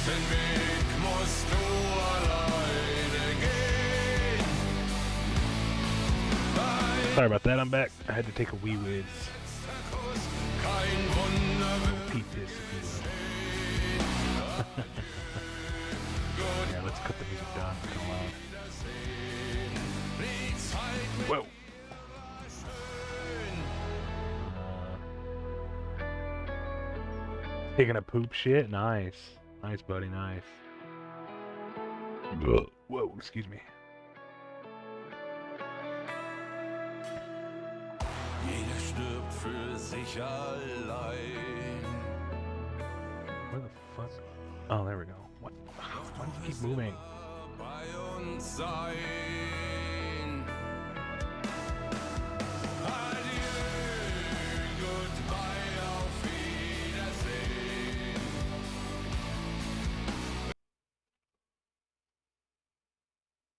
Den Weg musst du alleine gehen. Sorry about that, I'm back. I had to take a wee whiz. Kein Wunder Pete this, if you will. Yeah, let's cut the music down. It's kind of loud. Whoa. Taking a poop shit? Nice. Nice, buddy, nice. Whoa, excuse me. Jeder stirbt für sich allein. Where the fuck? Oh, there we go. What? Why do you keep moving? Bei uns sein. Adieu, goodbye, auf Wiedersehen.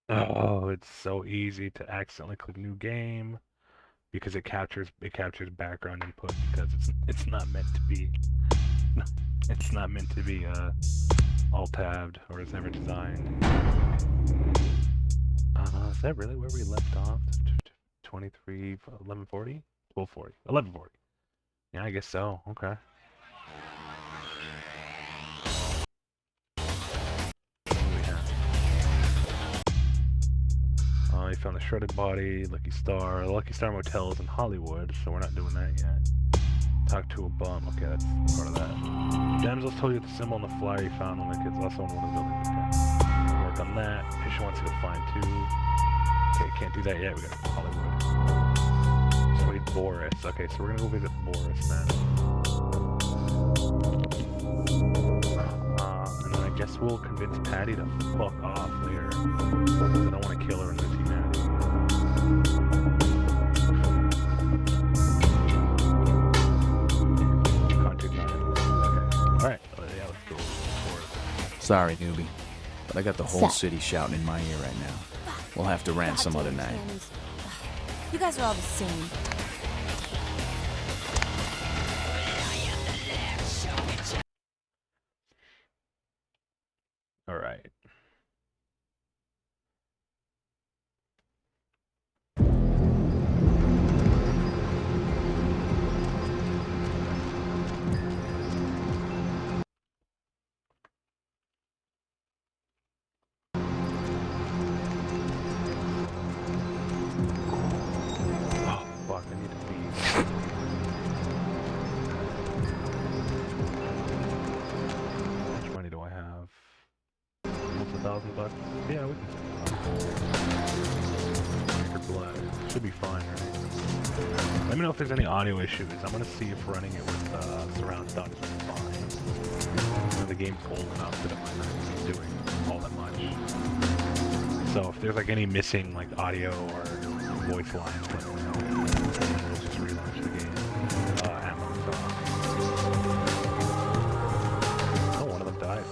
Oh, it's so easy to accidentally click new game because it captures background input because it's not meant to be alt tabbed or it's never designed. Is that really where we left off? 23 1140 1240 1140. Yeah, I guess so. Okay. I found a shredded body, Lucky Star. The Lucky Star Motel is in Hollywood, so we're not doing that yet. Talk to a bum. Okay, that's part of that. Damsels told you the symbol on the flyer you found when the kids also in one of the buildings. Okay. Work on that. Patient wants you to find too. Okay, can't do that yet. We gotta go to Hollywood. So wait, Boris. Okay, so we're gonna go visit Boris then. And then I guess we'll convince Patty to fuck off later. I don't want to kill her in this humanity. Contact 9. Okay. Alright. Yeah, let's go. Sorry, newbie, but I got the whole city shouting in my ear right now. We'll have to rant some other night. You guys are all the same. Alright. $1,000. Yeah, we can. For blood. Should be fine, right? Let me know if there's any audio issues. I'm gonna see if running it with surround sound is fine. The game's old enough that it might not be doing all that much. So if there's like any missing like audio or voice lines, let me know. We'll just relaunch the game. Ammo's off. Oh, one of them died.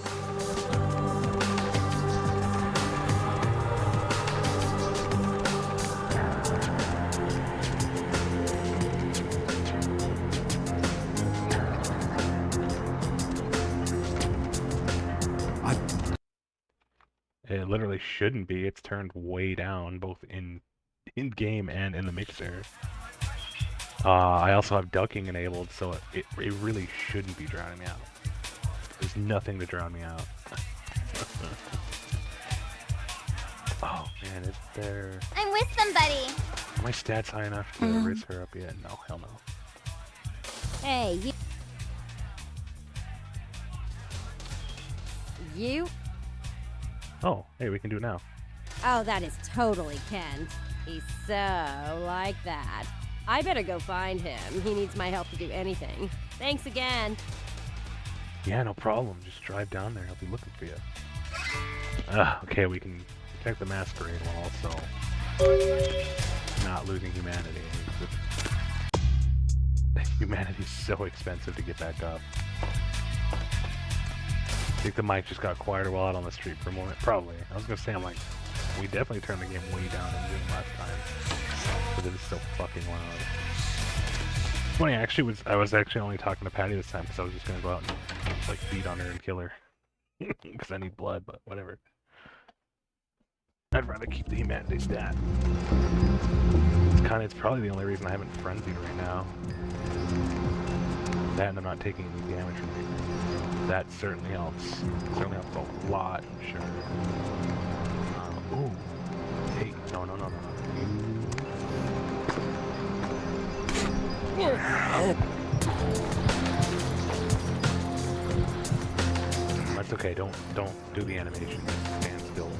It literally shouldn't be. It's turned way down, both in game and in the mixer. I also have ducking enabled, so it really shouldn't be drowning me out. There's nothing to drown me out. Oh man, is there... I'm with somebody. Are my stats high enough to raise her up yet? No, hell no. Hey, you? Oh, hey, we can do it now. Oh, that is totally Kent. He's so like that. I better go find him. He needs my help to do anything. Thanks again. Yeah, no problem. Just drive down there. I'll be looking for you. Okay, we can protect the masquerade while also not losing humanity. Humanity's so expensive to get back up. I think the mic just got quieter while out on the street for a moment. Probably. I was gonna say, I'm like, we definitely turned the game way down in Zoom last time. But it is so fucking loud. It's funny, I was actually only talking to Patty this time because I was just gonna go out and like beat on her and kill her. Because I need blood, but whatever. I'd rather keep the humanity stat. It's probably the only reason I haven't frenzied right now. That and I'm not taking any damage from it. That certainly helps. Certainly helps a lot, I'm sure. Ooh. Hey, no. That's okay, don't do the animation. Stand still.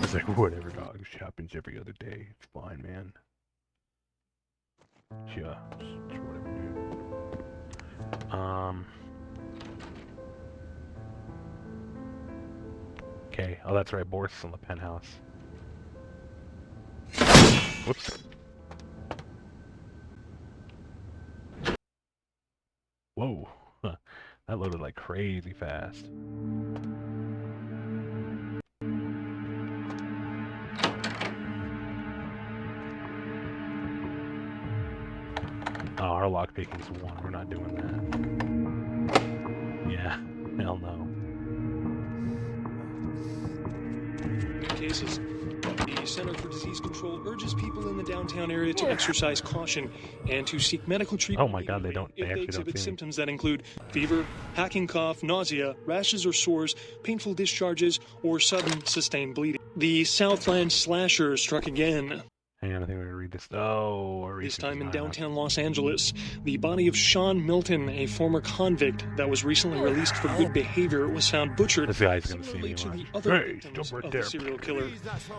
It's like, whatever, dog. This happens every other day. It's fine, man. Yeah, it's whatever, dude. Okay. Oh, that's right. Boris is on the penthouse. Whoops. Whoa. Huh. That loaded like crazy fast. Oh, our lockpicking's 1. We're not doing that. Yeah. Hell no. Cases. The Center for Disease Control urges people in the downtown area to exercise caution and to seek medical treatment. Oh my god, they if they exhibit see symptoms that include fever, hacking cough, nausea, rashes or sores, painful discharges, or sudden sustained bleeding. The Southland slasher struck again. Hang on, I think we're gonna read this. Oh, this time in downtown Los Angeles. The body of Sean Milton, a former convict that was recently released for good behavior, was found butchered. This guy's gonna see me. To the other victims of the serial killer.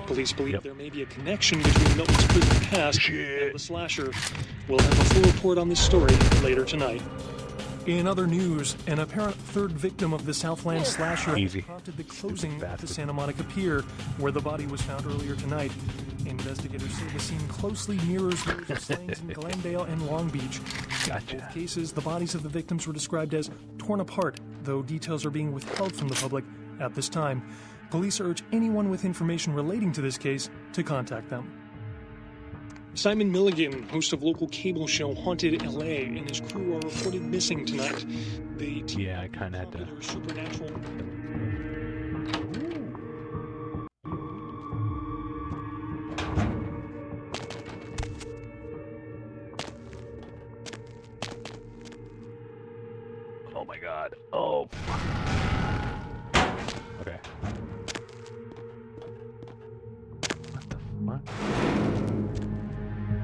Police believe there may be a connection between Milton's prison past and the slasher. We'll have a full report on this story later tonight. In other news, an apparent third victim of the Southland slasher prompted the closing of the Santa Monica Pier, where the body was found earlier tonight. Investigators say the scene closely mirrors those of slayings in Glendale and Long Beach. Gotcha. In both cases, the bodies of the victims were described as torn apart, though details are being withheld from the public at this time. Police urge anyone with information relating to this case to contact them. Simon Milligan, host of local cable show Haunted LA, and his crew are reported missing tonight. The team I kind of had to. Supernatural. Oh my god. Oh. Okay. What the fuck?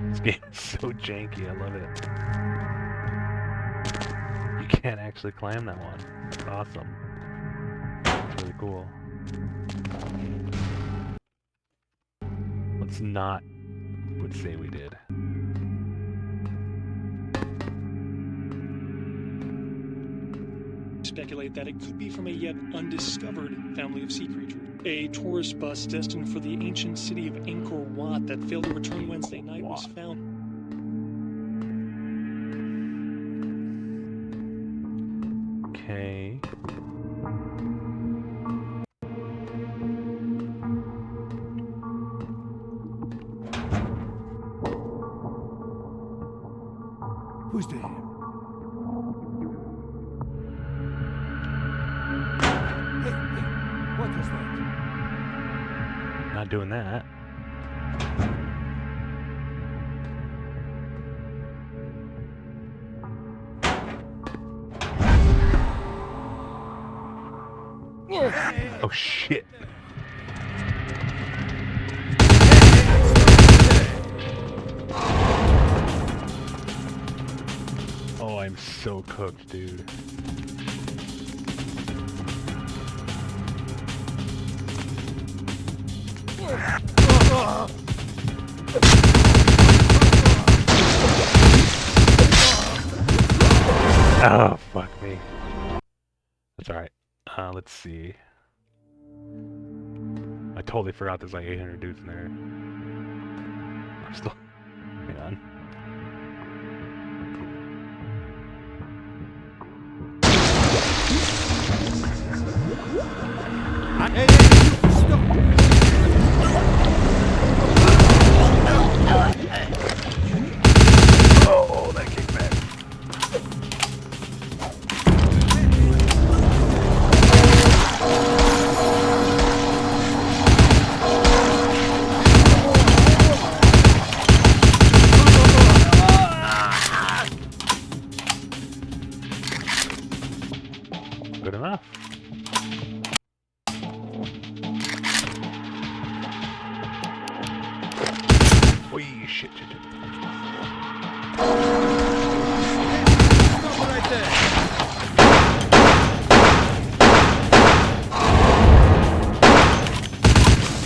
This game is so janky, I love it. You can't actually climb that one. That's awesome. That's really cool. Let's not say we did. Speculate that it could be from a yet undiscovered family of sea creatures. A tourist bus destined for the ancient city of Angkor Wat that failed to return Wednesday night was found. Okay. Who's there? What was that? Not doing that. Oh shit. Oh, I'm so cooked, dude. Oh, fuck me. That's alright. Let's see. I totally forgot there's like 800 dudes in there. I'm still... Hang on. Hey, stop! Oh, that kickback. enough. Wee, shit. Stop right there.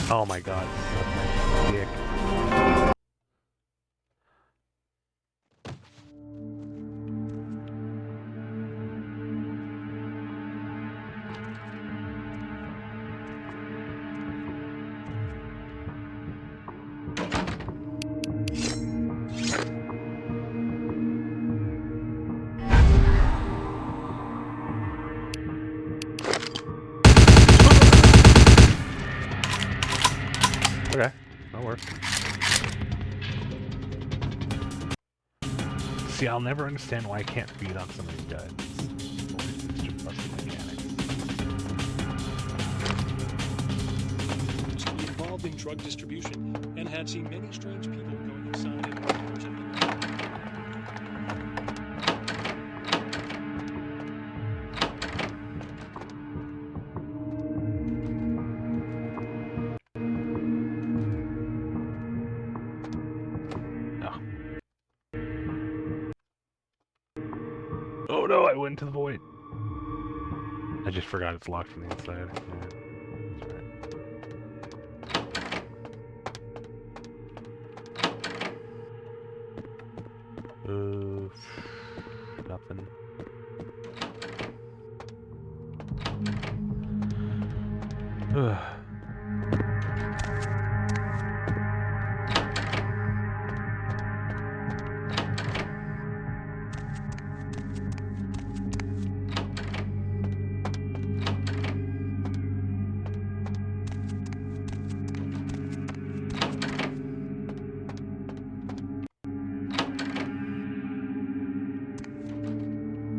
Oh my god. Suck my dick. Okay, that works. See, I'll never understand why I can't feed on some of these guys. It's just busted mechanics. He involved in drug distribution and had seen many strange people going inside and Oh no, I went into the void. I just forgot it's locked from the inside. Yeah, that's right. Nothing.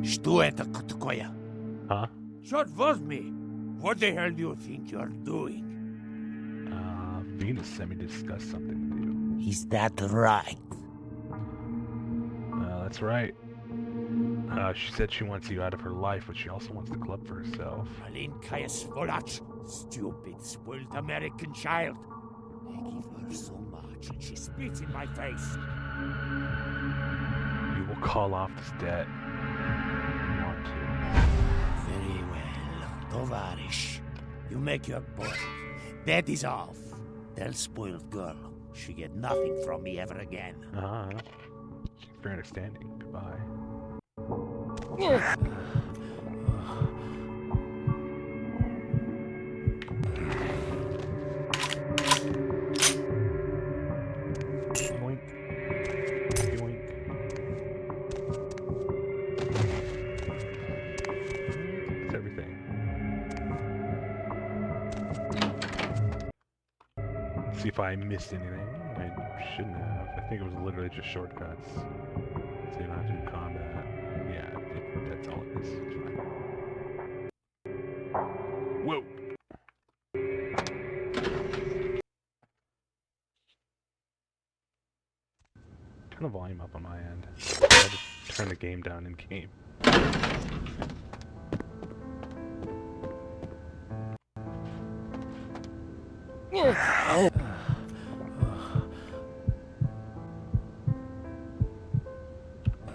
Что это такое? Huh? Short was me. What the hell do you think you're doing? Venus sent me to discuss something with you. Is that right? That's right. She said she wants you out of her life, but she also wants the club for herself. Malinkaya Svolach, stupid, spoiled American child. I give her so much and she spits in my face. You will call off this debt. You want to. Very well, Tovarish. You make your point. Bet is off. Tell spoiled girl she get nothing from me ever again. Fair understanding. Goodbye. Yoink. Yoink. That's everything. See if I missed anything. I shouldn't have. I think it was literally just shortcuts. So you don't have to do combat. Yeah, that's all it is. It's fine. Whoa! Turn the volume up on my end. I just turn the game down in game.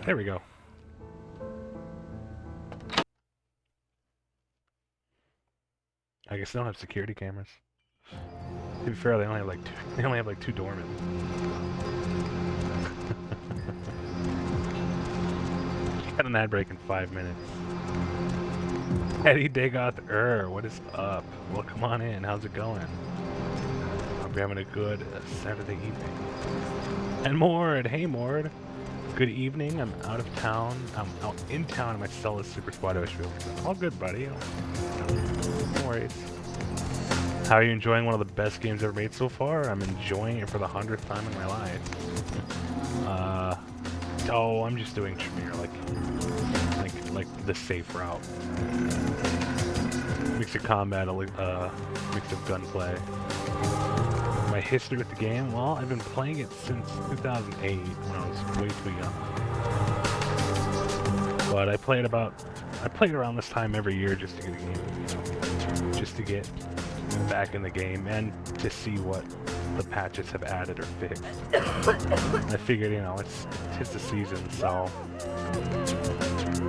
There we go. I guess they don't have security cameras. To be fair, they only have like two doormen. Got an ad break in 5 minutes. Eddie Dagoth what is up? Well, come on in. How's it going? Hope you're having a good Saturday evening. And Mord, hey Mord. Good evening. I'm out of town. I'm out in town and my cell is super squad field. All good, buddy. No worries. How are you enjoying one of the best games ever made so far? I'm enjoying it for the 100th time in my life. Oh, I'm just doing Tremere, like the safe route. Mix of combat, mix of gunplay. My history with the game? Well, I've been playing it since 2008 when I was way too young. But I played about I play it around this time every year just to get a game, just to get back in the game and to see what the patches have added or fixed. I figured, it's the season, so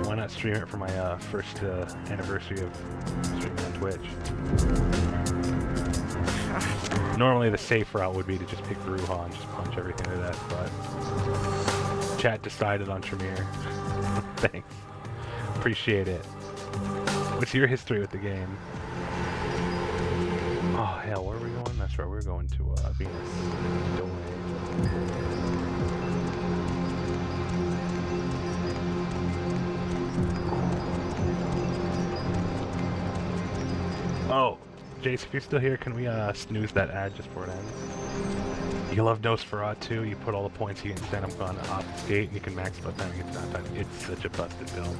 why not stream it for my first anniversary of streaming on Twitch? Normally the safe route would be to just pick Bruja and just punch everything to death, but chat decided on Tremere. Thanks. Appreciate it. What's your history with the game? Oh, hell, where are we going? That's right, we're going to Venus. Oh, Jace, if you're still here, can we snooze that ad just before it ends? You love Nosferatu, you put all the points you can send them on Obfuscate, and you can max by the time you get to downtime. It's such a busted film.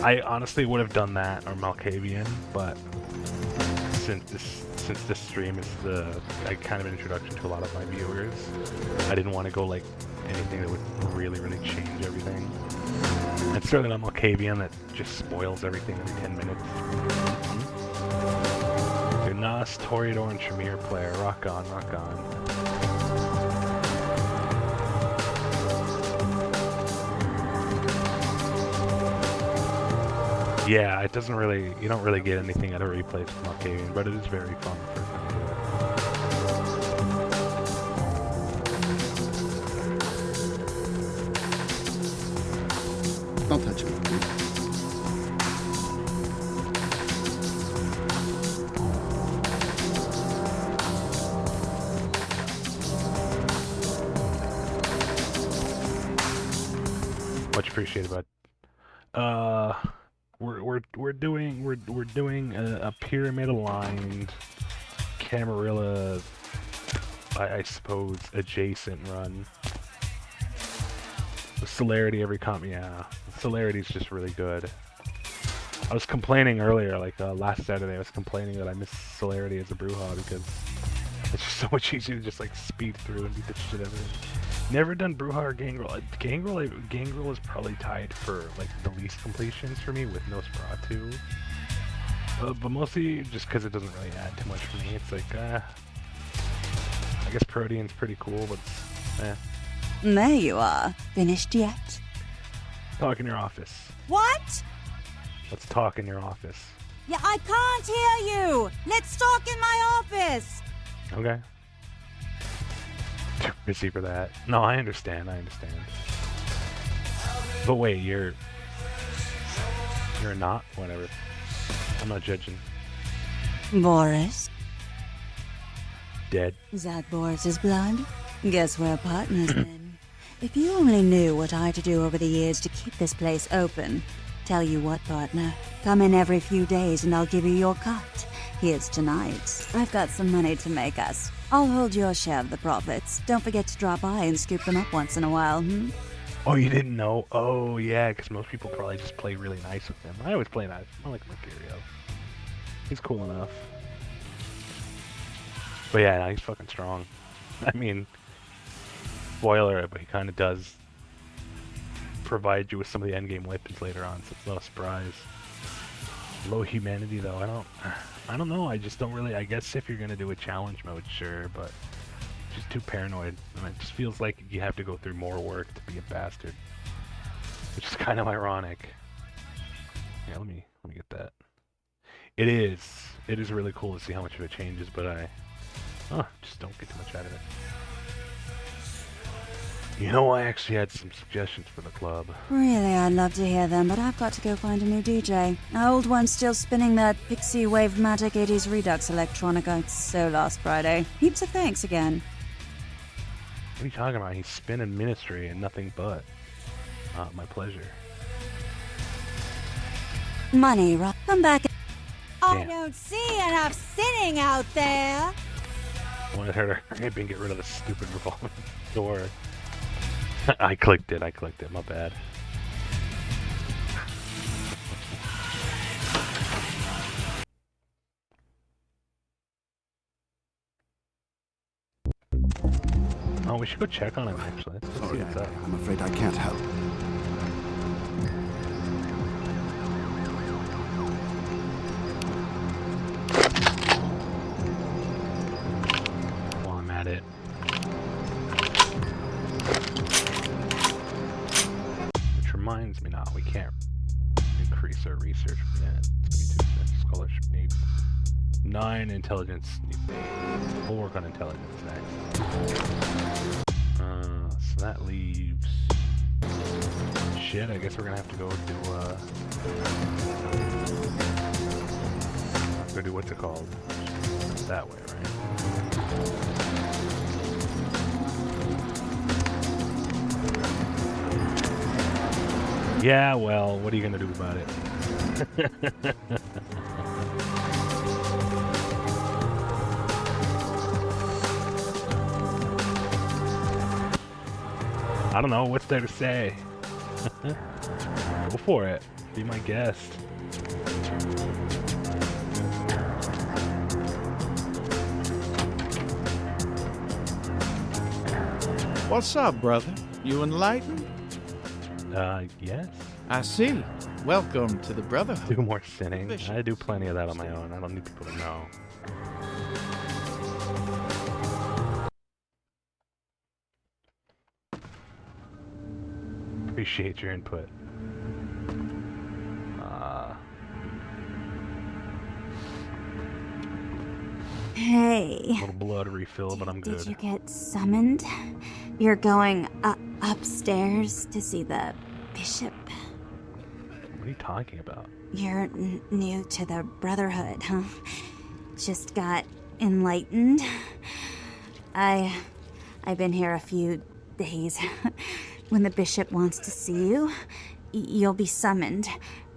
I honestly would have done that or Malkavian, but since this stream is kind of an introduction to a lot of my viewers, I didn't want to go like anything that would really change everything. And certainly not Malkavian that just spoils everything every 10 minutes. Your Nas, Toreador, and Tremere player. Rock on, rock on. Yeah, it doesn't really, you don't really get anything out of replays with Malkavian, but it is very fun for Don't touch me. Much appreciated, bud. We're doing a pyramid aligned Camarilla, I suppose, adjacent run. The celerity every yeah, the celerity is just really good. I was complaining earlier, like last Saturday, I was complaining that I miss celerity as a Bruja because it's just so much easier to just like speed through and beat the shit out of it. Never done Bruja or Gangrel. Gangrel is probably tied for like the least completions for me with Nosferatu. But mostly just because it doesn't really add too much for me. It's like, I guess Protean's pretty cool, but There you are. Finished yet? Talk in your office. What? Let's talk in your office. Yeah, I can't hear you. Let's talk in my office. Okay. Too busy for that. No, I understand. But wait, you're not? Whatever. I'm not judging. Boris? Dead. Is that Boris's blood? Guess we're partners then. If you only knew what I had to do over the years to keep this place open. Tell you what, partner. Come in every few days and I'll give you your cut. Here's tonight's. I've got some money to make us. I'll hold your share of the profits. Don't forget to drop by and scoop them up once in a while, Oh, you didn't know? Oh, yeah, because most people probably just play really nice with him. I always play nice. I like Mercurio. He's cool enough. But yeah, no, he's fucking strong. I mean, spoiler, but he kind of does provide you with some of the endgame weapons later on, so it's not a surprise. Low humanity, though, I don't know, I just don't really, I guess if you're gonna do a challenge mode, sure, but just too paranoid, and it just feels like you have to go through more work to be a bastard, which is kind of ironic. Yeah, let me get that. It is really cool to see how much of it changes, but I just don't get too much out of it. You know, I actually had some suggestions for the club. Really, I'd love to hear them, but I've got to go find a new DJ. Our old one's still spinning that Pixie Wave Magic 80s Redux electronica. It's so last Friday. Heaps of thanks again. What are you talking about? He's spinning Ministry and nothing but. My pleasure. Money, right? Come back. I don't see enough sinning out there. I wanted her to hurry up and get rid of the stupid revolving door. I clicked it, my bad. Oh, we should go check on him actually. Let's go see what's up. I'm afraid I can't help. reminds me, we can't increase our research yet. It's gonna be 2 scholarship needs. 9 intelligence needs. We'll work on intelligence next. So that leaves... Shit, I guess we're gonna have to go do what's it called? That way, right? Yeah, well, what are you gonna do about it? I don't know, what's there to say? Go for it. Be my guest. What's up, brother? You enlightened? Yes. I see. Welcome to the Brotherhood. 2 more sinning. I do plenty of that on my own. I don't need people to know. Appreciate your input. Hey. A little blood refill, but I'm good. Did you get summoned? You're going upstairs to see the bishop. What are you talking about? You're new to the Brotherhood, huh? Just got enlightened. I've been here a few days. When the bishop wants to see you, you'll be summoned,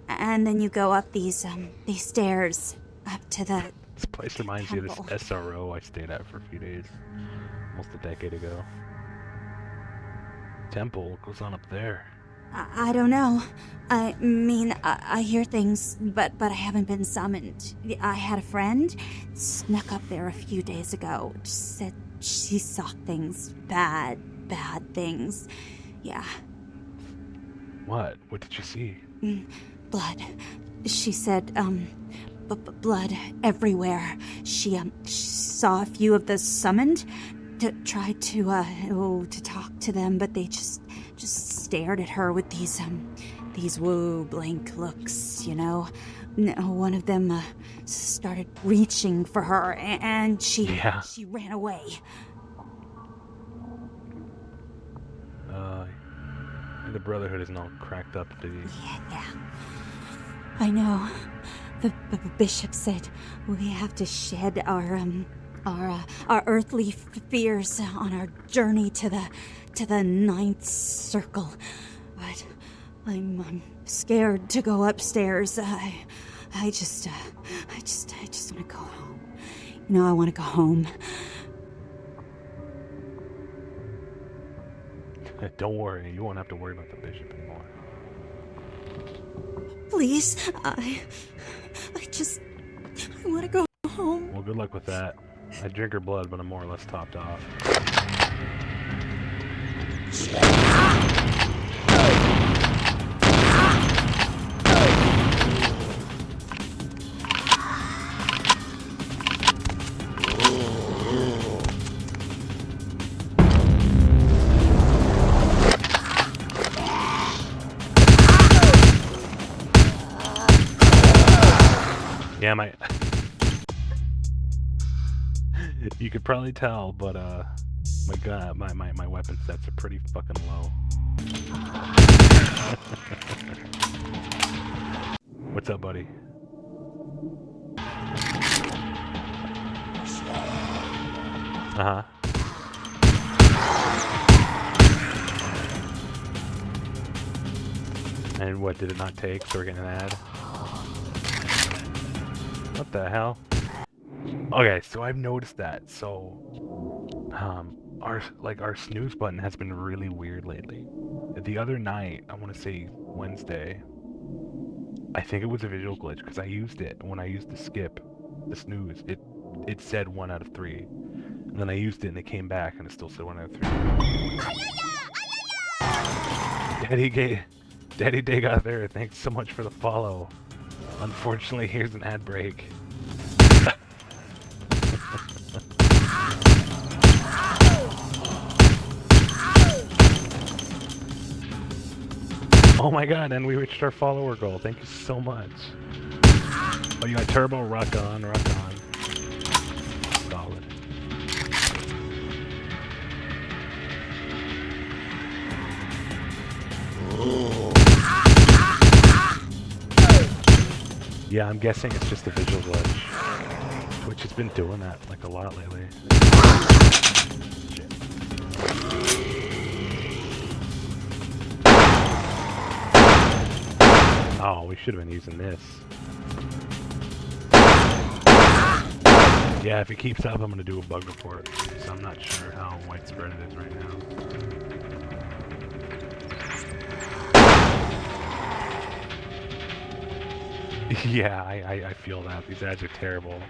and then you go up these stairs up to the. This place reminds me of this SRO I stayed at for a few days, almost a decade ago. Temple goes on up there. I don't know. I mean, I hear things, but I haven't been summoned. I had a friend snuck up there a few days ago. Said she saw things, bad things. Yeah. What? What did you see? Blood. She said, blood everywhere. She saw a few of the summoned, tried to talk to them, but they just stared at her with these blank looks, you know. One of them started reaching for her, and she ran away. The Brotherhood isn't all cracked up, do you? Yeah. I know. The bishop said we have to shed our earthly fears on our journey to the ninth circle. But I'm scared to go upstairs. I just want to go home. You know, I want to go home. Don't worry, you won't have to worry about the bishop anymore. Please, I want to go home. Well, good luck with that. I drink her blood, but I'm more or less topped off. Yeah, you could probably tell, but my god, my weapon sets are pretty fucking low. What's up, buddy? Uh-huh. And what, did it not take, so we're getting an ad? What the hell? Okay, so I've noticed that. So, our snooze button has been really weird lately. The other night, I want to say Wednesday, I think it was a visual glitch because I used it. When I used the skip, the snooze, it said 1 out of 3, and then I used it and it came back and it still said 1 out of 3. Daddy Day got there. Thanks so much for the follow. Unfortunately, here's an ad break. Oh my god, and we reached our follower goal. Thank you so much. Oh, you got turbo? Rock on, rock on. Solid. Yeah, I'm guessing it's just a visual glitch. Twitch has been doing that like a lot lately. Shit. Oh, we should have been using this. Yeah, if it keeps up, I'm gonna do a bug report. So I'm not sure how widespread it is right now. Yeah, I feel that. These ads are terrible.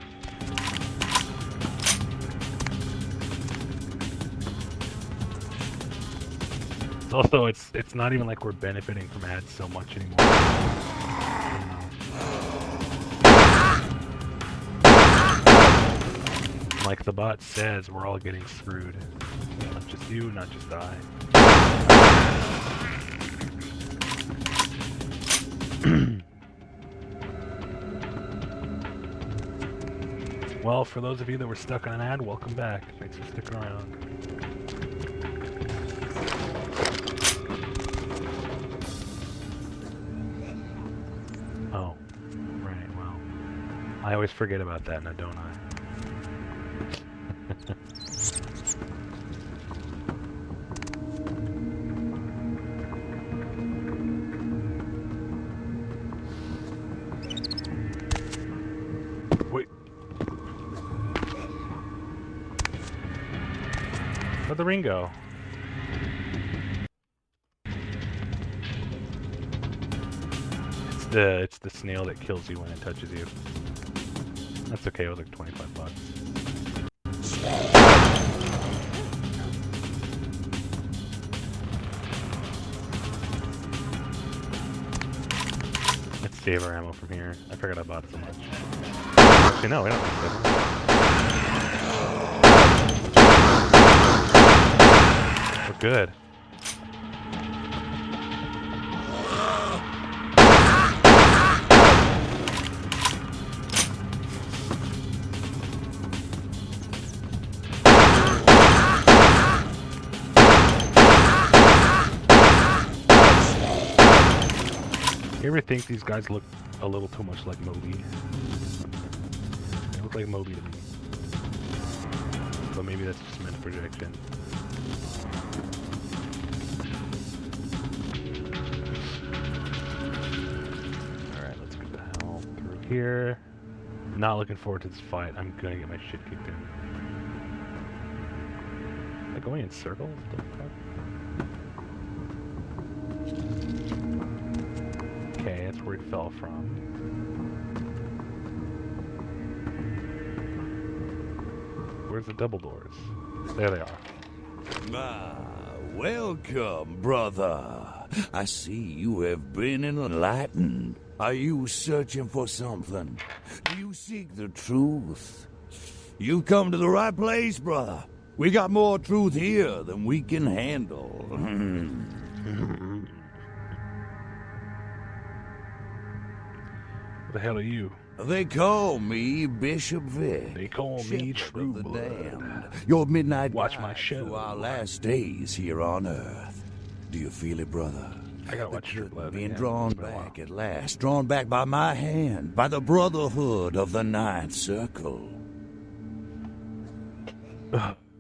It's also, it's not even like we're benefiting from ads so much anymore. Like the bot says, we're all getting screwed. Not just you, not just I. Well, for those of you that were stuck on an ad, welcome back. Thanks for sticking around. Oh, right, well. I always forget about that now, don't I? Wait. Where'd the ring go? It's the snail that kills you when it touches you. That's okay, it was like 25 bucks. Let's save our ammo from here. I forgot I bought so much. Actually, no, we don't need to save it. We're good. You ever think these guys look a little too much like Moby? They look like Moby to me. But maybe that's just mental projection. Alright, let's get the hell through here. Not looking forward to this fight. I'm gonna get my shit kicked in. Am I going in circles? What the fuck? Okay, that's where he fell from. Where's the double doors? There they are. Welcome, brother. I see you have been enlightened. Are you searching for something? Do you seek the truth? You come to the right place, brother. We got more truth here than we can handle. What the hell are you? They call me Bishop Vic. They call me Shepherd True of the Blood. Damned. Your midnight Watch guide my show. through our last days here on Earth. Do you feel it, brother? I gotta watch True Blood. Being again. drawn It's been a while. back at last, drawn back by my hand, by the brotherhood of the Ninth Circle.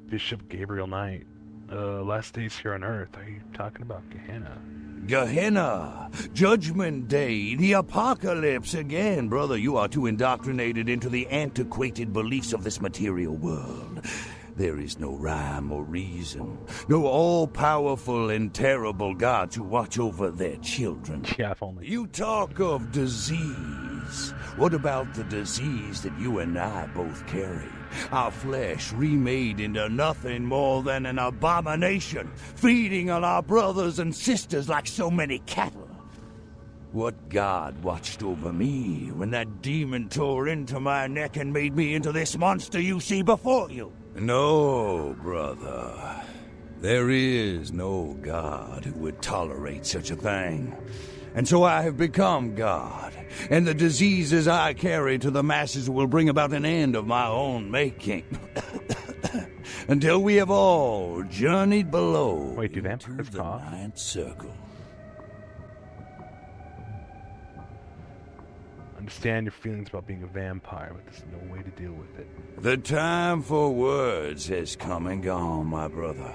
Bishop Gabriel Knight. Last days here on Earth. Are you talking about Gehenna? Gehenna, Judgment Day, the apocalypse again. Brother, you are too indoctrinated into the antiquated beliefs of this material world. There is no rhyme or reason, no all-powerful and terrible God to watch over their children. Yeah, if only. You talk of disease. What about the disease that you and I both carry? Our flesh remade into nothing more than an abomination, feeding on our brothers and sisters like so many cattle. What God watched over me when that demon tore into my neck and made me into this monster you see before you? No, brother. There is no God who would tolerate such a thing. And so I have become God, and the diseases I carry to the masses will bring about an end of my own making. Until we have all journeyed below Wait, do into vampires the cough? ninth circle. Understand your feelings about being a vampire, but there's no way to deal with it. The time for words has come and gone, my brother.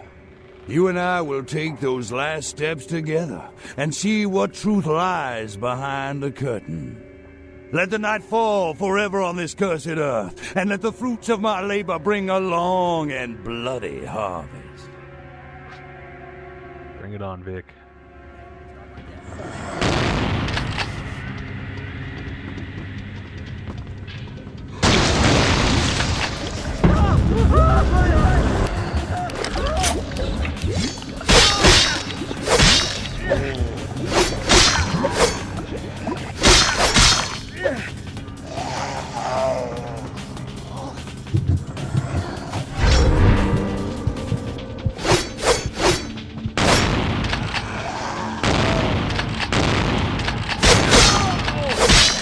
You and I will take those last steps together and see what truth lies behind the curtain. Let the night fall forever on this cursed earth, and let the fruits of my labor bring a long and bloody harvest. Bring it on, Vic.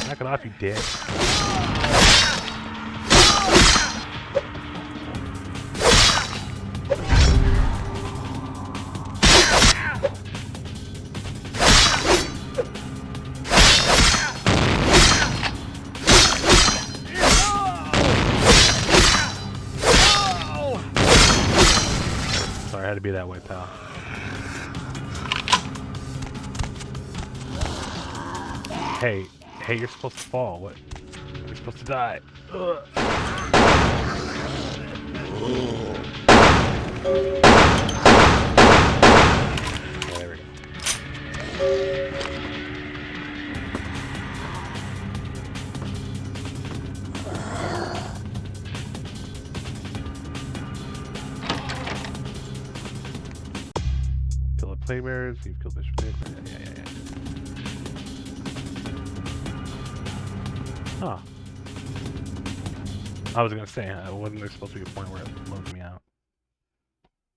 Knock it off, you dick. Sorry, I had to be that way, pal. Hey, you're supposed to fall. What? You're supposed to die. Ugh. There we go. Kill the plague bearers. You've killed Bishop Dick. Yeah. Huh. I was gonna say, wasn't there supposed to be a point where it loaded me out?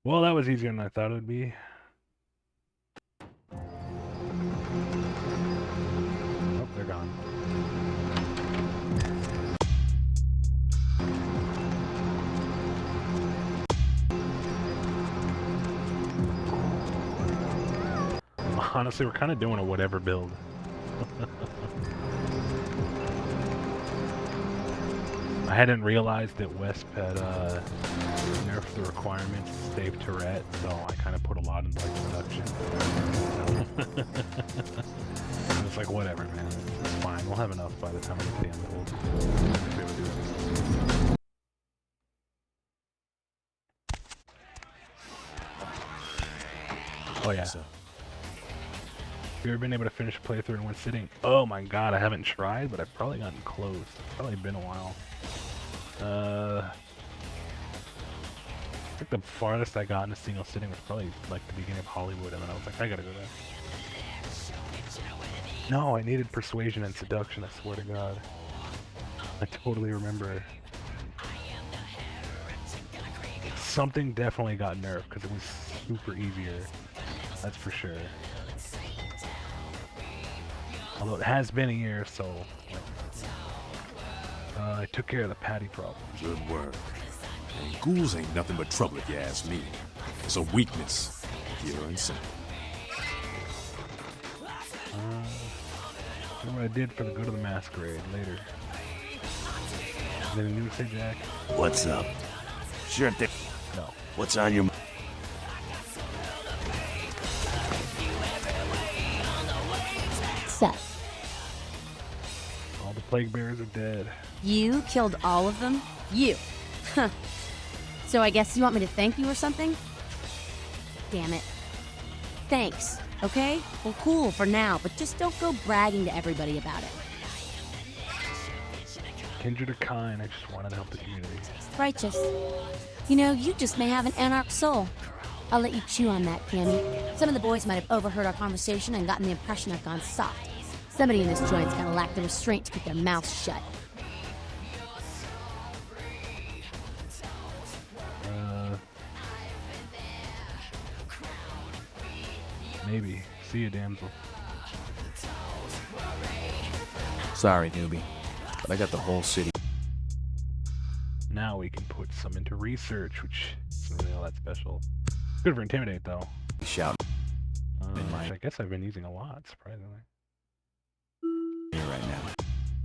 Well, that was easier than I thought it would be. Oh, they're gone. Honestly, we're kind of doing a whatever build. I hadn't realized that Wesp had nerfed the requirements to save Tourette, so I kind of put a lot in like production. And it's like, whatever, man. It's fine. We'll have enough by the time we get to the end. We'll be able to do it. Oh yeah. Have you ever been able to finish a playthrough in one sitting? Oh my god, I haven't tried, but I've probably gotten close. It's probably been a while. I think the farthest I got in a single sitting was probably like the beginning of Hollywood, and then I was like, I gotta go there. No, I needed persuasion and seduction, I swear to god. I totally remember. Something definitely got nerfed, because it was super easier. That's for sure. Although it has been a year, so I took care of the patty problem. Good work. And ghouls ain't nothing but trouble if you ask me. It's a weakness, pure and simple. You know what I did for the good of the masquerade later. Anything new to say, Jack? What's up? Sure thing. No. What's on your mind? Seth, All the plague bearers are dead. you killed all of them? You. Huh. So I guess you want me to thank you or something? Damn it. Thanks, okay? Well, cool for now, but just don't go bragging to everybody about it. Kindred are kind, I just wanted to help the community. Righteous. You know, you just may have an anarch soul. I'll let you chew on that, Candy. Some of the boys might have overheard our conversation and gotten the impression I've gone soft. Somebody in this joint's gotta lack the restraint to keep their mouths shut. Maybe. See you, damsel. Sorry, newbie, but I got the whole city. Now we can put some into research, which isn't really all that special. Good for intimidate, though. Shout Which I guess I've been using a lot, surprisingly. here right now.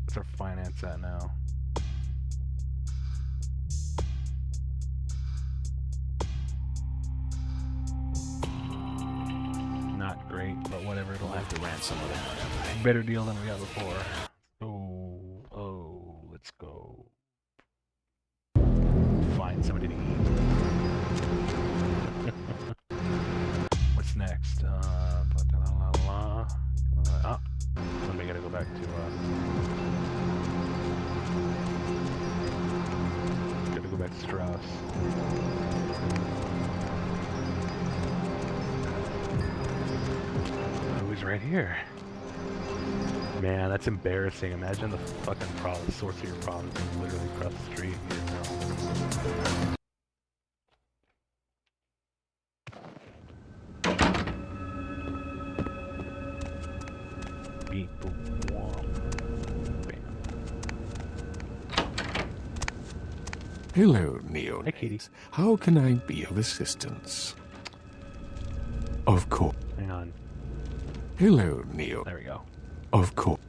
What's our finance at now? Not great, but whatever. It'll We'll have to ransom them. better deal than we got before. Let's go. Find somebody to eat. What's next? Oh, then we gotta go back to Strauss. Oh, he's right here. Man, that's embarrassing. Imagine the fucking province, sorcery province, is literally across the street. You didn't know. Beat the wall. Bam. Hello, Hi, Katie. neonates. How can I be of assistance? Of course. Hang on. Hello, Neo. There we go. Of course.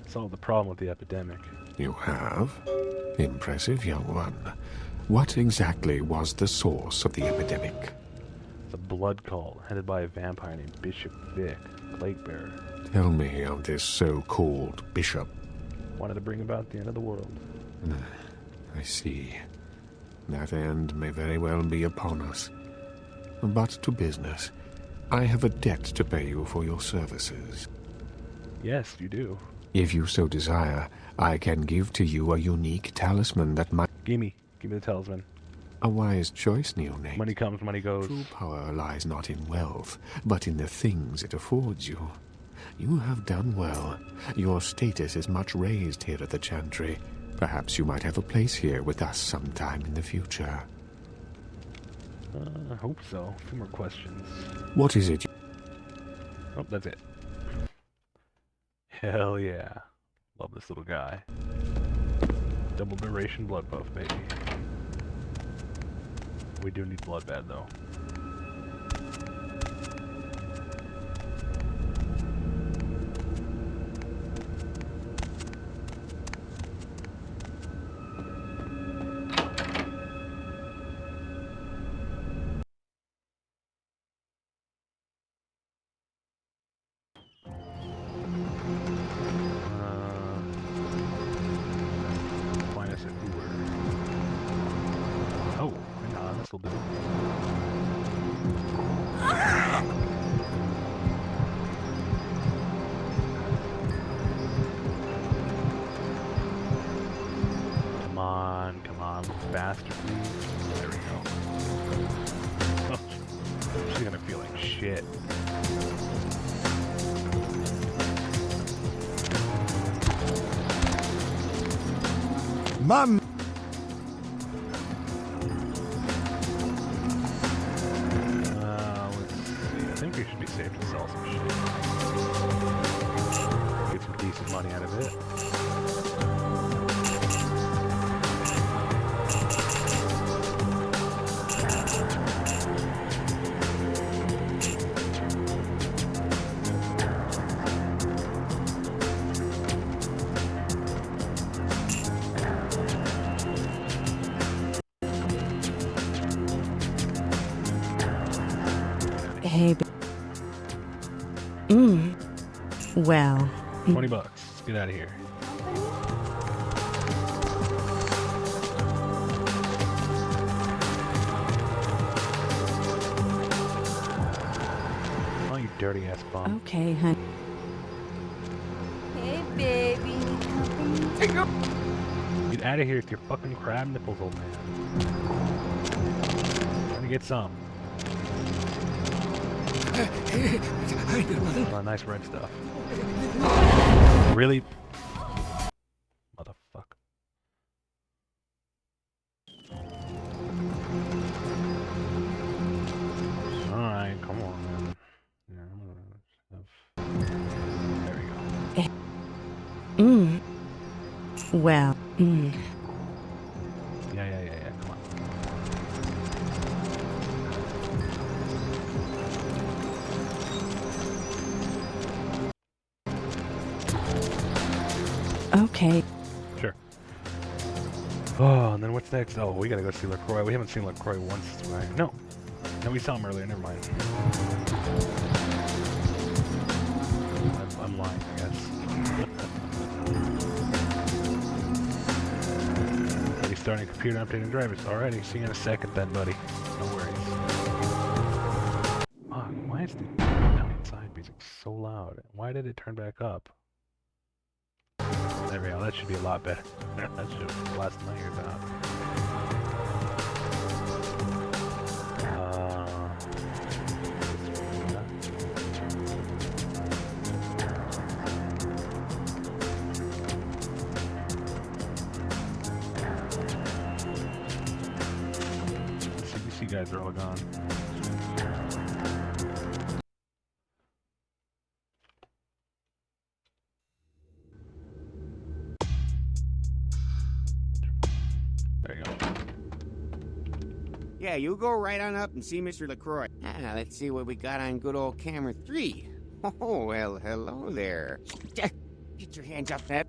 Solve the problem with the epidemic. You have? Impressive, young one. What exactly was the source of the epidemic? It's a blood cult headed by a vampire named Bishop Vic, plague bearer. Tell me of this so-called bishop. Wanted to bring about the end of the world. I see. That end may very well be upon us. But to business. I have a debt to pay you for your services. Yes, you do. If you so desire, I can give to you a unique talisman that might... Give me the talisman. A wise choice, neonate. Money comes, money goes. True power lies not in wealth, but in the things it affords you. You have done well. Your status is much raised here at the Chantry. Perhaps you might have a place here with us sometime in the future. I hope so. A few more questions. What is it? Oh, that's it. Hell yeah. Love this little guy. Double duration blood buff, baby. We do need blood bad, though. This'll do. Come on, faster, please. There we go. Oh, she's gonna feel like shit. Mom. Let's see. I think we should be safe to sell some shit. Get some decent money out of it. Hey, well. $20. Let's get out of here. Oh, you dirty ass bum. Okay, honey. Hey, baby. Get out of here with your fucking crab nipples, old man. Trying to get some. Oh, nice red stuff. Really? Motherfucker. Alright, come on, man. Yeah, I'm Well, Yeah, come on. okay. Sure. Oh, and then what's next? Oh, we gotta go see LaCroix. We haven't seen LaCroix once, right? No. No, we saw him earlier. Never mind. I'm lying, I guess. He's starting computer updating drivers. Alrighty, see you in a second then, buddy. No worries. Fuck, why is the outside music so loud? Why did it turn back up? There we go, that should be a lot better. That should blast my ears out. CBC guys are all gone. There you go. Yeah, you go right on up and see Mr. LaCroix. Now, let's see what we got on good old camera 3. Oh, well, hello there. Get your hands up, Ned.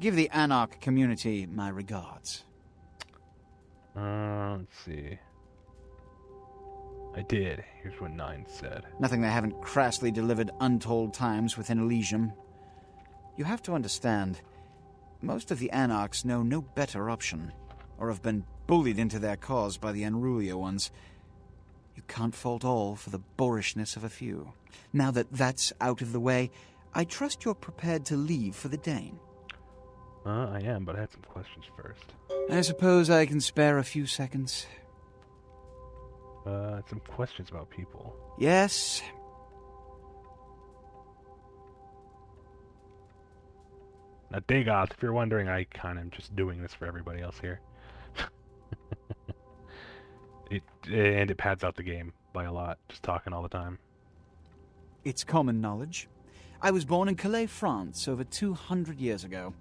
Give the Anarch community my regards. Let's see. I did. Here's what 9 said. Nothing they haven't crassly delivered untold times within Elysium. You have to understand, most of the Anarchs know no better option, or have been bullied into their cause by the unrulier ones. You can't fault all for the boorishness of a few. Now that that's out of the way, I trust you're prepared to leave for the Dane. I am, but I had some questions first. I suppose I can spare a few seconds. Some questions about people. Yes. Now, Dagoth, if you're wondering, I kind of am just doing this for everybody else here. It pads out the game by a lot, just talking all the time. It's common knowledge. I was born in Calais, France, over 200 years ago.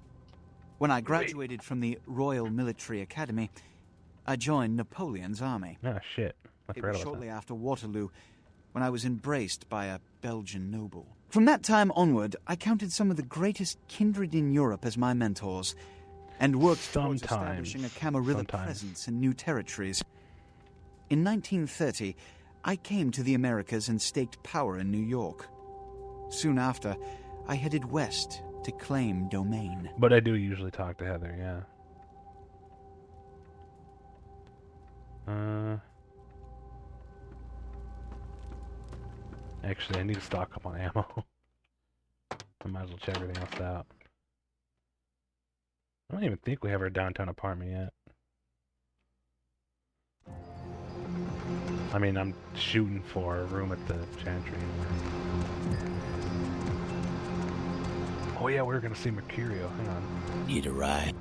When I graduated from the Royal Military Academy, I joined Napoleon's army. Ah, shit. It was shortly after Waterloo, when I was embraced by a Belgian noble. From that time onward, I counted some of the greatest kindred in Europe as my mentors, and worked towards establishing a Camarilla presence in new territories. In 1930, I came to the Americas and staked power in New York. Soon after, I headed west to claim domain. But I do usually talk to Heather, yeah. Actually, I need to stock up on ammo. I might as well check everything else out. I don't even think we have our downtown apartment yet. I mean, I'm shooting for a room at the Chantry. Oh yeah, we were gonna see Mercurio. Hang on. Need a ride?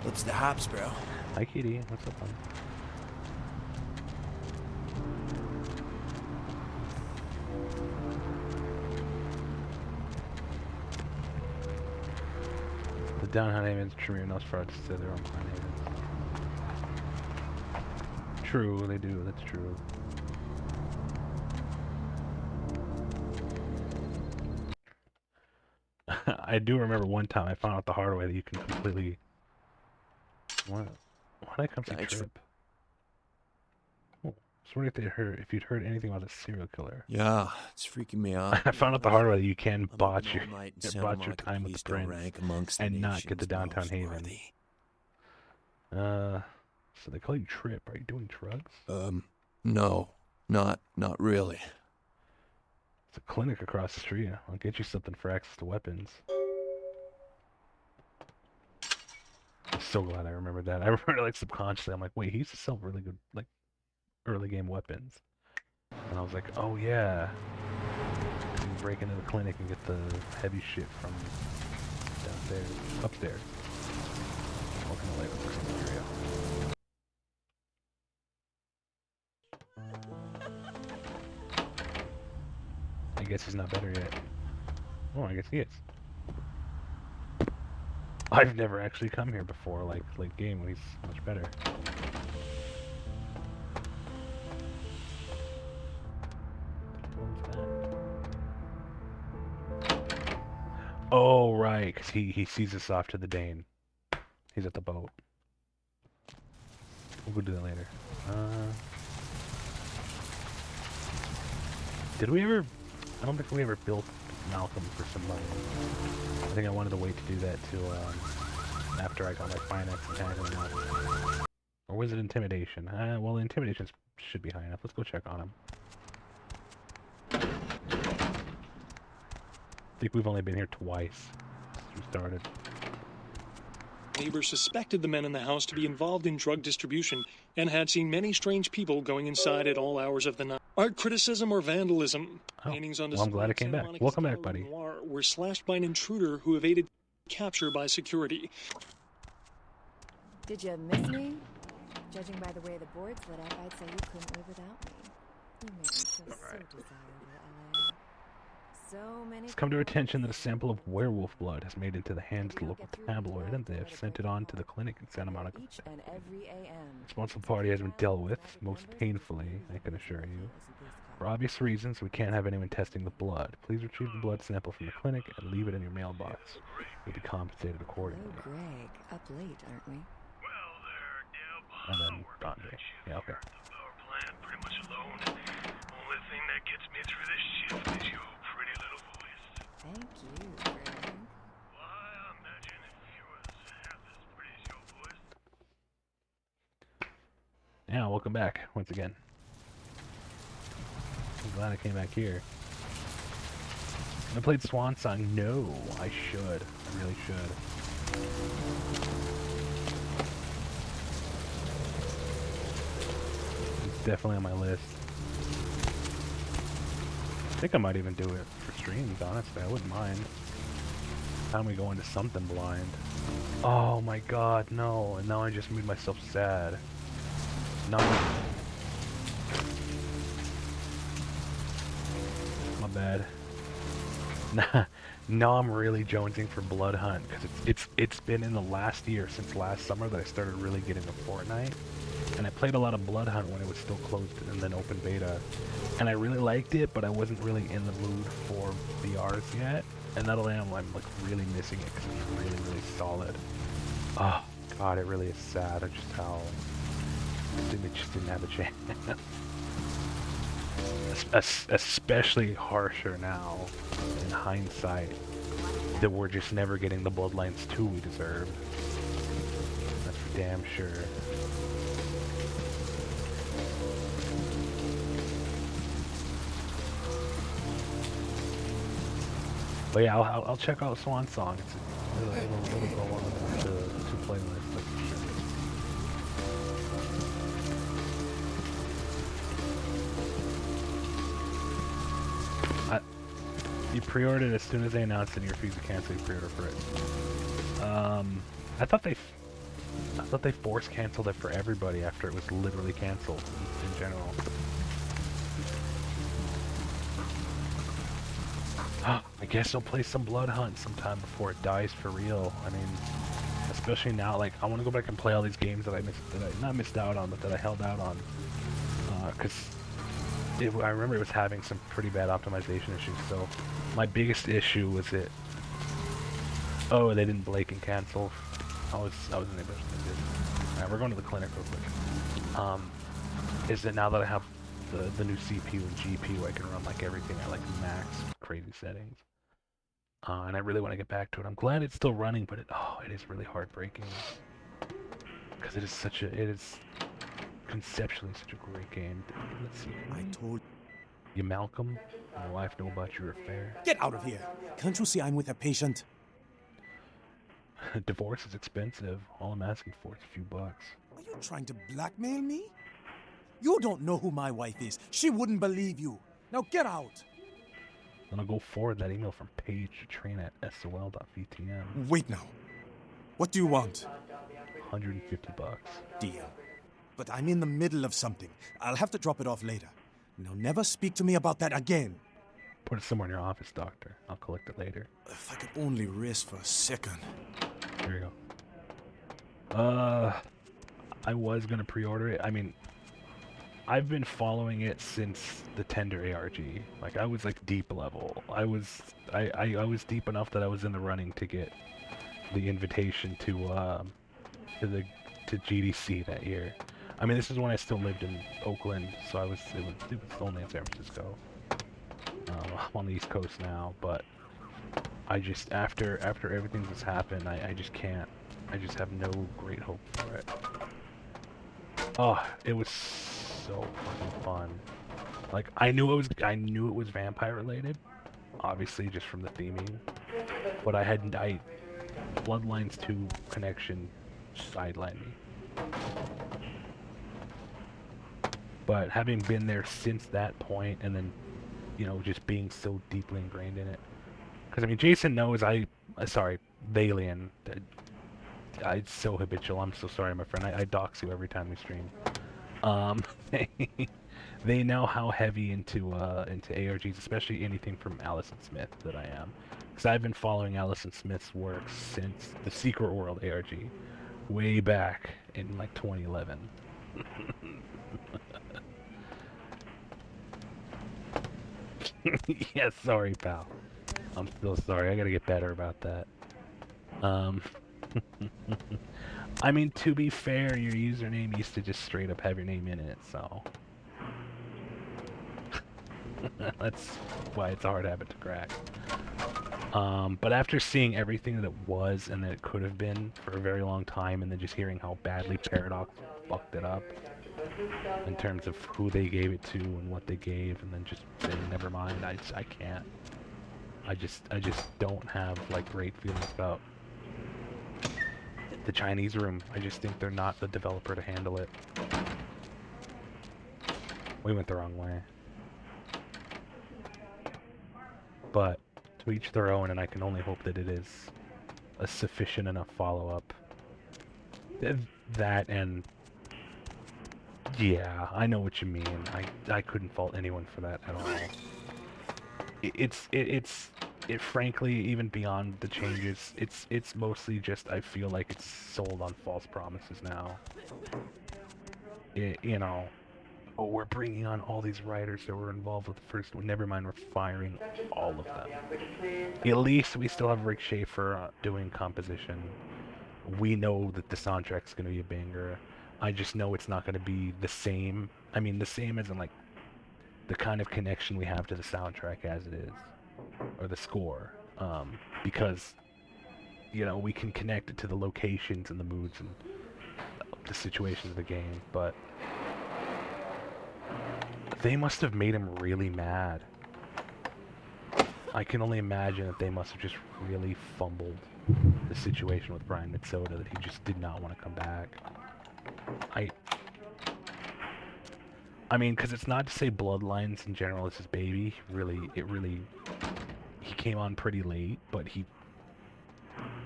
What's the hops, bro? Hi, Kitty. What's up, hon? The downtown havens true enough for us to say their own clan havens. True, they do. That's true. I do remember one time I found out the hard way that you can completely. What? Why'd I come to Trip? Oh, so what if you'd heard anything about a serial killer? Yeah, it's freaking me out. I found out the hard way that you can botch your time with the prince and not get the downtown haven. So they call you Trip. Are you doing drugs? No, not really. It's a clinic across the street. I'll get you something for access to weapons. so glad I remembered that. I remember like subconsciously, I'm like, wait, he used to sell really good like early game weapons. And I was like, oh yeah. You can break into the clinic and get the heavy shit from downstairs, upstairs. Walking away from the area. I guess he's not better yet. Oh, I guess he is. I've never actually come here before, like late game when he's much better. What was that? Oh, right, because he sees us off to the Dane. He's at the boat. We'll go do that later. Did we ever... I don't think we ever built Malcolm for some money. I think I wanted to wait to do that till after I got my finance and hacking him up. Or was it intimidation? Well, intimidation should be high enough. Let's go check on him. I think we've only been here twice since we started. Neighbors suspected the men in the house to be involved in drug distribution and had seen many strange people going inside at all hours of the night. Art criticism or vandalism. Paintings on display. Well, I'm glad it came back. Welcome back, buddy. Were slashed by an intruder who evaded capture by security. Did you miss me? Judging by the way the board's lit up, I'd say you couldn't live without me. You make me so desirable, LA. So many. It's come to our attention that a sample of werewolf blood has made it into the hands of the local tabloid, and they have sent it on to the clinic in Santa Monica. The responsible party has been dealt with, most painfully, I can assure you. For obvious reasons, we can't have anyone testing the blood. Please retrieve the blood sample from the clinic and leave it in your mailbox. You'll be compensated accordingly. Oh, Greg, up late, aren't we? And then Andre. Yeah, okay. Pretty much alone. Only thing that gets me through this shift is your pretty little voice. Thank you, Greg. Why, I imagine if you was half as pretty as your voice. Yeah, welcome back once again. I'm glad I came back here. I played Swan Song. No, I should. I really should. It's definitely on my list. I think I might even do it for streams, honestly. I wouldn't mind. Time we go into something blind. Oh my god, no. And now I just made myself sad. No. My bad. Nah, now I'm really jonesing for Blood Hunt because it's been in the last year since last summer that I started really getting into Fortnite, and I played a lot of Blood Hunt when it was still closed and then open beta, and I really liked it, but I wasn't really in the mood for VRs yet, and not only am I like really missing it because it's really solid. Oh god, it really is sad at just how it just didn't have a chance. Especially harsher now, in hindsight, that we're just never getting the Bloodlines 2 we deserved. That's for damn sure. But yeah, I'll check out Swan Song. It'll go on to playlists, that's for sure. You pre-ordered as soon as they announced it and you refused to cancel your pre-order for it. I thought they force canceled it for everybody after it was literally canceled in general. I guess I'll play some Blood Hunt sometime before it dies for real. I mean, especially now, like, I want to go back and play all these games that I not missed out on, but that I held out on. Because I remember it was having some pretty bad optimization issues, so my biggest issue was it. Oh, they didn't blake and cancel. I was able to do. Alright, we're going to the clinic real quick. Is that now that I have the new CPU and GPU, I can run like everything at like max crazy settings. And I really want to get back to it. I'm glad it's still running, but it is really heartbreaking because it is conceptually such a great game. Let's see. I told you, Malcolm, my wife know about your affair. Get out of here! Can't you see I'm with a patient? Divorce is expensive. All I'm asking for is a few bucks. Are you trying to blackmail me? You don't know who my wife is. She wouldn't believe you. Now get out. Then I'll go forward that email from Paige to train at sol.vtm. Wait now. What do you want? 150 bucks. Deal. But I'm in the middle of something. I'll have to drop it off later. Now never speak to me about that again. Put it somewhere in your office, Doctor. I'll collect it later. If I could only rest for a second. Here you go. I was gonna pre-order it. I mean, I've been following it since the Tender ARG. Like, I was like deep level. I was deep enough that I was in the running to get the invitation to GDC that year. I mean, this is when I still lived in Oakland, so it was only in San Francisco. I'm on the East Coast now, but I just after everything that's happened, I just can't. I just have no great hope for it. Oh, it was so fucking fun. Like, I knew it was vampire related, obviously just from the theming, but Bloodlines 2 connection sidelined me. But having been there since that point, and then, you know, just being so deeply ingrained in it. Because, I mean, Jason knows Valian, I'm so habitual. I'm so sorry, my friend. I dox you every time we stream. They know how heavy into ARGs, especially anything from Allison Smith that I am. Because I've been following Allison Smith's work since the Secret World ARG, way back in like 2011. Yeah, sorry, pal. I'm still sorry. I gotta get better about that. I mean, to be fair, your username used to just straight up have your name in it, so... That's why it's a hard habit to crack. But after seeing everything that it was and that it could have been for a very long time, and then just hearing how badly Paradox fucked it up, in terms of who they gave it to and what they gave, and then just saying, never mind, I can't. I just don't have, like, great feelings about the Chinese room. I just think they're not the developer to handle it. We went the wrong way. But to each their own, and I can only hope that it is a sufficient enough follow-up. That and... yeah, I know what you mean. I couldn't fault anyone for that at all. It's frankly, even beyond the changes, it's mostly just, I feel like it's sold on false promises now. You know, oh, we're bringing on all these writers that were involved with the first one. Never mind, we're firing all of them. At least we still have Rick Schaefer doing composition. We know that the soundtrack's going to be a banger. I just know it's not going to be the same. I mean, the same as in, like, the kind of connection we have to the soundtrack as it is. Or the score. Because, you know, we can connect it to the locations and the moods and the situations of the game, but... they must have made him really mad. I can only imagine that they must have just really fumbled the situation with Brian Mitsoda, that he just did not want to come back. I mean, because it's not to say Bloodlines in general is his baby. He came on pretty late, but he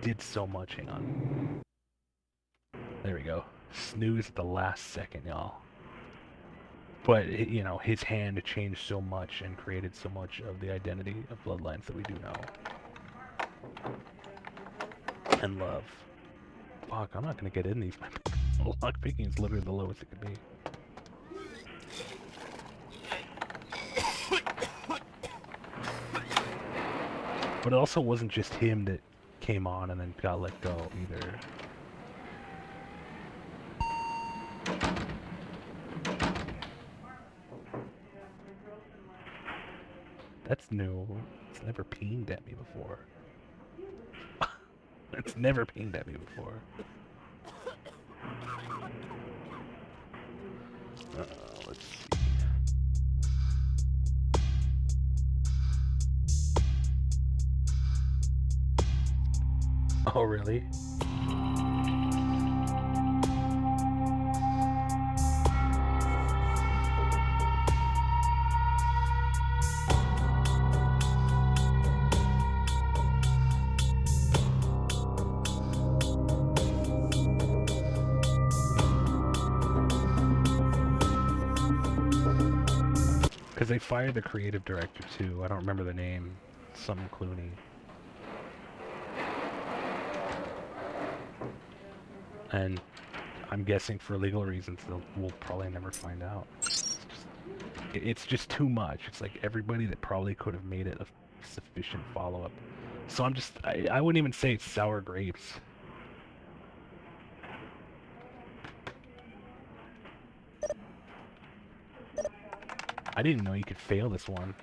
did so much. Hang on. There we go. Snooze at the last second, y'all. But, you know, his hand changed so much and created so much of the identity of Bloodlines that we do know. And love. Fuck, I'm not gonna get in these. Lockpicking is literally the lowest it could be. But it also wasn't just him that came on and then got let go either. That's new. It's never pinged at me before. It's never pinged at me before. Let's see. Oh, really? Because they fired the creative director too. I don't remember the name. Some Clooney. And I'm guessing for legal reasons we'll probably never find out. It's just too much. It's like everybody that probably could have made it a sufficient follow-up. So I wouldn't even say it's sour grapes. I didn't know you could fail this one.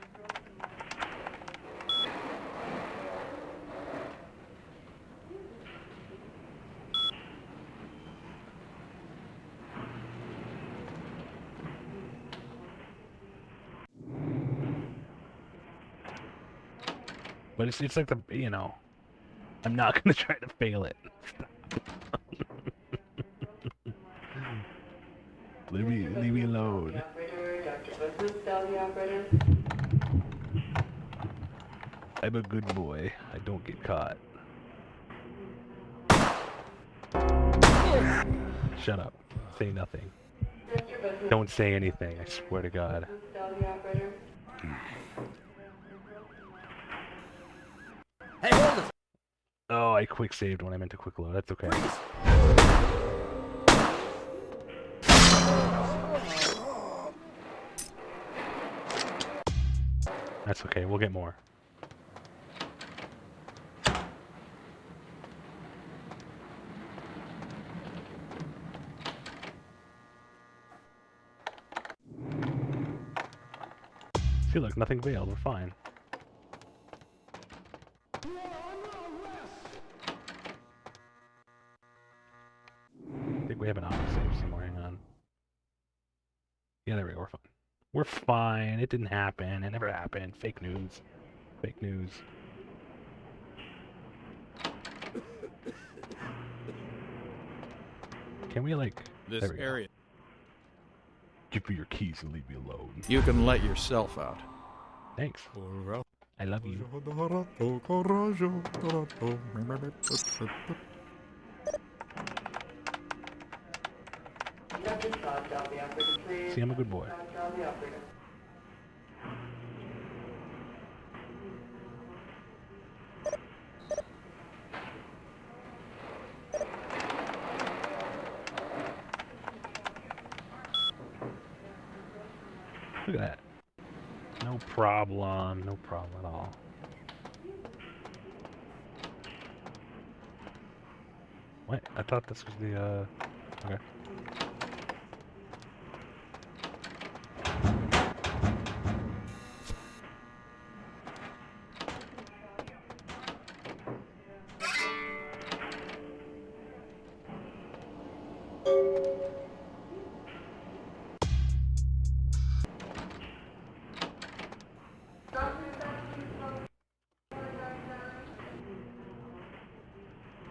But it's like the, you know, I'm not gonna try to fail it. leave me alone. I'm a good boy. I don't get caught. Shut up. Say nothing. Don't say anything, I swear to God. Hey, hold it! Oh, I quick saved when I meant to quick load. That's okay. That's okay, we'll get more. See, look, nothing failed. We're fine. I think we have an autosave somewhere. Hang on. Yeah, there we go. We're fine. We're fine. It didn't happen. It never happened. Fake news. Fake news. Can we, like... This there we area. Go. Give me your keys and leave me alone. You can let yourself out. Thanks. I love you. See, I'm a good boy. Look at that. No problem. No problem at all. Wait, I thought this was the, okay.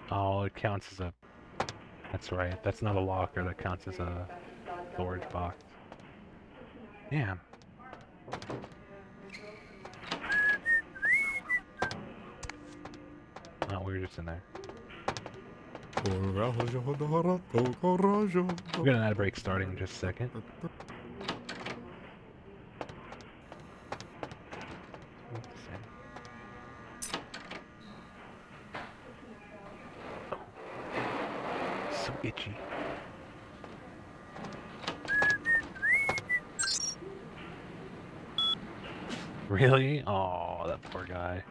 Oh, it counts as a... That's right. That's not a locker. That counts as a storage box. Damn. Oh, we were just in there. We'll get an ad break starting in just a second. So itchy. Really? Oh, that poor guy.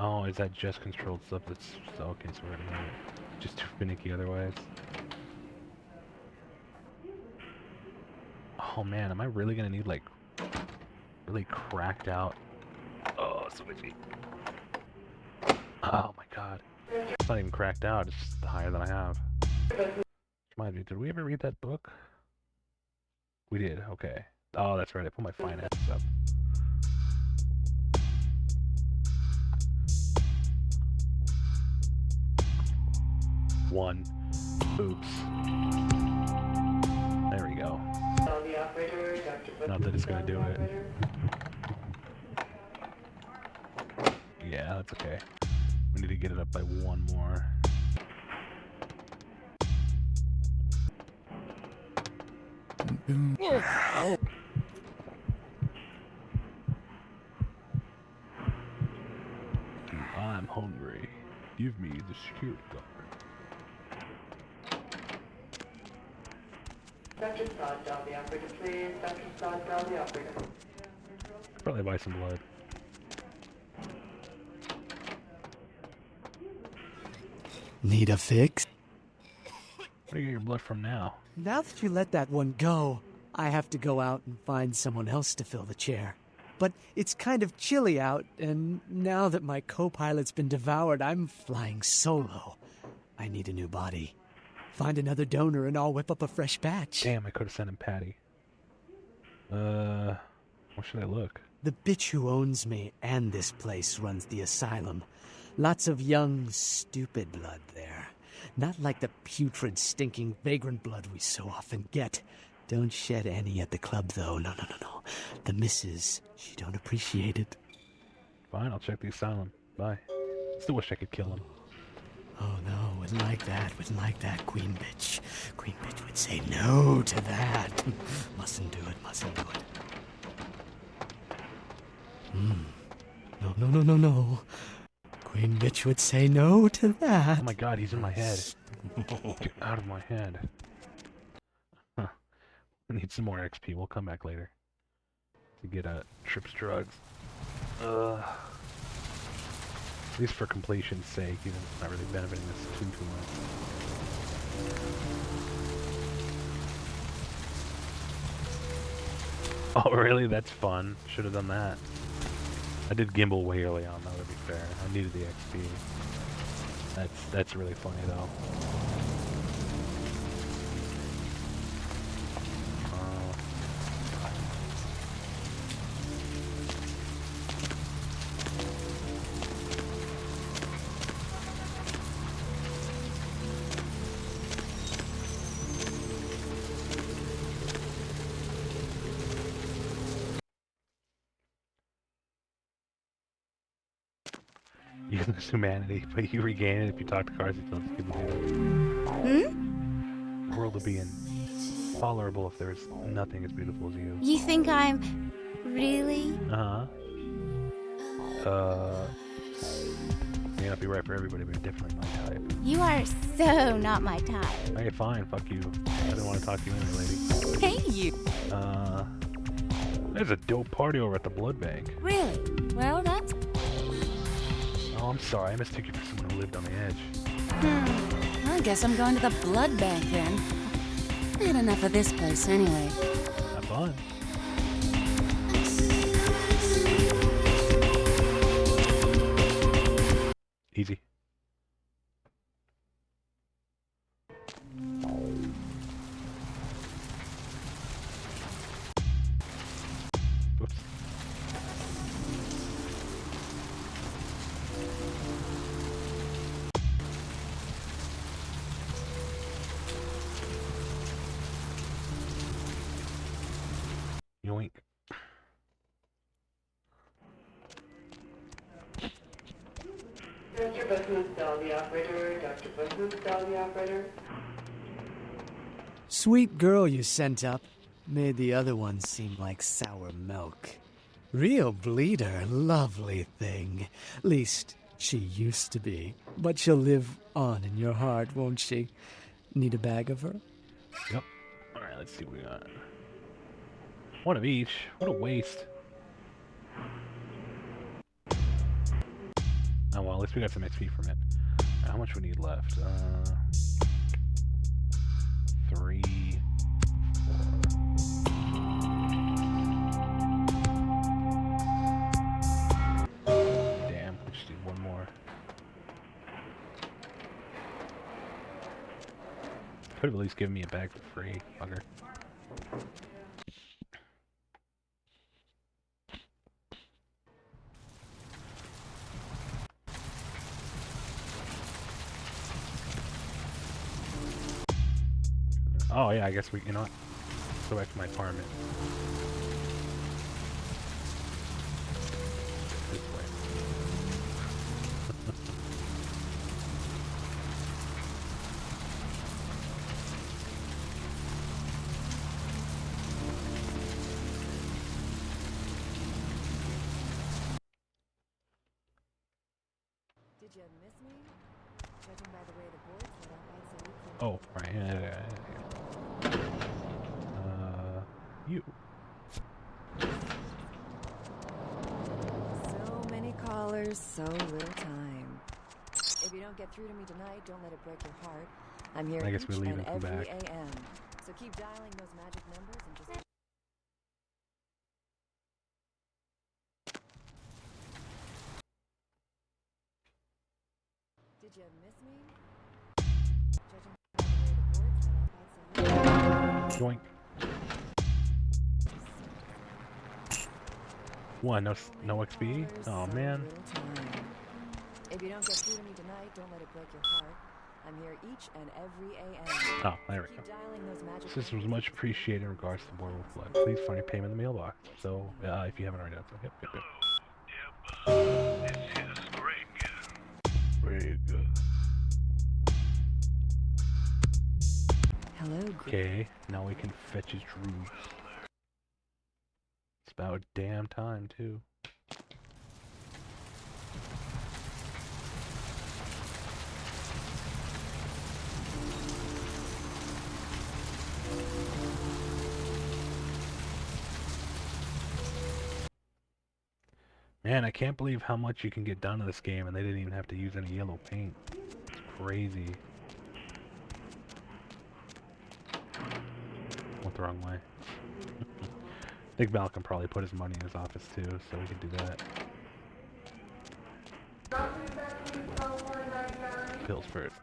Oh, is that just controlled stuff that's... Okay, so we're gonna just too finicky otherwise. Oh man, am I really gonna need, like, really cracked out... Oh, so itchy. Oh my god. It's not even cracked out, it's just higher than I have. Remind me, did we ever read that book? We did, okay. Oh, that's right, I put my finances up. One. Oops. There we go. Not that it's gonna do it. Yeah, that's okay. need to get it up by one more. I'm hungry. Give me the security guard. Dr. Sod, dial the operator, please. Dr. Sod, dial the operator. Probably buy some blood. Need a fix? Where do you get your blood from now? Now that you let that one go, I have to go out and find someone else to fill the chair. But it's kind of chilly out, and now that my co-pilot's been devoured, I'm flying solo. I need a new body. Find another donor and I'll whip up a fresh batch. Damn, I could have sent him Patty. Where should I look? The bitch who owns me and this place runs the asylum. Lots of young, stupid blood there. Not like the putrid, stinking, vagrant blood we so often get. Don't shed any at the club, though. No. The missus, she don't appreciate it. Fine, I'll check the asylum. Bye. Still wish I could kill him. Oh no, wouldn't like that, queen bitch. Queen bitch would say no to that. Mustn't do it. No. Queen bitch would say no to that. Oh my god, he's in my head. Get out of my head. Huh. I need some more XP. We'll come back later. To get Tripp's drugs. At least for completion's sake, even if it's not really benefiting us too much. Oh really? That's fun. Should have done that. I did gimbal way early on, though, to be fair. I needed the XP. That's really funny, though. Useless humanity, but you regain it if you talk to cars you don't skip The world would be intolerable if there was nothing as beautiful as you. You think I'm really? May not be right for everybody, but you're definitely my type. You are so not my type. Hey, fine, fuck you. I didn't want to talk to you anyway, lady. Hey, you. There's a dope party over at the blood bank. Really? Well, that's... Oh, I'm sorry. I mistook you for someone who lived on the edge. I guess I'm going to the blood bank then. I had enough of this place anyway. Have fun. Easy. Whoops. Yoink. Dr. Booth, dial the operator. Dr. Booth, dial the operator. Sweet girl you sent up made the other one seem like sour milk. Real bleeder, lovely thing. Least she used to be. But she'll live on in your heart, won't she? Need a bag of her? Yep. Alright, let's see what we got. One of each. What a waste. Oh well, at least we got some XP from it. How much we need left? 3, 4. Damn, we just need one more. Could have at least given me a bag for free, fucker. Oh yeah, I guess we, you know what? Let's go back to my apartment. This way. Did you miss me? Judging by the way the boards lit up, I'd say you couldn't. Oh, right. You. So many callers, so little time. If you don't get through to me tonight, don't let it break your heart. I'm here I guess each we leave and and come every back. AM. So keep dialing those magic numbers and just... Did you miss me? Judging by the way the boards lit up, I'd say you... Joink. What? No XP? Oh man. If you don't get through to me tonight, don't let it break your heart. I'm here each and every AM. Oh, there we Keep go. dialing those magic This was much appreciated in regards to Boardwalk Flood. Please find your payment in the mailbox. So, if you haven't already done so, yep. Very good. Hello, okay, now we can fetch his druids. It's about damn time, too. Man, I can't believe how much you can get done in this game and they didn't even have to use any yellow paint. It's crazy. Went the wrong way. I think Val can probably put his money in his office too, so we can do that. Pills first.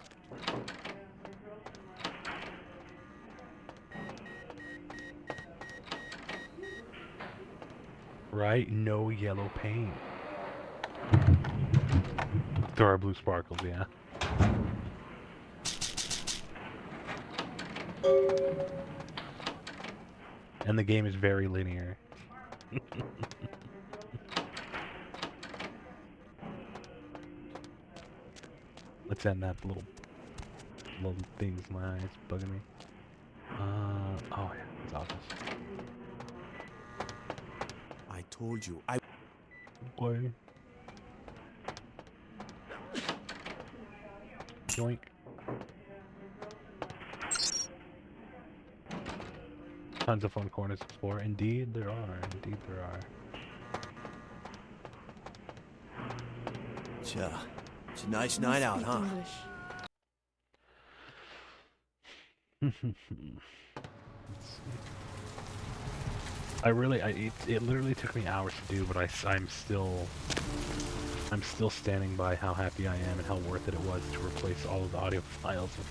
Right? No yellow paint. There are blue sparkles, yeah. And the game is very linear. Let's end that little things in my eyes bugging me. Oh yeah, it's office. I told you, Boy. Yoink. Tons of fun corners to explore. Indeed there are. Indeed there are. It's a nice night out, huh? It literally took me hours to do, but I'm still standing by how happy I am and how worth it was to replace all of the audio files with,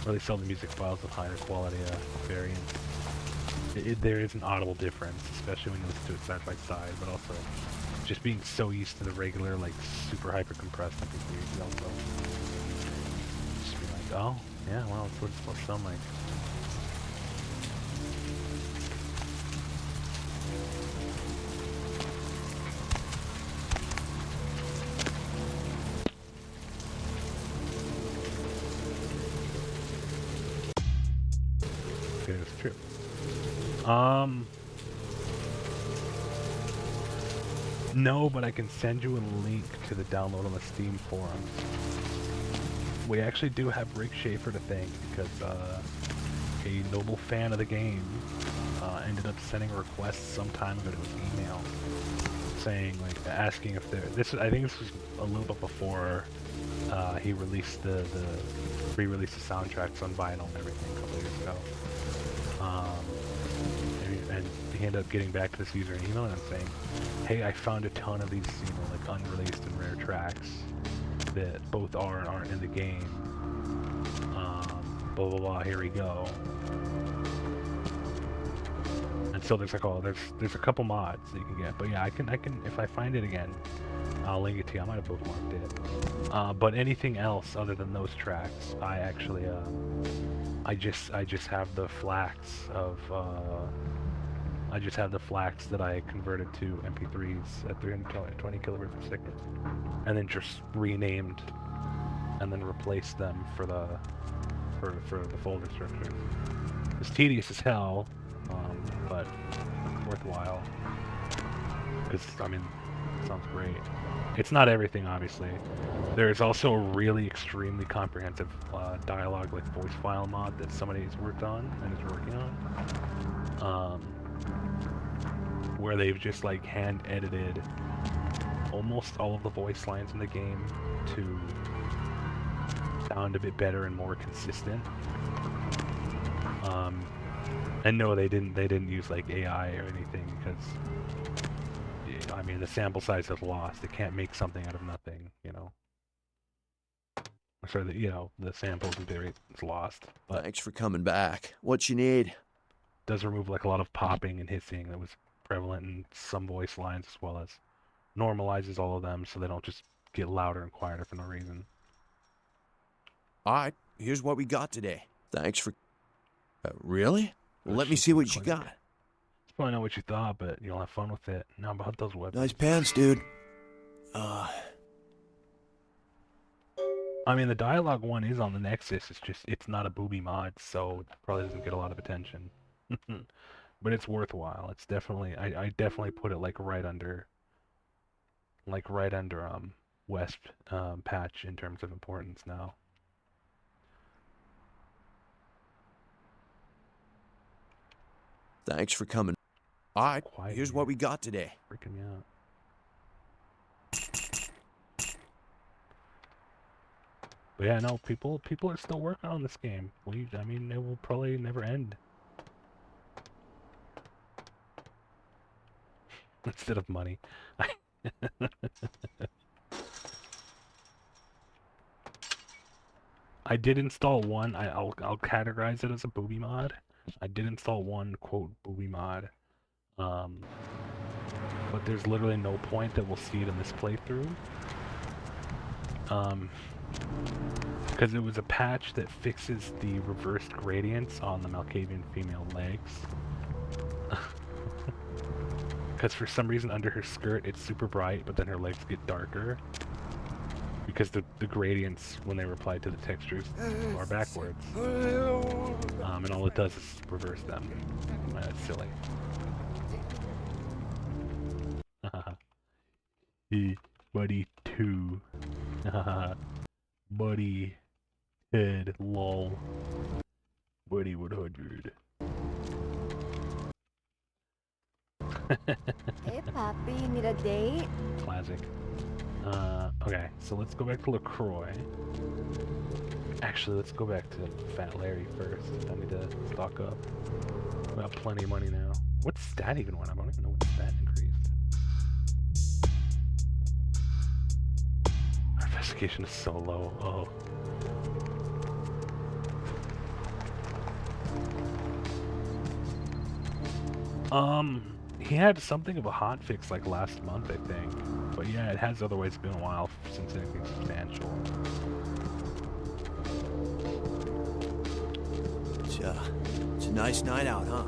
or at least all the music files with higher quality variants. There is an audible difference, especially when you listen to it side by side, but also just being so used to the regular, like, super hyper compressed MP3s also. Just be like, oh, yeah, well, that's what it's supposed to sound like. Okay, that's true. No, but I can send you a link to the download on the Steam forums. We actually do have Rick Schaefer to thank because a noble fan of the game ended up sending a request some time ago to his email, saying, like, asking if there. I think this was a little bit before he released re-released the soundtracks on vinyl and everything a couple years ago. And he ended up getting back to this user an email and saying, hey, I found a ton of these, like, unreleased and rare tracks that both are and aren't in the game. Blah blah blah, here we go. And so there's like, there's a couple mods that you can get. But yeah, I can if I find it again, I'll link it to you. I might have bookmarked it. But anything else other than those tracks, I actually I just have the FLACs of that I converted to MP3s at 320 kilobytes per second, and then just renamed and then replaced them for the folder structure. It's tedious as hell, but worthwhile. Because I mean, Sounds great. It's not everything, obviously. There's also a really extremely comprehensive dialogue, like voice file mod that somebody's worked on and is working on, where they've just like hand edited almost all of the voice lines in the game to sound a bit better and more consistent. And no, they didn't use like AI or anything, because I mean the sample size is lost. It can't make something out of nothing, you know. So the sample rate is lost. But Thanks for coming back. What you need? Does remove like a lot of popping and hissing that was prevalent in some voice lines, as well as normalizes all of them so they don't just get louder and quieter for no reason. Alright, here's what we got today. Thanks for... really? Well, let me see what you got. It's probably not what you thought, but you'll have fun with it. Now about those weapons. Nice pants, dude. I mean, the dialogue one is on the Nexus. It's not a booby mod, so it probably doesn't get a lot of attention. But it's worthwhile. It's definitely... I definitely put it like right under West patch in terms of importance now. Thanks for coming. Alright, here's what we got today. Freaking me out. But yeah, no, people are still working on this game. I mean, it will probably never end. Instead of money. I did install one. I'll categorize it as a booby mod. I did install one quote booby mod, but there's literally no point that we'll see it in this playthrough, because it was a patch that fixes the reversed gradients on the Malkavian female legs. Because for some reason under her skirt it's super bright, but then her legs get darker. Because the gradients, when they were applied to the textures, are backwards. And all it does is reverse them. That's silly. Buddy 2. Buddy head lol. Buddy 100. Hey, Poppy, you need a date? Classic. Okay, so let's go back to LaCroix. Actually, let's go back to Fat Larry first. I need to stock up. We got plenty of money now. What stat even went up? I don't even know what stat increased. Our investigation is so low. Oh. He had something of a hotfix like last month, I think. But yeah, it has otherwise been a while since anything substantial. It's a nice night out, huh?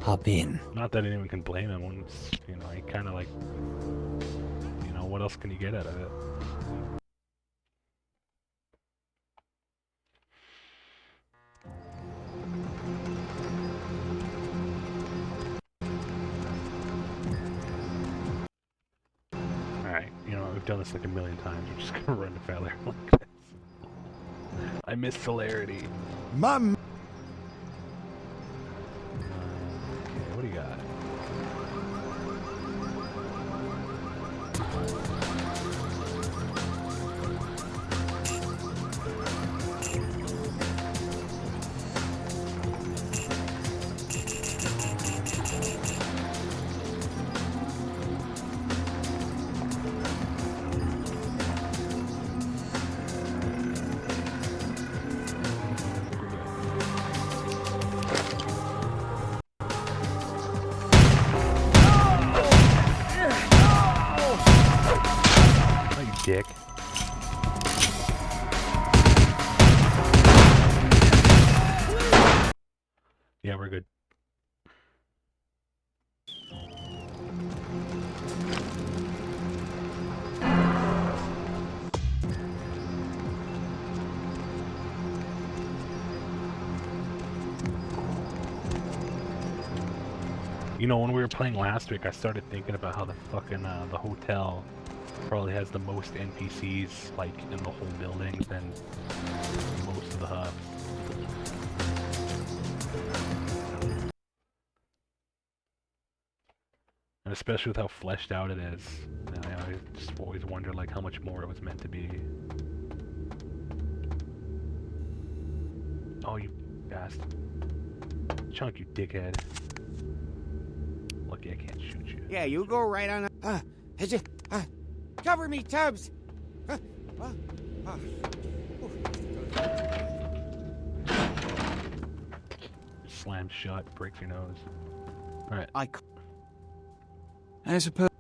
Hop in. Not that anyone can blame him when it's, he kind of like, what else can you get out of it? We've done this like a million times. We're just gonna run to Fat Larry like this. I miss celerity. Mom. Okay, what do you got? Dick. Yeah, we're good. You know, when we were playing last week, I started thinking about how the fucking the hotel probably has the most NPCs like in the whole building than most of the hub. And especially with how fleshed out it is, I just always wonder like how much more it was meant to be. Oh, you bastard. Chunk, you dickhead. Lucky I can't shoot you. Yeah, you go right on. Cover me, Tubbs. Slam shut, breaks your nose. Alright. I suppose...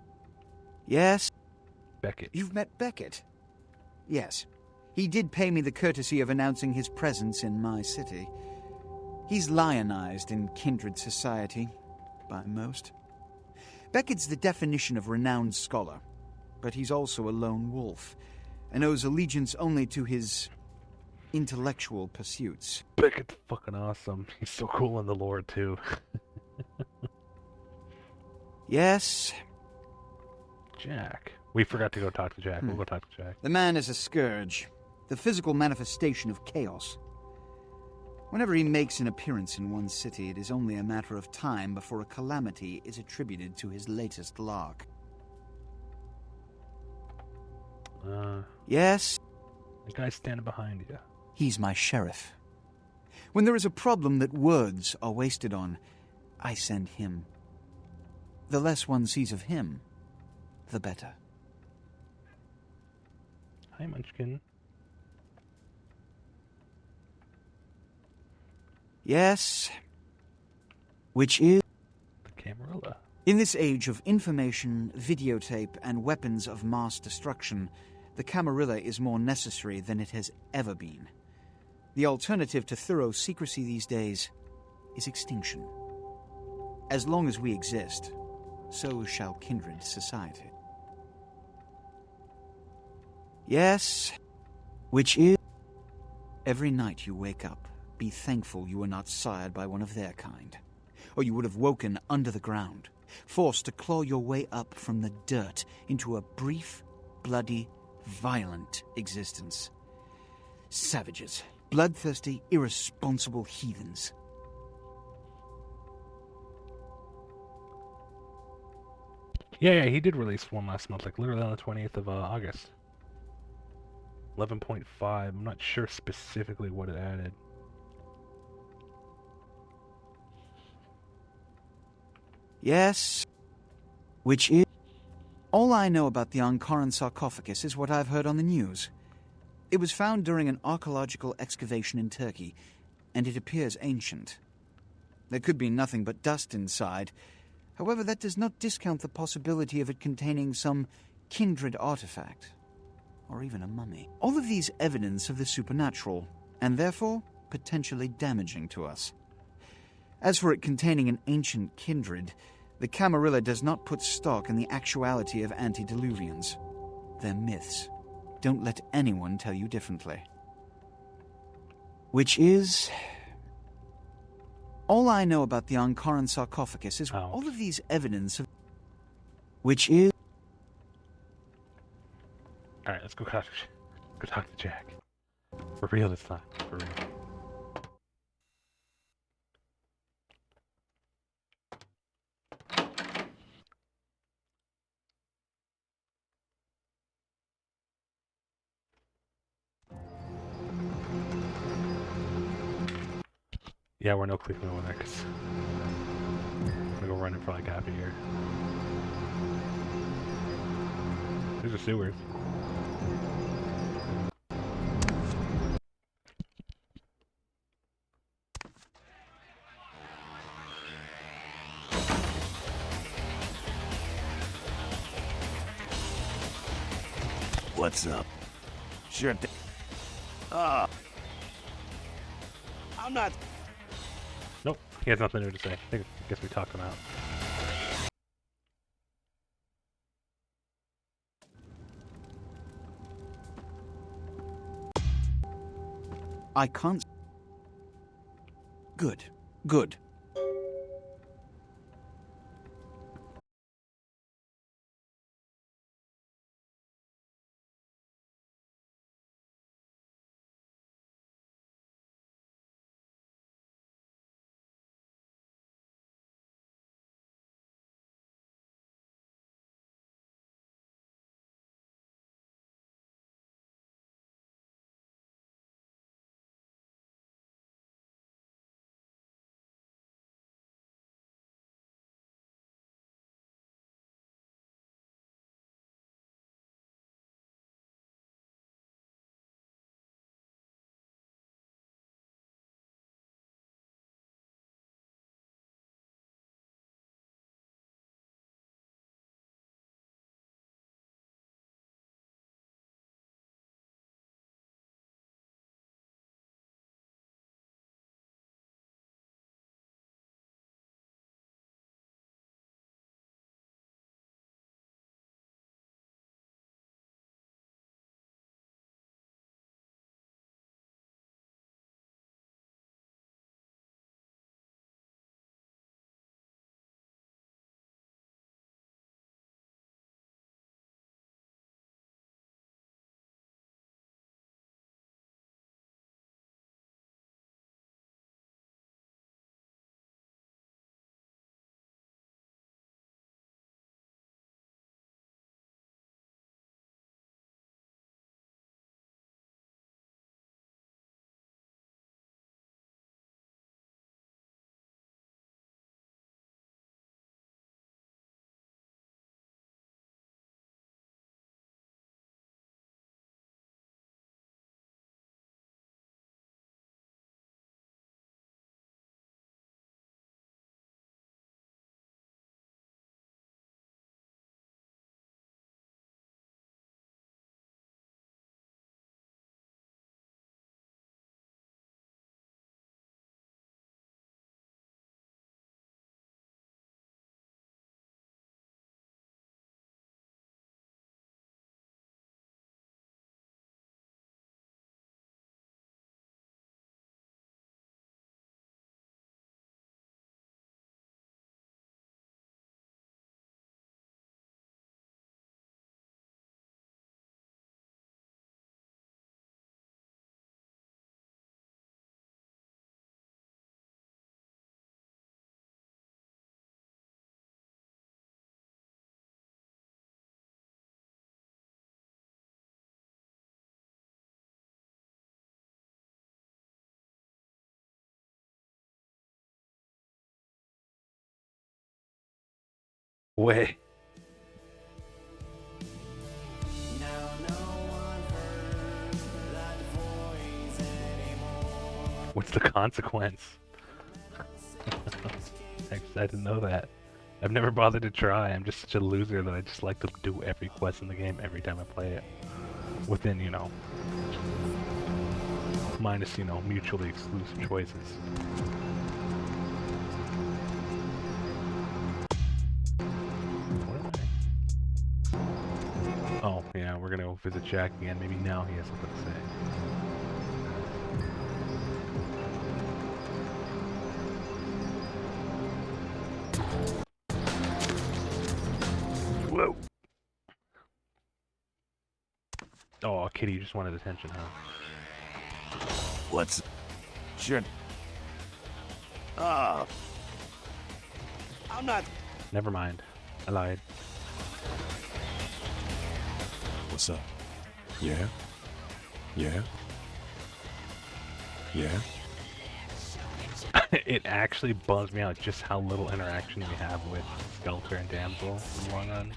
Yes? Beckett. You've met Beckett? Yes. He did pay me the courtesy of announcing his presence in my city. He's lionized in kindred society, by most. Beckett's the definition of renowned scholar, but he's also a lone wolf, and owes allegiance only to his intellectual pursuits. Beckett's fucking awesome. He's so cool in the lore, too. Yes? Jack. We forgot to go talk to Jack. We'll go talk to Jack. The man is a scourge, the physical manifestation of chaos. Whenever he makes an appearance in one city, it is only a matter of time before a calamity is attributed to his latest lark. Yes? The guy standing behind you. He's my sheriff. When there is a problem that words are wasted on, I send him. The less one sees of him, the better. Hi, Munchkin. Yes? Which is... The Camarilla. In this age of information, videotape, and weapons of mass destruction, the Camarilla is more necessary than it has ever been. The alternative to thorough secrecy these days is extinction. As long as we exist, so shall kindred society. Yes, which is... Every night you wake up, be thankful you were not sired by one of their kind, or you would have woken under the ground, forced to claw your way up from the dirt into a brief, bloody, violent existence. Savages, bloodthirsty, irresponsible heathens. Yeah, he did release one last month, like literally on the 20th of August. 11.5. I'm not sure specifically what it added. Yes, which is... All I know about the Ankaran sarcophagus is what I've heard on the news. It was found during an archaeological excavation in Turkey, and it appears ancient. There could be nothing but dust inside. However, that does not discount the possibility of it containing some kindred artifact, or even a mummy. All of these evidence of the supernatural, and therefore potentially damaging to us. As for it containing an ancient kindred, the Camarilla does not put stock in the actuality of antediluvians. They're myths. Don't let anyone tell you differently. Which is... All I know about the Ankaran sarcophagus is all of these evidence of... Which is... Alright, let's go talk to Jack. For real this time. For real. Yeah, we're no clicking over there because I'm gonna go running for like half a year. There's the sewers. What's up? Sure thing. I'm not... Nope, he has nothing new to say. I guess we talked him out. I can't... Good. Good. Way. What's the consequence? I didn't know that. I've never bothered to try. I'm just such a loser that I just like to do every quest in the game every time I play it. Within, you know, minus, you know, mutually exclusive choices. What am I? Oh, yeah, we're gonna go visit Jack again. Maybe now he has something to say. Whoa! Oh, Kitty, you just wanted attention, huh? What's... Shit. I'm not... Never mind. I lied. What's up? Yeah? Yeah? Yeah? It actually bums me out just how little interaction we have with Skelter and Damsel in the long run.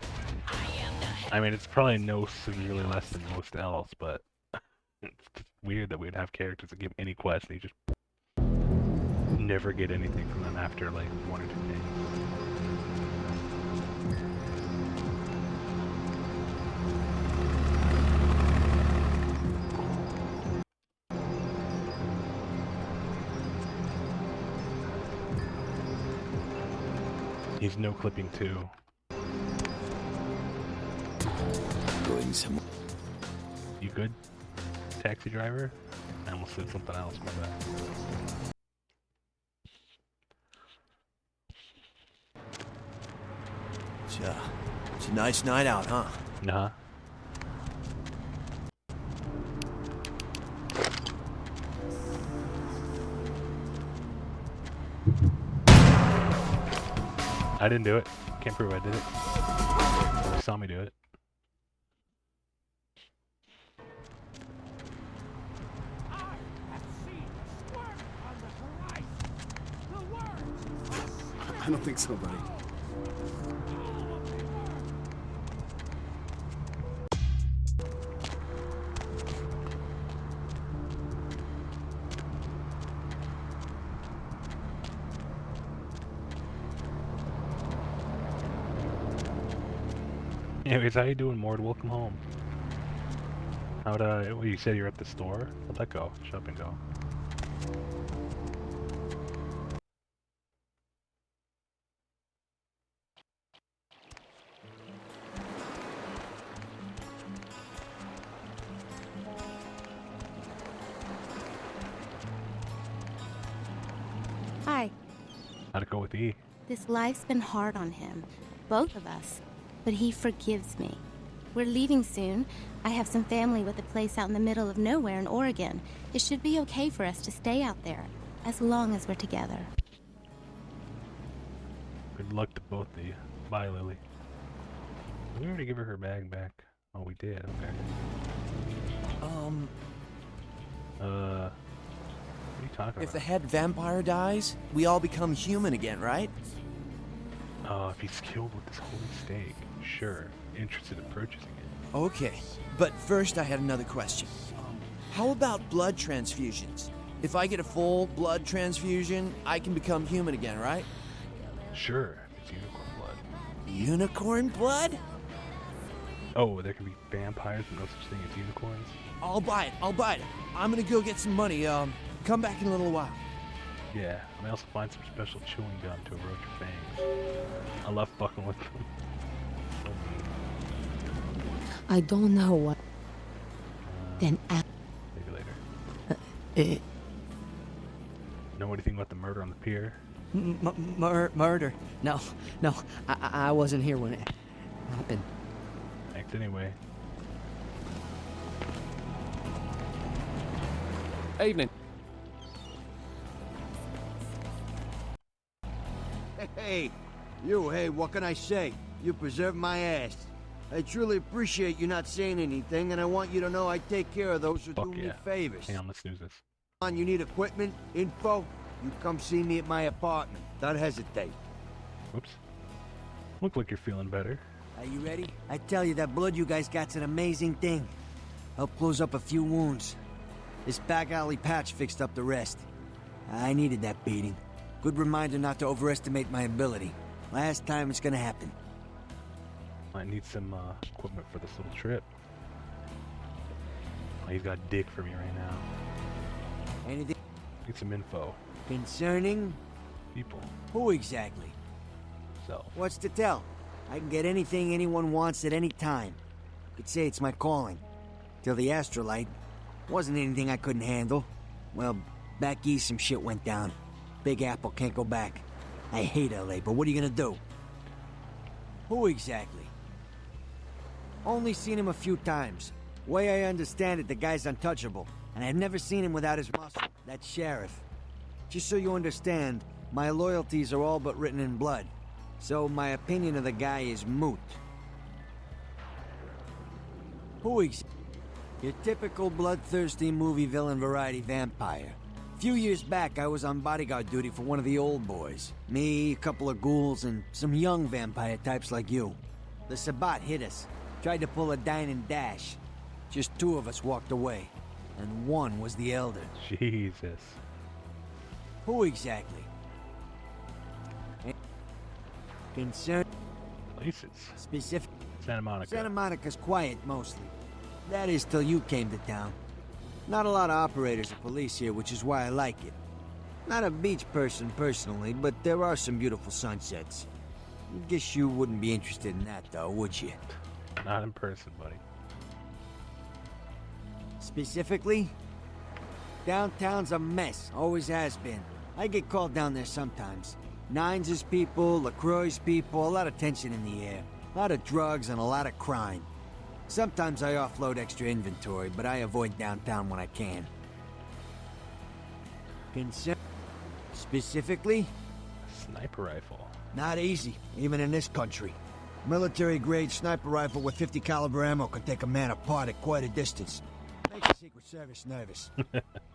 I mean, it's probably no severely less than most else, but it's just weird that we'd have characters that give any quest and you just never get anything from them after like 1 or 2 days. He's no clipping too. Going somewhere. You good, taxi driver? I almost said something else, my bad. It's a nice night out, huh? Nah. I didn't do it. Can't prove I did it. You saw me do it. I don't think so, buddy. Anyways, how you doing, Mord? Welcome home. How'd, well, you said you're at the store? How'd that go? Shut up and go. Hi. How'd it go with E? This life's been hard on him. Both of us. But he forgives me. We're leaving soon. I have some family with a place out in the middle of nowhere in Oregon. It should be okay for us to stay out there, as long as we're together. Good luck to both of you. Bye, Lily. Did we already give her bag back? Oh, we did. Okay. What are you talking about? If the head vampire dies, we all become human again, right? If he's killed with this holy steak, sure. Interested in purchasing it. Okay, but first I had another question. How about blood transfusions? If I get a full blood transfusion, I can become human again, right? Sure, it's unicorn blood. Unicorn blood? Oh, there can be vampires and no such thing as unicorns? I'll buy it, I'm gonna go get some money, come back in a little while. Yeah, I may also find some special chewing gum to erode your fangs. I love fucking with them. So mean. I don't know what. Then maybe later. Know anything about the murder on the pier? Murder? No, I wasn't here when it happened. Thanks anyway. Evening. Hey, what can I say? You preserved my ass. I truly appreciate you not saying anything, and I want you to know I take care of those who do me favors. Hang on, let's snooze this. You need equipment, info, you come see me at my apartment. Don't hesitate. Oops. Look like you're feeling better. Are you ready? I tell you, that blood you guys got's an amazing thing. Helped close up a few wounds. This back alley patch fixed up the rest. I needed that beating. Good reminder not to overestimate my ability. Last time it's gonna happen. Might need some equipment for this little trip. Oh, he's got dick for me right now. Anything? Need some info. Concerning? People. Who exactly? Self. What's to tell? I can get anything anyone wants at any time. Could say it's my calling. Till the astrolite. Wasn't anything I couldn't handle. Well, back east some shit went down. Big Apple can't go back. I hate LA, but what are you gonna do? Who exactly? Only seen him a few times. Way I understand it, the guy's untouchable. And I've never seen him without his muscle. That sheriff. Just so you understand, my loyalties are all but written in blood. So my opinion of the guy is moot. Who exactly? Your typical bloodthirsty movie villain variety vampire. A few years back, I was on bodyguard duty for one of the old boys. Me, a couple of ghouls, and some young vampire types like you. The Sabbat hit us. Tried to pull a dine and dash. Just 2 of us walked away. And 1 was the elder. Jesus. Who exactly? Concern? Places. Specific? Santa Monica. Santa Monica's quiet, mostly. That is till you came to town. Not a lot of operators or police here, which is why I like it. Not a beach person personally, but there are some beautiful sunsets. Guess you wouldn't be interested in that though, would you? Not in person, buddy. Specifically? Downtown's a mess, always has been. I get called down there sometimes. Nines' people, LaCroix's people, a lot of tension in the air. A lot of drugs and a lot of crime. Sometimes I offload extra inventory, but I avoid downtown when I can. Specifically? Sniper rifle. Not easy, even in this country. Military-grade sniper rifle with 50 caliber ammo can take a man apart at quite a distance. Makes the Secret Service nervous.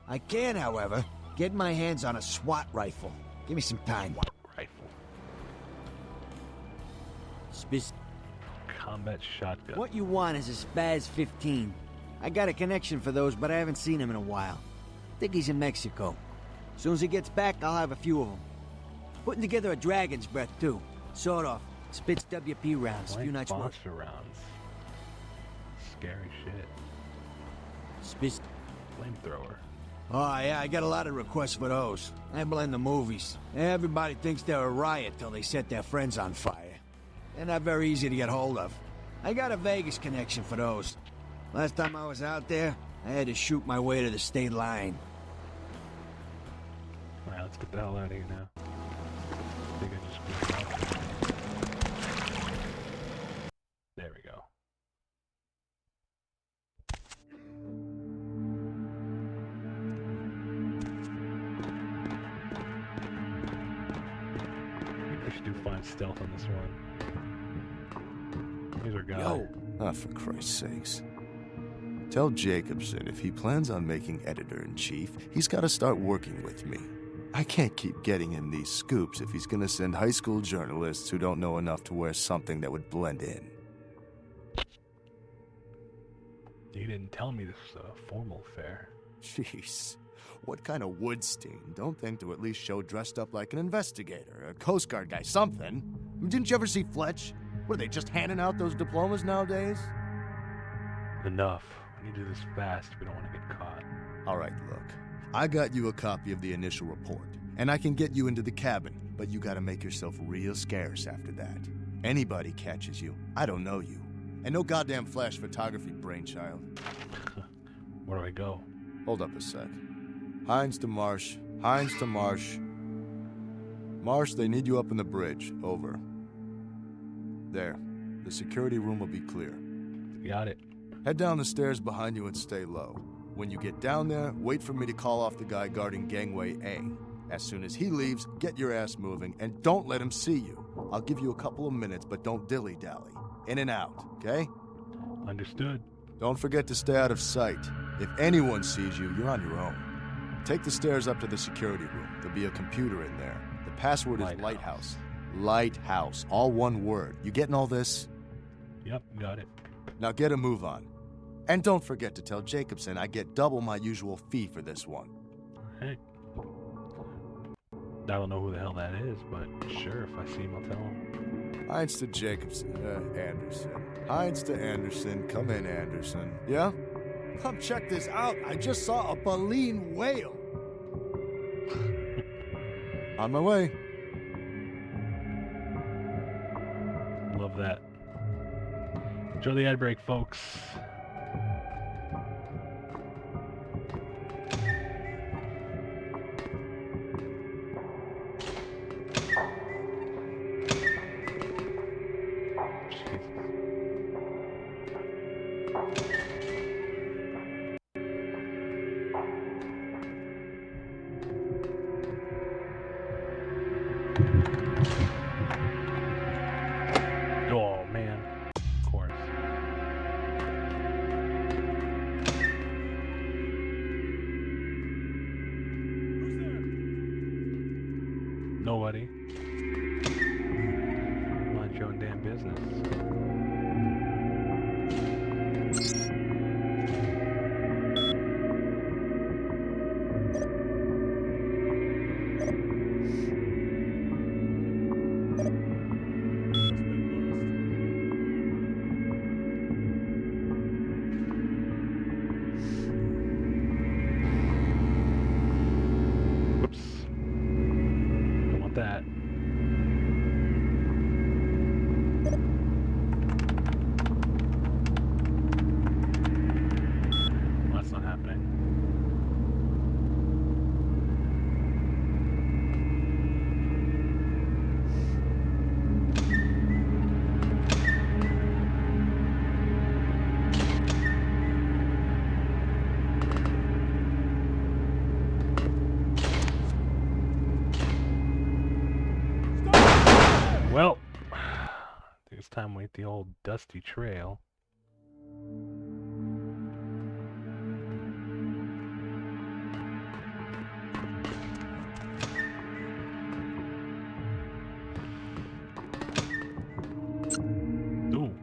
I can, however, get my hands on a SWAT rifle. Give me some time. SWAT rifle. Combat shotgun. What you want is a Spaz 15. I got a connection for those, but I haven't seen him in a while. Think he's in Mexico. As soon as he gets back, I'll have a few of them. Putting together a Dragon's Breath, too. Sawed off. Spits WP rounds. Few nights work. Monster rounds. Scary shit. Flamethrower. Oh, yeah, I got a lot of requests for those. I blame the movies. Everybody thinks they're a riot till they set their friends on fire. They're not very easy to get hold of. I got a Vegas connection for those. Last time I was out there, I had to shoot my way to the state line. Alright, let's get the hell out of here now. I think I just... There we go. I should do fine stealth on this one. Here's our guy. Yo! Ah, for Christ's sakes. Tell Jacobson if he plans on making editor-in-chief, he's got to start working with me. I can't keep getting him these scoops if he's gonna send high school journalists who don't know enough to wear something that would blend in. You didn't tell me this was a formal affair. Jeez. What kind of Woodstein don't think to at least show dressed up like an investigator, a Coast Guard guy, something? Didn't you ever see Fletch? What, are they just handing out those diplomas nowadays? Enough. We need to do this fast. We don't want to get caught. All right, look. I got you a copy of the initial report, and I can get you into the cabin, but you gotta make yourself real scarce after that. Anybody catches you, I don't know you. And no goddamn flash photography, brainchild. Where do I go? Hold up a sec. Hines to Marsh. Hines to Marsh. Marsh, they need you up in the bridge. Over. There. The security room will be clear. Got it. Head down the stairs behind you and stay low. When you get down there, wait for me to call off the guy guarding gangway A. As soon as he leaves, get your ass moving, and don't let him see you. I'll give you a couple of minutes, but don't dilly-dally. In and out, okay? Understood. Don't forget to stay out of sight. If anyone sees you, you're on your own. Take the stairs up to the security room. There'll be a computer in there. The password is Lighthouse. Lighthouse. All one word. You getting all this? Yep, got it. Now get a move on. And don't forget to tell Jacobson I get double my usual fee for this one. Hey. I don't know who the hell that is, but sure, if I see him, I'll tell him. Heinz to Jacobson. Anderson. Heinz to Anderson. Come in, Anderson. Yeah? Come check this out. I just saw a baleen whale. On my way. Love that. Enjoy the ad break, folks. Oh man, of course. Nobody. Mind your own damn business. That. Well, that's not happening. Well, I think it's time we hit the old dusty trail. Ooh.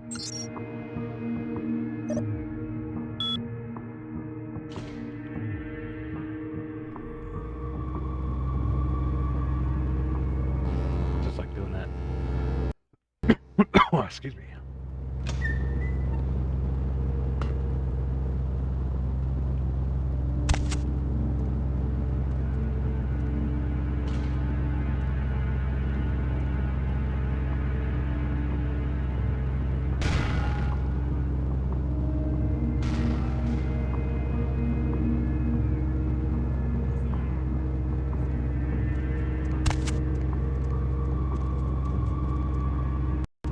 Just like doing that. Oh, excuse me.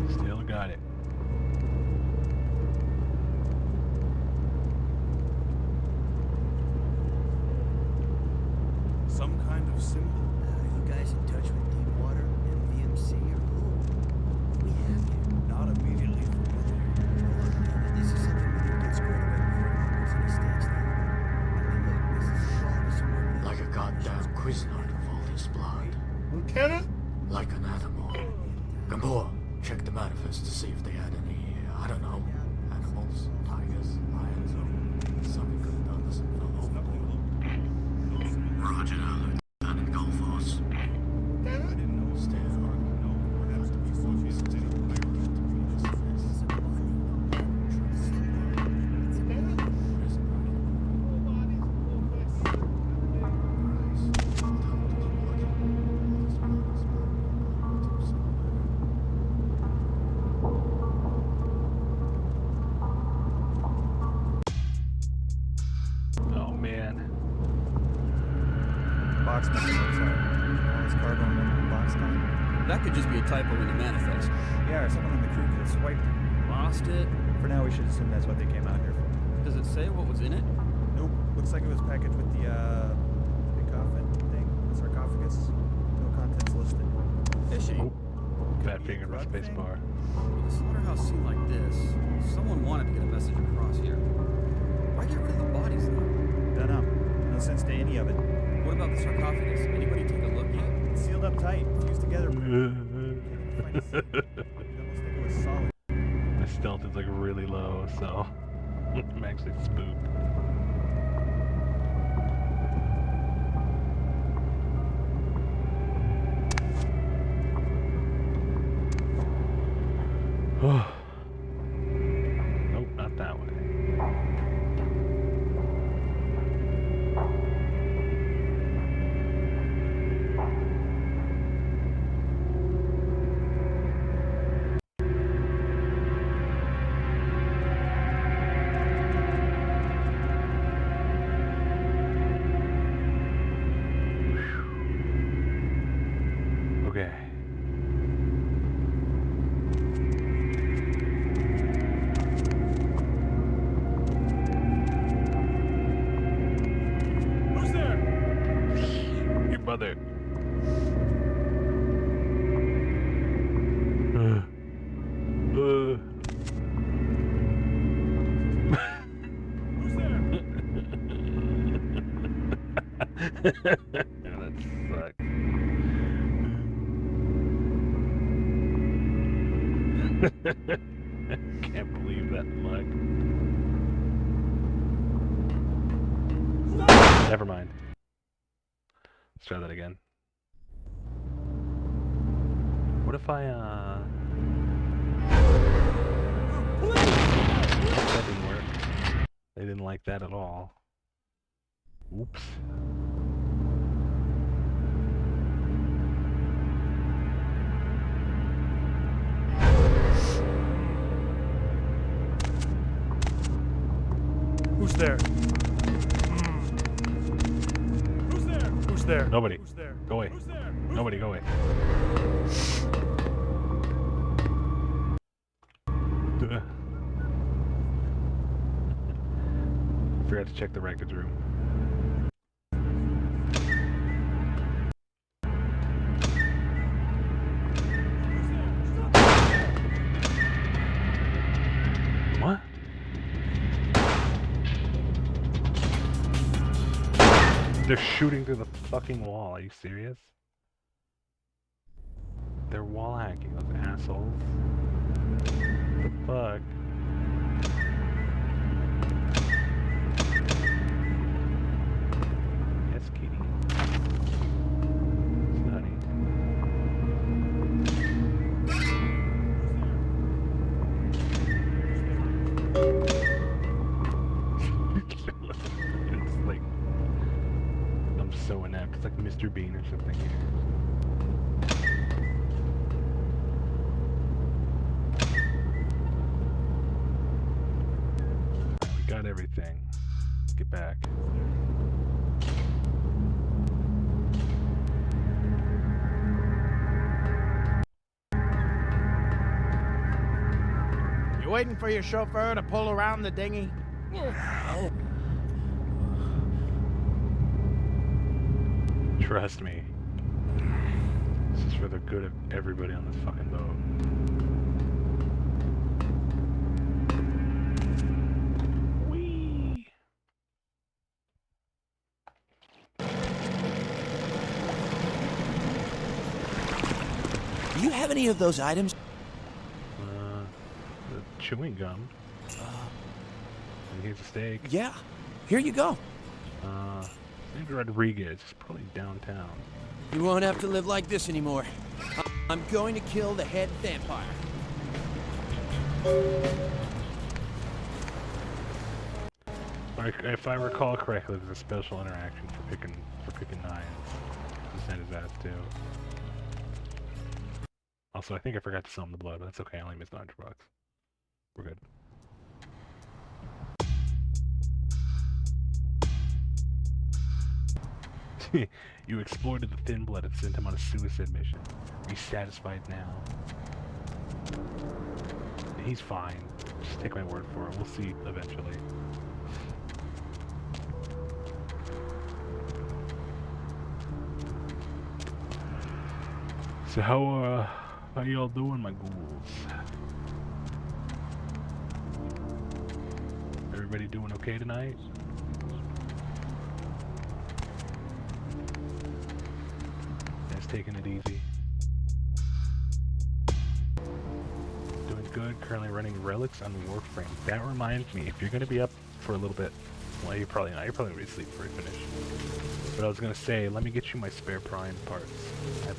Still got it. Some kind of symbol? Are you guys in touch with Deepwater, MVMC, or who? What do we have here? Not immediately familiar. This is something we need to get squared away before anyone makes any mistakes now. I mean, look, this is a lot of smart. Like a goddamn Cuisinart of all this blood. Lieutenant? Like an animal. Gamboa, check the manifest to see if they had any, I don't know, animals, tigers, lions, or something could have done this and fell overboard. Roger that, Lieutenant Golfos. Stay on. We're gonna have to be focused to Oh man. Box number looks like all this cargo in one box time. That could just be a typo in the manifest. Yeah, or someone in the crew could have swiped it. Lost it? For now, we should assume that's what they came out here for. Does it say what was in it? Nope. Looks like it was packaged with the coffin thing, the sarcophagus. No contents listed. Fishy. Oh, fat finger on the space bar. With a slaughterhouse scene like this, someone wanted to get a message across here. Why get rid of the bodies though? Dunno. No sense to any of it. What about the sarcophagus? Anybody take a look yet? It's sealed up tight, fused together. it was solid. My stealth is like really low, so I'm actually spooked. Nope, not that way. Okay. Who's there? Your mother. Who's there? That sucks. Can't believe that luck. Never mind. Let's try that again. What if I, that didn't work. They didn't like that at all. Oops. Who's there? Who's there? Who's there? Nobody. Who's there? Go away. Who's there? Nobody, go away. Forgot to check the records room. What? They're shooting through the fucking wall. Are you serious? They're wall hacking, those assholes. What the fuck? Yes, kitty. Honey. It's like, I'm so inept. It's like Mr. Bean or something. We got everything. Let's get back. You waiting for your chauffeur to pull around the dinghy? Trust me. This is for the good of everybody on this fucking boat. Whee! Do you have any of those items? The chewing gum. And here's a steak. Yeah. Here you go. Maybe Rodriguez. It's probably downtown. You won't have to live like this anymore. I'm going to kill the head vampire. If I recall correctly, there's a special interaction for picking knives. Just send his ass too. Also, I think I forgot to sell him the blood, but that's okay. I only missed $100. We're good. You exploited the thin blood and sent him on a suicide mission. Are you satisfied now? He's fine. Just take my word for it. We'll see eventually. So how y'all doing, my ghouls? Everybody doing okay tonight? Taking it easy. good. Currently running relics on Warframe. That reminds me, if you're gonna be up for a little bit, well, you're probably not. You're probably gonna be asleep before you finish. But I was gonna say, let me get you my spare prime parts. I have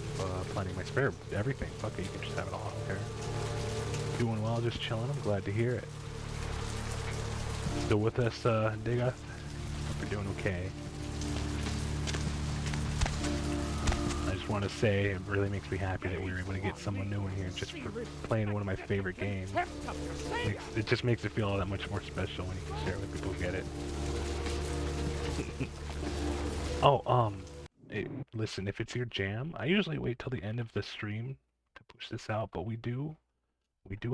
plenty of my spare everything. Fuck it, you can just have it all out there. Doing well, just chilling. I'm glad to hear it. Still with us, Digga? Hope you're doing okay. I just want to say it really makes me happy that we were able to get someone new in here just for playing one of my favorite games. It just makes it feel all that much more special when you can share it with people who get it. Oh, listen, if it's your jam, I usually wait till the end of the stream to push this out, but we do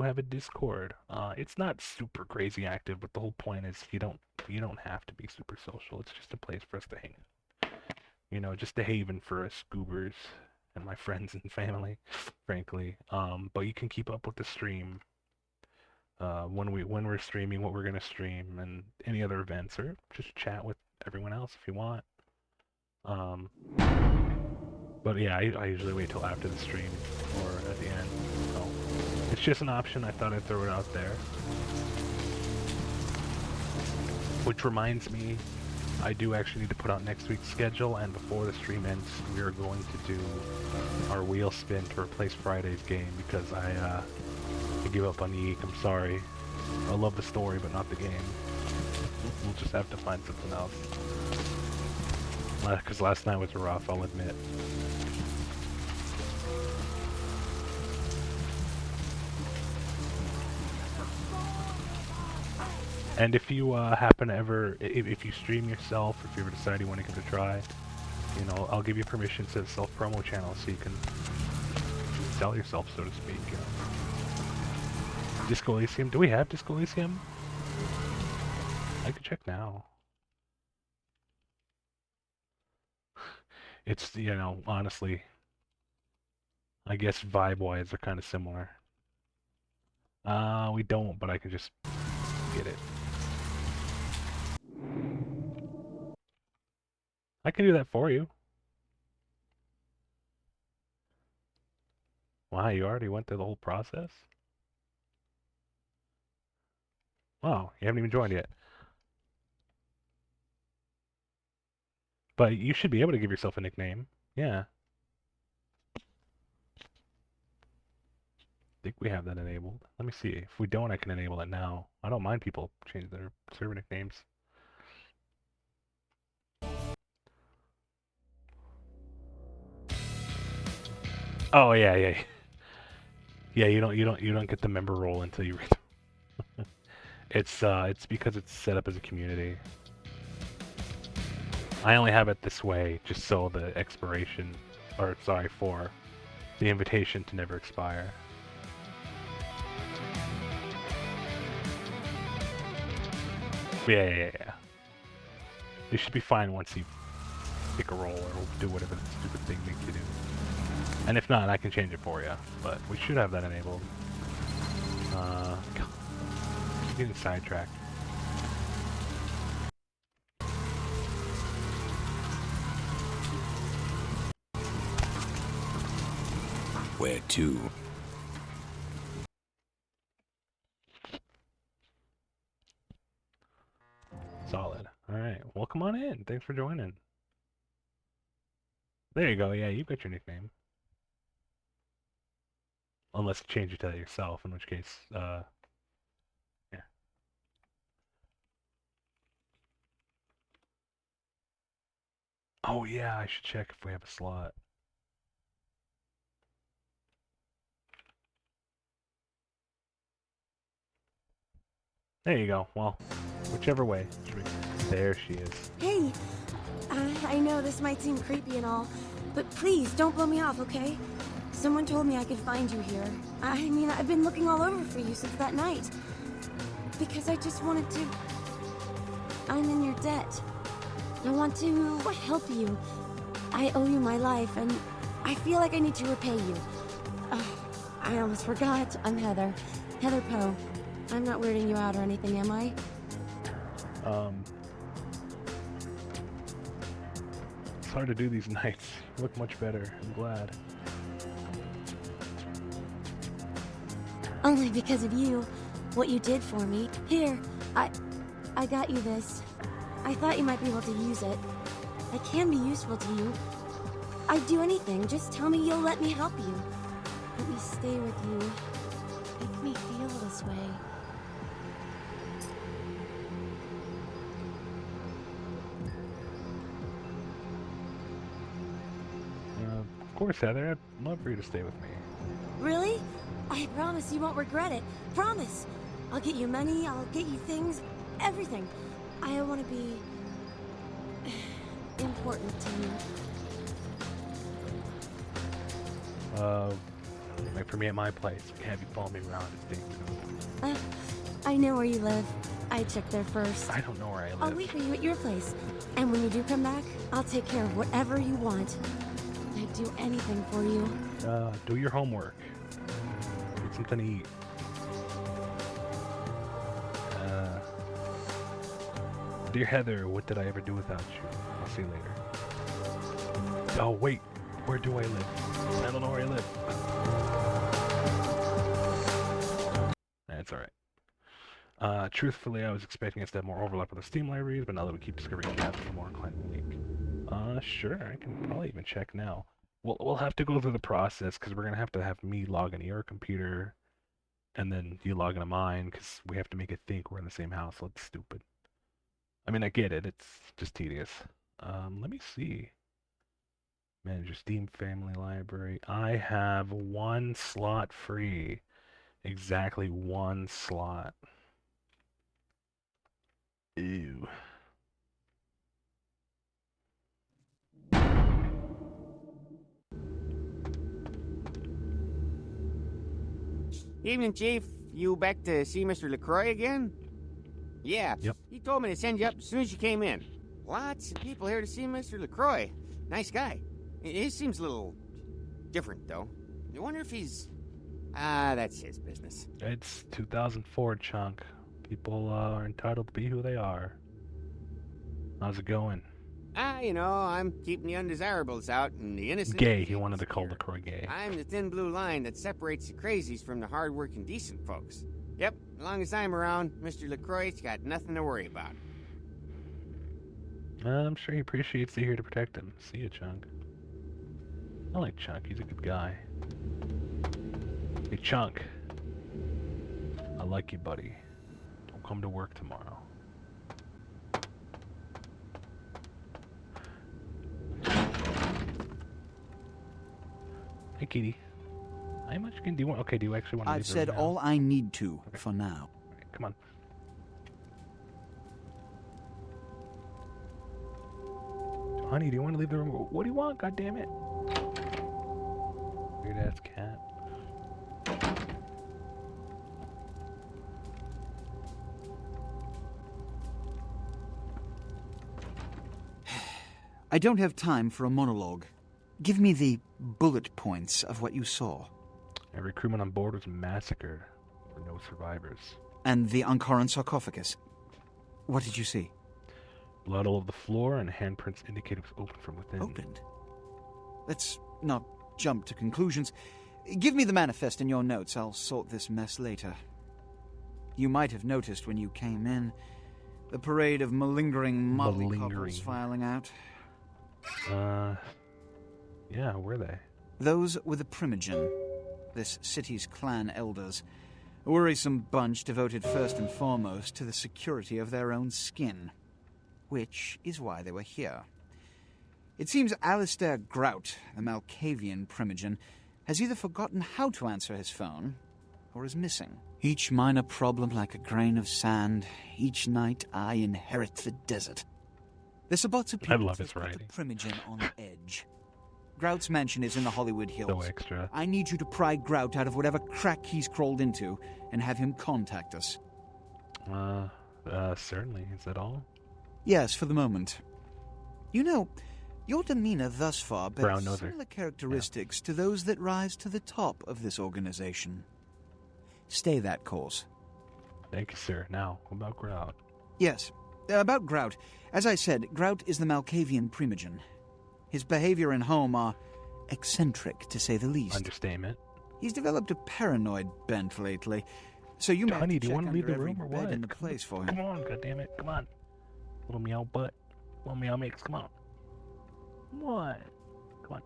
have a Discord. It's not super crazy active, but the whole point is you don't have to be super social. It's just a place for us to hang out. You know, just a haven for us goobers and my friends and family, frankly. But you can keep up with the stream when we're streaming, what we're gonna stream, and any other events, or just chat with everyone else if you want. But yeah, I usually wait till after the stream or at the end. So it's just an option. I thought I'd throw it out there. Which reminds me, I do actually need to put out next week's schedule, and before the stream ends, we are going to do our wheel spin to replace Friday's game because I give up on Yeek. I'm sorry. I love the story, but not the game. We'll just have to find something else. Because last night was rough, I'll admit. And if you happen to ever, if you stream yourself, or if you ever decide you want to give it a try, you know, I'll give you permission to the self-promo channel so you can sell yourself, so to speak. You know. Disco Elysium, do we have Disco Elysium? I can check now. It's, you know, honestly, I guess vibe-wise they're kind of similar. We don't, but I can just get it. I can do that for you. Wow, you already went through the whole process? Wow, you haven't even joined yet. But you should be able to give yourself a nickname. Yeah. I think we have that enabled. Let me see. If we don't, I can enable it now. I don't mind people changing their server nicknames. Oh yeah. Yeah, you don't get the member role until you read. It's because it's set up as a community. I only have it this way just so the expiration, or sorry, for the invitation to never expire. Yeah. You should be fine once you pick a role or do whatever the stupid thing makes you do. And if not, I can change it for you. But we should have that enabled. Getting sidetracked. Where to? Solid. Alright, well come on in. Thanks for joining. There you go, yeah, you got your nickname. Unless you change it to that yourself, in which case, yeah. Oh yeah, I should check if we have a slot. There you go. Well, whichever way. There she is. Hey, I know this might seem creepy and all, but please don't blow me off, okay? Someone told me I could find you here. I mean, I've been looking all over for you since that night. Because I just wanted to... I'm in your debt. I want to help you. I owe you my life, and I feel like I need to repay you. I almost forgot. I'm Heather. Heather Poe. I'm not weirding you out or anything, am I? It's hard to do these nights. You look much better. I'm glad. Only because of you. What you did for me. Here, I got you this. I thought you might be able to use it. I can be useful to you. I'd do anything. Just tell me you'll let me help you. Let me stay with you. Make me feel this way. Of course, Heather. I'd love for you to stay with me. Really? I promise you won't regret it. Promise. I'll get you money, I'll get you things, everything. I want to be important to you. Wait for me at my place. You can't be following me around. It's dangerous. I know where you live. I checked there first. I don't know where I live. I'll wait for you at your place. And when you do come back, I'll take care of whatever you want. I'd do anything for you. Do your homework. Get something to eat. Dear Heather, what did I ever do without you? I'll see you later. Oh, wait. Where do I live? I don't know where I live. That's alright. Truthfully, I was expecting us to have more overlap with the Steam libraries, but now that we keep discovering gaps, I'm more inclined to leak. Sure, I can probably even check now. We'll have to go through the process, because we're going to have me log into your computer, and then you log into mine, because we have to make it think we're in the same house, so it's stupid. I mean, I get it, it's just tedious. Let me see. Manager Steam Family Library. I have one slot free. Exactly one slot. Ew. Evening, Chief. You back to see Mr. LaCroix again? Yeah. Yep. He told me to send you up as soon as you came in. Lots of people here to see Mr. LaCroix. Nice guy. He seems a little different, though. I wonder if he's... that's his business. It's 2004, Chunk. People are entitled to be who they are. How's it going? You know, I'm keeping the undesirables out and the innocent... Gay. He wanted to call LaCroix gay. I'm the thin blue line that separates the crazies from the hard-working decent folks. Yep, as long as I'm around, Mr. LaCroix's got nothing to worry about. I'm sure he appreciates you here to protect him. See ya, Chunk. I like Chunk. He's a good guy. Hey, Chunk. I like you, buddy. Don't come to work tomorrow. Hey, Kitty. How much do you want? Okay, do you actually want to leave I've said the room now? all I need to for now. Right, come on. Honey, do you want to leave the room? What do you want? God damn it! Weird ass cat. I don't have time for a monologue. Give me the bullet points of what you saw. Every crewman on board was massacred. There were no survivors. And the Ankaran sarcophagus. What did you see? Blood all over the floor, and handprints indicated it was open from within. Opened? Let's not jump to conclusions. Give me the manifest in your notes. I'll sort this mess later. You might have noticed when you came in the parade of malingering mollycoddles filing out. Yeah, were they? Those were the Primogen, this city's clan elders. A worrisome bunch devoted first and foremost to the security of their own skin. Which is why they were here. It seems Alistair Grout, the Malkavian Primogen, has either forgotten how to answer his phone, or is missing. Each minor problem like a grain of sand. Each night I inherit the desert. The Sabbats appear to his put writing. the Primogen on edge. Grout's mansion is in the Hollywood Hills. So extra. I need you to pry Grout out of whatever crack he's crawled into and have him contact us. Certainly. Is that all? Yes, for the moment. You know, your demeanor thus far bears Brown noser. similar characteristics to those that rise to the top of this organization. Stay that course. Thank you, sir. Now, what about Grout? Yes, about Grout. As I said, Grout is the Malkavian Primogen. His behavior and home are eccentric, to say the least. Understatement. He's developed a paranoid bent lately, so you may have Honey, to do you check want to leave under the every room or bed what? in the place for him. Come on, goddammit, come on. Little meow butt. Little meow mix, come on. What? Come on.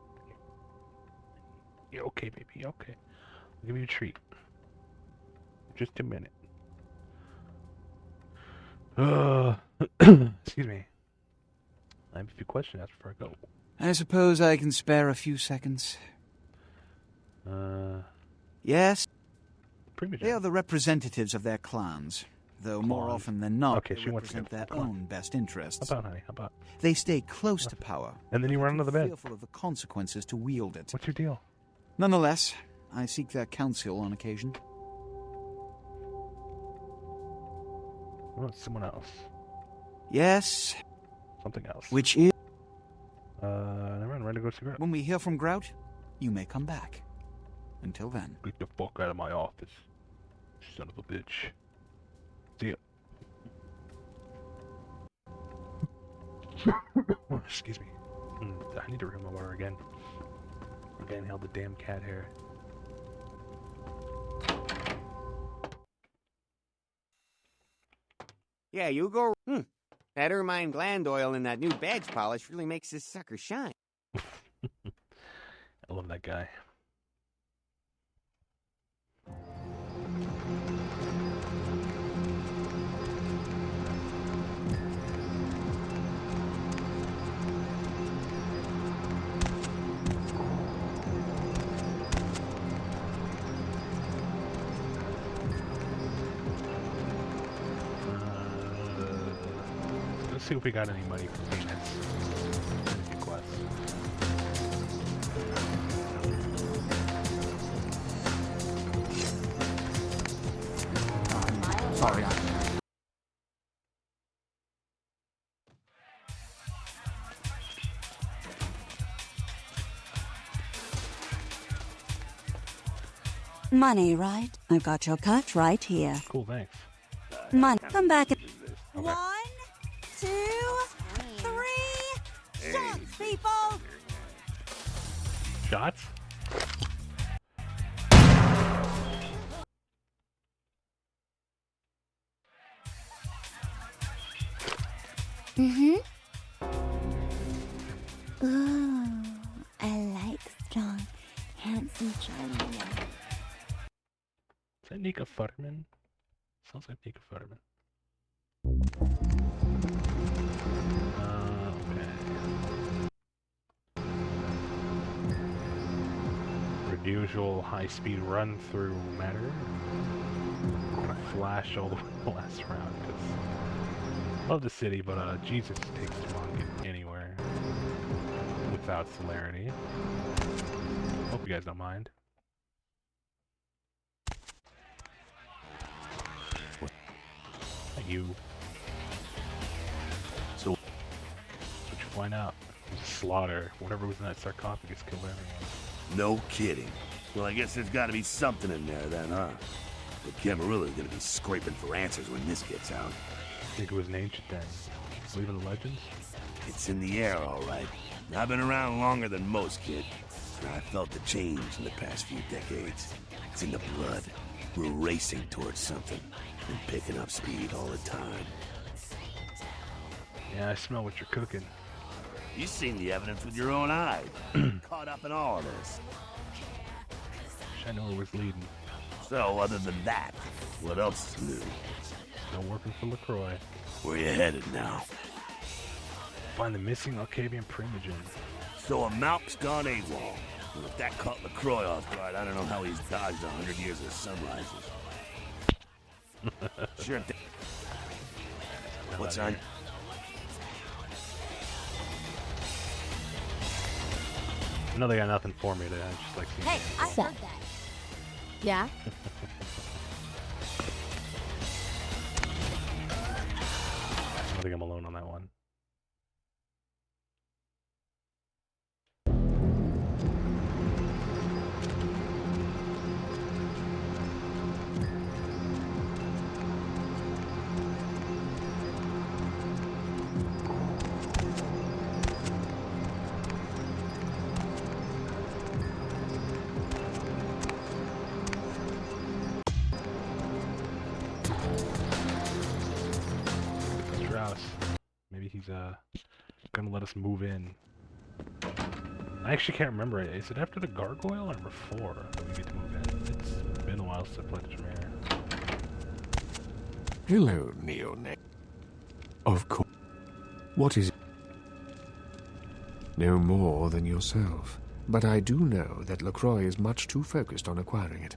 You're okay, baby, you're okay. I'll give you a treat. Just a minute. Excuse me. I have a few questions before I go. I suppose I can spare a few seconds. Yes? They are the representatives of their clans, though more often than not, Okay, they she wants to represent go. their Come on. own best interests. How about, honey? How about? They stay close to power. And then you run under the bed. Fearful of the consequences to wield it. What's your deal? Nonetheless, I seek their counsel on occasion. What about someone else? Yes. Something else. Which is... Never mind, ready to go see Grout. When we hear from Grout, you may come back. Until then. Get the fuck out of my office. Son of a bitch. See ya. Excuse me. I need to remove my water again. I inhaled the damn cat hair. Yeah, you go. That ermine gland oil and that new badge polish really makes this sucker shine. I love that guy. Let's see if we got any money for payments. Any quests. Sorry, Money, right? I've got your cut right here. Cool, thanks. Money. Come back. Okay. 1, 2, 3. Shots, people! Shots? Ooh, I like strong, handsome charming men. Is that Nika Futterman? Sounds like Nika Futterman. Okay. Usual high-speed run-through matter. Flash all the way to the last round, because love the city, but Jesus takes too long getting anywhere without celerity. Hope you guys don't mind. You. So, what you find out? It was slaughter. Whatever was in that sarcophagus killed everyone. No kidding. Well, I guess there's gotta be something in there then, huh? But Camarilla's gonna be scraping for answers when this gets out. I think it was an ancient thing. Believe in the legends? It's in the air, all right. I've been around longer than most, kid. And I felt the change in the past few decades. It's in the blood. We're racing towards something and picking up speed all the time. Yeah, I smell what you're cooking. You've seen the evidence with your own eyes. Caught up in all of this. Wish I knew where it was leading. So, other than that, what else is new? Still working for LaCroix. Where you headed now? Find the missing Alcavian primogen. So a Malp's gone AWOL. And if that caught LaCroix off guard, I don't know how he's dodged 100 years of sunrises. Sure thing. What's on? I know they got nothing for me today. I just like seeing Hey, I heard that. Yeah? I think I'm alone on that one. he's gonna let us move in. I actually can't remember. Is it after the gargoyle or before that we get to move in? It's been a while since I played the Tremere. Hello, Neonate. Of course. What is it? No more than yourself. But I do know that LaCroix is much too focused on acquiring it.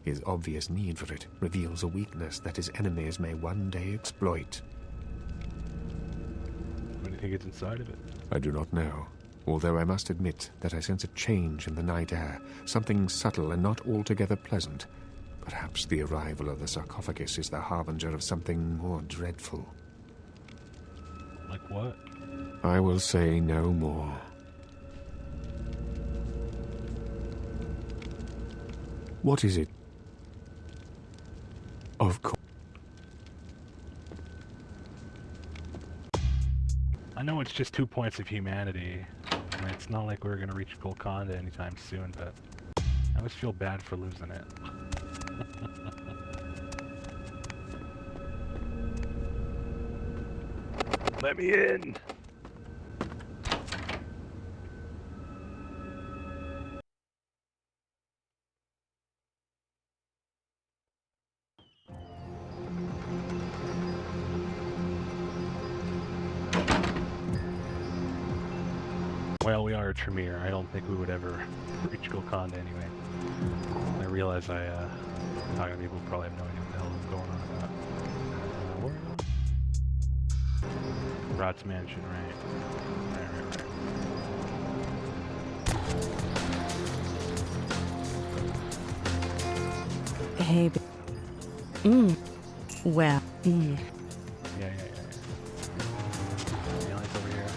His obvious need for it reveals a weakness that his enemies may one day exploit. What do you think is inside of it? I do not know, although I must admit that I sense a change in the night air, something subtle and not altogether pleasant. Perhaps the arrival of the sarcophagus is the harbinger of something more dreadful. Like what? I will say no more. What is it? Of course. I know it's just 2 points of humanity. I mean, it's not like we're gonna reach Golconda anytime soon, but I always feel bad for losing it. Let me in! Well, we are a Tremere. I don't think we would ever reach Golconda anyway. I realize talking to people who probably have no idea what the hell is going on about. Rot's Mansion, right. Hey, well, Yeah. Yeah, it's over here.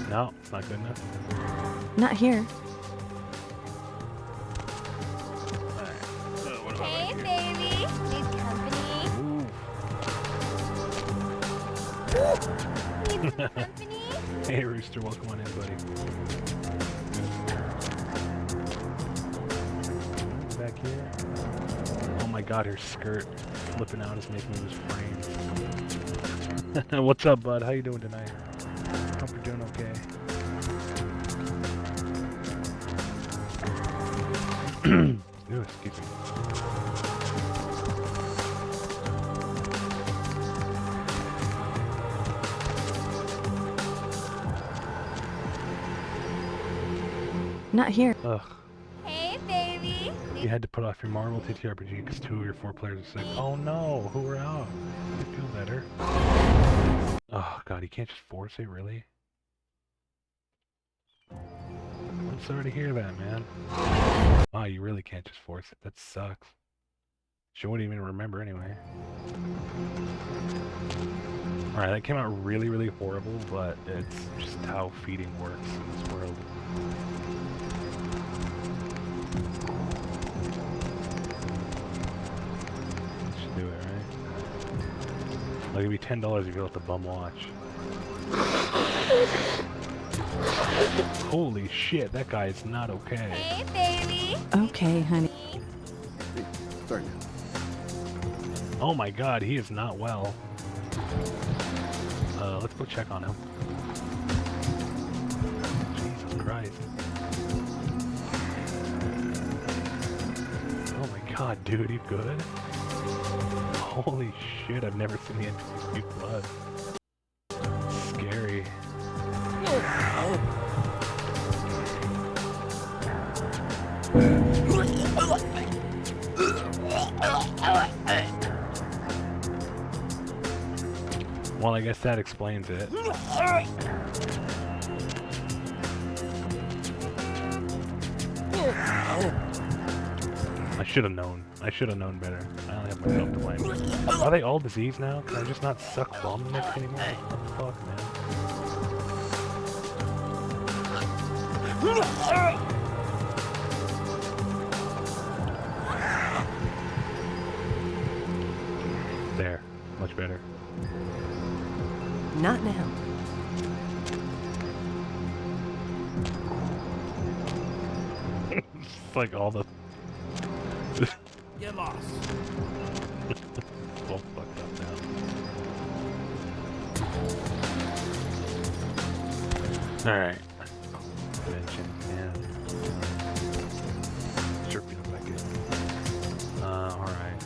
No, it's not good enough. not here. Hey, baby. Need company? Need some company? Hey, Rooster, welcome on in, buddy. Back here. Oh my god, her skirt flipping out is making me lose frames. What's up, bud? How you doing tonight? Hope you're doing okay. Ooh, excuse me. Not here. Ugh. Hey, baby. You had to put off your Marvel TTRPG because 2 of your 4 players are sick. Oh no, who were out? I feel better. Oh god, you can't just force it, really? I'm sorry to hear that, man. Wow, you really can't just force it. That sucks. She wouldn't even remember anyway. Alright, that came out really, really horrible, but it's just how feeding works in this world. Should do it, right? Like, it'd be $10 if you let the bum watch. Holy shit, that guy is not okay. Hey, baby. Okay, honey. Sorry. Oh my god, he is not well. Let's go check on him. Jesus Christ. Oh my god, dude, you good? Holy shit, I've never seen the NPC spew blood. Scary. Well, I guess that explains it. I should have known. I should have known better. I only have myself to blame. Are they all diseased now? Can I just not suck bum neck anymore? What the fuck, man? There. Much better. Not now. It's like all the Get lost. All fucked up now. Alright. Mention, yeah. Sure feels like it. Alright.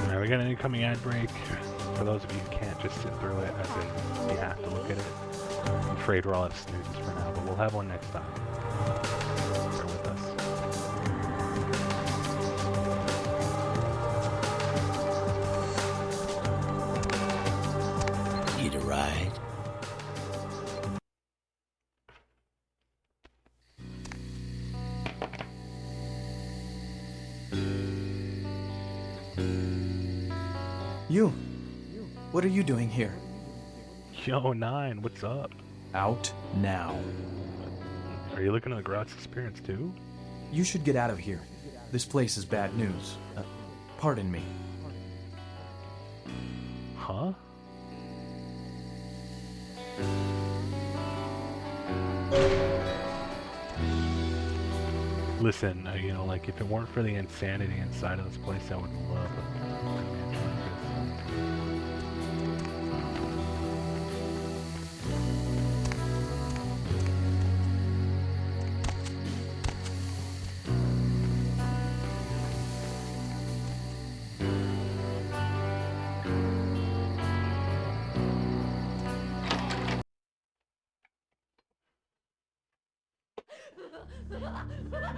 Alright, we got an incoming ad break. For those of you who can't just sit through it, as in you have to look at it. I'm afraid we're all at snoozes for now, but we'll have one next time. Bear with us. Need a ride? You. What are you doing here? Yo, 9, what's up? Out now. Are you looking at the garage experience too? You should get out of here. This place is bad news. Pardon me. Huh? Listen, you know, like, if it weren't for the insanity inside of this place, I would love it.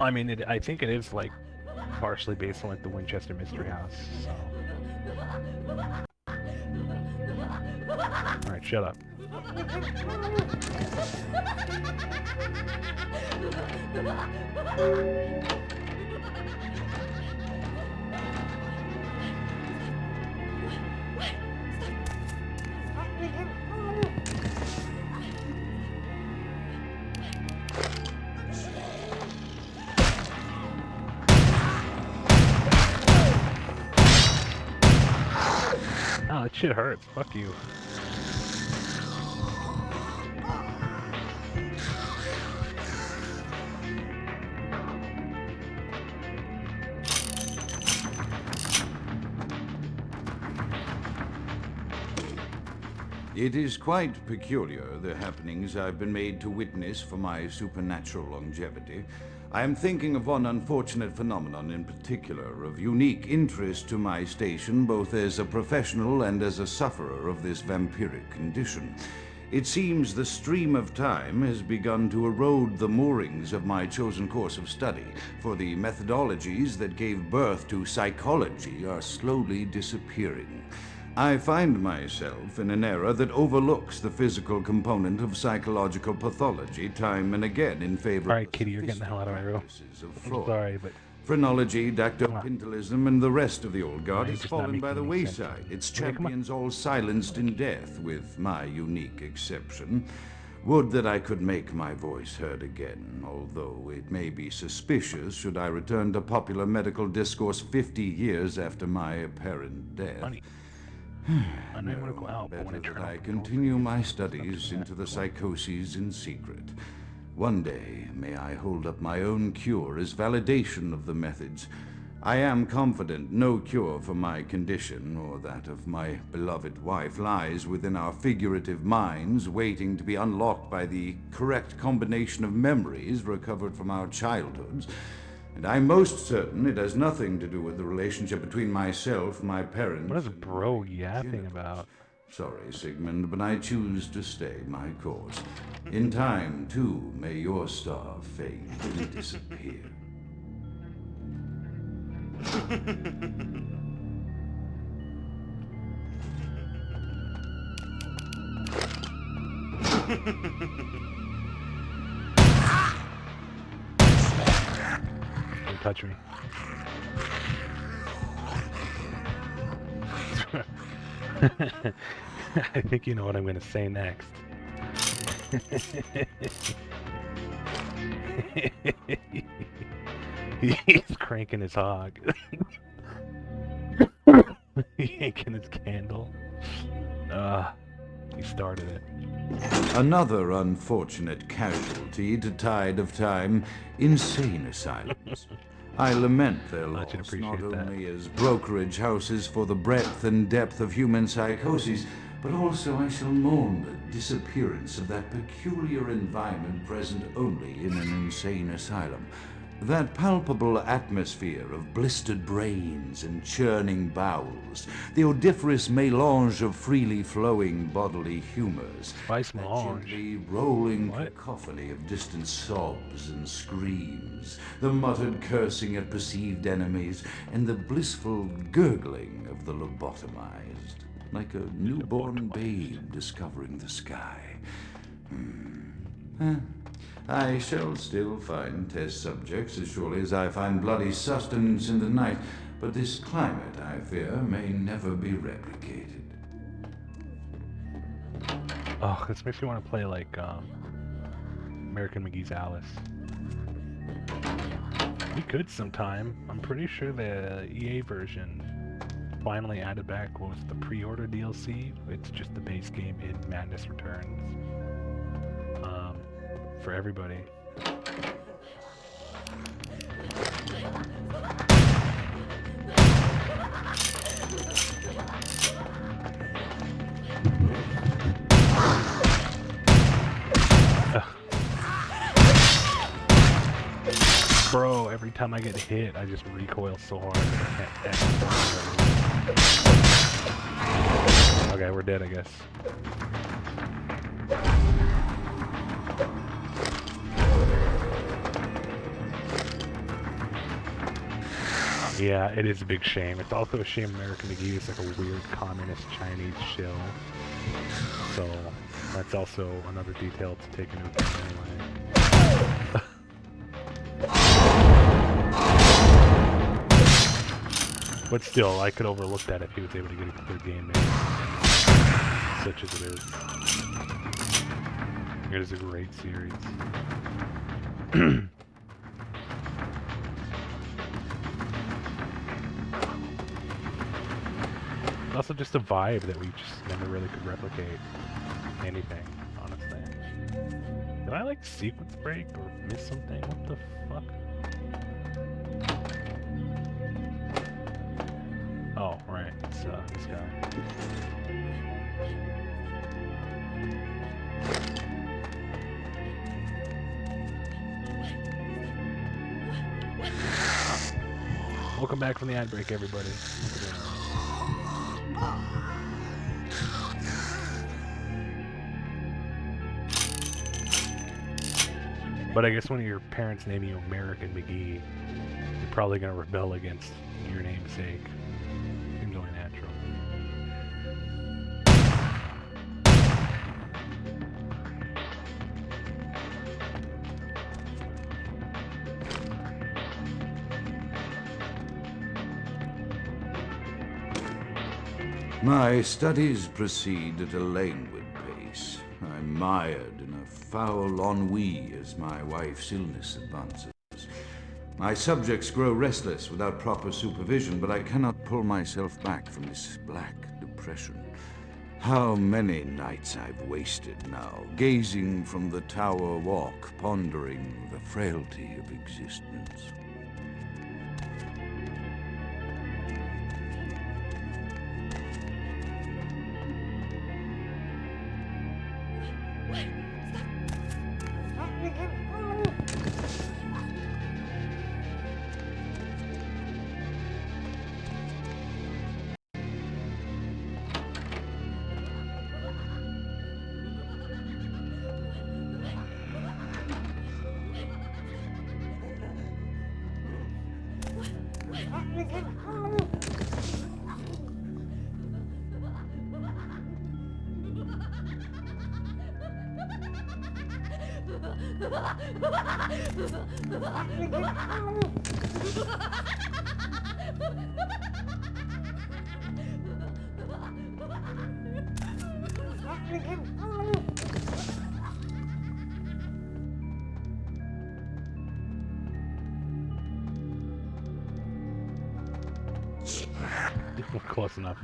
I mean, I think it is, like, partially based on, like, the Winchester Mystery House, so... Alright, shut up. Oh, that shit hurts. Fuck you. It is quite peculiar, the happenings I've been made to witness for my supernatural longevity. I am thinking of one unfortunate phenomenon in particular, of unique interest to my station, both as a professional and as a sufferer of this vampiric condition. It seems the stream of time has begun to erode the moorings of my chosen course of study, for the methodologies that gave birth to psychology are slowly disappearing. I find myself in an era that overlooks the physical component of psychological pathology time and again in favor of Kitty, you're getting the hell out of my room. I'm sorry, but... Phrenology, dactylpintilism, and the rest of the old guard Right, has just not fallen by making the any sense. wayside, its Okay, come on. champions all silenced in death, with my unique exception. Would that I could make my voice heard again, although it may be suspicious should I return to popular medical discourse 50 years after my apparent death. I know you want to go out, but when I Better turn that I off continue my studies into the psychoses in secret. One day, may I hold up my own cure as validation of the methods. I am confident no cure for my condition, or that of my beloved wife, lies within our figurative minds, waiting to be unlocked by the correct combination of memories recovered from our childhoods. And I'm most certain it has nothing to do with the relationship between myself, my parents... What is bro yapping about? Sorry, Sigmund, but I choose to stay my course. In time, too, may your star fade and disappear. Don't touch me. I think you know what I'm going to say next. He's cranking his hog. Yanking his candle. He started it. Another unfortunate casualty to tide of time, insane asylums. I lament their loss, not only as brokerage houses for the breadth and depth of human psychoses, but also I shall mourn the disappearance of that peculiar environment present only in an insane asylum. That palpable atmosphere of blistered brains and churning bowels, the odoriferous melange of freely flowing bodily humors, that gently rolling cacophony of distant sobs and screams, the muttered cursing at perceived enemies, and the blissful gurgling of the lobotomized, like a newborn babe discovering the sky. I shall still find test subjects as surely as I find bloody sustenance in the night, but this climate, I fear, may never be replicated. Oh, this makes me want to play like American McGee's Alice. We could sometime. I'm pretty sure the EA version finally added back what was the pre-order DLC. It's just the base game in Madness Returns. For everybody. Bro, every time I get hit, I just recoil so hard. Okay, we're dead, I guess. Yeah, it is a big shame. It's also a shame American McGee is like a weird communist Chinese shill. So that's also another detail to take into account anyway. But still, I could overlook that if he was able to get a clear game made. Such as it is. It is a great series. Also just a vibe that we just never really could replicate anything, honestly. Did I like sequence break or miss something? What the fuck? Oh, right, it's this guy. Welcome back from the ad break, everybody. But I guess when your parents name you American McGee, you're probably going to rebel against your namesake. Seems only natural. My studies proceed at a languid pace. I'm mired in a foul ennui as my wife's illness advances. My subjects grow restless without proper supervision, but I cannot pull myself back from this black depression. How many nights I've wasted now, gazing from the tower walk, pondering the frailty of existence. Close enough.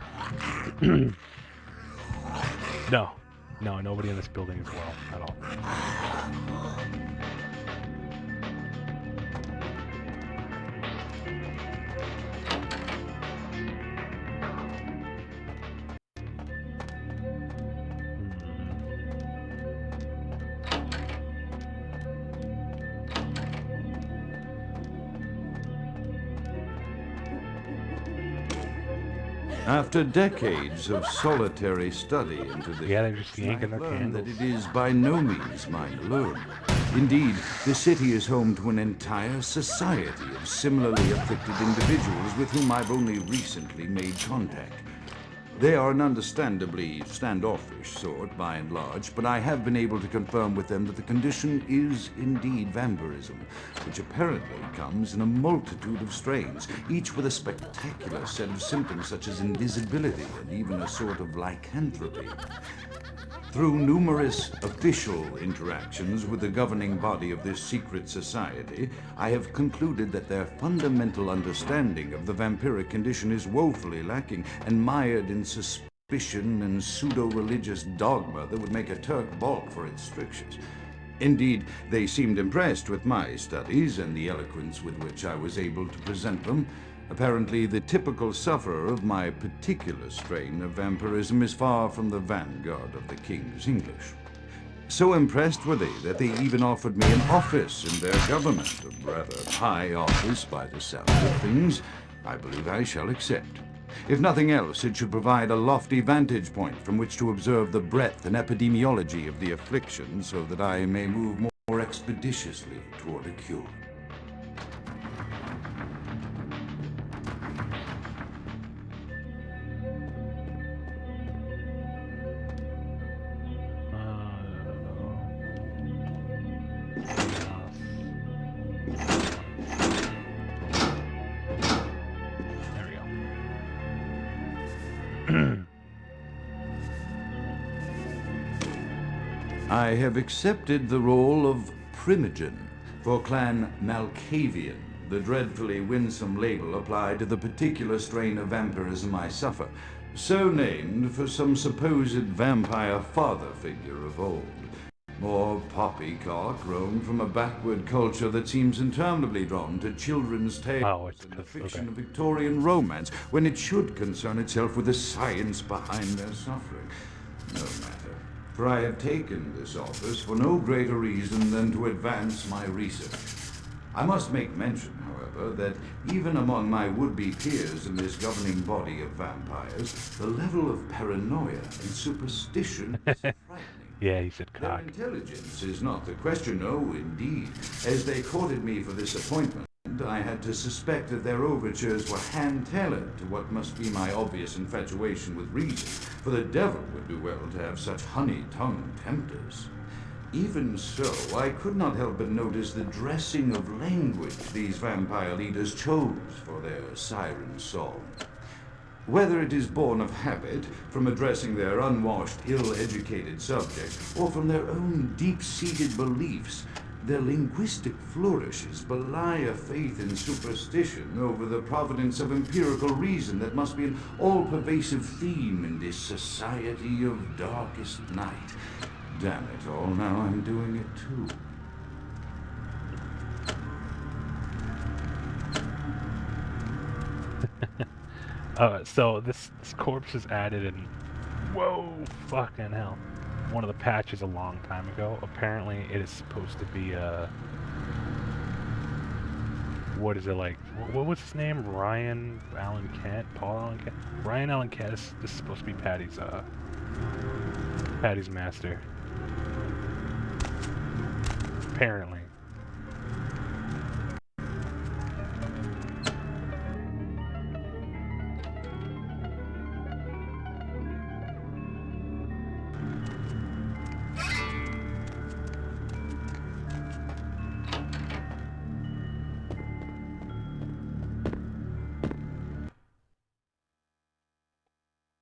No. No, nobody in this building is well at all. After decades of solitary study into this, Yeah, they're just yanking I've their learned that candles. it is by no means mine alone. Indeed, the city is home to an entire society of similarly afflicted individuals with whom I've only recently made contact. They are an understandably standoffish sort, by and large, but I have been able to confirm with them that the condition is indeed vampirism, which apparently comes in a multitude of strains, each with a spectacular set of symptoms such as invisibility and even a sort of lycanthropy. Through numerous official interactions with the governing body of this secret society, I have concluded that their fundamental understanding of the vampiric condition is woefully lacking and mired in suspicion and pseudo-religious dogma that would make a Turk balk for its strictures. Indeed, they seemed impressed with my studies and the eloquence with which I was able to present them. Apparently, the typical sufferer of my particular strain of vampirism is far from the vanguard of the King's English. So impressed were they that they even offered me an office in their government, a rather high office by the sound of things. I believe I shall accept. If nothing else, it should provide a lofty vantage point from which to observe the breadth and epidemiology of the affliction so that I may move more expeditiously toward a cure. I have accepted the role of Primogen for Clan Malkavian, the dreadfully winsome label applied to the particular strain of vampirism I suffer, so named for some supposed vampire father figure of old. More poppycock grown from a backward culture that seems interminably drawn to children's tales and the fiction of Victorian romance, when it should concern itself with the science behind their suffering. No matter, for I have taken this office for no greater reason than to advance my research. I must make mention, however, that even among my would-be peers in this governing body of vampires, the level of paranoia and superstition is frightening. Yeah, he said cock. Their intelligence is not the question, no, indeed. As they courted me for this appointment, I had to suspect that their overtures were hand-tailored to what must be my obvious infatuation with reason, for the devil would do well to have such honey-tongued tempters. Even so, I could not help but notice the dressing of language these vampire leaders chose for their siren song. Whether it is born of habit, from addressing their unwashed, ill-educated subject, or from their own deep-seated beliefs, their linguistic flourishes belie a faith in superstition over the providence of empirical reason that must be an all-pervasive theme in this society of darkest night. Damn it all, now I'm doing it too. So this corpse is added in, whoa, fucking hell, one of the patches a long time ago. Apparently it is supposed to be what is it like? What was his name? Ryan Allen Kent? Paul Allen Kent? Ryan Allen Kent. This is supposed to be Patty's master. Apparently.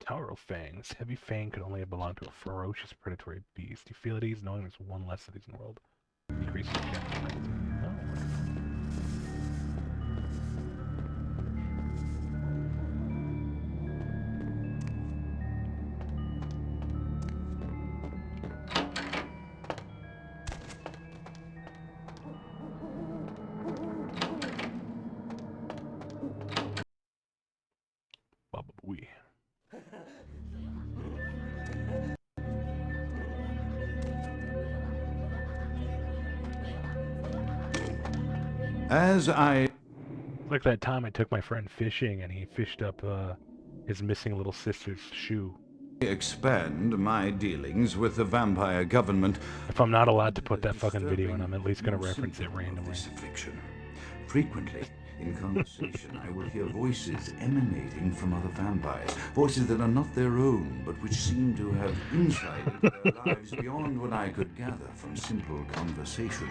Tower of Fangs. Heavy Fang could only have belonged to a ferocious predatory beast. You feel at ease knowing there's one less of these in the world. Increasing chance of pregnancy. We. As I... Like that time I took my friend fishing and he fished up his missing little sister's shoe. expand my dealings with the vampire government. If I'm not allowed to put that fucking video in, I'm at least gonna reference it randomly. Frequently, in conversation, I will hear voices emanating from other vampires. Voices that are not their own, but which seem to have insight into their lives beyond what I could gather from simple conversation.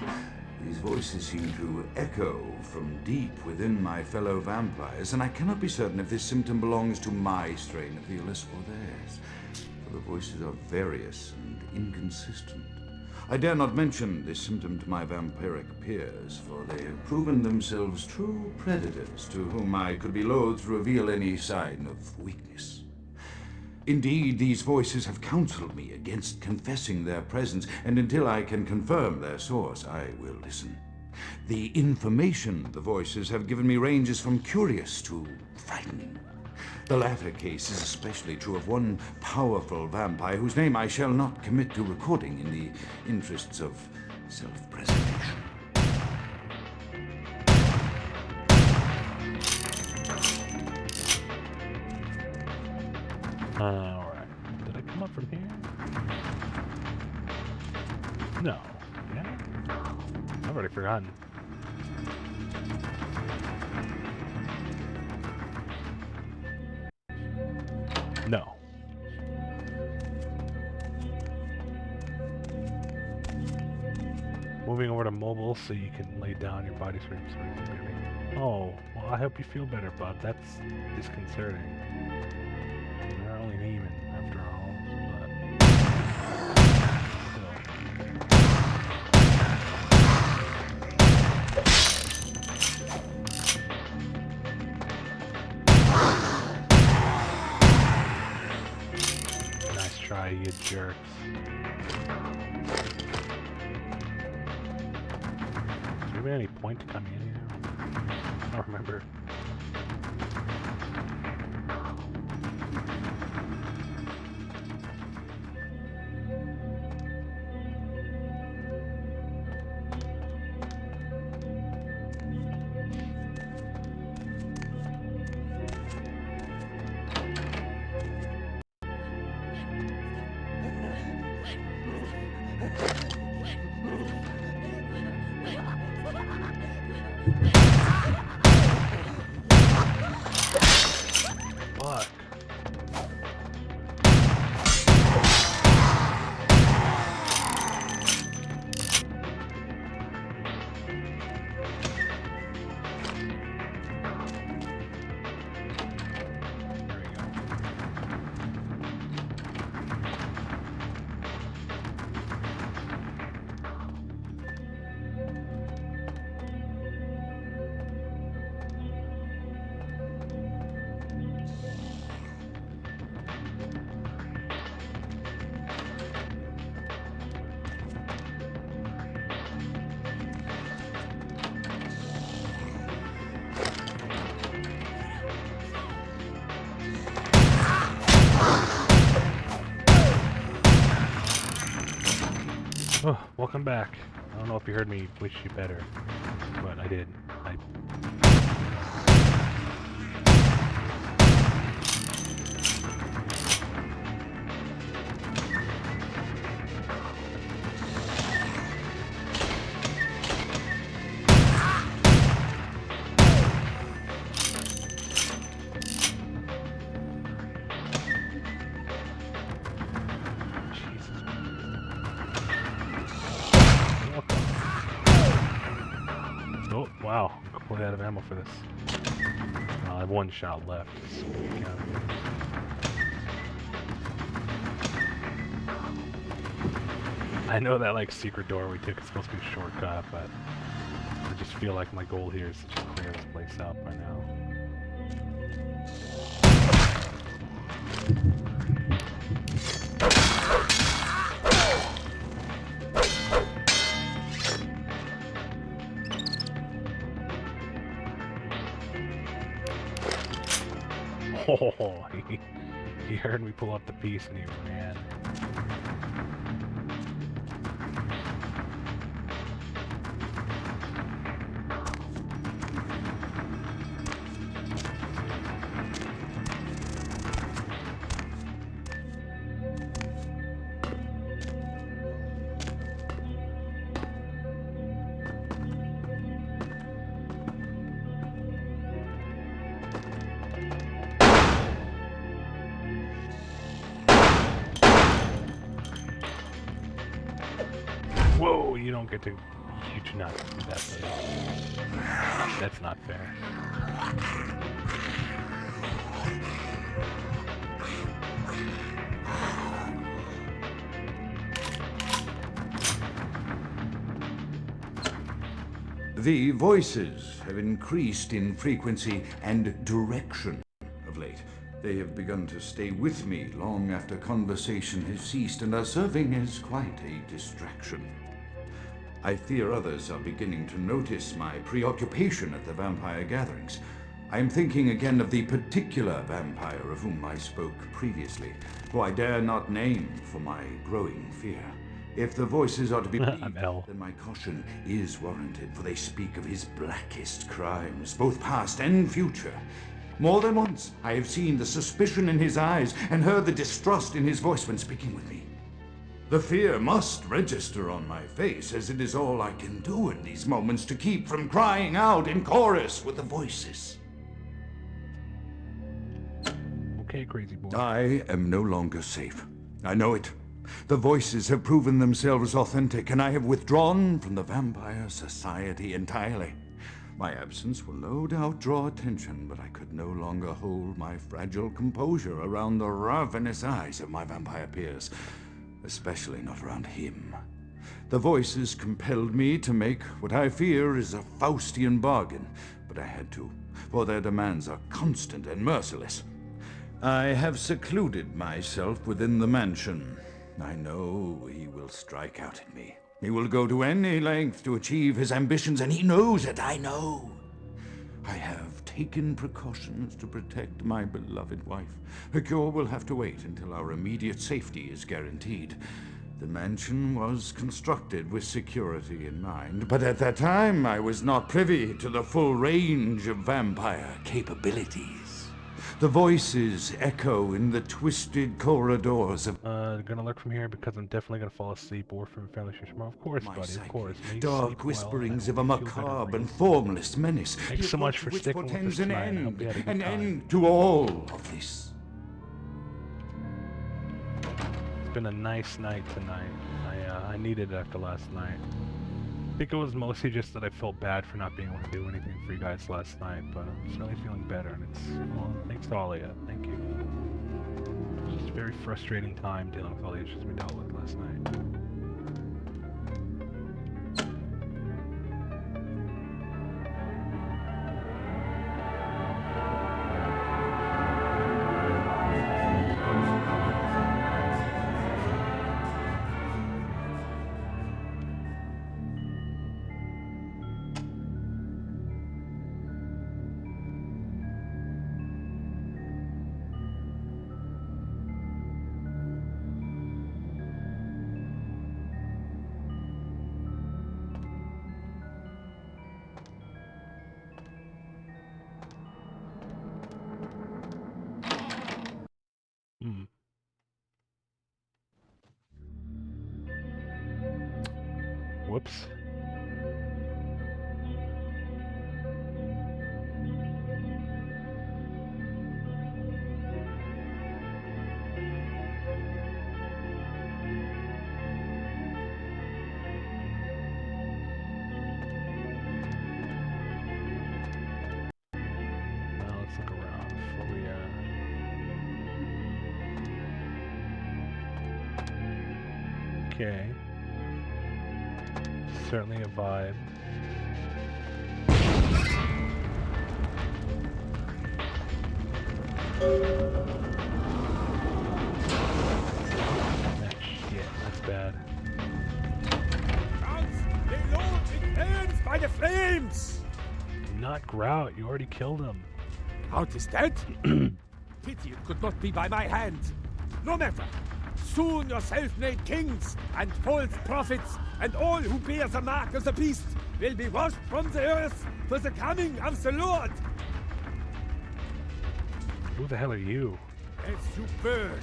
These voices seem to echo from deep within my fellow vampires, and I cannot be certain if this symptom belongs to my strain of the illness or theirs, for the voices are various and inconsistent. I dare not mention this symptom to my vampiric peers, for they have proven themselves true predators to whom I could be loath to reveal any sign of weakness. Indeed, these voices have counseled me against confessing their presence, and until I can confirm their source, I will listen. The information the voices have given me ranges from curious to frightening. The latter case is especially true of one powerful vampire whose name I shall not commit to recording in the interests of self-preservation. Alright. Did I come up from here? No. Yeah? I've already forgotten. No. Moving over to mobile so you can lay down your body screams. Oh, well, I hope you feel better, bud. That's disconcerting. You're only an human, after all, but still. Nice try, you jerks. Is there any point to coming in here? I don't remember. Fuck. Oh, welcome back. I don't know if you heard me wish you better, but I did. Oh, wow. I'm completely out of ammo for this. I have one shot left. So I know that like secret door we took is supposed to be a shortcut, but I just feel like my goal here is to just clear this place out by now. Oh, he heard me pull up the piece and he ran. Whoa, you don't get to... You do not do that, buddy. That's not fair. The voices have increased in frequency and direction of late. They have begun to stay with me long after conversation has ceased and are serving as quite a distraction. I fear others are beginning to notice my preoccupation at the vampire gatherings. I am thinking again of the particular vampire of whom I spoke previously, who I dare not name for my growing fear. If the voices are to be believed, then my caution is warranted, for they speak of his blackest crimes, both past and future. More than once, I have seen the suspicion in his eyes and heard the distrust in his voice when speaking with me. The fear must register on my face, as it is all I can do in these moments to keep from crying out in chorus with the voices. Okay, crazy boy. I am no longer safe. I know it. The voices have proven themselves authentic, and I have withdrawn from the Vampire Society entirely. My absence will no doubt draw attention, but I could no longer hold my fragile composure around the ravenous eyes of my vampire peers, especially not around him. The voices compelled me to make what I fear is a Faustian bargain, but I had to, for their demands are constant and merciless. I have secluded myself within the mansion. I know he will strike out at me. He will go to any length to achieve his ambitions, and he knows it, I know. I have taken precautions to protect my beloved wife. Her cure will have to wait until our immediate safety is guaranteed. The mansion was constructed with security in mind, but at that time I was not privy to the full range of vampire capabilities. The voices echo in the twisted corridors of... Gonna look from here because I'm definitely gonna fall asleep or from family show tomorrow. Of course, buddy, of course. Dark whisperings of a macabre and formless menace. Thanks so much for which sticking with portends us an tonight. I hope you had a good an time. end to all of this. It's been a nice night tonight. I needed it after last night. I think it was mostly just that I felt bad for not being able to do anything for you guys last night, but I'm certainly feeling better, and it's, well, thanks to all of you. Thank you. It was just a very frustrating time dealing with all the issues we dealt with last night. Whoops. Now let's look around before we okay. Certainly a vibe. Shit, that's bad. They lord in hands by the flames! Not Grout, you already killed him. Grout is dead? pity it could not be by my hand. No matter. Soon your self-made kings and false prophets and all who bear the mark of the beast will be washed from the earth for the coming of the Lord. Who the hell are you? As you burn,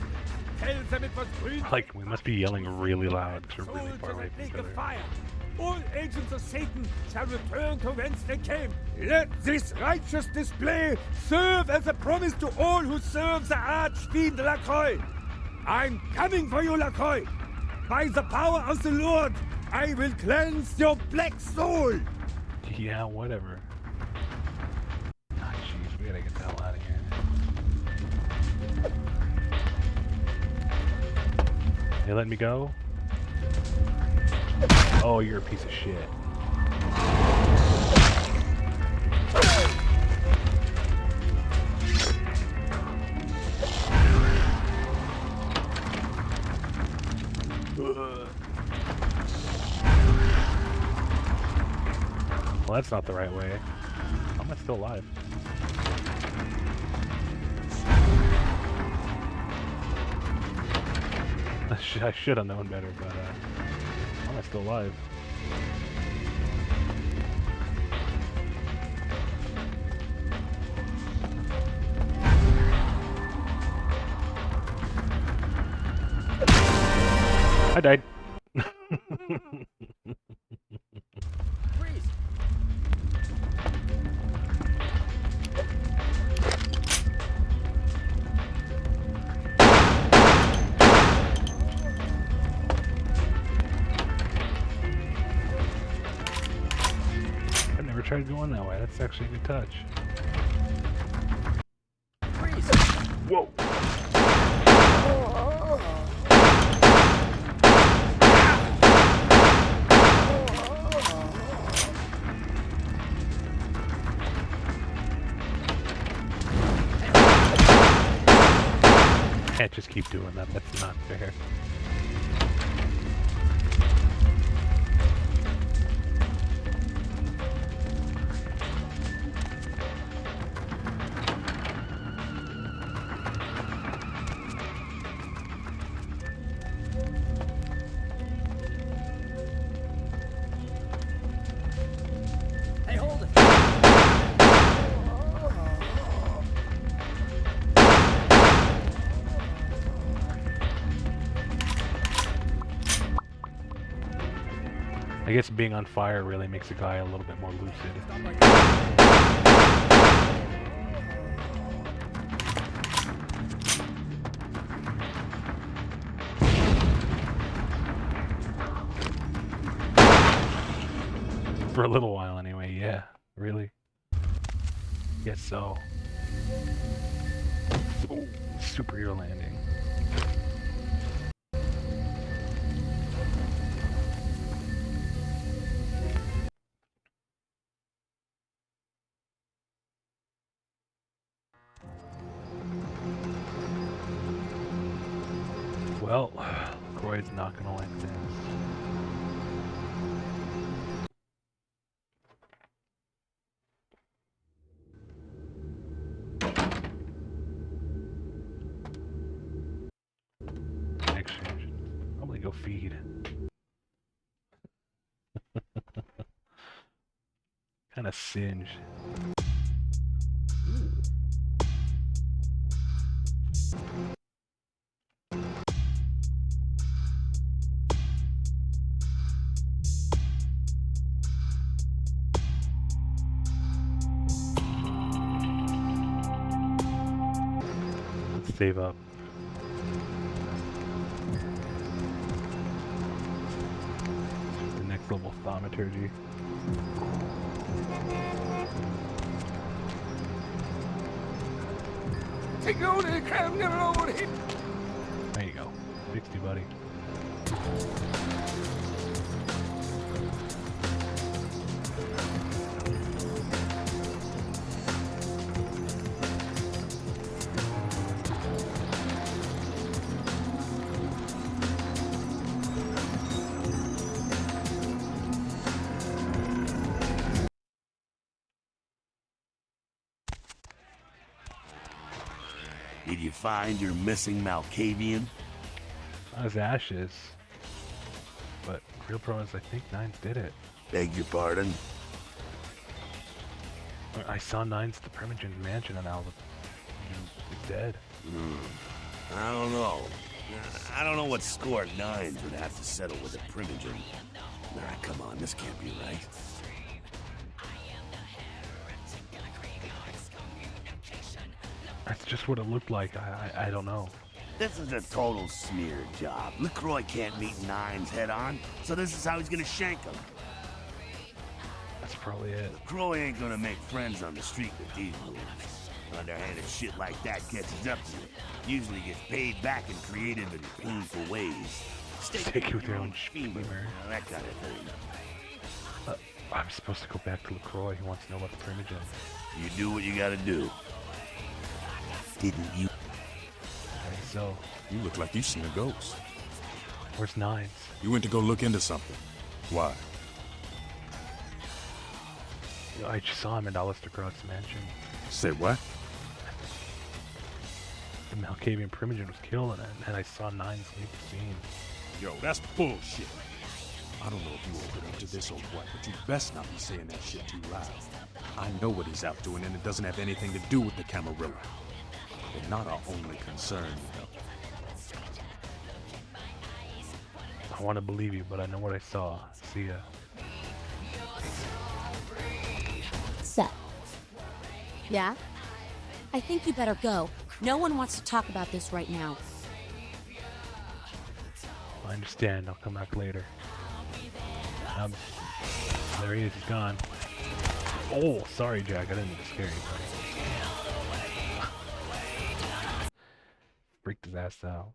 tell them it was green. Like, we must be yelling really loud because we're really far away from each Lake of other. fire. All agents of Satan shall return to whence they came. Let this righteous display serve as a promise to all who serve the archfiend Lacroix. I'm coming for you, Lacroix. By the power of the Lord, I will cleanse your black soul. Yeah, whatever. Ah, jeez, we gotta get the hell out of here. They let me go? Oh, you're a piece of shit. Well, that's not the right way. How am I still alive? I should have known better, but how am I still alive? I died. I've never tried going that way. That's actually a good touch. Whoa! Can't just keep doing that. That's not fair. Hey, hold it. I guess being on fire really makes a guy a little bit more lucid. For a little while anyway, yeah. Really? Guess so. Ooh, superhero landing. Well, Croyd's not gonna like this. Exchange. Probably go feed. Kinda singe. Let's save up. The next level thaumaturgy. Take on it, crab, never over it. There you go. 60, buddy. Did you find your missing Malkavian? His ashes. But real problem is I think Nines did it. Beg your pardon? I saw Nines at the Primogen's mansion and now he's dead. I don't know. I don't know what score Nines would have to settle with a Primogen. Nah, come on, this can't be right. That's just what it looked like. I don't know. This is a total smear job. LaCroix can't meet Nines head on, so this is how he's gonna shank him. That's probably it. LaCroix ain't gonna make friends on the street with these moves. Underhanded shit like that catches up to you. Usually gets paid back in creative and painful ways. Stick with your own schemer. That kind of thing. I'm supposed to go back to LaCroix. He wants to know about the Primogen. You do what you gotta do. Didn't you? I think so. You look like you've seen a ghost. Where's Nines? You went to go look into something. Why? I just saw him at Alistair Grott's mansion. Say what? The Malkavian Primogen was killed and I saw Nines leave the scene. Yo, that's bullshit. I don't know if you open up to this or what, but you best not be saying that shit too loud. I know what he's out doing, and it doesn't have anything to do with the Camarilla. They're not our only concern, you know. I want to believe you, but I know what I saw. See ya. Seth. Yeah? I think you better go. No one wants to talk about this right now. I understand. I'll come back later. There he is. He's gone. Oh, sorry, Jack. I didn't mean to scare you. Freaked his ass out.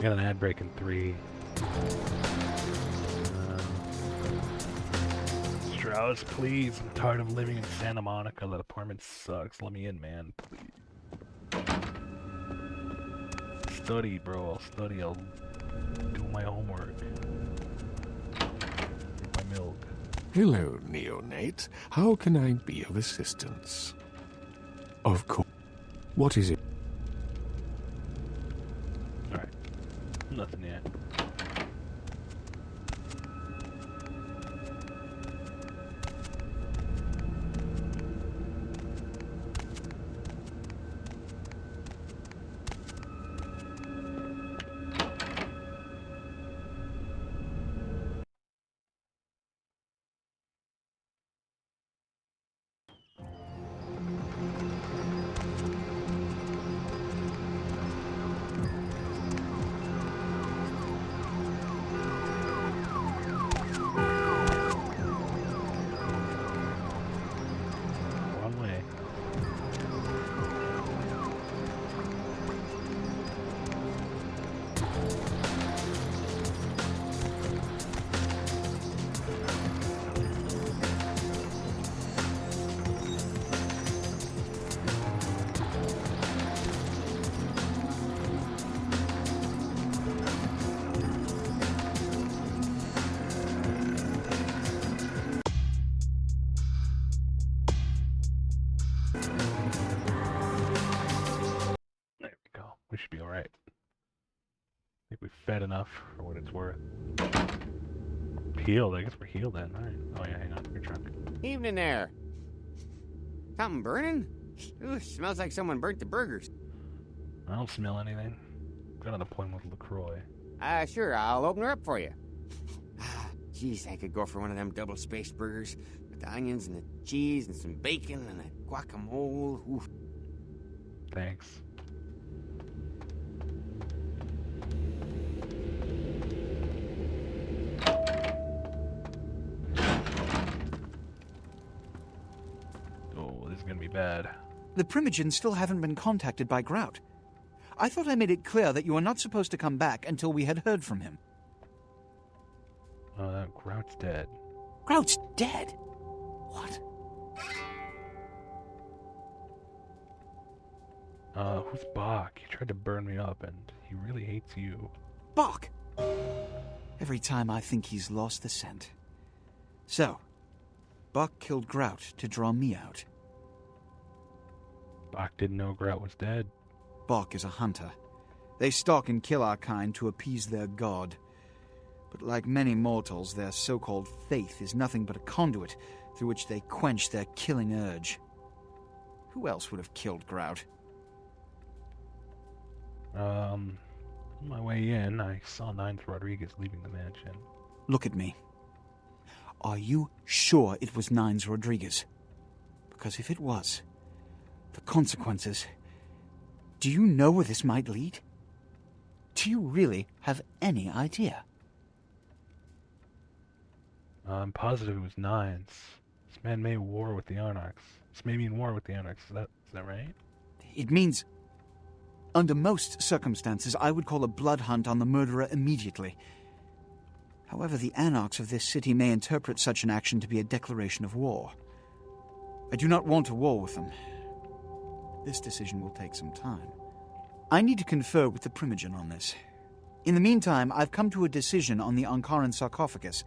Got an ad break in 3. Strauss, please. I'm tired of living in Santa Monica. That apartment sucks. Let me in, man. Please. Study, bro. I'll study. I'll do my homework. My milk. Hello, neonate. How can I be of assistance? Of course. What is it? Alright. Nothing yet. We should be alright. I think we've fed enough for what it's worth. Healed, I guess we're healed then. Alright. Oh yeah, hang on, you're drunk. Evening there. Something burning? Ooh, smells like someone burnt the burgers. I don't smell anything. Got an appointment with LaCroix. Sure, I'll open her up for you. Jeez, I could go for one of them double-spaced burgers with the onions and the cheese and some bacon and a guacamole. Ooh. Thanks. Oh, this is gonna be bad. The Primogens still haven't been contacted by Grout. I thought I made it clear that you were not supposed to come back until we had heard from him. Oh, that Grout's dead. Grout's dead. What? Who's Bach? He tried to burn me up, and he really hates you. Bach! Every time I think he's lost the scent. So, Bach killed Grout to draw me out. Bach didn't know Grout was dead. Bach is a hunter. They stalk and kill our kind to appease their god. But like many mortals, their so-called faith is nothing but a conduit through which they quench their killing urge. Who else would have killed Grout? On my way in, I saw Nines Rodriguez leaving the mansion. Look at me. Are you sure it was Nines Rodriguez? Because if it was, the consequences... Do you know where this might lead? Do you really have any idea? I'm positive it was Nines. This man made war with the Anarchs. This made me in war with the Anarchs. Is that right? It means... Under most circumstances, I would call a blood hunt on the murderer immediately. However, the Anarchs of this city may interpret such an action to be a declaration of war. I do not want a war with them. This decision will take some time. I need to confer with the Primogen on this. In the meantime, I've come to a decision on the Ankaran sarcophagus,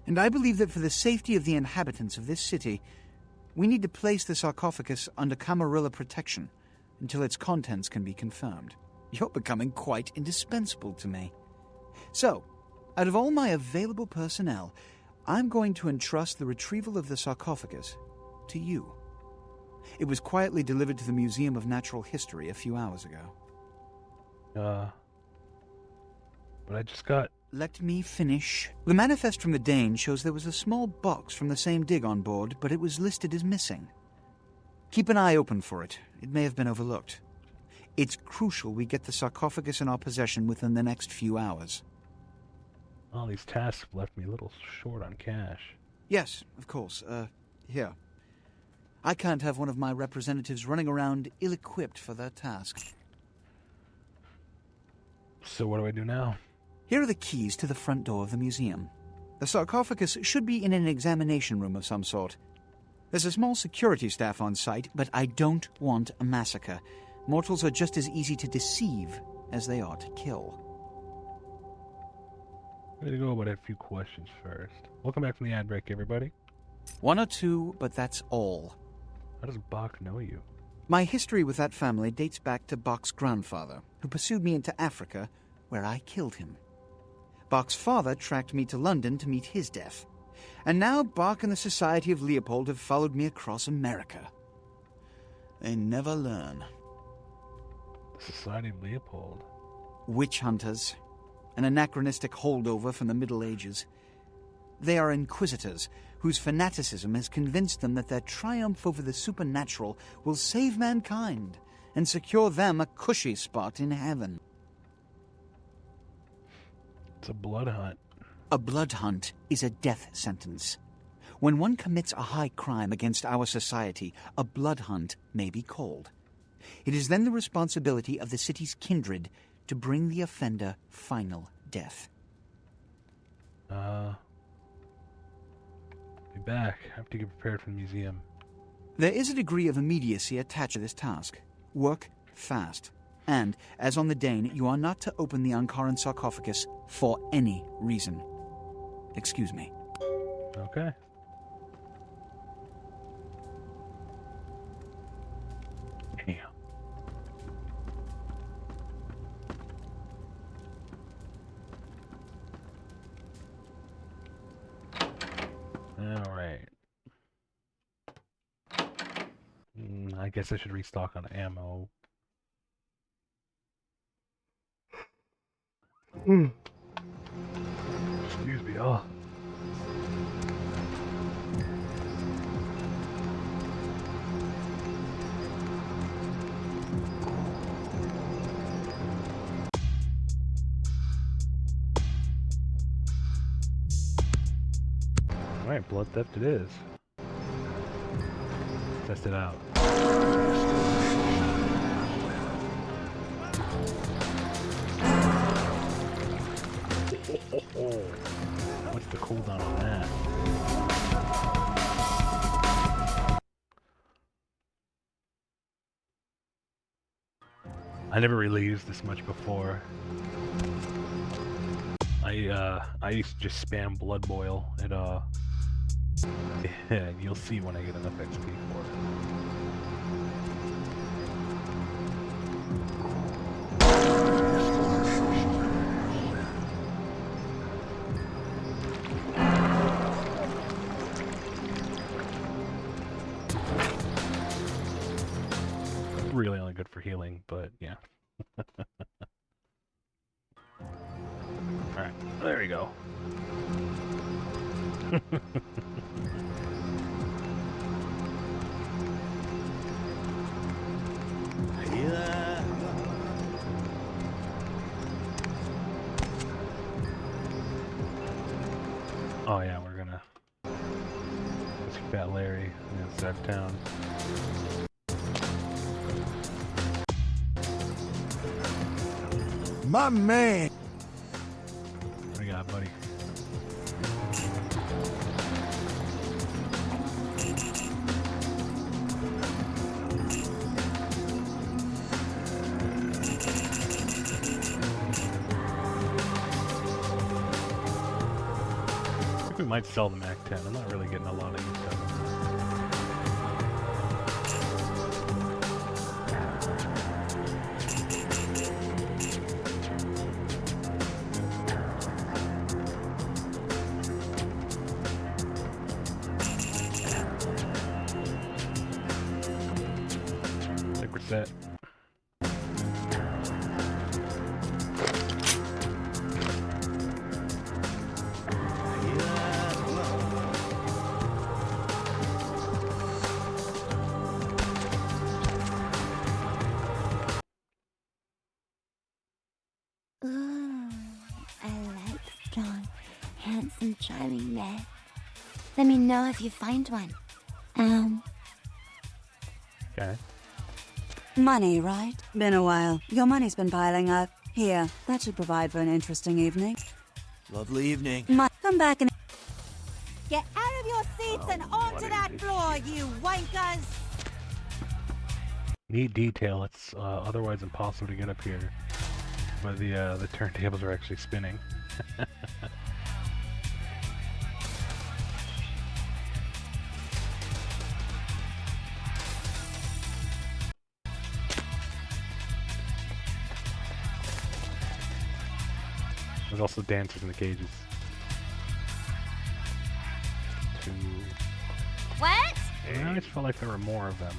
and I believe that for the safety of the inhabitants of this city, we need to place the sarcophagus under Camarilla protection until its contents can be confirmed. You're becoming quite indispensable to me. So, out of all my available personnel, I'm going to entrust the retrieval of the sarcophagus to you. It was quietly delivered to the Museum of Natural History a few hours ago. But I just got... Let me finish. The manifest from the Dane shows there was a small box from the same dig on board, but it was listed as missing. Keep an eye open for it. It may have been overlooked. It's crucial we get the sarcophagus in our possession within the next few hours. All these tasks have left me a little short on cash. Yes, of course. Here. I can't have one of my representatives running around ill-equipped for their task. So what do I do now? Here are the keys to the front door of the museum. The sarcophagus should be in an examination room of some sort. There's a small security staff on site, but I don't want a massacre. Mortals are just as easy to deceive as they are to kill. I'm going to go about a few questions first. Welcome back from the ad break, everybody. One or two, but that's all. How does Bach know you? My history with that family dates back to Bach's grandfather, who pursued me into Africa, where I killed him. Bach's father tracked me to London to meet his death. And now Bach and the Society of Leopold have followed me across America. They never learn. The Society of Leopold? Witch hunters. An anachronistic holdover from the Middle Ages. They are inquisitors, whose fanaticism has convinced them that their triumph over the supernatural will save mankind and secure them a cushy spot in heaven. It's a blood hunt. A blood hunt is a death sentence. When one commits a high crime against our society, a blood hunt may be called. It is then the responsibility of the city's kindred to bring the offender final death. Be back. I have to get prepared for the museum. There is a degree of immediacy attached to this task. Work fast. And, as on the Dane, you are not to open the Ankaran sarcophagus for any reason. Excuse me. Okay. Damn. All right. I guess I should restock on ammo. Excuse me, all. Alright, blood theft it is. Let's test it out. What's the cooldown on that? I never really used this much before. I used to just spam blood boil and yeah, you'll see when I get enough XP for it. Really only good for healing, but yeah. Alright, there we go. Oh yeah, we're gonna let's Fat Larry inside town. My man! What do you got, buddy? I think we might sell the Mac 10. I'm not really getting a lot of use out of it. Set. Ooh, I like strong, handsome, charming men. Let me know if you find one. Okay. Money, right? Been a while. Your money's been piling up. Here, that should provide for an interesting evening. Lovely evening. Come back and... Get out of your seats and onto that floor, you wankers! Neat detail. It's otherwise impossible to get up here, but the turntables are actually spinning. There's also dancers in the cages. What? I always felt like there were more of them.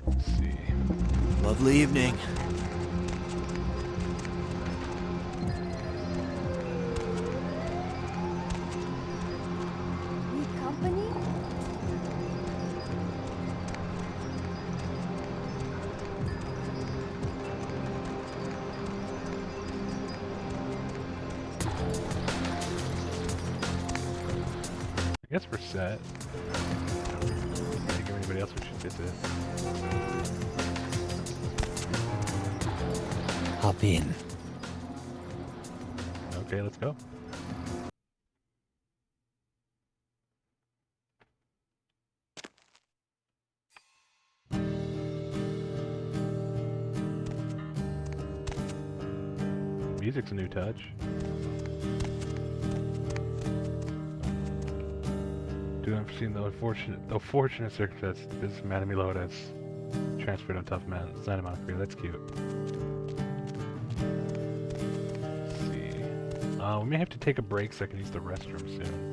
Let's see. Lovely evening. Need company? I guess we're set. I think anybody else we should visit. Hop in. Okay, let's go. Music's a new touch. Due unforeseen the fortunate circumstance, this Madame Milord has transferred on tough man. Sign him out for you. That's cute. Let's see. We may have to take a break so I can use the restroom soon.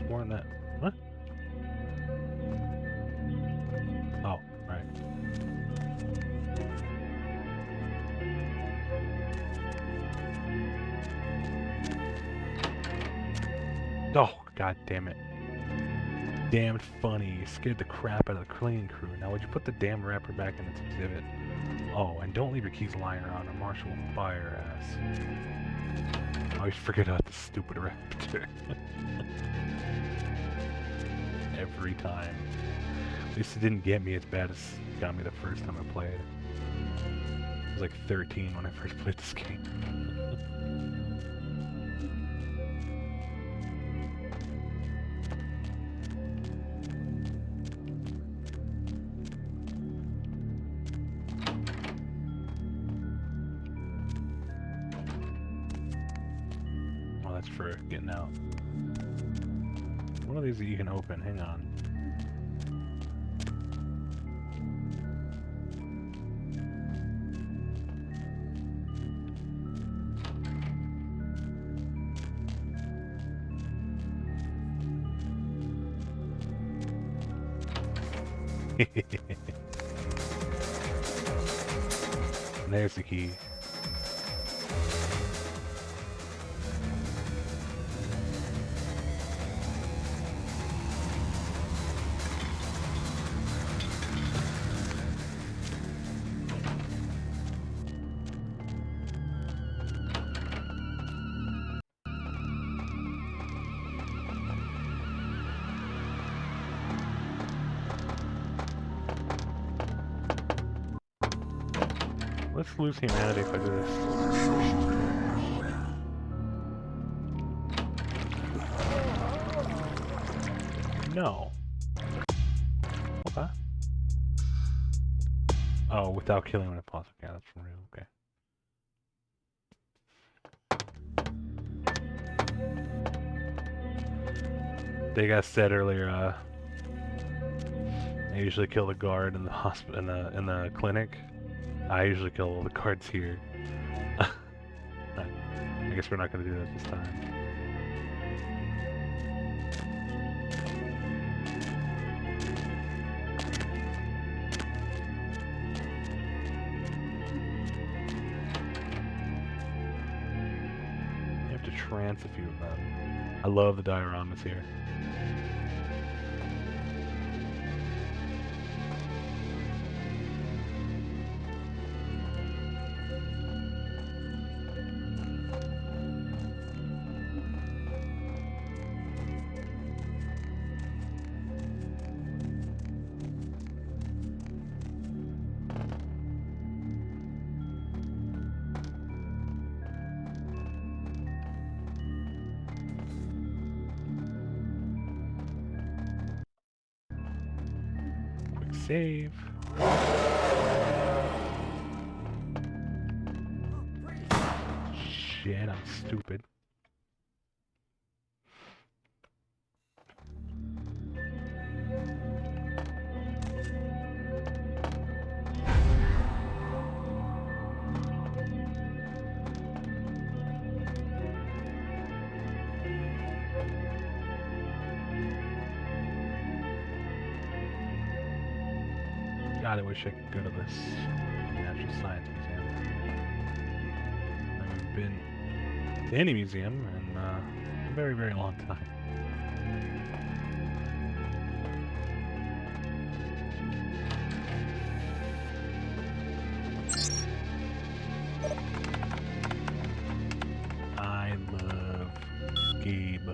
Sworn that. What? Oh, right. Oh, god damn it. damned funny. You scared the crap out of the cleaning crew. Now would you put the damn wrapper back in its exhibit? Oh, and don't leave your keys lying around or Marshall will fire your ass. I always forget about the stupid raptor. Every time. At least it didn't get me as bad as it got me the first time I played. I was like 13 when I first played this game. Oh, that's for getting out. One of these that you can open, hang on. There's the key. Let's lose humanity if I do this. No. Okay. Oh, without killing when it possible. Yeah, that's from real. Okay. They got said earlier. I usually kill the guard in the hospital, in the clinic. I usually kill all the guards here. I guess we're not going to do that this time. You have to trance a few of them. I love the dioramas here. Save. Shit, I'm stupid. God, I wish I could go to this Natural Science Museum. I haven't been to any museum in a very, very long time. I love Gabe.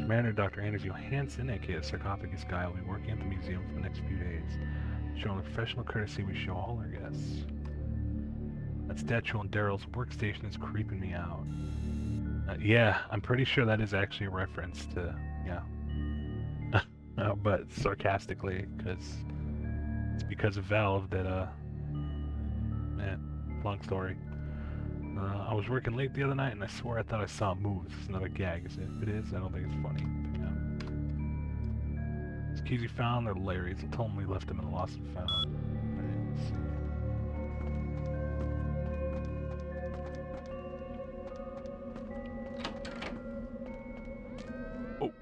Commander Dr. Anders Johansson, aka the Sarcophagus Guy, will be working at the museum for the next few days. Showing the professional courtesy we show all our guests. That statue on Daryl's workstation is creeping me out. Yeah, I'm pretty sure that is actually a reference to, yeah. But sarcastically, because of Valve that, long story. I was working late the other night and I swore I thought I saw a move. This is another gag. If it is, I don't think it's funny. But, yeah. These keys you found, they're Larry's. I'll tell him we left them in the lost and found. Alright, let's see. Oh.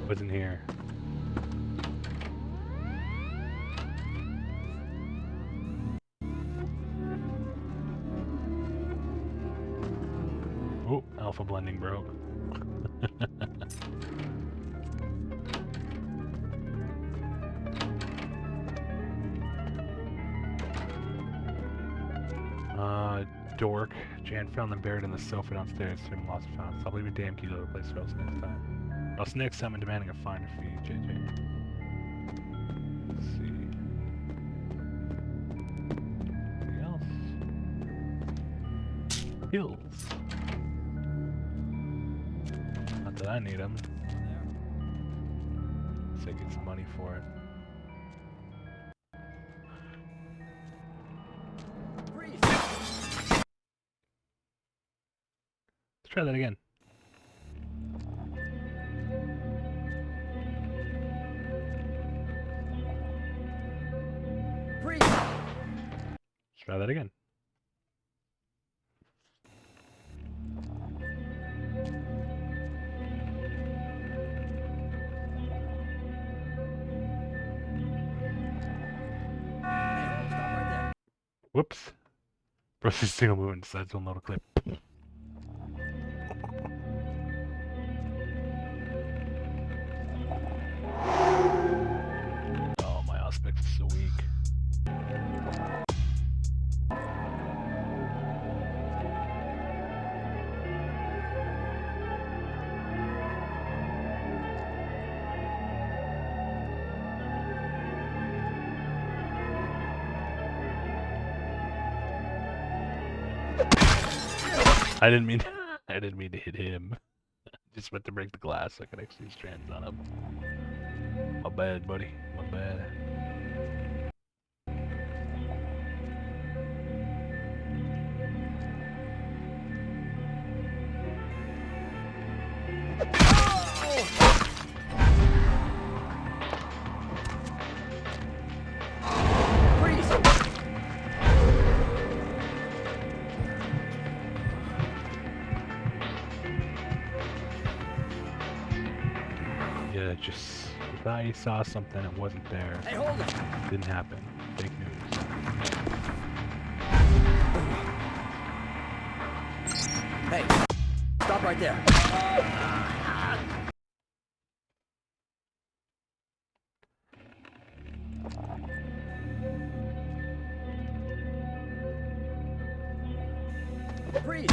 Wasn't here. Oh, alpha blending broke. Dork. Jan found them buried in the sofa downstairs. Him lost and found. So I'll leave a damn key to the place for us next time. Else next time I'm demanding a fine fee, JJ. Let's see. Anything else? Hills. Not that I need them. Say get some money for it. Let's try that again. Freeze! Let's try that again. Whoops. Presses single movement decides to unload a clip. Oh, my aspect is so weak. I didn't mean to hit him. Just meant to break the glass so I could actually use strands on him. My bad, buddy. My bad. Yeah, just if I saw something that wasn't there, Hey, hold it! didn't happen. Fake news. Hey, stop right there. Freeze!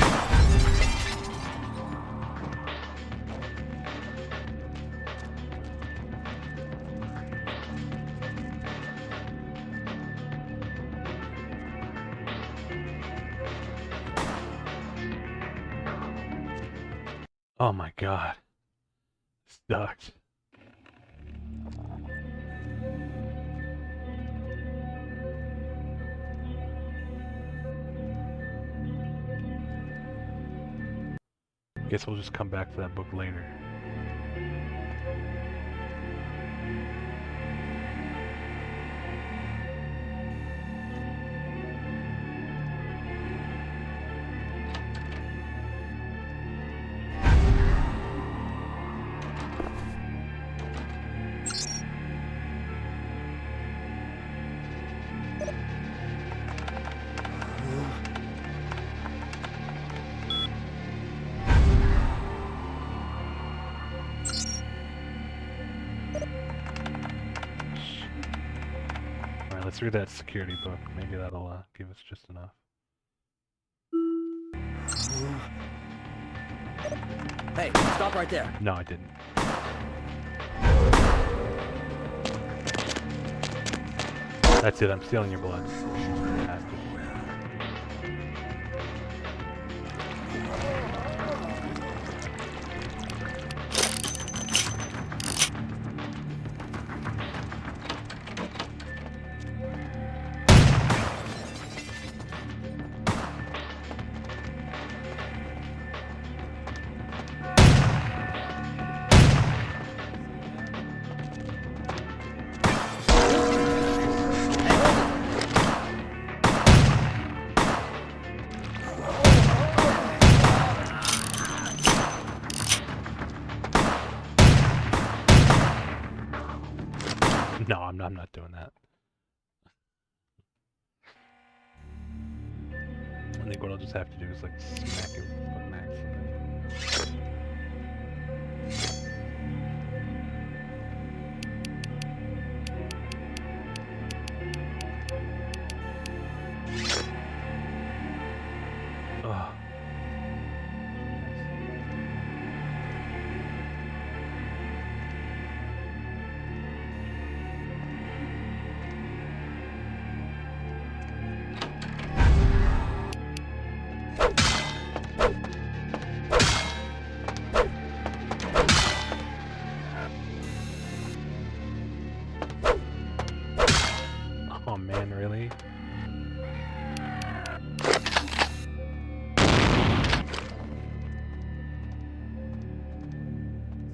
Oh my god. Sucked. Guess we'll just come back to that book later. Alright, let's read that security book. Maybe that'll give us just enough. Hey, stop right there. No, I didn't. That's it, I'm stealing your blood. Bastard. No, I'm not doing that. I think what I'll just have to do is like smack it with Max and then... Ugh. Oh man, really?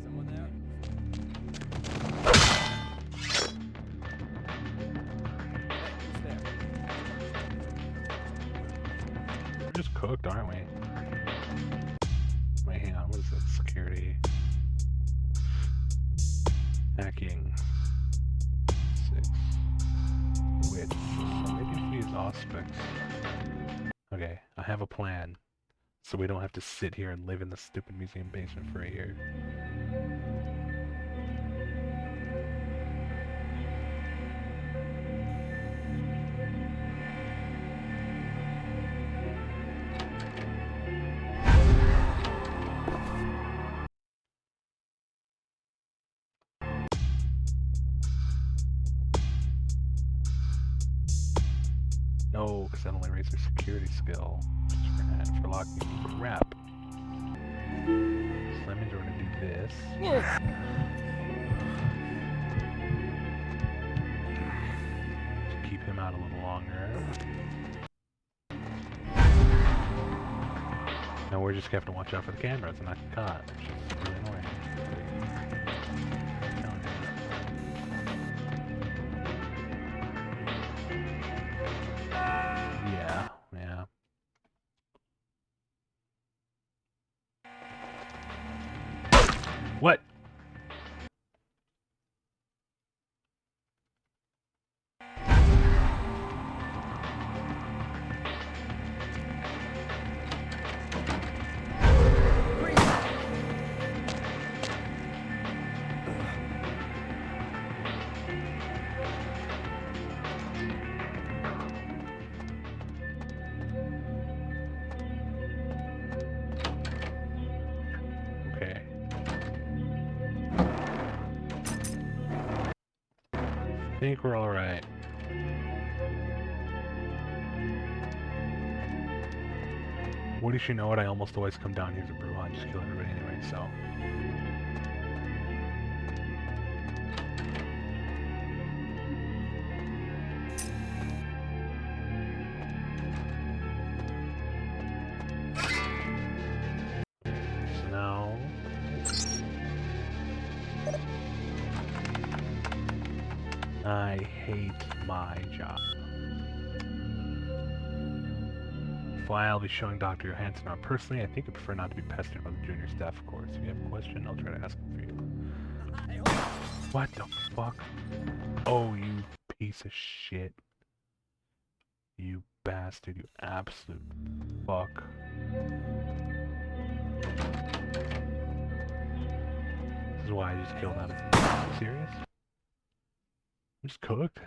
Someone there? Hey, who's there? We're just cooked, aren't we? Wait, hang on, what is that? Security. Hacking. 6. Wait, so maybe if we use Auspex. Okay, I have a plan. So we don't have to sit here and live in the stupid museum basement for a year. No, because that only raises their security skill. Just for locking me. Crap. So that means we're gonna do this. To keep him out a little longer. Now we're just gonna have to watch out for the cameras and not get caught, which is really annoying. Yeah, yeah. What? Okay. I think we're alright. What does she know what? I almost always come down here to Bruja and just kill everybody anyway, so. So now. I hate my job. Why I'll be showing Dr. Johansson around personally. I think I prefer not to be pestered by the junior staff, of course. If you have a question, I'll try to ask them for you. What the fuck? Oh, you piece of shit. You bastard, you absolute fuck. This is why I just killed him. Are you serious? I'm just cooked.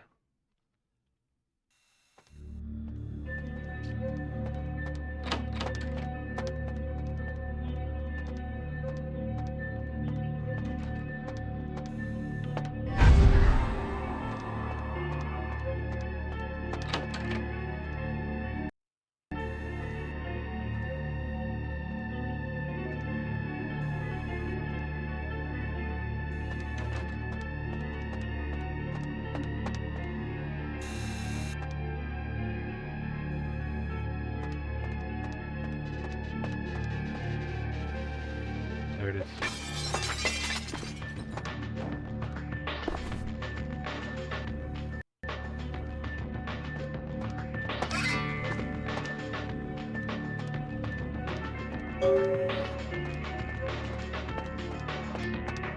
There it is.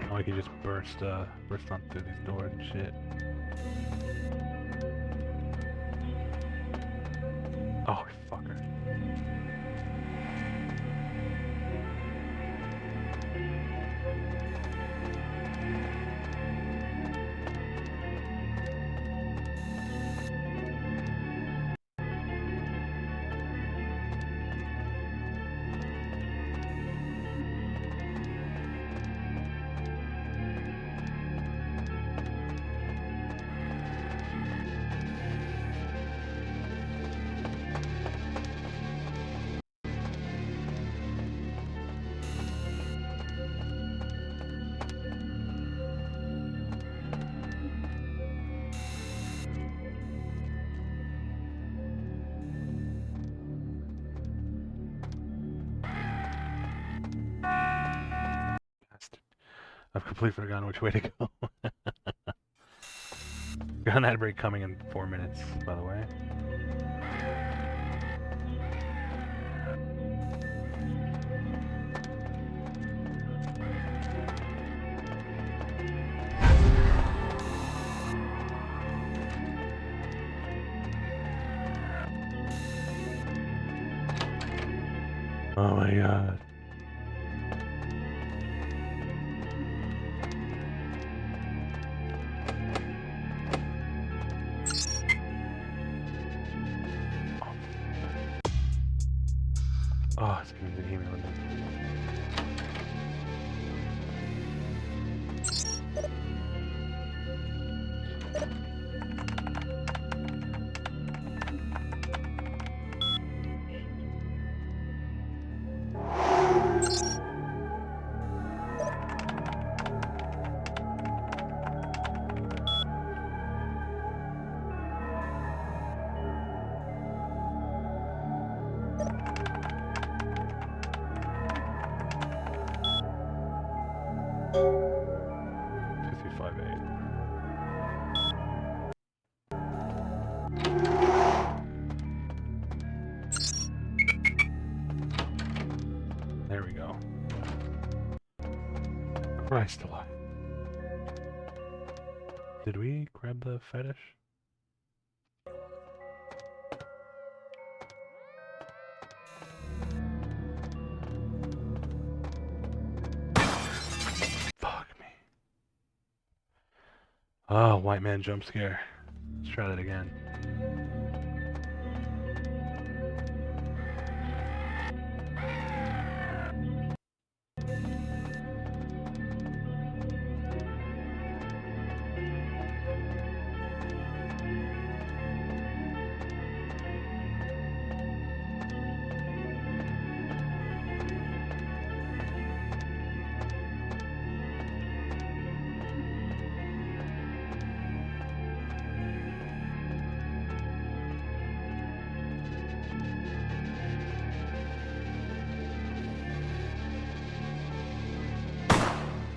Oh, I can just burn burst on through these doors and shit. Oh, fucker. I've completely forgotten which way to go. Got an ad break coming in 4 minutes, by the way. Oh my god. Oh, it's giving me the email. There we go. Christ alive. Did we grab the fetish? Fuck me. Oh, white man jump scare. Let's try that again.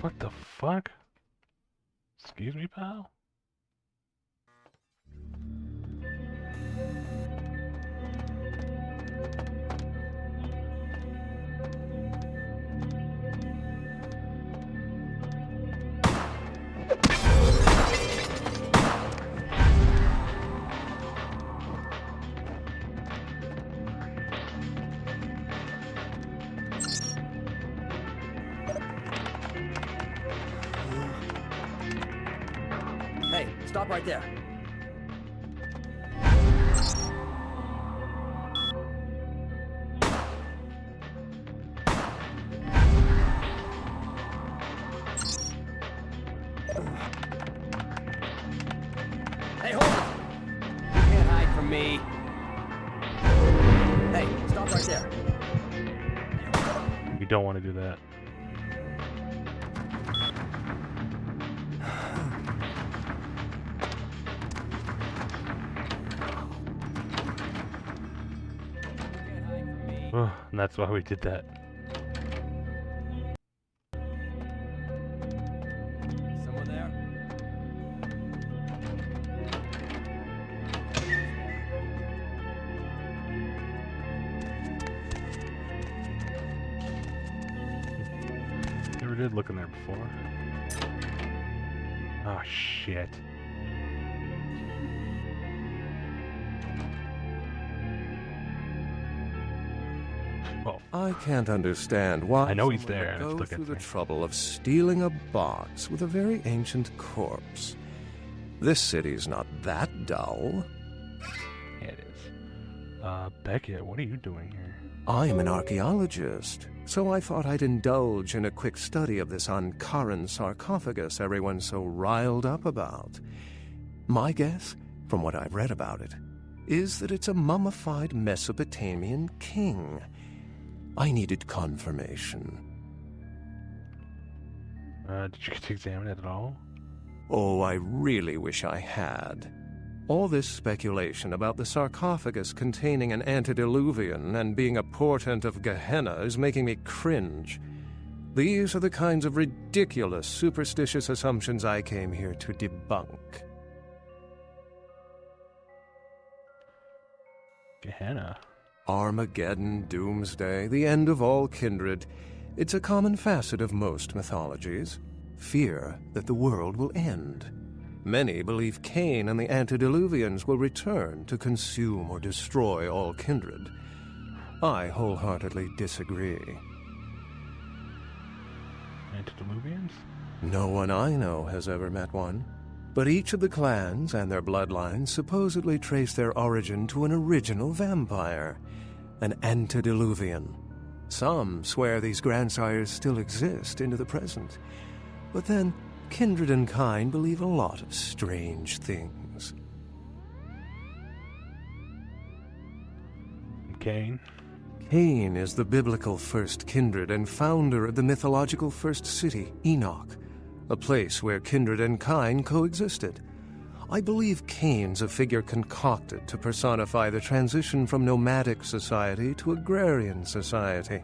What the fuck? Excuse me, pal? Hey, stop right there. Hey, hold it! You can't hide from me. Hey, stop right there. You don't want to do that. And that's why we did that. Someone there? Never did look in there before. Oh, shit. I can't understand why I know he's someone there, would and it go still through gets the trouble of stealing a box with a very ancient corpse. This city's not that dull. Yeah, it is. Beckett, what are you doing here? I'm an archaeologist, so I thought I'd indulge in a quick study of this Ankaran sarcophagus everyone's so riled up about. My guess, from what I've read about it, is that it's a mummified Mesopotamian king. I needed confirmation. Did you get to examine it at all? Oh, I really wish I had. All this speculation about the sarcophagus containing an antediluvian and being a portent of Gehenna is making me cringe. These are the kinds of ridiculous, superstitious assumptions I came here to debunk. Gehenna? Armageddon, doomsday, the end of all kindred. It's a common facet of most mythologies. Fear that the world will end. Many believe Cain and the antediluvians will return to consume or destroy all kindred. I wholeheartedly disagree. Antediluvians? No one I know has ever met one. But each of the clans and their bloodlines supposedly trace their origin to an original vampire, an antediluvian. Some swear these grandsires still exist into the present. But then, kindred and kind believe a lot of strange things. Cain? Cain is the biblical first kindred and founder of the mythological first city, Enoch, a place where kindred and kind coexisted. I believe Cain's a figure concocted to personify the transition from nomadic society to agrarian society.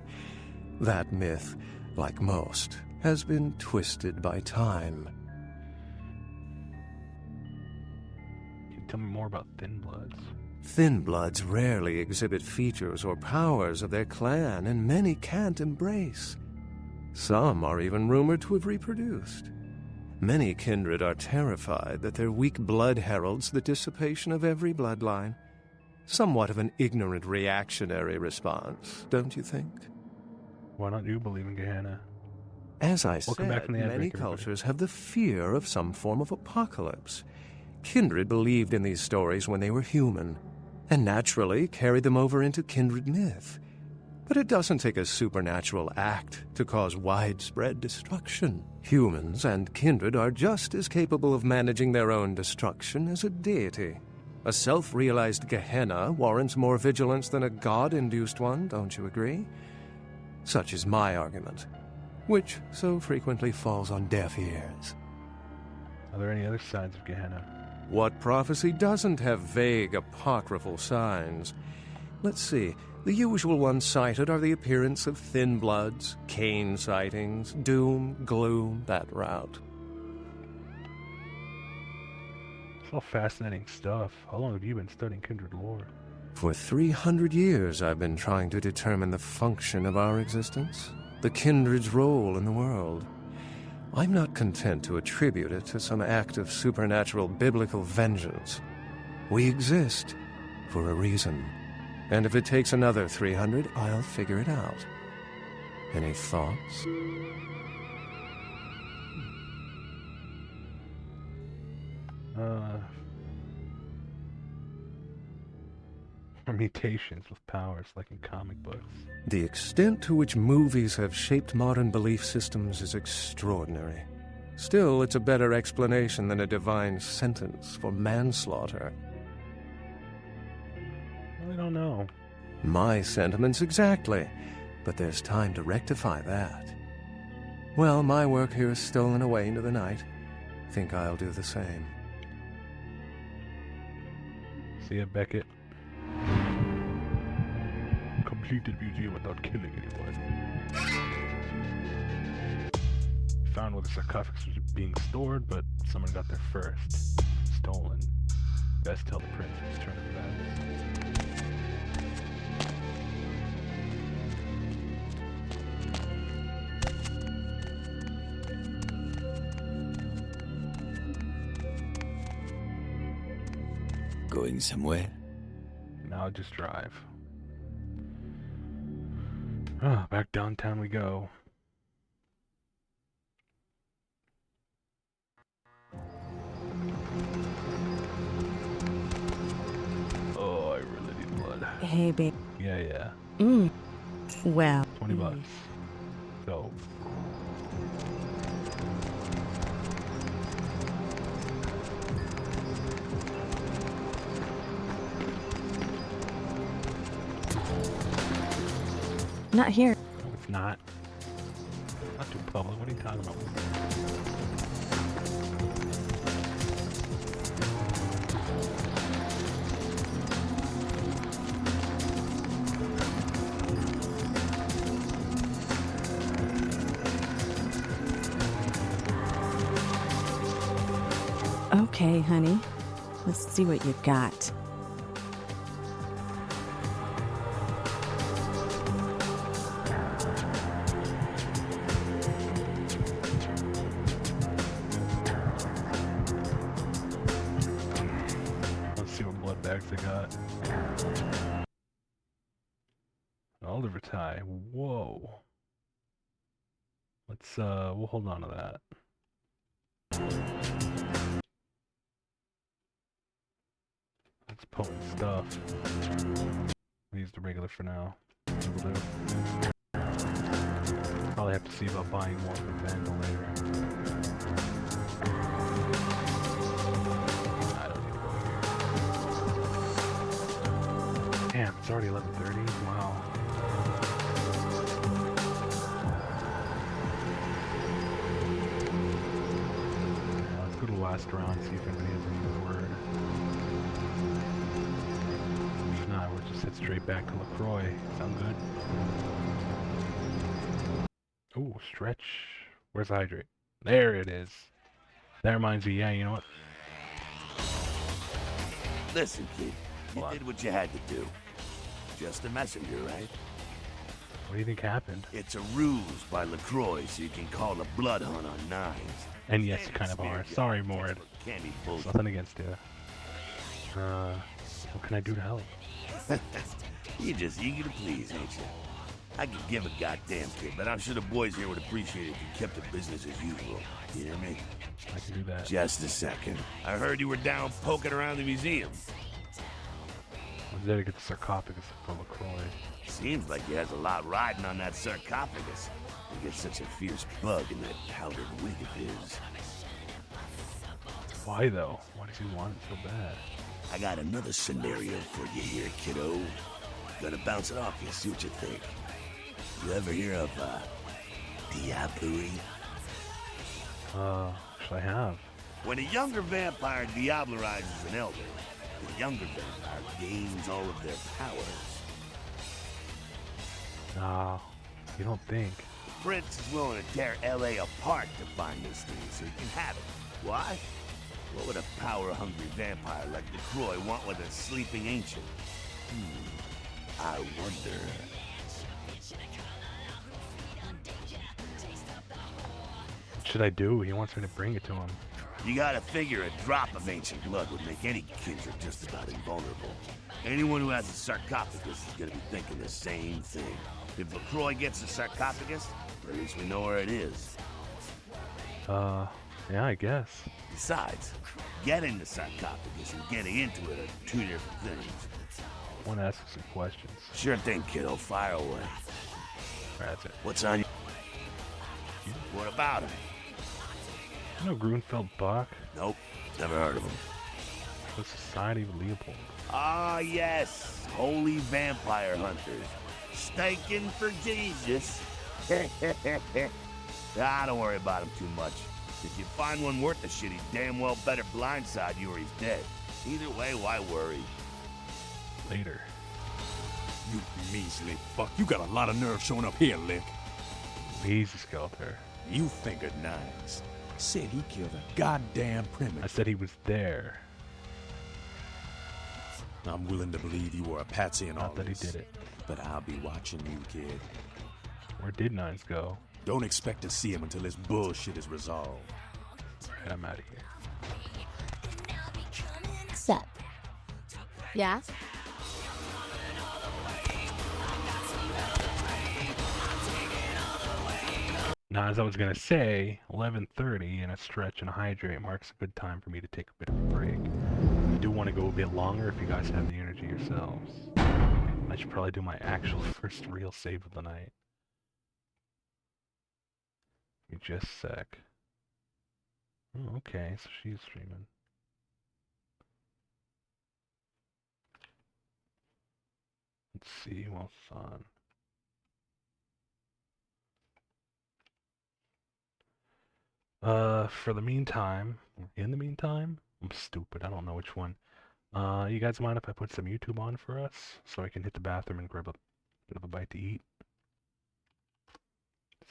That myth, like most, has been twisted by time. Can you tell me more about Thin Bloods? Thin Bloods rarely exhibit features or powers of their clan, and many can't embrace. Some are even rumored to have reproduced. Many kindred are terrified that their weak blood heralds the dissipation of every bloodline. Somewhat of an ignorant reactionary response, don't you think? Why don't you believe in Gehenna? As I Welcome back said, from the many outbreak, everybody. cultures have the fear of some form of apocalypse. Kindred believed in these stories when they were human, and naturally carried them over into kindred myth. But it doesn't take a supernatural act to cause widespread destruction. Humans and kindred are just as capable of managing their own destruction as a deity. A self-realized Gehenna warrants more vigilance than a god-induced one, don't you agree? Such is my argument, which so frequently falls on deaf ears. Are there any other signs of Gehenna? What prophecy doesn't have vague, apocryphal signs? Let's see. The usual ones cited are the appearance of Thin Bloods, Cain sightings, doom, gloom, that route. It's all fascinating stuff. How long have you been studying kindred lore? For 300 years I've been trying to determine the function of our existence, the kindred's role in the world. I'm not content to attribute it to some act of supernatural biblical vengeance. We exist for a reason. And if it takes another 300, I'll figure it out. Any thoughts? Mutations with powers like in comic books. The extent to which movies have shaped modern belief systems is extraordinary. Still, it's a better explanation than a divine sentence for manslaughter. I don't know. My sentiments exactly, but there's time to rectify that. Well, my work here is stolen away into the night. Think I'll do the same. See ya, Beckett. Completed museum without killing anyone. Found where the sarcophagus was being stored, but someone got there first. Stolen. Best tell the prince his turn of events. Going somewhere? Now just drive. Ah, back downtown we go. Oh, I really need blood. Hey, babe. Yeah. Well. 20 bucks. Go. Not here. No, it's not. Not too public. What are you talking about? Okay, honey. Let's see what you got. Let's see what blood bags they got. Oliver tie. Whoa. Let's we'll hold on to that. That's potent stuff. We'll use the regular for now. Will do. Probably have to see about buying more from Vandal later. I don't need to go here. Damn, it's already 11:30. Wow. Yeah, let's go to the last round, see if anybody has any word. If not, we'll just head straight back to LaCroix. Sound good? Ooh, stretch. Where's the hydrate? There it is. That reminds me, yeah, you know what? Listen, kid. You did what you had to do. Just a messenger, right? What do you think happened? It's a ruse by LaCroix so you can call a blood hunt on Nines. And yes, you kind of are. Sorry, Mord. Can't be bullshit. Nothing against you. What can I do to help? You're just eager to please, ain't you? I could give a goddamn kid, but I'm sure the boys here would appreciate it if you kept the business as usual. You hear me? I can do that. Just a second. I heard you were down poking around the museum. I was there to get the sarcophagus for LaCroix. Seems like he has a lot riding on that sarcophagus. He gets such a fierce bug in that powdered wig of his. Why though? Why does he want it so bad? I got another scenario for you here, kiddo. Gonna bounce it off you, see what you think. You ever hear of, diablerie? Should I have? When a younger vampire diablerizes an elder, the younger vampire gains all of their powers. Nah, you don't think. The Prince is willing to tear L.A. apart to find this thing so he can have it. Why? What would a power-hungry vampire like LaCroix want with a sleeping ancient? I wonder. What should I do? He wants me to bring it to him. You gotta figure a drop of ancient blood would make any kindred just about invulnerable. Anyone who has a sarcophagus is gonna be thinking the same thing. If LaCroix gets a sarcophagus, at least we know where it is. Yeah, I guess. Besides, getting the sarcophagus and getting into it are two different things. I want to ask you some questions. Sure thing, kiddo. Fire away. Alright, that's it. What's on you? What about him? You know Grunfeld Bach? Nope. Never heard of him. The Society of Leopold. Ah, yes. Holy vampire hunters. Staking for Jesus. Don't worry about him too much. If you find one worth the shit, he damn well better blindside you or he's dead. Either way, why worry? Later. You measly fuck. You got a lot of nerve showing up here, Lick. Easy, Skeletor. You think of Nines. Said he killed a goddamn primitive. I said he was there. I'm willing to believe you were a patsy and all Not that this, he did it. but I'll be watching you, kid. Where did Nines go? Don't expect to see him until this bullshit is resolved. Alright, I'm out of here. Sup? Yeah? Now, as I was going to say, 11:30 and a stretch and a hydrate marks a good time for me to take a bit of a break. I do want to go a bit longer if you guys have the energy yourselves. I should probably do my actual first real save of the night. Give me just a sec. Oh, okay, so she's streaming. Let's see who else is on. For the meantime, in the meantime, I'm stupid, I don't know which one. You guys mind if I put some YouTube on for us, so I can hit the bathroom and grab a bit of a bite to eat?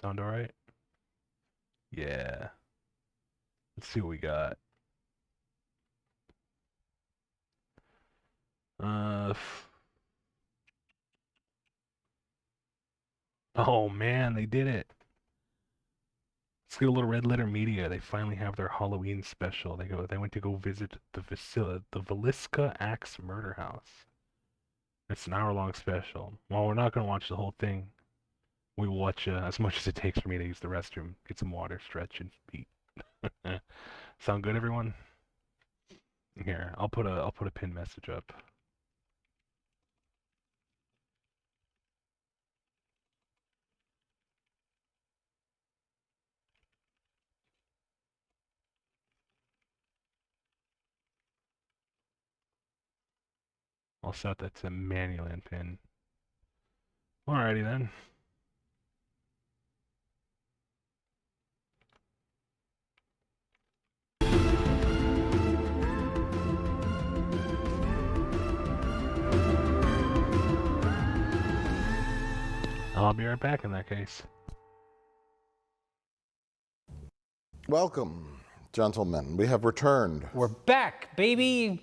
Sound alright? Yeah. Let's see what we got. Oh man, they did it. Let's get a little Red Letter Media. They finally have their Halloween special. They went to go visit the Veliska Axe Murder House. It's an hour-long special. Well, we're not gonna watch the whole thing. We watch as much as it takes for me to use the restroom, get some water, stretch, and eat. Sound good, everyone? Here, I'll put a pinned message up. I'll set that to manual and pin. Alrighty then. I'll be right back in that case. Welcome, gentlemen. We have returned. We're back, baby.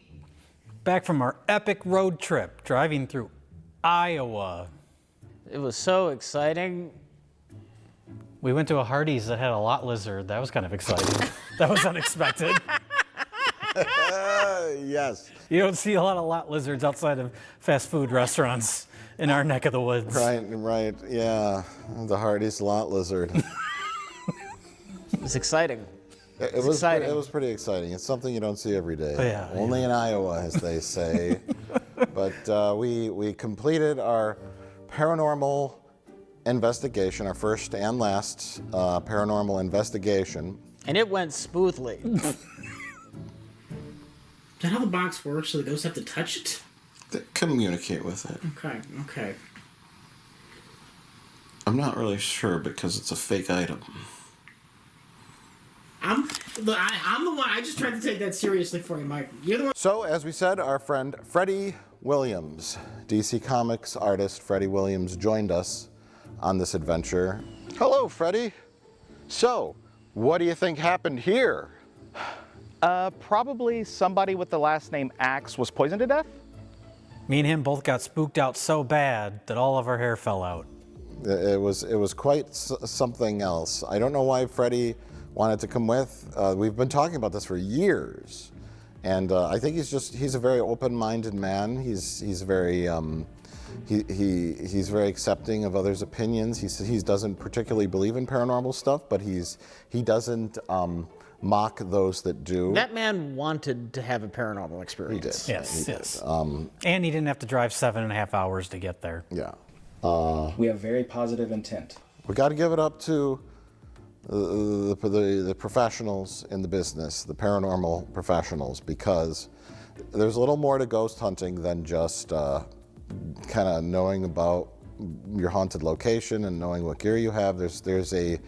Back from our epic road trip, driving through Iowa. It was so exciting. We went to a Hardee's that had a lot lizard. That was kind of exciting. That was unexpected. Yes. You don't see a lot of lot lizards outside of fast food restaurants in our neck of the woods. Right, yeah. The Hardee's lot lizard. It was exciting. It was exciting. It was pretty exciting. It's something you don't see every day. Yeah, Only in Iowa, as they say. But we completed our paranormal investigation, our first and last paranormal investigation. And it went smoothly. Is that how the box works? So the ghosts have to touch it? They communicate with it. Okay. I'm not really sure because it's a fake item. I'm the one. I just tried to take that seriously for you, Mike. You're the one. So, as we said, our friend Freddie Williams, DC Comics artist Freddie Williams, joined us on this adventure. Hello, Freddie. So, what do you think happened here? Probably somebody with the last name Axe was poisoned to death. Me and him both got spooked out so bad that all of our hair fell out. It was quite something else. I don't know why Freddie wanted to come with. We've been talking about this for years, and I think he's a very open-minded man. He's very he's very accepting of others' opinions. He doesn't particularly believe in paranormal stuff, but he doesn't mock those that do. That man wanted to have a paranormal experience. He did. Yes, he yes. did. And he didn't have to drive 7.5 hours to get there. Yeah. We have very positive intent. We got to give it up to the professionals in the business, the paranormal professionals, because there's a little more to ghost hunting than just kind of knowing about your haunted location and knowing what gear you have. There's a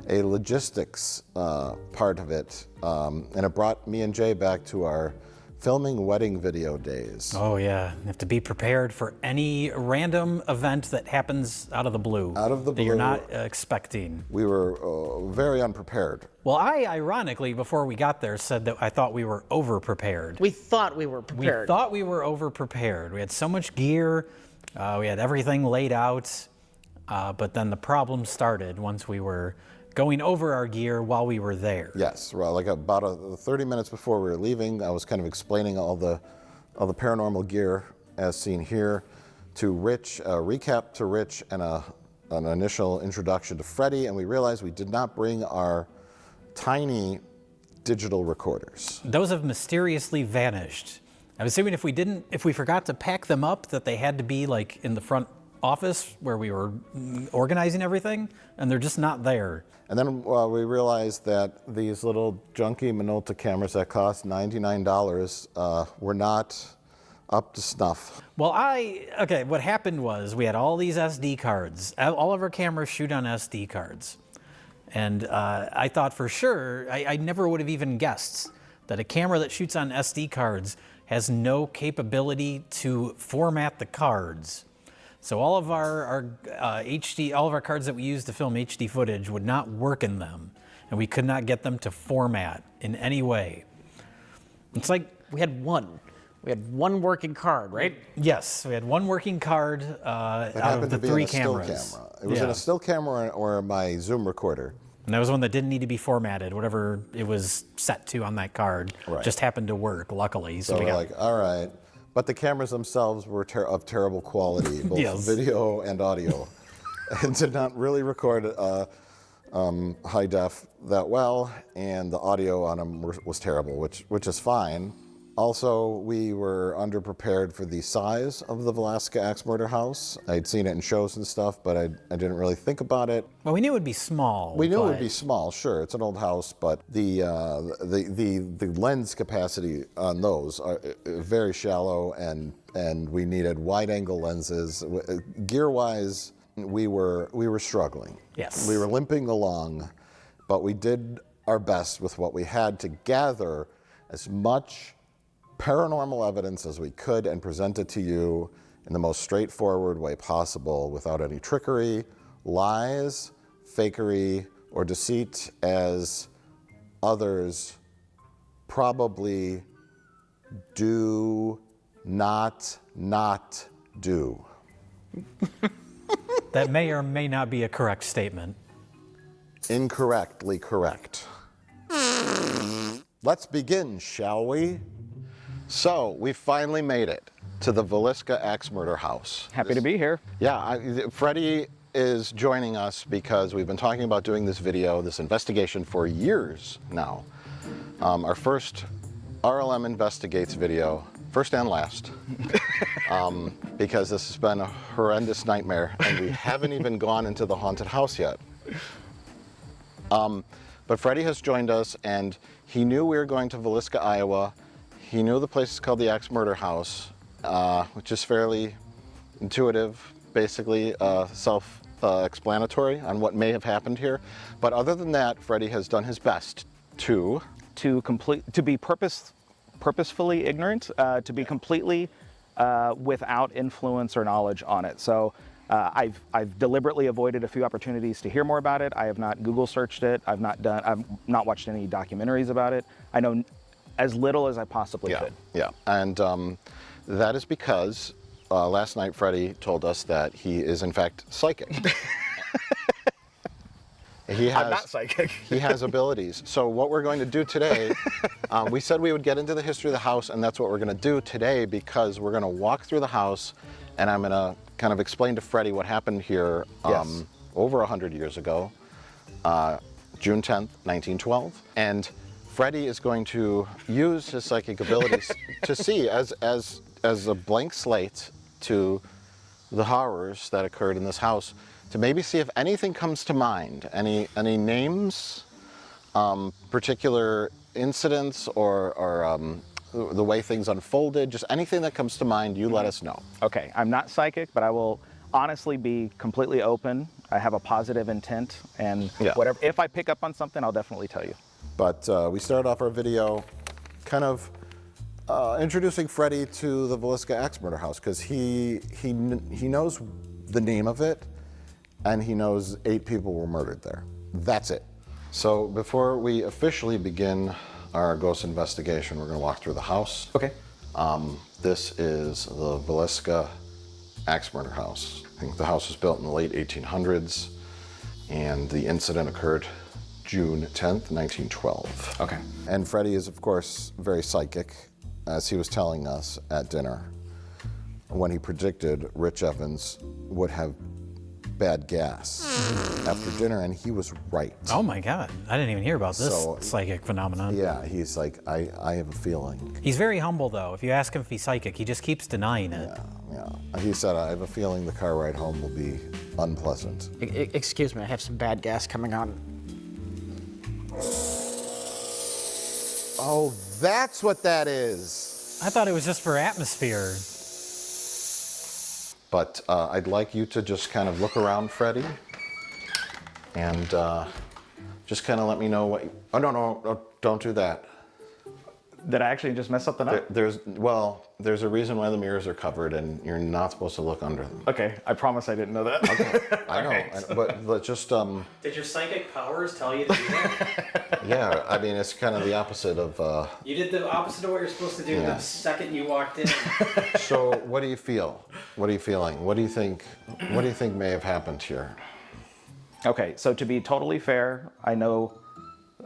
logistics part of it, and it brought me and Jay back to our filming wedding video days. Oh yeah, you have to be prepared for any random event that happens out of the blue. Out of the blue. That you're not expecting. We were very unprepared. Well, I ironically, before we got there, said that I thought we were over-prepared. We thought we were prepared. We thought we were over-prepared. We had so much gear, we had everything laid out, but then the problem started once we were going over our gear while we were there. Yes, well, like about 30 minutes before we were leaving, I was kind of explaining all the of the paranormal gear as seen here to Rich, a recap to Rich and an initial introduction to Freddy, and we realized we did not bring our tiny digital recorders. Those have mysteriously vanished. I was assuming if we forgot to pack them up, that they had to be like in the front office where we were organizing everything, and they're just not there. And then we realized that these little junky Minolta cameras that cost $99 were not up to snuff. Well, what happened was we had all these SD cards. All of our cameras shoot on SD cards. And I thought for sure, I never would have even guessed that a camera that shoots on SD cards has no capability to format the cards. So all of our cards that we use to film HD footage would not work in them, and we could not get them to format in any way. It's like we had one working card, right? Yes, we had one working card out of the 3 cameras. It was in a still camera or my Zoom recorder. And that was one that didn't need to be formatted. Whatever it was set to on that card just happened to work, luckily. So we're like, all right. But the cameras themselves were of terrible quality, both video and audio, and did not really record high def that well, and the audio on them was terrible, which is fine. Also, we were underprepared for the size of the Velasca Axe Murder House. I'd seen it in shows and stuff, but I didn't really think about it. Well, we knew it would be small. We knew it would be small, sure. It's an old house, but the lens capacity on those are very shallow, and we needed wide-angle lenses. Gear-wise, we were struggling. Yes. We were limping along, but we did our best with what we had to gather as much paranormal evidence as we could and present it to you in the most straightforward way possible without any trickery, lies, fakery, or deceit, as others probably do not do. That may or may not be a correct statement. Incorrectly correct. Let's begin, shall we? So, we finally made it to the Velasca Axe Murder House. Happy to be here. Yeah, Freddie is joining us because we've been talking about doing this video, this investigation, for years now. Our first RLM Investigates video, first and last, because this has been a horrendous nightmare, and we haven't even gone into the haunted house yet. But Freddie has joined us, and he knew we were going to Velasca, Iowa. He knew the place is called the Axe Murder House, which is fairly intuitive, basically self-explanatory on what may have happened here. But other than that, Freddie has done his best to be purposefully ignorant, to be completely without influence or knowledge on it. So I've deliberately avoided a few opportunities to hear more about it. I have not Google searched it. I've not watched any documentaries about it. I know as little as I possibly could. Yeah, and that is because last night Freddie told us that he is in fact psychic. I'm not psychic. He has abilities. So what we're going to do today, we said we would get into the history of the house, and that's what we're going to do today, because we're going to walk through the house, and I'm going to kind of explain to Freddie what happened here over 100 years ago, June 10th, 1912. And Freddie is going to use his psychic abilities to see, as a blank slate to the horrors that occurred in this house, to maybe see if anything comes to mind, any names, particular incidents, or the way things unfolded, just anything that comes to mind, you let us know. Okay, I'm not psychic, but I will honestly be completely open. I have a positive intent, and whatever. If I pick up on something, I'll definitely tell you. But we started off our video kind of introducing Freddie to the Velasca Axe Murder House, because he knows the name of it, and he knows 8 people were murdered there. That's it. So before we officially begin our ghost investigation, we're going to walk through the house. Okay. This is the Velasca Axe Murder House. I think the house was built in the late 1800s, and the incident occurred June 10th, 1912. Okay. And Freddie is, of course, very psychic, as he was telling us at dinner, when he predicted Rich Evans would have bad gas after dinner, and he was right. Oh my God, I didn't even hear about this psychic phenomenon. Yeah, he's like, I have a feeling. He's very humble though. If you ask him if he's psychic, he just keeps denying it. Yeah. He said, I have a feeling the car ride home will be unpleasant. Excuse me, I have some bad gas coming on. Oh, that's what that is. I thought it was just for atmosphere. But I'd like you to just kind of look around, Freddie, and just kind of let me know what. Oh no, don't do that. Did I actually just mess something up? There's a reason why the mirrors are covered, and you're not supposed to look under them. Okay, I promise I didn't know that. Okay, I know, but just Did your psychic powers tell you to do that? Yeah, I mean it's kind of the opposite of. You did the opposite of what you're supposed to do the second you walked in. So what do you feel? What are you feeling? What do you think? What do you think may have happened here? Okay, so to be totally fair, I know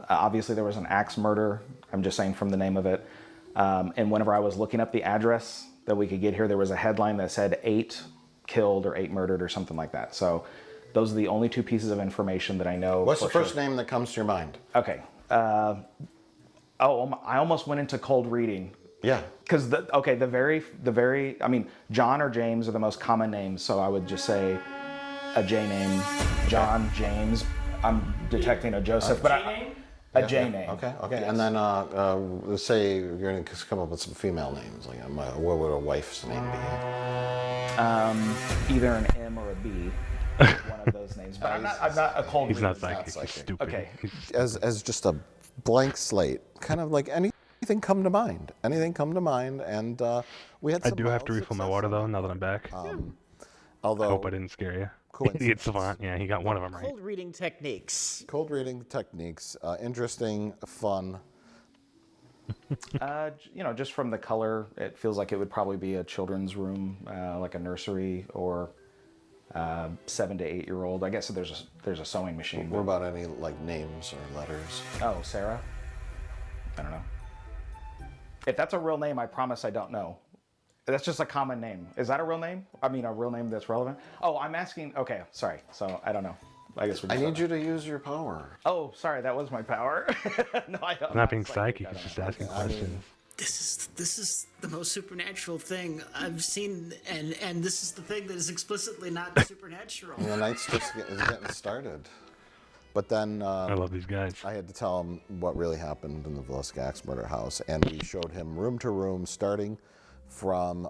obviously there was an axe murder. I'm just saying from the name of it. And whenever I was looking up the address that we could get here, there was a headline that said 8 killed or 8 murdered or something like that. So those are the only 2 pieces of information that I know. What's the first name that comes to your mind? Okay. I almost went into cold reading. Yeah. Because I mean, John or James are the most common names. So I would just say a J name, John, James. I'm detecting a Joseph, but a J name. Okay. Yes. And then let's say you're going to come up with some female names. Like, what would a wife's name be? Either an M or a B. One of those names. But I'm not a cold reader. He's not psychic. He's stupid. Okay. As just a blank slate, kind of like anything come to mind. Anything come to mind, and we had. I do have to refill my water though. Now that I'm back. Although I hope I didn't scare you. Idiot savant. Yeah, he got one of them right. Cold reading techniques. Interesting, fun. Just from the color, it feels like it would probably be a children's room, like a nursery or 7 to 8 year old. I guess there's a sewing machine. What about any like names or letters? Oh, Sarah? I don't know. If that's a real name, I promise I don't know. That's just a common name. Is that a real name? I mean, a real name that's relevant? Oh, I'm asking. Okay, sorry. So I don't know. I guess we're just. I need you to use your power. Oh, sorry. That was my power. No, I don't. I'm not being psychic. He's just asking questions. This is the most supernatural thing I've seen, and this is the thing that is explicitly not supernatural. And the night's just getting started. But then I love these guys. I had to tell him what really happened in the Villisca Axe murder house, and we showed him room to room, starting from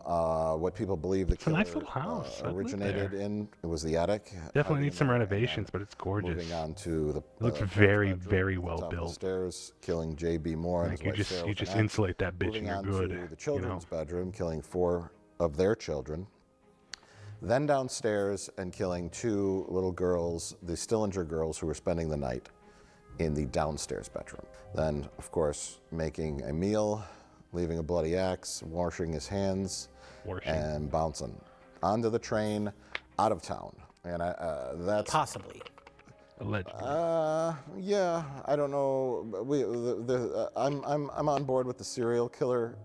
what people believe the killer nice little house. originated in. It was the attic. Definitely needs some renovations, but it's gorgeous. Moving on to the it looks very, very well built. Stairs, killing J.B. Moore and Like his wife you just Sarah. insulate that bitch and you're good. To the children's bedroom, killing 4 of their children. Then downstairs and killing 2 little girls, the Stillinger girls, who were spending the night in the downstairs bedroom. Then, of course, making a meal, leaving a bloody axe, washing his hands, and bouncing onto the train, out of town. And that's possibly. Allegedly. Yeah, I don't know. I'm on board with the serial killer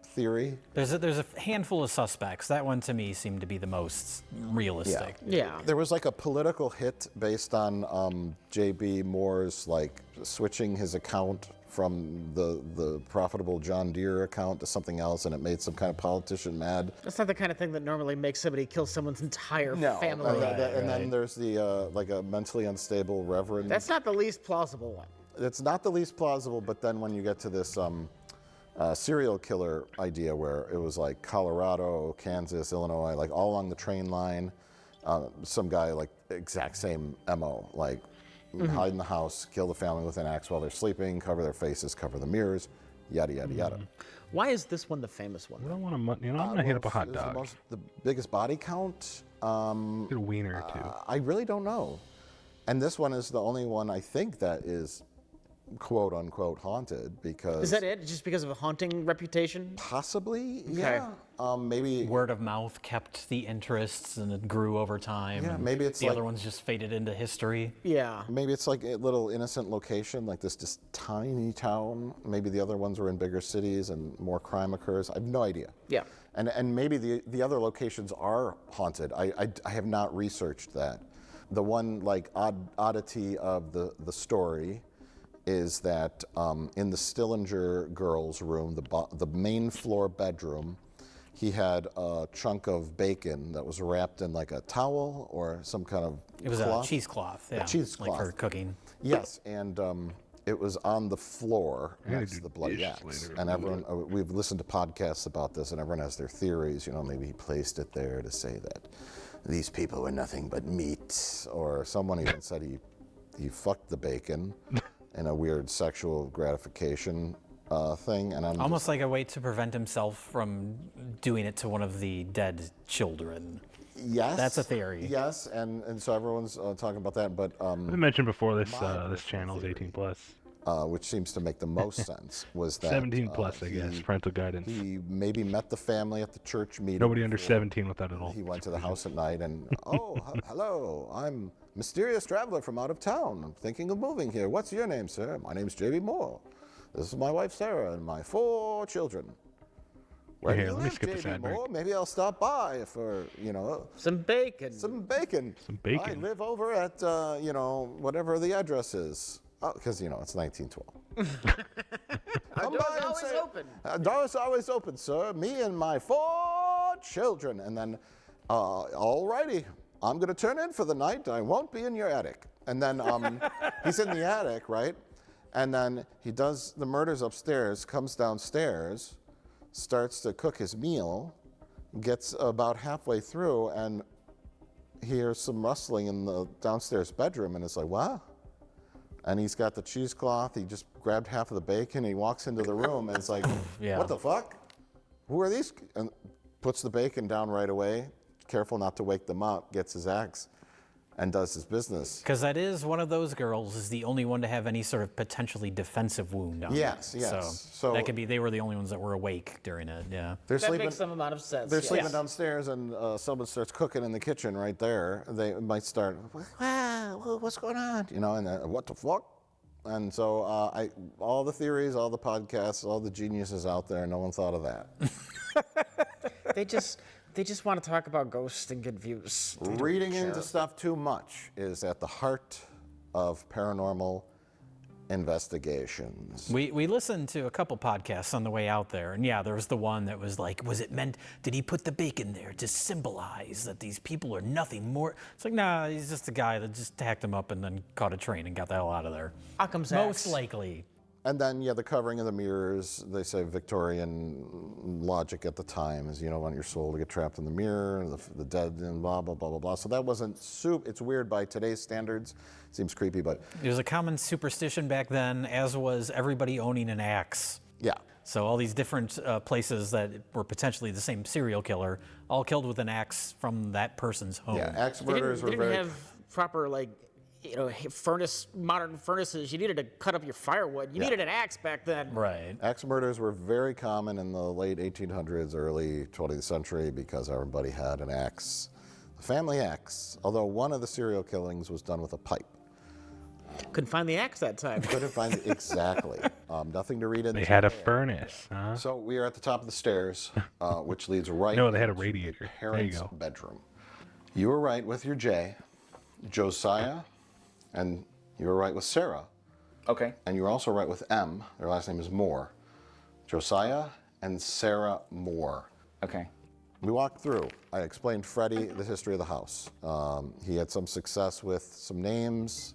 theory. There's a handful of suspects. That one to me seemed to be the most realistic. Yeah. There was like a political hit based on J.B. Moore's like switching his account from the profitable John Deere account to something else, and it made some kind of politician mad. That's not the kind of thing that normally makes somebody kill someone's entire family. And then there's the like a mentally unstable reverend. That's not the least plausible one. It's not the least plausible, but then when you get to this serial killer idea where it was like Colorado, Kansas, Illinois, like all along the train line, some guy like exact same MO, like hide in the house, kill the family with an axe while they're sleeping, cover their faces, cover the mirrors, yada, yada, yada. Why is this one the famous one? I don't want to, I'm going to hit up a hot dog. The biggest body count? Get a wiener or 2. I really don't know. And this one is the only one I think that is quote unquote haunted because. Is that it? Just because of a haunting reputation? Possibly, Okay. yeah. Maybe word of mouth kept the interests and it grew over time. Yeah, and maybe it's the like- other ones just faded into history. Yeah. Maybe it's like a little innocent location, like this just tiny town. Maybe the other ones were in bigger cities and more crime occurs. I have no idea. Yeah. And maybe the other locations are haunted. I have not researched that. The one like oddity of the story is that in the Stillinger girls' room, the main floor bedroom, he had a chunk of bacon that was wrapped in like a towel or some kind of It was cloth. a cheesecloth, yeah. A cheesecloth. Like for cooking. Yes, and it was on the floor I gotta next do to the bloody dishes axe. later. And everyone, we've listened to podcasts about this, and everyone has their theories. You know, maybe he placed it there to say that these people were nothing but meat, or someone even said he fucked the bacon in a weird sexual gratification thing. And I'm Almost like a way to prevent himself from doing it to one of the dead children. Yes, That's a theory. Yes, and so everyone's talking about that. But I mentioned before this channel is 18 plus. Which seems to make the most sense, was that 17 plus, I guess, parental guidance. He maybe met the family at the church meeting. Nobody under before 17 with that at all. He went to the house at night and, hello, I'm mysterious traveler from out of town. I'm thinking of moving here. What's your name, sir? My name's J.B. Moore. This is my wife, Sarah, and my 4 children. Where Here, do you let me live, skip this J.B. ad break. Moore? Maybe I'll stop by for, some bacon. Some bacon. Some bacon. I live over at, whatever the address is. Oh, because, it's 1912. Our door's always open. Door's always open, sir. Me and my 4 children. And then, all righty, I'm going to turn in for the night. I won't be in your attic. And then he's in the attic, right? And then he does the murders upstairs, comes downstairs, starts to cook his meal, gets about halfway through, and hears some rustling in the downstairs bedroom, and it's like, wow. And he's got the cheesecloth. He just grabbed half of the bacon. He walks into the room, and it's like, Yeah. what the fuck? Who are these? And puts the bacon down right away, careful not to wake them up, gets his axe, and does his business. Because that is one of those girls is the only one to have any sort of potentially defensive wound on Yes, her. yes. So that could be they were the only ones that were awake during it, yeah. They're That sleeping. makes some amount of sense. They're yes. sleeping downstairs, and someone starts cooking in the kitchen right there. They might start, wow, what's going on? And then, what the fuck? And so all the theories, all the podcasts, all the geniuses out there, no one thought of that. They just want to talk about ghosts and get views. They don't Reading care. into stuff too much is at the heart of paranormal investigations. We listened to a couple podcasts on the way out there, and yeah, there was the one that was like, was it meant, did he put the bacon there to symbolize that these people are nothing more? It's like, nah, he's just a guy that just hacked him up and then caught a train and got the hell out of there. Occam's Most axe. likely. And then, the covering of the mirrors, they say Victorian logic at the time is, you don't want your soul to get trapped in the mirror, the dead, and blah, blah, blah, blah, blah. So that wasn't it's weird by today's standards. Seems creepy, but. It was a common superstition back then, as was everybody owning an axe. Yeah. So all these different places that were potentially the same serial killer, all killed with an axe from that person's home. Yeah, axe They murders didn't were very. have proper modern furnaces. You needed to cut up your firewood. You needed an axe back then. Right. Axe murders were very common in the late 1800s, early 20th century because everybody had an axe. The family axe, although one of the serial killings was done with a pipe. Couldn't find the axe that time. Couldn't find it exactly. Nothing to read into. They had a there. furnace, huh? So we are at the top of the stairs, which leads right. No, they had a into radiator. your There you parents' go. bedroom. You were right with your J, Josiah, and you were right with Sarah. Okay. And you were also right with M. Their last name is Moore. Josiah and Sarah Moore. Okay. We walked through. I explained Freddie the history of the house. He had some success with some names.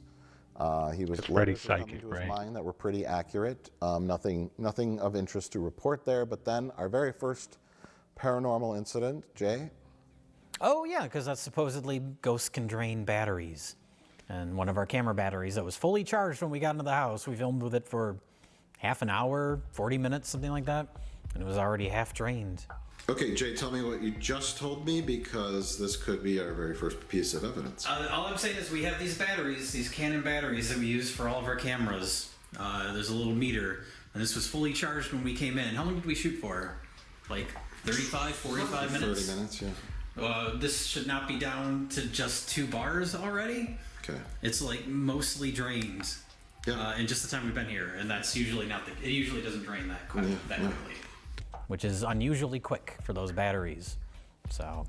He was Freddie's letters were coming psychic, to his right? mind that were pretty accurate. Nothing of interest to report there. But then our very first paranormal incident, Jay. Oh yeah, because that's supposedly ghosts can drain batteries. And one of our camera batteries that was fully charged when we got into the house, we filmed with it for half an hour, 40 minutes, something like that. And it was already half drained. Okay, Jay, tell me what you just told me because this could be our very first piece of evidence. All I'm saying is we have these batteries, these Canon batteries that we use for all of our cameras. There's a little meter, and this was fully charged when we came in. How long did we shoot for? Like 35, 45 minutes? 30 minutes, yeah. This should not be down to just 2 bars already. Okay. It's like mostly drained in just the time we've been here, and that's usually not it usually doesn't drain that quickly. Which is unusually quick for those batteries. So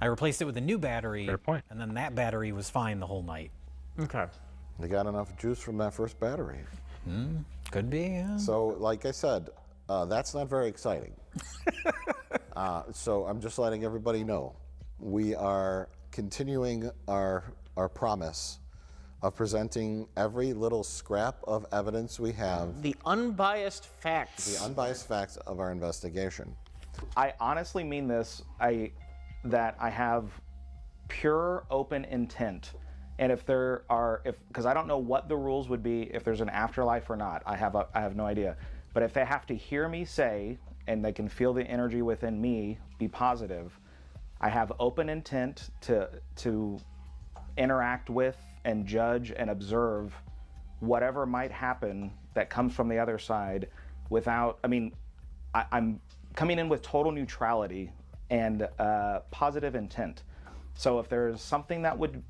I replaced it with a new battery. Fair point. And then that battery was fine the whole night. Okay. They got enough juice from that first battery. Could be, yeah. So, like I said, that's not very exciting. So I'm just letting everybody know. We are continuing our promise of presenting every little scrap of evidence we have. The unbiased facts. The unbiased facts of our investigation. I honestly mean this. That I have pure open intent, and if there are, because I don't know what the rules would be if there's an afterlife or not. I have no idea. But if they have to hear me say, and they can feel the energy within me be positive, I have open intent to interact with and judge and observe whatever might happen that comes from the other side without, I'm coming in with total neutrality and positive intent. So if there's something that would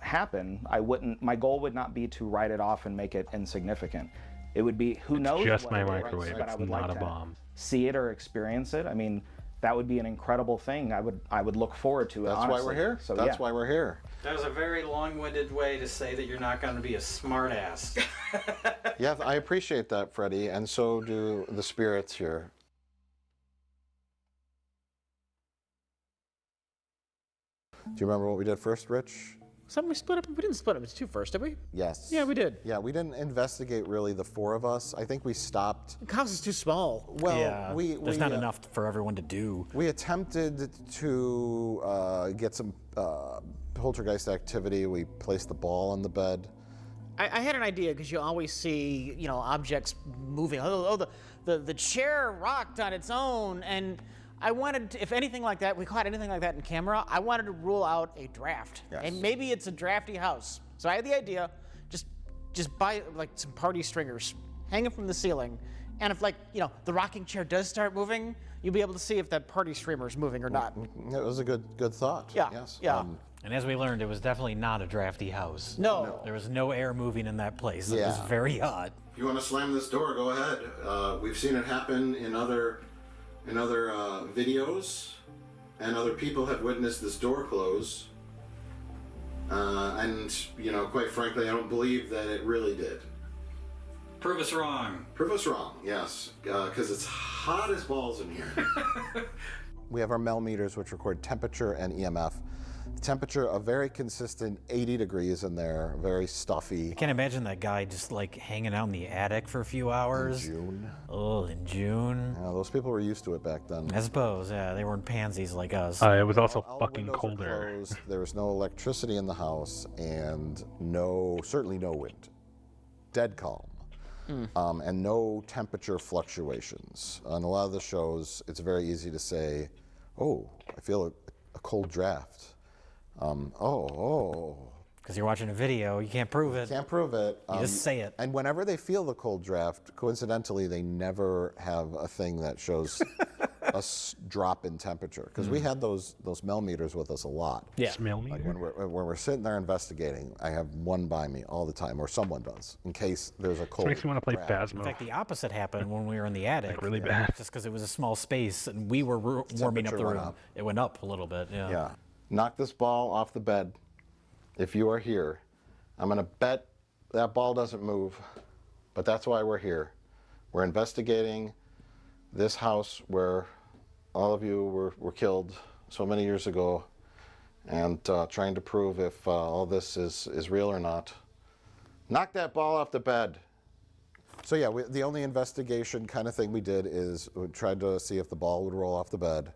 happen, my goal would not be to write it off and make it insignificant. It would be, who knows just what my it is, microwave, but I it's would not like a to bomb. see it or experience it. That would be an incredible thing. I would look forward to it. That's honestly. why we're here. So That's why we're here. That was a very long-winded way to say that you're not going to be a smart-ass. Yeah, I appreciate that, Freddie, and so do the spirits here. Do you remember what we did first, Rich? Something we split up. We didn't split up into 2 first, did we? Yes. Yeah, we did. Yeah, we didn't investigate really the 4 of us. I think we stopped. The house is too small. Well, yeah, there's not enough for everyone to do. We attempted to get some poltergeist activity. We placed the ball on the bed. I had an idea because you always see, objects moving. The chair rocked on its own, and I wanted to, if anything like that, we caught anything like that in camera, I wanted to rule out a draft. Yes. And maybe it's a drafty house. So I had the idea, just buy like some party stringers, hang them from the ceiling, and if the rocking chair does start moving, you'll be able to see if that party streamer is moving or not. It was a good thought. Yeah. Yes. Yeah. And as we learned, it was definitely not a drafty house. No. There was no air moving in that place. It was Yeah. very hot. If you want to slam this door, go ahead. We've seen it happen in other videos, and other people have witnessed this door close. And quite frankly, I don't believe that it really did. Prove us wrong. Prove us wrong, yes, because it's hot as balls in here. We have our Mel meters, which record temperature and EMF. Temperature, a very consistent 80 degrees in there, very stuffy. I can't imagine that guy just hanging out in the attic for a few hours. In June. Oh, in June. Yeah, those people were used to it back then. I suppose, yeah, they weren't pansies like us. It was also All fucking windows were colder. closed, there was no electricity in the house, and certainly no wind. Dead calm. And no temperature fluctuations. On a lot of the shows, it's very easy to say, oh, I feel a cold draft. Because you're watching a video, you can't prove it. Can't prove it. You just say it. And whenever they feel the cold draft, coincidentally, they never have a thing that shows a drop in temperature. Because we had those Mel meters with us a lot. Yeah. Smell meter. Like when we're sitting there investigating, I have one by me all the time, or someone does, in case there's a cold. Makes me want to play draft. In Phasmo. fact, the opposite happened when we were in the attic. Like really bad. Just because it was a small space and we were warming up the Temperature went room. up. It went up a little bit, yeah. Yeah. Knock this ball off the bed. If you are here, I'm going to bet that ball doesn't move, but that's why we're here. We're investigating this house where all of you were killed so many years ago, and trying to prove if all this is real or not. Knock that ball off the bed. So yeah, the only investigation kind of thing we did is we tried to see if the ball would roll off the bed.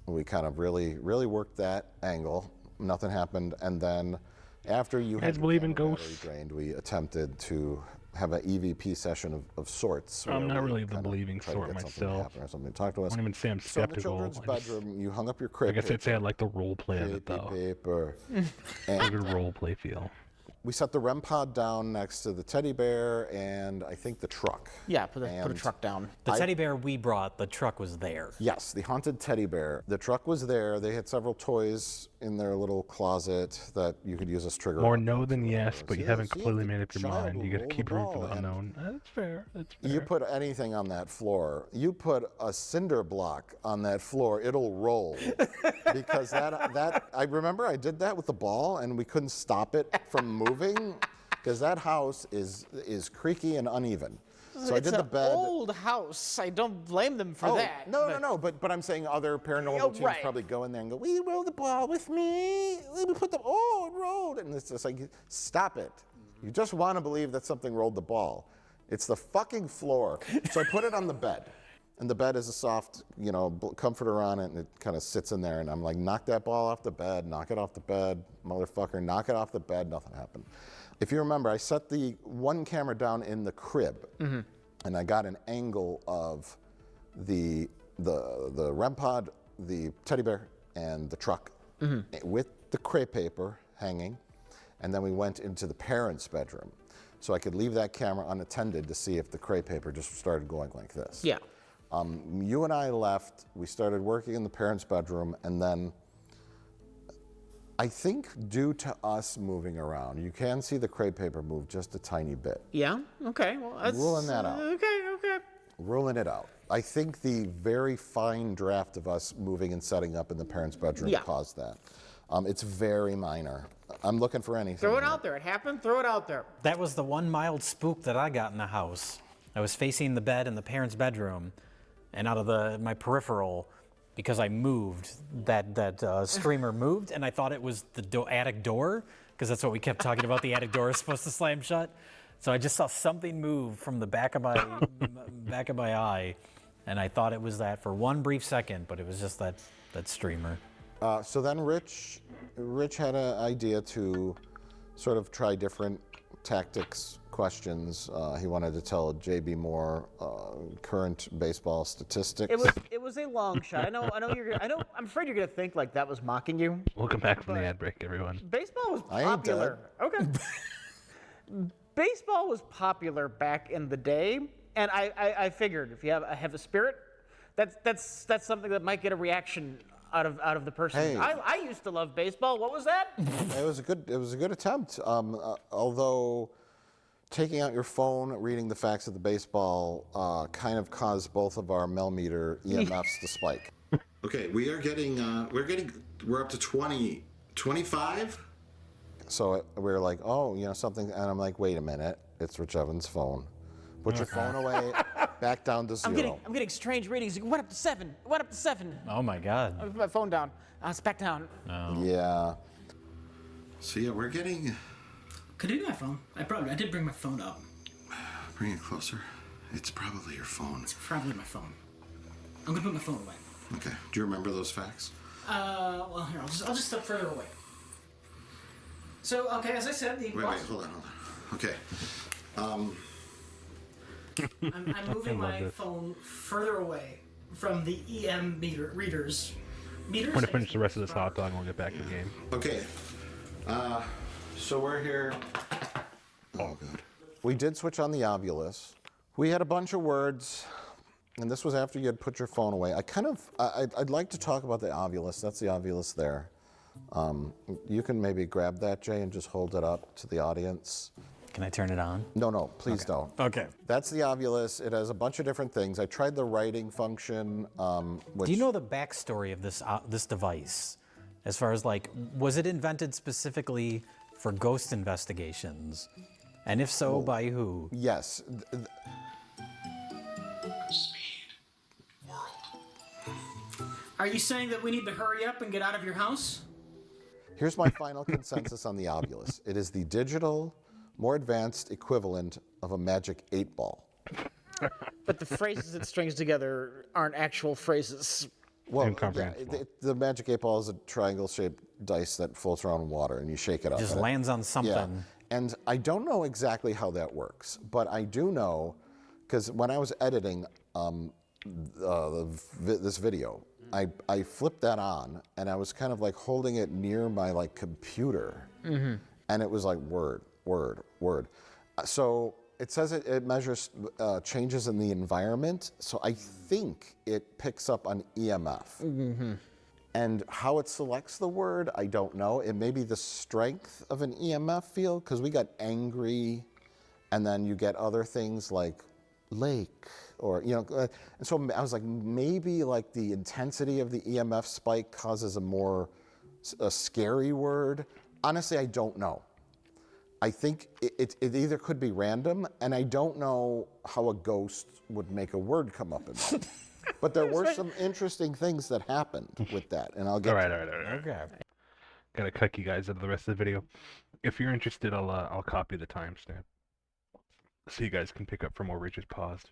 We kind of really worked that angle. Nothing happened, and then after you had believe in battery ghosts? drained, we attempted to have an EVP session of sorts. I'm where not we really the kind of believing tried to sort get something to myself. happen or something. Talk to I us. won't even say I'm So in the skeptical. children's I just- bedroom, you hung up your I crib guess I'd say I like the role play of it though. paper, A good role play feel. we set the REM pod down next to the teddy bear and I think the truck. Yeah, put a truck down. The teddy bear we brought, the truck was there. Yes, the haunted teddy bear. The truck was there. They had several toys in their little closet that you could use as trigger. More no than yes, but you haven't completely made up your mind. You got to keep room for the unknown. That's fair. That's fair. You put anything on that floor. You put a cinder block on that floor, it'll roll. Because that I remember I did that with the ball and we couldn't stop it from moving because that house is creaky and uneven. So I did the bed. It's an old house. I don't blame them for that. No. But I'm saying other paranormal teams probably go in there and go, "We roll the ball with me. We put the it rolled," and it's just like, stop it. You just want to believe that something rolled the ball. It's the fucking floor. So I put it on the bed, and the bed is a soft, comforter on it, and it kind of sits in there. And I'm like, knock that ball off the bed, knock it off the bed, motherfucker, knock it off the bed. Nothing happened. If you remember, I set the one camera down in the crib, and I got an angle of the REM pod, the teddy bear, and the truck with the crepe paper hanging, and then we went into the parents' bedroom, so I could leave that camera unattended to see if the crepe paper just started going like this. Yeah. You and I left. We started working in the parents' bedroom, and then. I think due to us moving around, you can see the crepe paper move just a tiny bit. Yeah? Okay. Well, that's... Ruling that out. Okay. Ruling it out. I think the very fine draft of us moving and setting up in the parents' bedroom caused that. It's very minor. I'm looking for anything. Throw it out there. It happened. Throw it out there. That was the one mild spook that I got in the house. I was facing the bed in the parents' bedroom, and out of my peripheral, because I moved, that streamer moved, and I thought it was the attic door, because that's what we kept talking about. The attic door is supposed to slam shut. So I just saw something move from the back of my eye, and I thought it was that for one brief second, but it was just that streamer. So then Rich had an idea to sort of try different tactics, questions. He wanted to tell J.B. Moore current baseball statistics. It was a long shot. I'm afraid you're gonna think like that was mocking you. Welcome back from the ad break, everyone. Baseball was popular. Okay. Baseball was popular back in the day, and I figured if you have a spirit, that's something that might get a reaction out of the person. Hey. I used to love baseball. What was that? It was a good attempt. Although taking out your phone, reading the facts of the baseball, kind of caused both of our millimeter EMFs to spike. Okay, we're up to 20, 25. So we're like, something, and I'm like, wait a minute, it's Rich Evans' phone. Put your phone away, back down to 0. I'm getting strange readings. It went up to 7. It went up to 7. Oh my God. I put my phone down. It's back down. Oh. Yeah. So yeah, we're getting. Could I do my phone? I did bring my phone up. Bring it closer. It's probably your phone. It's probably my phone. I'm gonna put my phone away. Okay. Do you remember those facts? Well, here, I'll just step further away. So, okay, as I said, Wait, hold on. Okay. I'm moving my phone further away from the EM readers. We're gonna finish the rest of this hot dog and we'll get back to the game. Okay. So we're here. Oh, good. We did switch on the Ovilus. We had a bunch of words, and this was after you had put your phone away. I'd like to talk about the Ovilus. That's the Ovilus there. You can maybe grab that, Jay, and just hold it up to the audience. Can I turn it on? No, please don't. Okay. That's the Ovilus. It has a bunch of different things. I tried the writing function. Do you know the backstory of this device? As far as was it invented specifically for ghost investigations? And if so, by who? Yes. Are you saying that we need to hurry up and get out of your house? Here's my final consensus on the Ovilus. It is the digital, more advanced equivalent of a magic 8-ball. But the phrases it strings together aren't actual phrases. Well, the magic 8-ball is a triangle-shaped dice that floats around water, and you shake it up. Just lands on something. Yeah. And I don't know exactly how that works, but I do know, because when I was editing this video, I flipped that on, and I was kind of holding it near my computer, and it was like Word. Word. So it says it measures changes in the environment. So I think it picks up on EMF. Mm-hmm. And how it selects the word, I don't know. It may be the strength of an EMF field, because we got angry, and then you get other things like lake, or, you know, and so I was like, maybe like the intensity of the EMF spike causes a scary word. Honestly, I don't know. I think it either could be random, and I don't know how a ghost would make a word come up in that. But there were some interesting things that happened with that, and I'll get all right. Okay. Gotta cut you guys out of the rest of the video. If you're interested, I'll copy the timestamp so you guys can pick up from where we just paused.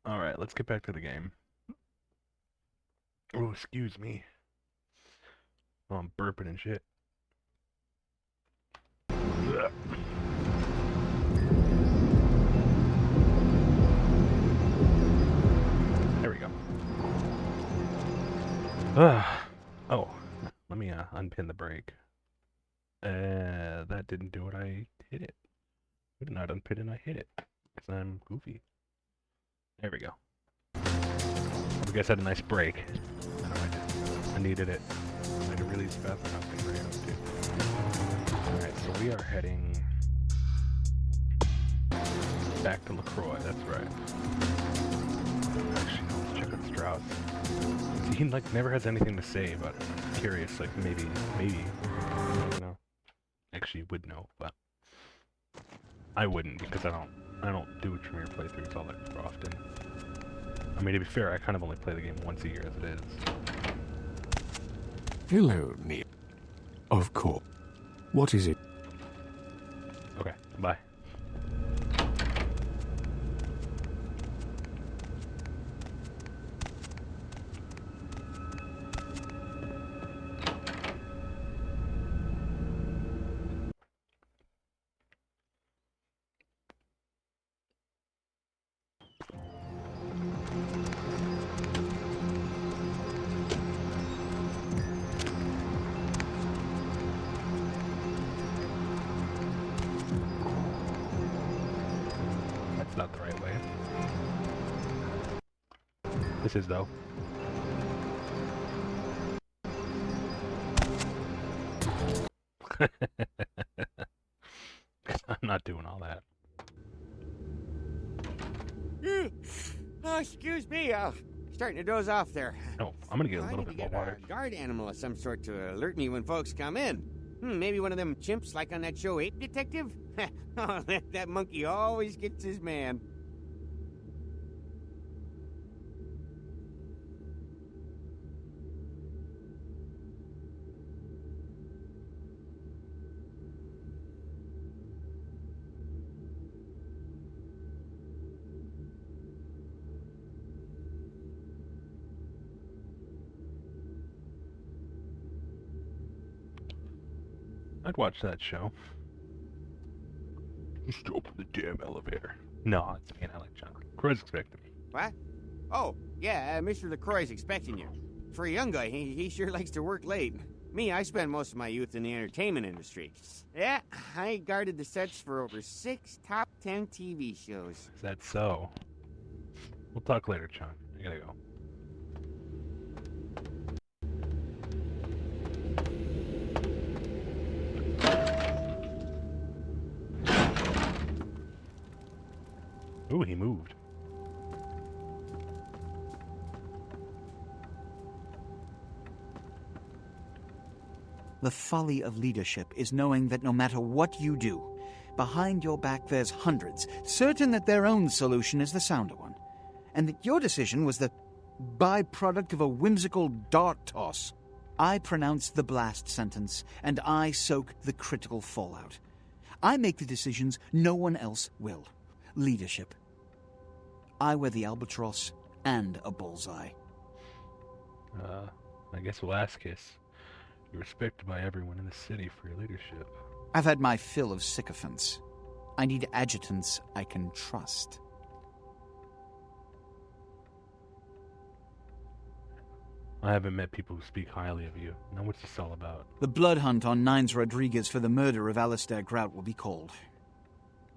All right, let's get back to the game. Oh, excuse me. Oh, I'm burping and shit. Ugh. There we go. Oh, let me unpin the brake. That didn't do it. I hit it. I did not unpin it. I hit it because I'm goofy. There we go. You guys had a nice break. I know I did. I needed it. I had a really fast enough right up too. Alright, so we are heading back to LaCroix, that's right. Actually, let's check out Strauss. He like never has anything to say about it. I'm curious, like maybe, you know. Actually would know, but I wouldn't, because I don't do Tremere playthroughs all that often. I mean, to be fair, I kind of only play the game once a year as it is. Hello, Neil. Of course. What is it? Okay, bye. Not the right way. This is, though. I'm not doing all that. Oh, excuse me. Starting to doze off there. No, I'm gonna get a little bit more water. A guard animal of some sort to alert me when folks come in. Maybe one of them chimps like on that show Ape Detective? Oh, that monkey always gets his man. I'd watch that show. Just open the damn elevator. No, it's me and I like John. Crow's expecting me. What? Oh, yeah, Mr. LaCroix's expecting you. For a young guy, he sure likes to work late. Me, I spent most of my youth in the entertainment industry. Yeah, I guarded the sets for over 6 top 10 TV shows. Is that so? We'll talk later, John. I gotta go. Ooh, he moved. The folly of leadership is knowing that no matter what you do, behind your back there's hundreds, certain that their own solution is the sounder one, and that your decision was the byproduct of a whimsical dart toss. I pronounce the blast sentence, and I soak the critical fallout. I make the decisions no one else will. Leadership. I wear the albatross and a bullseye. I guess Velasquez. You're respected by everyone in the city for your leadership. I've had my fill of sycophants. I need adjutants I can trust. I haven't met people who speak highly of you. Now what's this all about? The blood hunt on Nines Rodriguez for the murder of Alistair Grout will be called.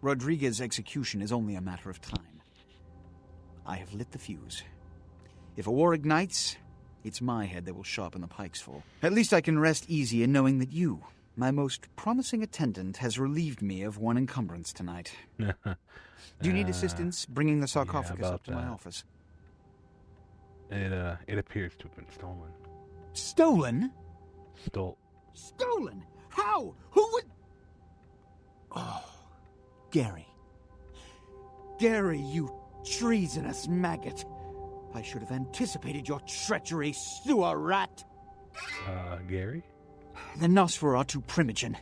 Rodriguez's execution is only a matter of time. I have lit the fuse. If a war ignites, it's my head that will sharpen the pikes for. At least I can rest easy in knowing that you, my most promising attendant, has relieved me of one encumbrance tonight. Do you need assistance bringing the sarcophagus up to my office? It appears to have been stolen. Stolen? Stolen? How? Who would... Oh, Gary. Gary, you treasonous maggot. I should have anticipated your treachery, sewer rat. Gary? The Nosferatu Primogen.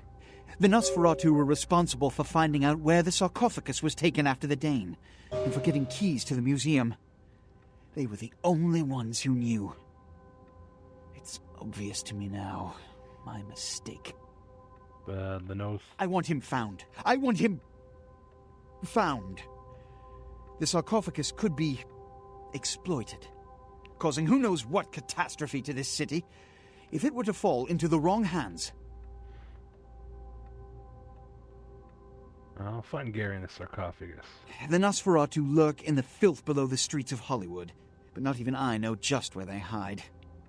The Nosferatu were responsible for finding out where the sarcophagus was taken after the Dane, and for getting keys to the museum. They were the only ones who knew. It's obvious to me now. My mistake. The nose... I want him found. I want him... found. The sarcophagus could be exploited, causing who knows what catastrophe to this city. If it were to fall into the wrong hands... I'll find Gary in the sarcophagus. The Nosferatu lurk in the filth below the streets of Hollywood, but not even I know just where they hide.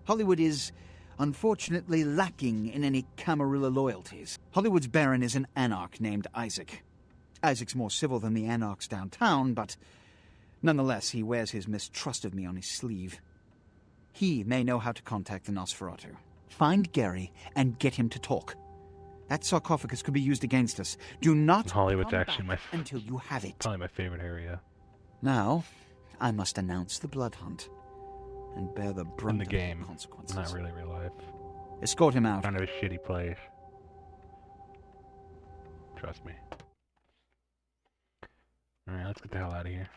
Hollywood is, unfortunately, lacking in any Camarilla loyalties. Hollywood's baron is an anarch named Isaac. Isaac's more civil than the anarchs downtown, but nonetheless, he wears his mistrust of me on his sleeve. He may know how to contact the Nosferatu. Find Gary and get him to talk. That sarcophagus could be used against us. Do not Hollywood's actually until you have it. Probably my favorite area. Now, I must announce the blood hunt and bear the brunt in the game, of consequences. not really real life. Escort him out. Kind of a shitty place. Trust me. All right, let's get the hell out of here.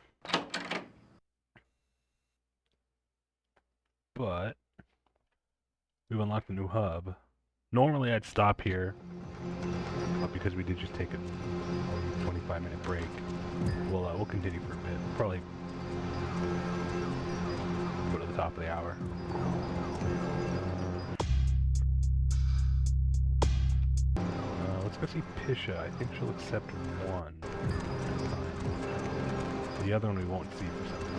But we've unlocked a new hub. Normally I'd stop here, but because we did just take a 25-minute break, we'll continue for a bit. Probably go to the top of the hour. Let's go see Pisha. I think she'll accept one. The other one we won't see for some time.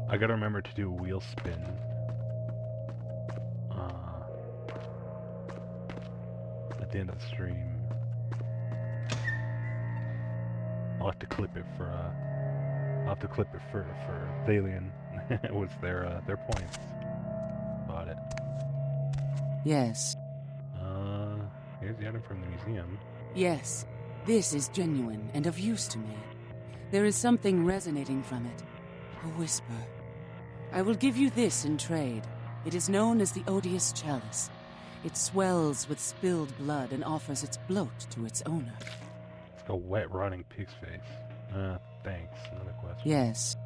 I gotta remember to do a wheel spin. At the end of the stream. I'll have to clip it for Thalian. What's their points? Bought it. Yes. Here's the item from the museum. Yes. This is genuine and of use to me. There is something resonating from it. A whisper. I will give you this in trade. It is known as the Odious Chalice. It swells with spilled blood and offers its bloat to its owner. It's like a wet, rotting pig's face. Thanks. Another question. Yes.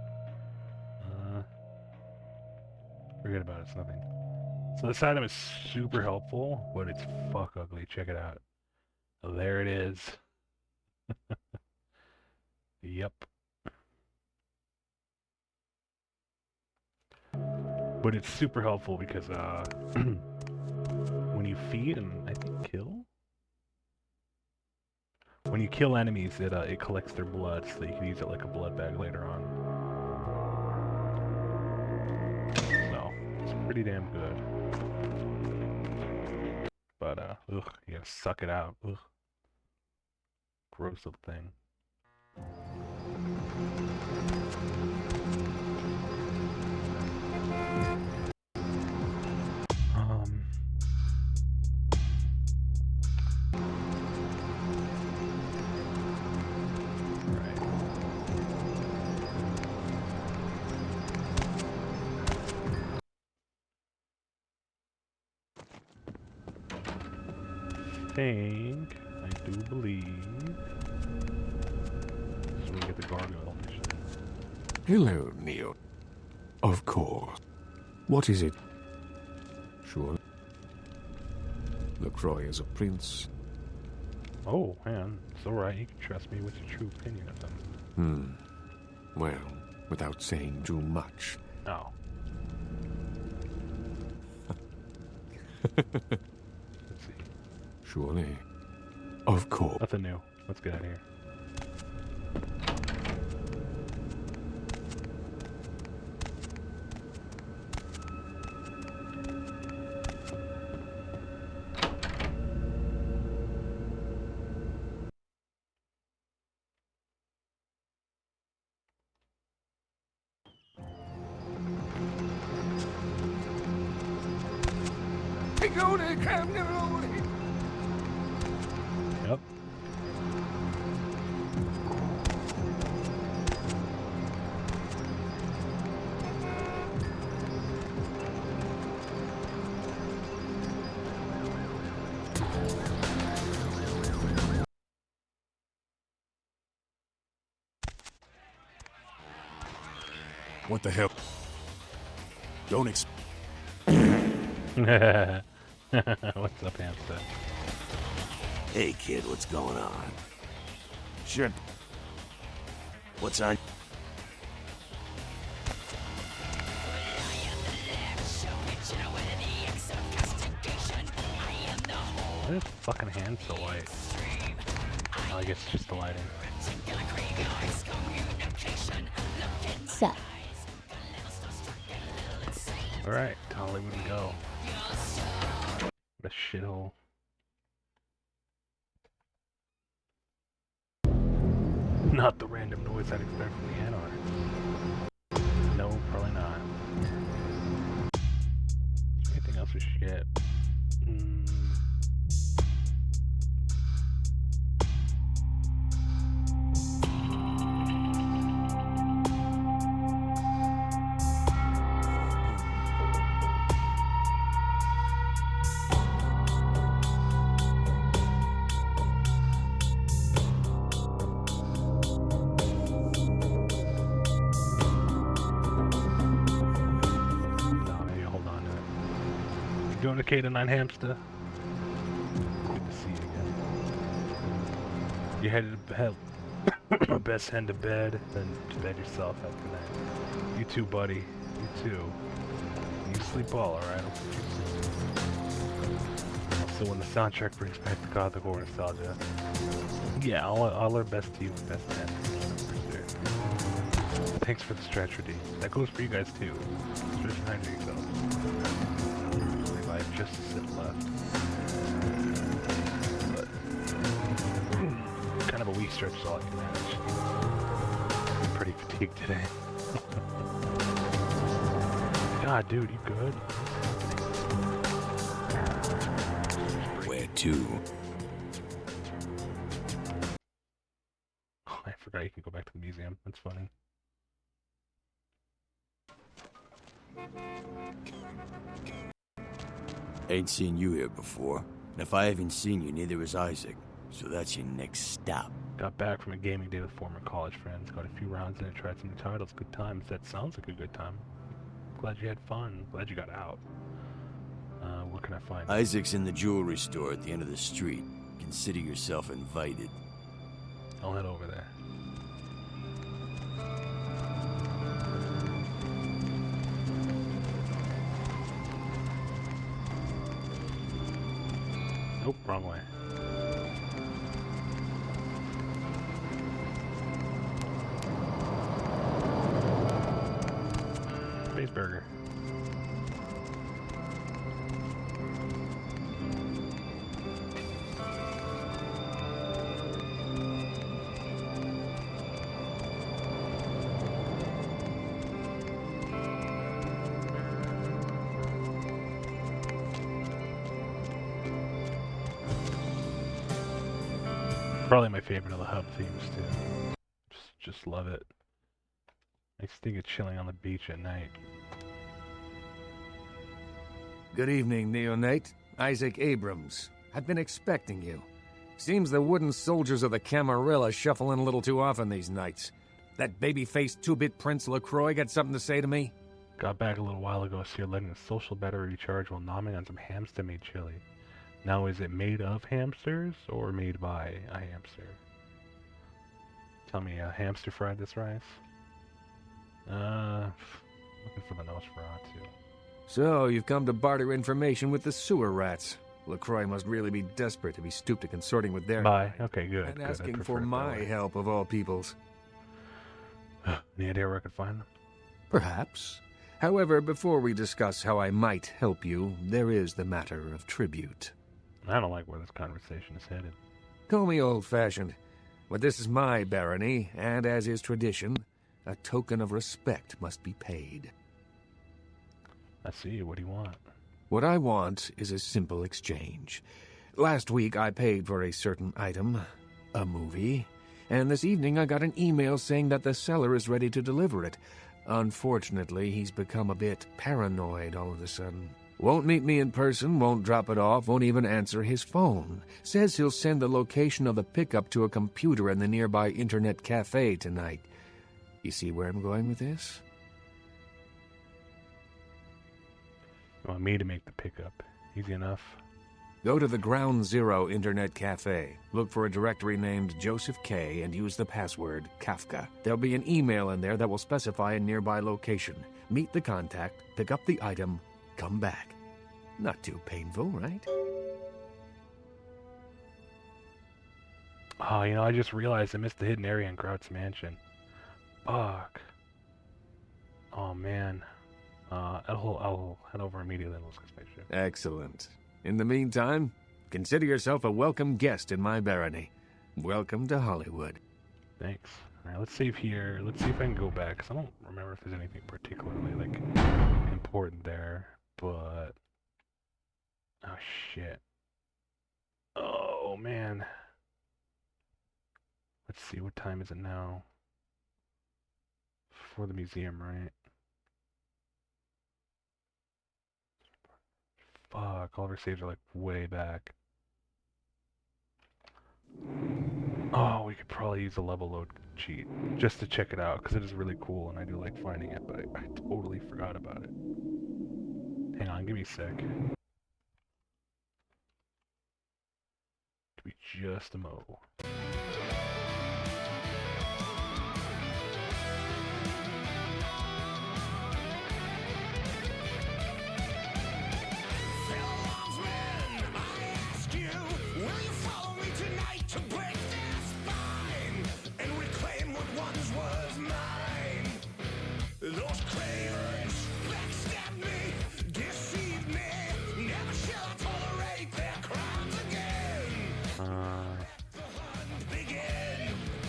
Forget about it. It's nothing. So this item is super helpful, but it's fuck ugly. Check it out. There it is. Yep. But it's super helpful because when you feed and I think kill? When you kill enemies, it collects their blood so that you can use it like a blood bag later on. So, it's pretty damn good. But, ugh, you gotta suck it out. Ugh. Gross little thing. I do believe. So we get the gargoyle mission. Hello, Neo. Of course. What is it? Sure. LaCroix is a prince. Oh, man, it's alright. You can trust me with your true opinion of them. Well, without saying too much. Oh. Let's see. Surely. Of course. Nothing new. Let's get out of here. Yep. What the hell? Don't What's up, hamster? Hey, kid, what's going on? Sure. What's on? Why is fucking hand so white? Oh, I guess it's just the lighting. Sup? Alright, Hollywood we go. What a shithole. Not the random noise I'd expect from the Anarch. No, probably not. Anything else we should get? Doing a K-9 hamster. Good to see you again. You headed to bed. Best head to bed, then to bed yourself after that. You too, buddy. You too. You sleep well, alright? Also, when the soundtrack brings back the gothic horror nostalgia, yeah, I'll our best to you, best head. Thanks for the stretch, Rudy. That goes for you guys too. Stretch behind yourself. Just a sip left. But kind of a weak stretch is all I can manage. I'm pretty fatigued today. God, dude, you good? Where to? Oh, I forgot you can go back to the museum. That's funny. Ain't seen you here before. And if I haven't seen you, neither has Isaac. So that's your next stop. Got back from a gaming day with former college friends. Got a few rounds in and tried some new titles. Good times. That sounds like a good time. Glad you had fun. Glad you got out. What can I find? Isaac's in the jewelry store at the end of the street. Consider yourself invited. I'll head over there. Nope, wrong way. Space burger. Probably my favorite of the hub themes too. Just love it. Nice thing of chilling on the beach at night. Good evening, neonate. Isaac Abrams. I've been expecting you. Seems the wooden soldiers of the Camarilla shuffle in a little too often these nights. That baby-faced two-bit Prince LaCroix got something to say to me? Got back a little while ago, so you're letting the social battery recharge while nomming on some hamster-made chili. Now, is it made of hamsters or made by a hamster? Tell me, a hamster fried this rice? Looking for the Nosferatu. So, you've come to barter information with the sewer rats. LaCroix must really be desperate to be stooped to consorting with their Bye. Okay, good. and good. asking for my help of all peoples. Any idea where I could find them? Perhaps. However, before we discuss how I might help you, there is the matter of tribute. I don't like where this conversation is headed. Call me old-fashioned, but this is my barony, and as is tradition, a token of respect must be paid. I see. What do you want? What I want is a simple exchange. Last week I paid for a certain item, a movie, and this evening I got an email saying that the seller is ready to deliver it. Unfortunately, he's become a bit paranoid all of a sudden. Won't meet me in person, won't drop it off, won't even answer his phone. Says he'll send the location of the pickup to a computer in the nearby internet cafe tonight. You see where I'm going with this? You want me to make the pickup? Easy enough. Go to the Ground Zero Internet Cafe. Look for a directory named Joseph K. and use the password Kafka. There'll be an email in there that will specify a nearby location. Meet the contact, pick up the item, come back. Not too painful, right? Oh, I just realized I missed the hidden area in Grout's mansion. Fuck. Oh, man. I'll head over immediately and let's get this picture. Excellent. In the meantime, consider yourself a welcome guest in my barony. Welcome to Hollywood. Thanks. Alright, let's save here. Let's see if I can go back, because I don't remember if there's anything particularly, important there, but... Oh, shit. Oh, man. Let's see, what time is it now? For the museum, right? Fuck, all of our saves are way back. Oh, we could probably use a level load cheat just to check it out, because it is really cool and I do like finding it, but I totally forgot about it. Hang on, give me a sec. Give me just a mo.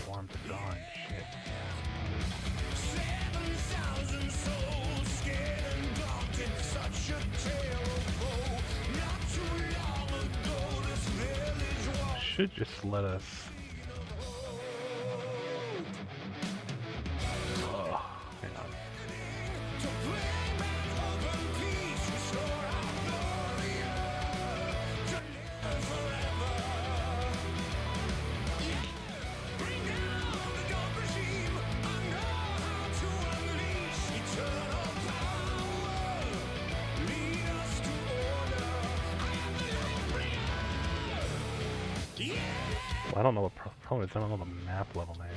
Forms of dawn, shit. Should just let us. Oh, hang on. Well, I don't know what problem is. I don't know the map level names.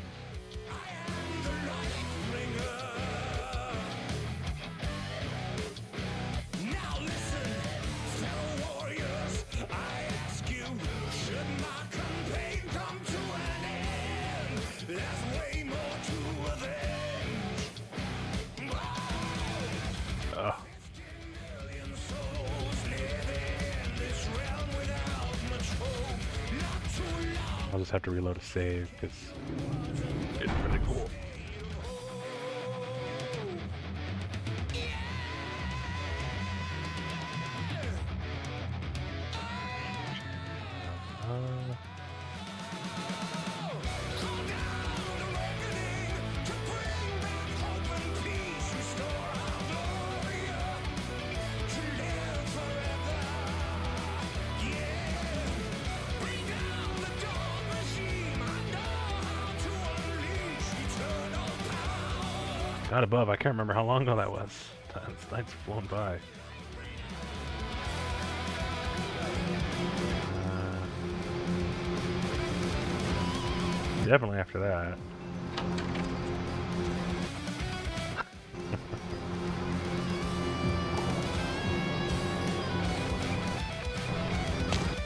I'll just have to reload a save because it's really cool. God above, I can't remember how long ago that was. Night's flown by. Definitely after that.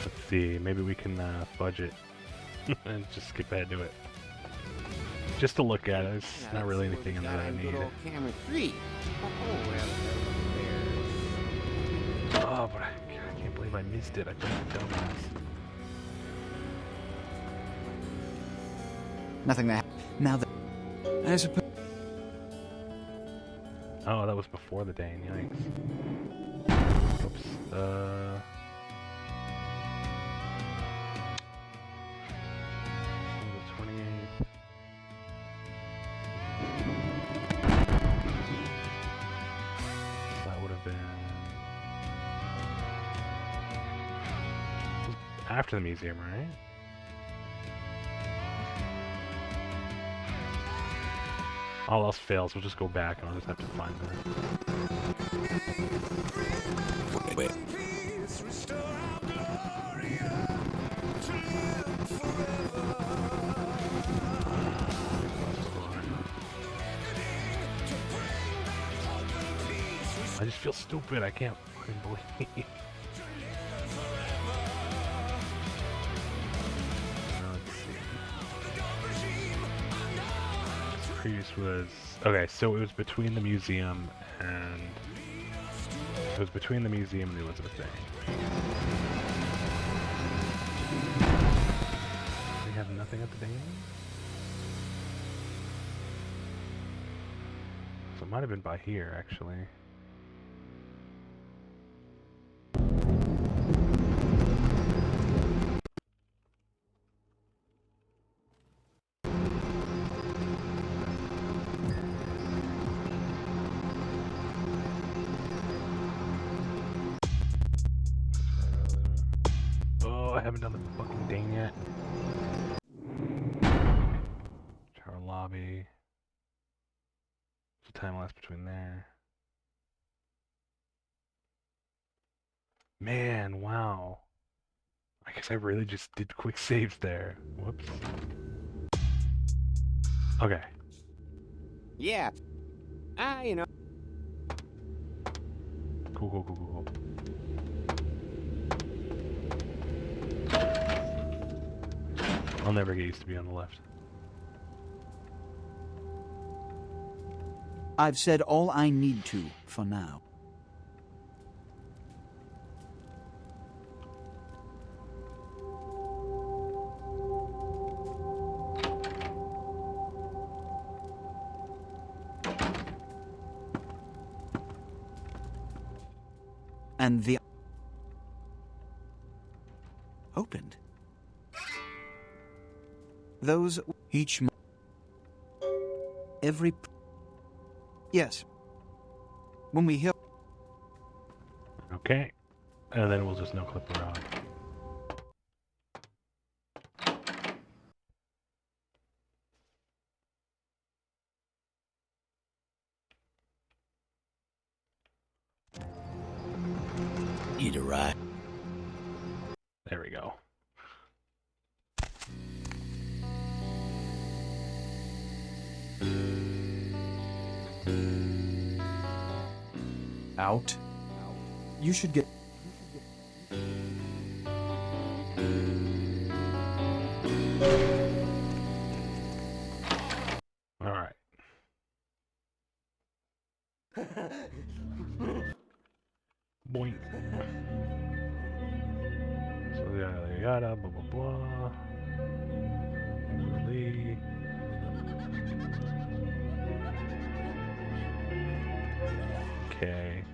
Let's see, maybe we can budget and just skip ahead to it. Just to look at it, it's not really anything in there that I need. Camera 3. Oh, but I can't believe I missed it. I feel like a dumbass. Nothing that. Now that. I suppose. Oh, that was before the day. Yikes. Oops. The 28th. That would have been after the museum, right? All else fails, we'll just go back and I'll just have to find that. Wait. I just feel stupid, I can't fucking believe. Previous was okay, so it was between the museum and the Elizabeth Day. We have nothing at the Day. So it might have been by here, actually. I haven't done the fucking Dane yet. Tower lobby. What's the time lapse between there? Man, wow. I guess I really just did quick saves there. Whoops. Okay. Yeah. You know. Cool. I'll never get used to being on the left. I've said all I need to for now. And the opened. Those each every yes. When we hear Okay. And then we'll just no-clip around. Eat a right. There we go. out. You should get all right. Boink. So yada blah blah blah. Lee. Okay.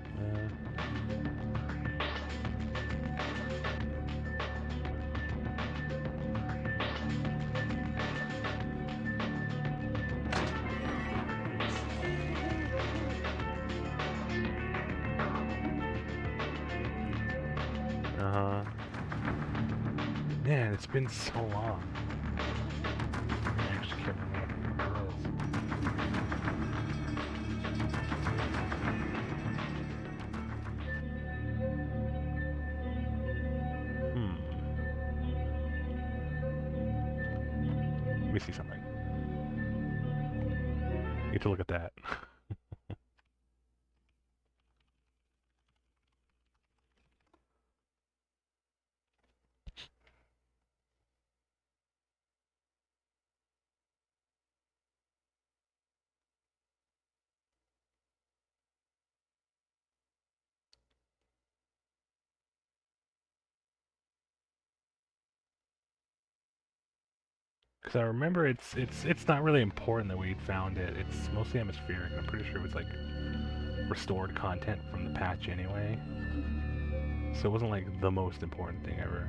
Man, it's been so long. I actually can't remember what it is. me see something. Get to look at that. Because I remember it's not really important that we found it. It's mostly atmospheric. I'm pretty sure it was like restored content from the patch anyway. So it wasn't like the most important thing ever.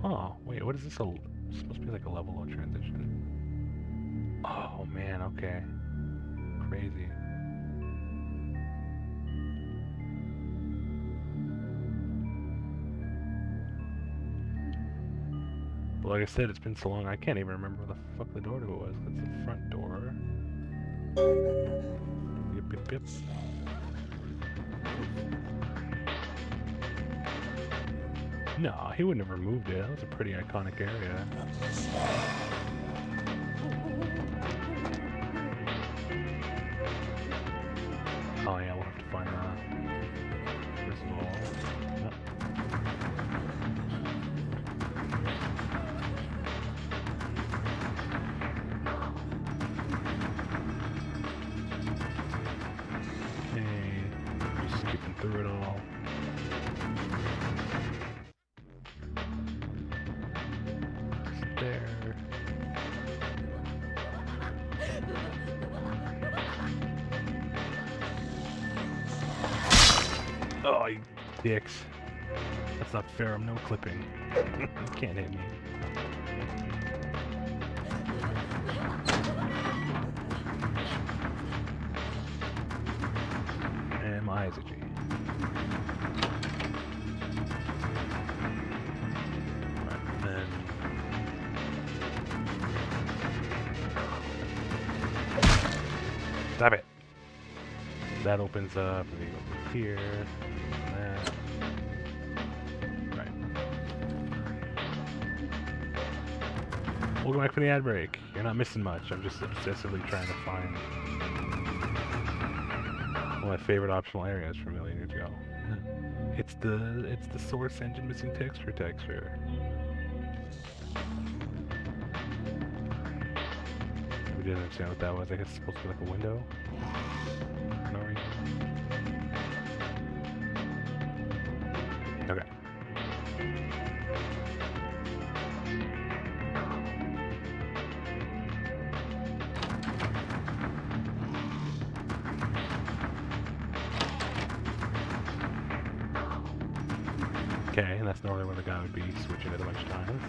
Oh, wait, what is this? It's supposed to be like a level of transition. Oh man, okay. Crazy. But like I said, it's been so long, I can't even remember where the fuck the door to it was. That's the front door. Yep, yep, yep. No, he wouldn't have removed it. That was a pretty iconic area. Oh yeah, we'll have to find this wall. Yep. Just skipping through it all. Just there. Oh, you dicks. That's not fair, I'm no clipping. You can't hit me. And my eyes itchy. Right, then... Stop it! That opens up, and we go through here, and that. Right. We'll go back for the ad break. You're not missing much. I'm just obsessively trying to find one of my favorite optional areas from a million years ago. It's the source engine missing texture. We didn't understand what that was. I guess it's supposed to be like a window. No reason. Okay. Okay, and that's normally where the guy would be switching it a bunch of times.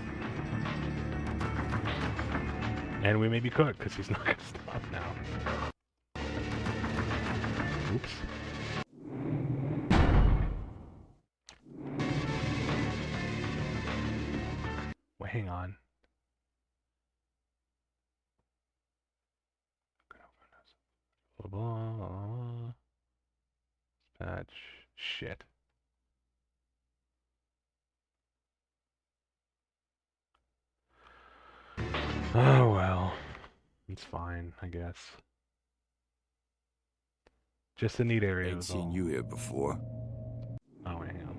And we may be cooked, because he's not going to stop now. Oops. Wait, hang on. Blah, blah, blah. Patch. Shit. Oh well. It's fine, I guess. Just a neat area. Ain't seen you here before. Oh, wait, hang on.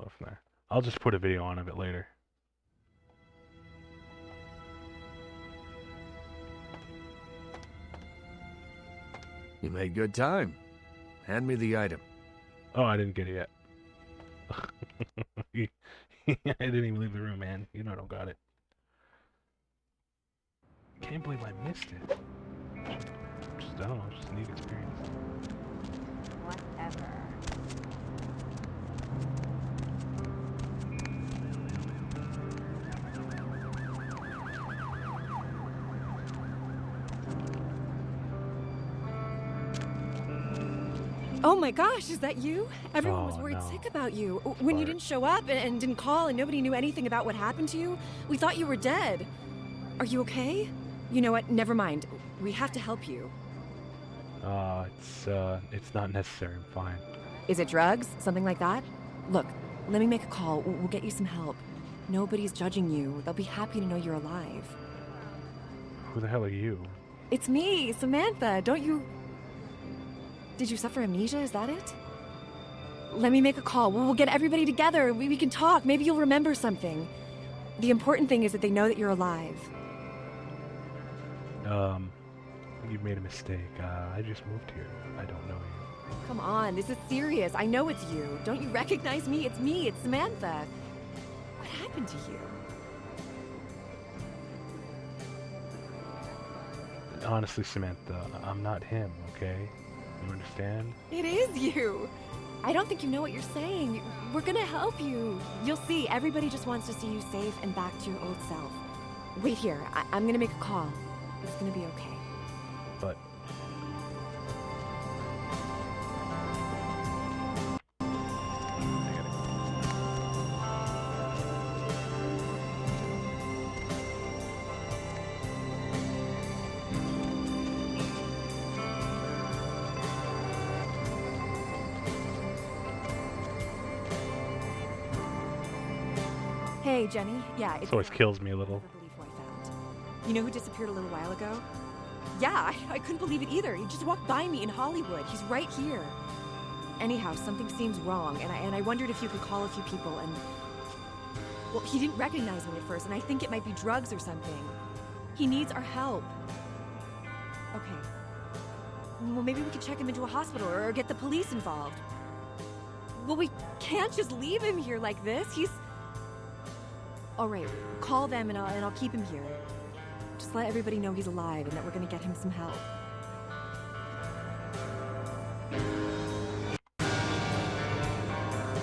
Go from there. I'll just put a video on of it later. You made good time. Hand me the item. Oh, I didn't get it yet. I didn't even leave the room, man. You know I don't got it. Can't believe I missed it. Just, I don't know, it's just a neat experience. Whatever. Oh my gosh, is that you? Everyone was Oh, worried no. sick about you. When you didn't show up and didn't call and nobody knew anything about what happened to you, we thought you were dead. Are you okay? You know what? Never mind. We have to help you. It's not necessary. I'm fine. Is it drugs? Something like that? Look, Let me make a call. We'll get you some help. Nobody's judging you. They'll be happy to know you're alive. Who the hell are you? It's me, Samantha. Don't you... Did you suffer amnesia? Is that it? Let me make a call. We'll get everybody together. We can talk. Maybe you'll remember something. The important thing is that they know that you're alive. You've made a mistake. I just moved here. I don't know you. Come on, this is serious. I know it's you. Don't you recognize me? It's me. It's Samantha. What happened to you? Honestly, Samantha, I'm not him, okay? You understand? It is you. I don't think you know what you're saying. We're gonna help you. You'll see. Everybody just wants to see you safe and back to your old self. Wait here. I'm gonna make a call. It's gonna be okay. But... Hey, Jenny. Yeah, This always kills me a little. You know who disappeared a little while ago? Yeah, I couldn't believe it either. He just walked by me in Hollywood. He's right here. Anyhow, something seems wrong, and I wondered if you could call a few people and... Well, he didn't recognize me at first, and I think it might be drugs or something. He needs our help. Okay. Well, maybe we could check him into a hospital or get the police involved. Well, we can't just leave him here like this. He's... All right, call them and I'll keep him here. Just let everybody know he's alive and that we're gonna get him some help.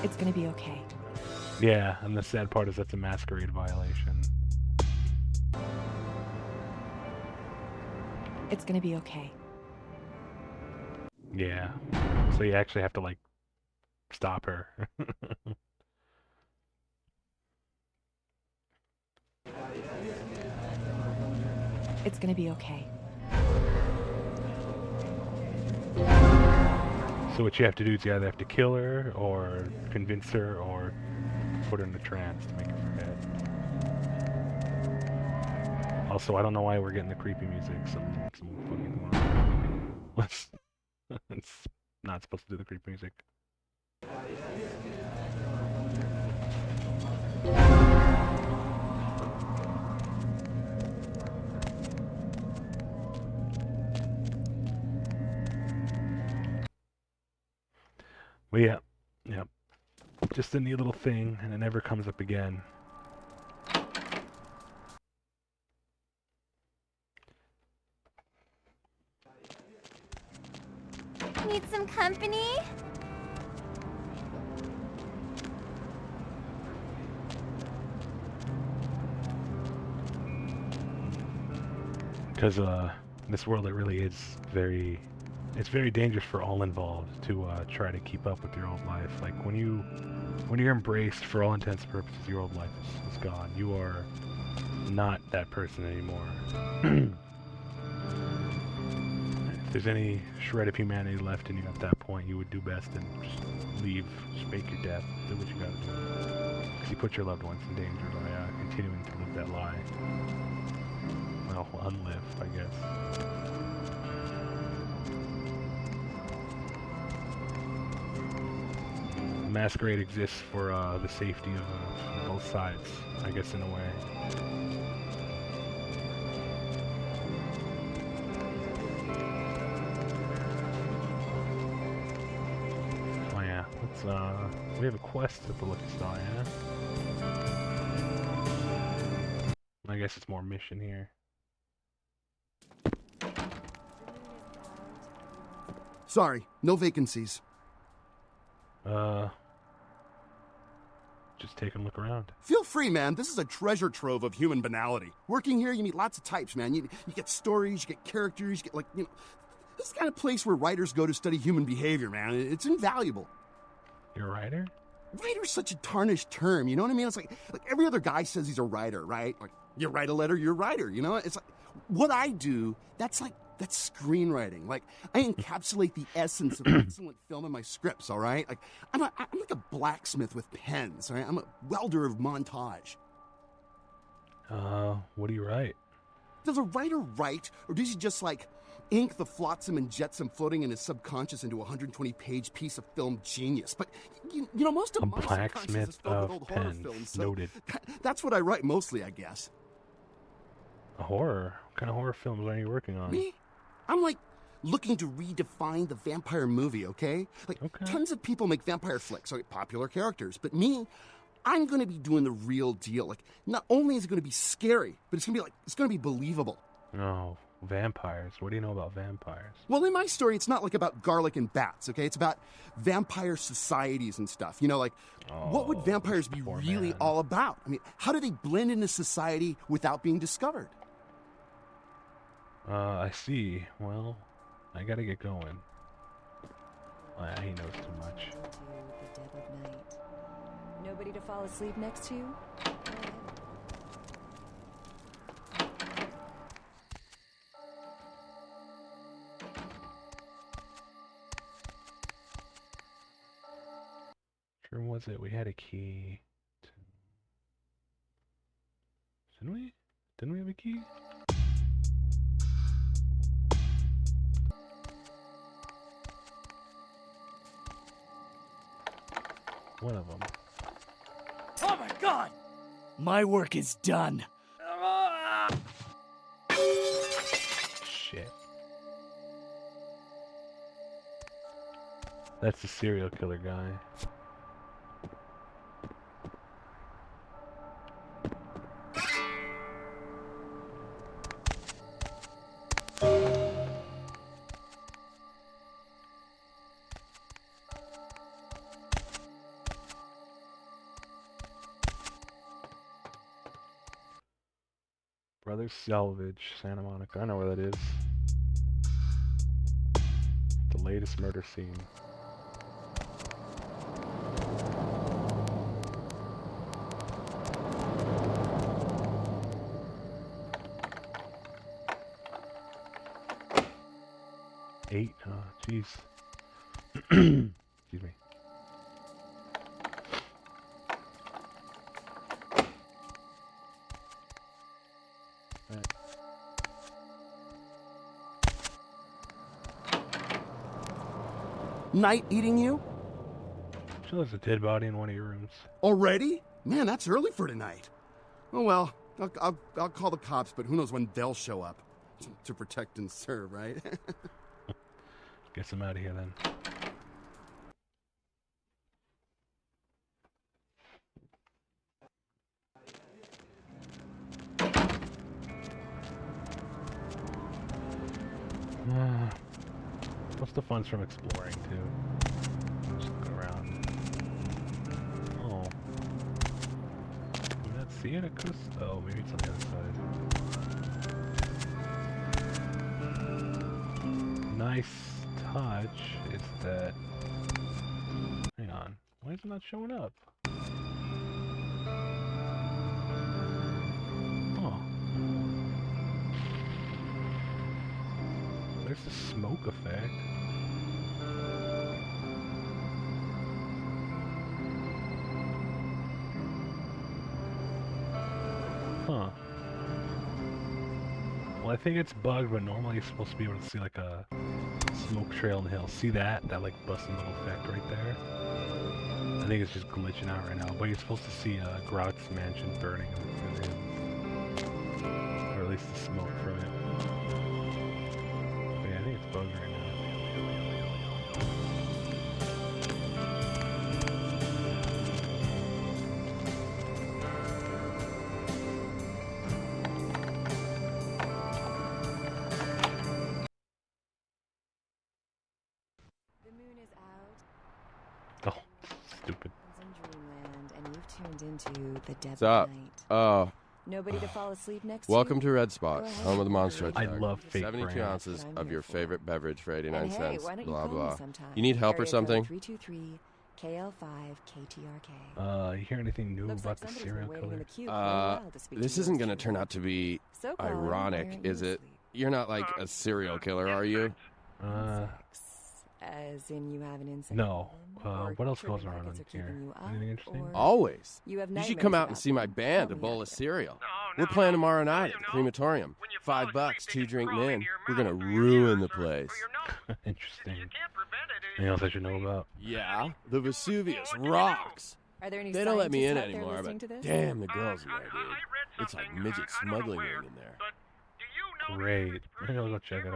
It's gonna be okay. Yeah, and the sad part is that's a masquerade violation. It's gonna be okay. Yeah. So you actually have to, like, stop her. It's gonna be okay. So what you have to do is you either have to kill her, or convince her, or put her in a trance to make her forget. Also, I don't know why we're getting the creepy music. Some fucking let's. It's not supposed to do the creepy music. But yeah, just a neat little thing, and it never comes up again. Need some company? Because in this world, it really is very... It's very dangerous for all involved to try to keep up with your old life. Like, when you're embraced, for all intents and purposes, your old life is gone. You are not that person anymore. If there's any shred of humanity left in you at that point, you would do best and just leave, just fake your death, do what you gotta do. Because you put your loved ones in danger by continuing to live that lie. Well, unlive, I guess. Masquerade exists for the safety of both sides, I guess, in a way. Oh yeah, let's we have a quest at the Lucky Star, yeah? I guess it's more mission here. Sorry, no vacancies. Just take a look around. Feel free, man. This is a treasure trove of human banality. Working here, you meet lots of types, man. You get stories, you get characters, you get, like, this is the kind of place where writers go to study human behavior, man. It's invaluable. You're a writer? Writer's such a tarnished term, you know what I mean? It's like every other guy says he's a writer, right? Like, you write a letter, you're a writer, you know? It's like, what I do, that's like That's screenwriting. Like, I encapsulate the essence of excellent film in my scripts, all right? Like, I'm like a blacksmith with pens, all right? I'm a welder of montage. What do you write? Does a writer write, or does he just, like, ink the flotsam and jetsam floating in his subconscious into a 120-page piece of film genius? But, you know, most of A my subconscious blacksmith is filled with of old horror pens. films, so Noted. that's what I write mostly, I guess. A horror? What kind of horror films are you working on? Me? I'm like looking to redefine the vampire movie, okay? Like tons of people make vampire flicks, like popular characters, but me, I'm going to be doing the real deal. Like, not only is it going to be scary, but it's going to be believable. Oh, vampires. What do you know about vampires? Well, in my story, it's not like about garlic and bats, okay? It's about vampire societies and stuff. You know, like, what would vampires be really all about? I mean, how do they blend into society without being discovered? I see. Well, I gotta get going. He knows too much. The dead of night. Nobody to fall asleep next to you? Sure was it? We had a key. Didn't we? Didn't we have a key? One of them. Oh my god! My work is done. Shit. That's the serial killer guy. Brothers Salvage, Santa Monica. I know where that is. The latest murder scene. Eight? Oh, jeez. Excuse me. Night eating you? So there's a dead body in one of your rooms. Already? Man, that's early for tonight. Oh well, I'll call the cops, but who knows when they'll show up. To protect and serve, right? Get some out of here then. What's the fun's from exploring too? Just looking around. Oh. Did we not see it? I could've... Oh, maybe it's on the other side. Nice touch is that... Hang on. Why is it not showing up? Oh. There's the smoke effect. Huh. Well, I think it's bugged, but normally you're supposed to be able to see like a smoke trail in the hill. See that? That like busting little effect right there? I think it's just glitching out right now, but you're supposed to see Grout's mansion burning in the hills. Or at least the smoke from it. But yeah, I think it's bugged right now. The moon is out. Oh, stupid. In dreamland, and you've tuned into the dead What's up? night. Nobody to fall asleep next Welcome to to Red Spot, Go ahead. home of the monster I attack. love fake 72 brands. ounces That's what I'm of here your for. favorite beverage for 89 And hey, cents. why don't you Blah call me blah. sometime? You need help or Area something? code 323 KL5 KTRK. You hear anything new Looks about like the somebody's been serial waiting in killer? the queue for a while to speak This to isn't you, going to Mr. turn out to be So, caller, why ironic, aren't you is it? asleep? You're not like a serial killer, are you? As in you have an insect No. problem? Or What else sugar goes around nuggets in are keeping here? you up, Anything interesting? or Always. You have You should come nightmares out and see my about band, A them? Bowl of Cereal. We're playing tomorrow night at the crematorium. $5, 2 drink men. We're gonna ruin the place. Interesting. Anything else I should know about? Yeah, the Vesuvius rocks. Are there any They don't let me in scientists out there anymore, listening but to this? damn, the girls in there, dude. It's like midget smuggling ring in there. Great. Maybe I'll go check it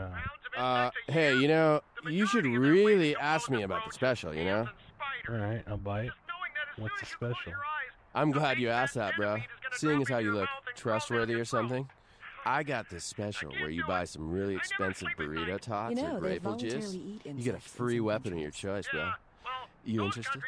out. Hey, you know, you should really ask me about the special, you know? Alright, I'll bite. What's the special? I'm glad you asked that, bro. Seeing as how you look trustworthy or something, I got this special where you buy some really expensive burrito tots You know, or they grateful juice. voluntarily eat You get a insects in free some weapon of your choice, bro. You interested?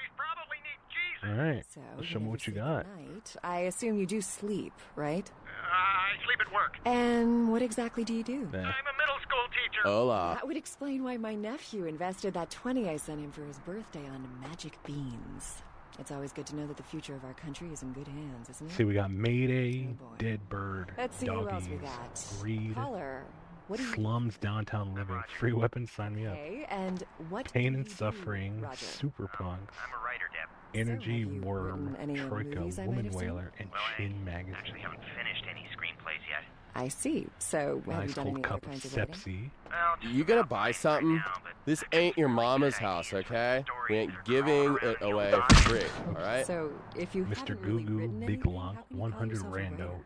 Alright. So, Show me you what you never got. sleep at night. I assume you do sleep, right? I sleep at work. And what exactly do you do? I'm a middle school teacher. Hola. That would explain why my nephew invested that 20 I sent him for his birthday on magic beans. It's always good to know that the future of our country is in good hands, isn't it? See, we got Mayday, Dead Bird, Let's see who else we Doggies, got. Greed, Caller, what do you Slums, Downtown Living, Free Weapons, sign me up. Okay, and what Pain do and you do, Suffering, Roger? Super Punks, I'm a writer, Deb. Energy have you Worm, written any Troika, movies I might Woman have seen? Whaler, and Chin Magazine. Actually haven't finished any screenplays yet. I see. So, have Nice you done cold any other cup of kinds of writing? Sepsi. You gonna buy something? This ain't your mama's house, okay? We ain't giving it away for free, alright? So, if you Mr. haven't Goo really Goo, written Big anything, Lunk, how can you call 100 yourself a Rando, writer?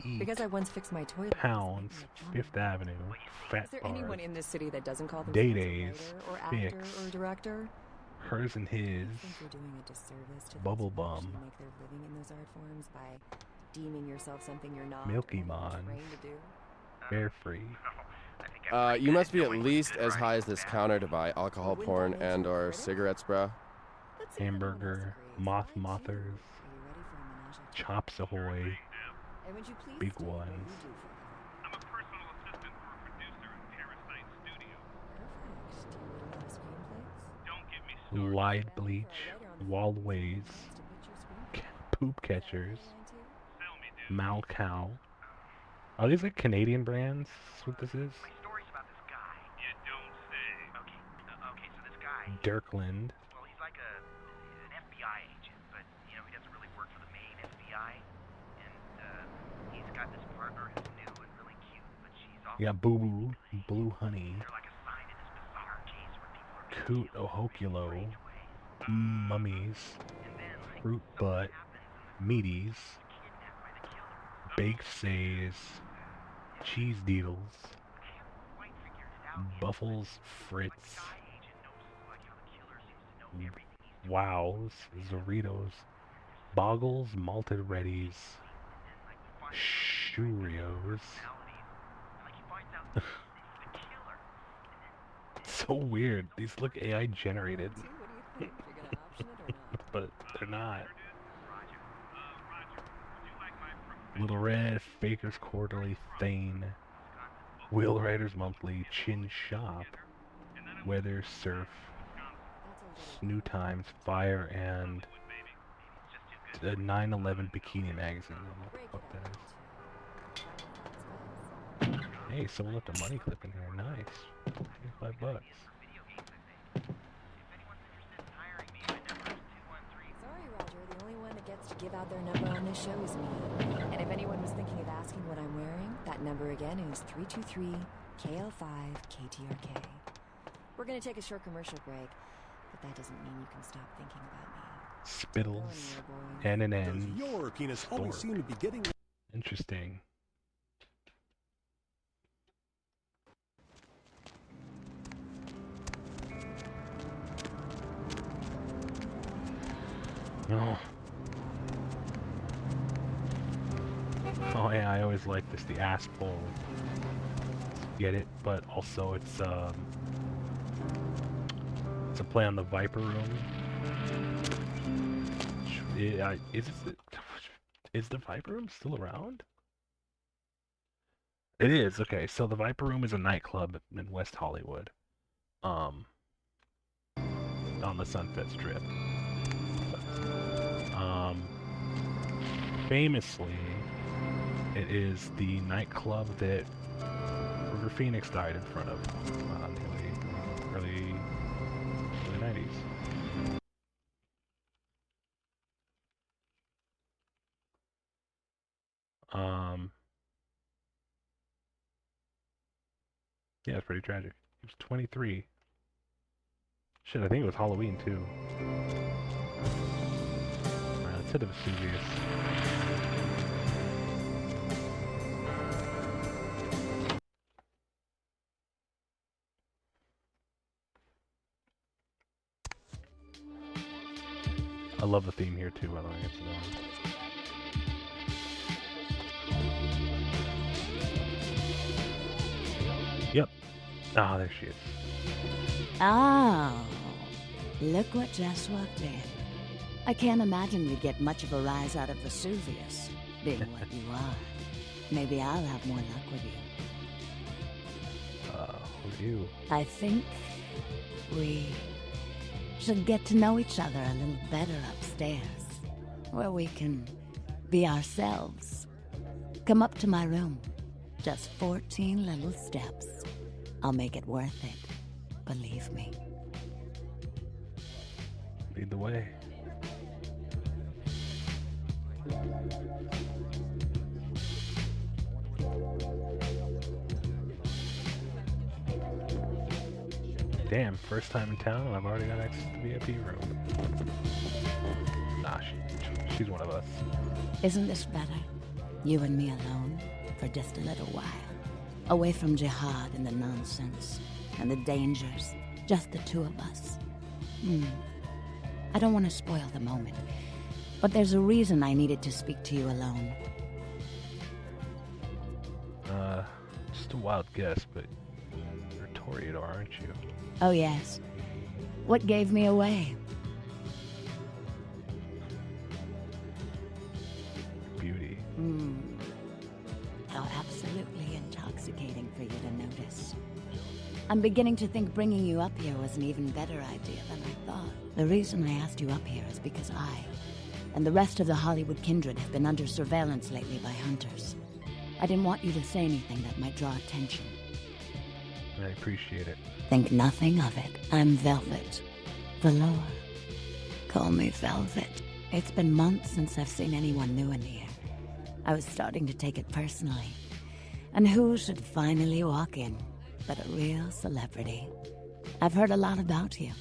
Eat, Because I once fixed my toilet. Pounds, Fifth Avenue, Fat Is there Bars, anyone in this city that doesn't call Day themselves a Days, writer or actor Fix, or director? Hers and His, I think you're doing a disservice to Bubble those who Bum, actually make their living in those art forms by deeming yourself something you're not. Milky or Mon, trained to do. Bear Free. You must be at least as high as this counter to buy alcohol, porn, and or cigarettes, bro. Hamburger, Moth Mothers, Chops Ahoy, And would you please Big state what Ones, you do for a living? I'm a personal assistant for a producer at Parasite Studio. Perfect. Do you write a lot of screenplays? Don't get me Light Bleach, Wallways, Poop Catchers, Mal Cow. Are these like Canadian brands? That's what this is? My story's about this guy. You don't say. Okay, so this guy. Dirkland. Well, he's like an FBI agent, but you know he doesn't really work for the main FBI. And he's got this partner who's new and really cute, but she's also. You got Boo Boo, Blue Honey, They're like assigned to this bizarre case where people are. Coot Ohokulo, Mummies, Fruit Butt, Meaties, Baked Says, Cheese Deedles, Buffles Fritz, Wows, Doritos, Boggles, Malted Reddies, Cheerios. So weird. These look AI generated. But they're not. Little Red, Faker's Quarterly, Thane, Wheel Riders Monthly, Chin Shop, Weather, Surf, Snoo Times, Fire, and the 9/11 Bikini Magazine. I don't know what the fuck that is. Hey, someone left a money clip in here. Nice. $25. Sorry, Roger. The only one that gets to give out their number on this show is me. And if anyone was thinking of asking what I'm wearing, that number again is 323-KL5-KTRK. We're gonna take a short commercial break, but that doesn't mean you can stop thinking about me. Spittles, N&N, Your penis always seem to be getting. Interesting. No. Oh yeah, I always like this, the ass pole. Get it, but also it's a play on the Viper Room. Is the Viper Room still around? It is, okay. So the Viper Room is a nightclub in West Hollywood. On the Sunset Strip. Famously, it is the nightclub that River Phoenix died in front of in the early 90s. Yeah, it's pretty tragic. He was 23. Shit, I think it was Halloween too. Alright, let's hit the Vesuvius. I love the theme here too, by the way. It's Yep. Ah, there she is. Oh, look what just walked in. I can't imagine you'd get much of a rise out of Vesuvius, being what you are. Maybe I'll have more luck with you. Who are you? I think we should get to know each other a little better upstairs, where we can be ourselves. Come up to my room. Just 14 little steps. I'll make it worth it. Believe me. Lead the way. Damn, first time in town and I've already got access to the VIP room. Nah, she's one of us. Isn't this better? You and me alone for just a little while. Away from jihad and the nonsense and the dangers. Just the two of us. I don't want to spoil the moment, but there's a reason I needed to speak to you alone. Just a wild guess, but you're a Toreador, aren't you? Oh yes. What gave me away? Beauty. How absolutely intoxicating for you to notice. I'm beginning to think bringing you up here was an even better idea than I thought. The reason I asked you up here is because I and the rest of the Hollywood kindred have been under surveillance lately by hunters. I didn't want you to say anything that might draw attention. I appreciate it. Think nothing of it. I'm Velvet. Valor. Call me Velvet. It's been months since I've seen anyone new in here. I was starting to take it personally. And who should finally walk in but a real celebrity? I've heard a lot about you.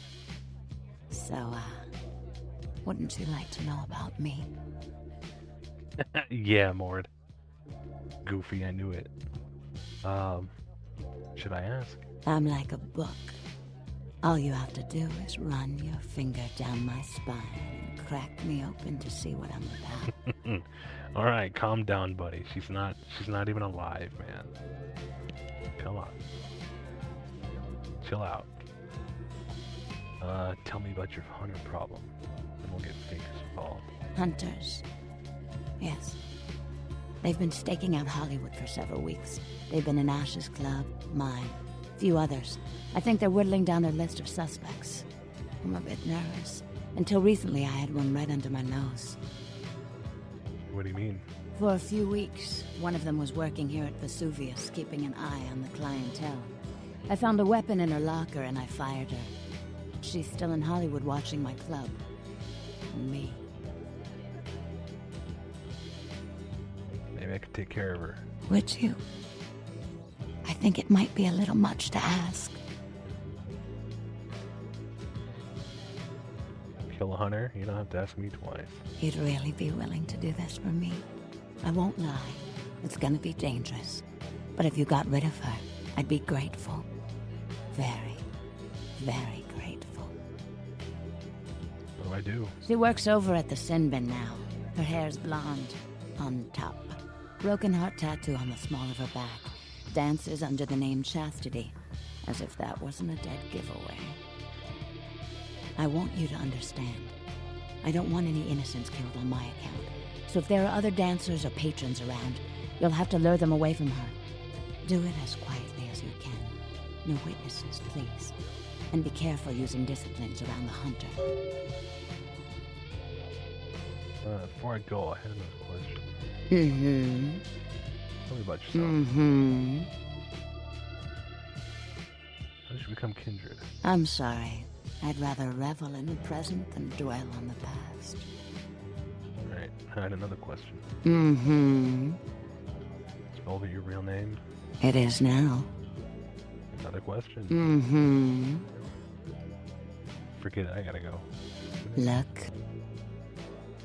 So, wouldn't you like to know about me? Yeah, Mord. Goofy, I knew it. Should I ask? I'm like a book. All you have to do is run your finger down my spine and crack me open to see what I'm about. All right, calm down, buddy. She's not even alive, man. Come on. Chill out. Tell me about your hunter problem, and we'll get things involved. Hunters. Yes. They've been staking out Hollywood for several weeks. They've been in Ash's club, mine, a few others. I think they're whittling down their list of suspects. I'm a bit nervous. Until recently, I had one right under my nose. What do you mean? For a few weeks, one of them was working here at Vesuvius, keeping an eye on the clientele. I found a weapon in her locker and I fired her. She's still in Hollywood watching my club. And me. Maybe I could take care of her. Would you? I think it might be a little much to ask. Kill a hunter? You don't have to ask me twice. You'd really be willing to do this for me? I won't lie. It's gonna be dangerous. But if you got rid of her, I'd be grateful. Very, very grateful. What do I do? She works over at the Sin Bin now. Her hair's blonde. On top. Broken heart tattoo on the small of her back. Dances under the name Chastity. As if that wasn't a dead giveaway. I want you to understand. I don't want any innocents killed on my account. So if there are other dancers or patrons around, you'll have to lure them away from her. Do it as quietly as you can. No witnesses, please. And be careful using disciplines around the hunter. Before I go, I had another question. Mm-hmm. Tell me about yourself. Mm-hmm. become kindred. I'm sorry. I'd rather revel in the present than dwell on the past. Right, I had another question. Mm-hmm. Is Velvet your real name? It is now. Another question. Mm-hmm. Forget it, I gotta go. Look.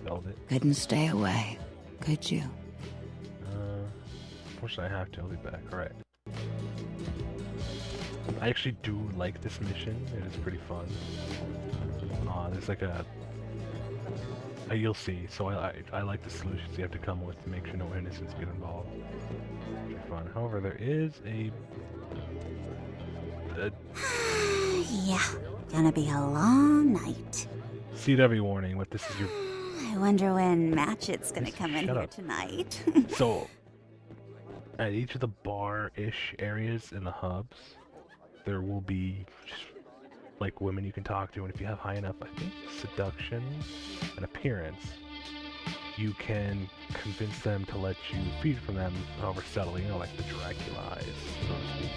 Velvet. Couldn't stay away, could you? Unfortunately I have to, I'll be back. Alright. I actually do like this mission. It is pretty fun. There's like you'll see. So I like the solutions you have to come with to make sure no innocents get involved. Pretty fun. However, there is a Yeah, gonna be a long night. CW warning, but this is your... I wonder when Matchett's gonna come in shut here up. tonight. So, at each of the bar-ish areas in the hubs, there will be just, like, women you can talk to, and if you have high enough, I think, seduction and appearance, you can convince them to let you feed from them however subtly, you know, like the Dracula eyes, so to speak.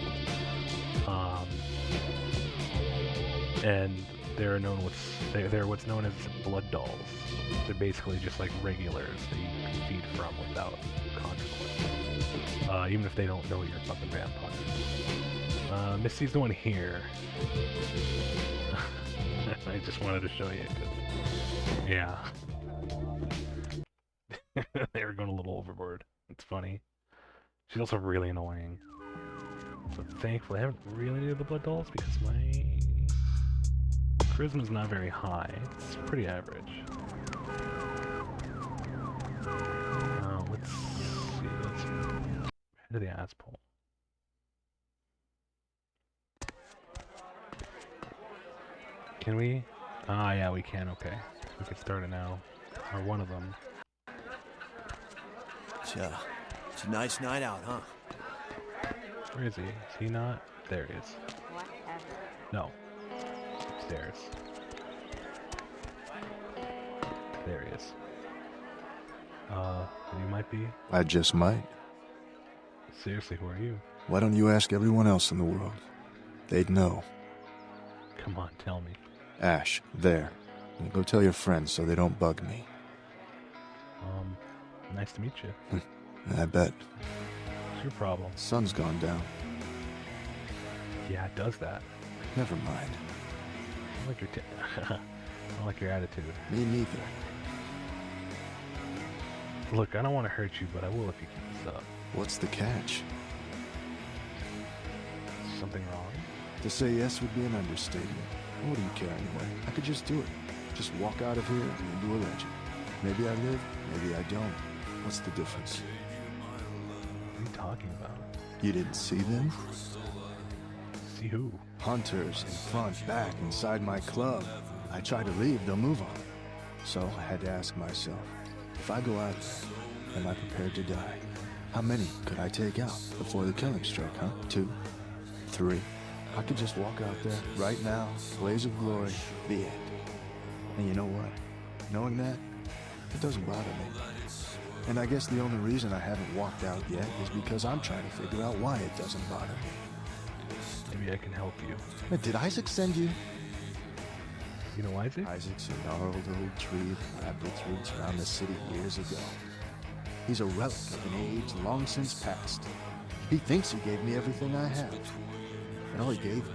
And they're what's known as blood dolls. They're basically just like regulars that you can feed from without consequence. Even if they don't know you're a fucking vampire. Misty's the one here. I just wanted to show you, 'cause, yeah. They were going a little overboard. It's funny. She's also really annoying. But thankfully I haven't really needed the blood dolls because my charisma's not very high. It's pretty average. Let's see. Let's head to the ass pole. Can we? Ah, yeah, we can. Okay. We can start it now. Or one of them. It's a nice night out, huh? Where is he? Is he not? There he is. No. Upstairs. There he is. You might be? I just might. Seriously, who are you? Why don't you ask everyone else in the world? They'd know. Come on, tell me. Ash, there. And go tell your friends so they don't bug me. Nice to meet you. I bet. What's your problem? Sun's gone down. Yeah, it does that. Never mind. I like your I like your attitude. Me neither. Look, I don't want to hurt you, but I will if you keep this up. What's the catch? Something wrong? To say yes would be an understatement. What do you care anyway? I could just do it. Just walk out of here and into a legend. Maybe I live, maybe I don't. What's the difference? What are you talking about? You didn't see them? See who? Hunters in front, back, inside my club. I try to leave, they'll move on. So I had to ask myself, if I go out there, am I prepared to die? How many could I take out before the killing stroke, huh? 2? 3? I could just walk out there right now, blaze of glory, the end. And you know what? Knowing that, it doesn't bother me. And I guess the only reason I haven't walked out yet is because I'm trying to figure out why it doesn't bother me. Maybe I can help you. Did Isaac send you? You know Isaac? Isaac's a gnarled old tree that wrapped its roots around the city years ago. He's a relic of an age long since past. He thinks he gave me everything I have. And all he gave me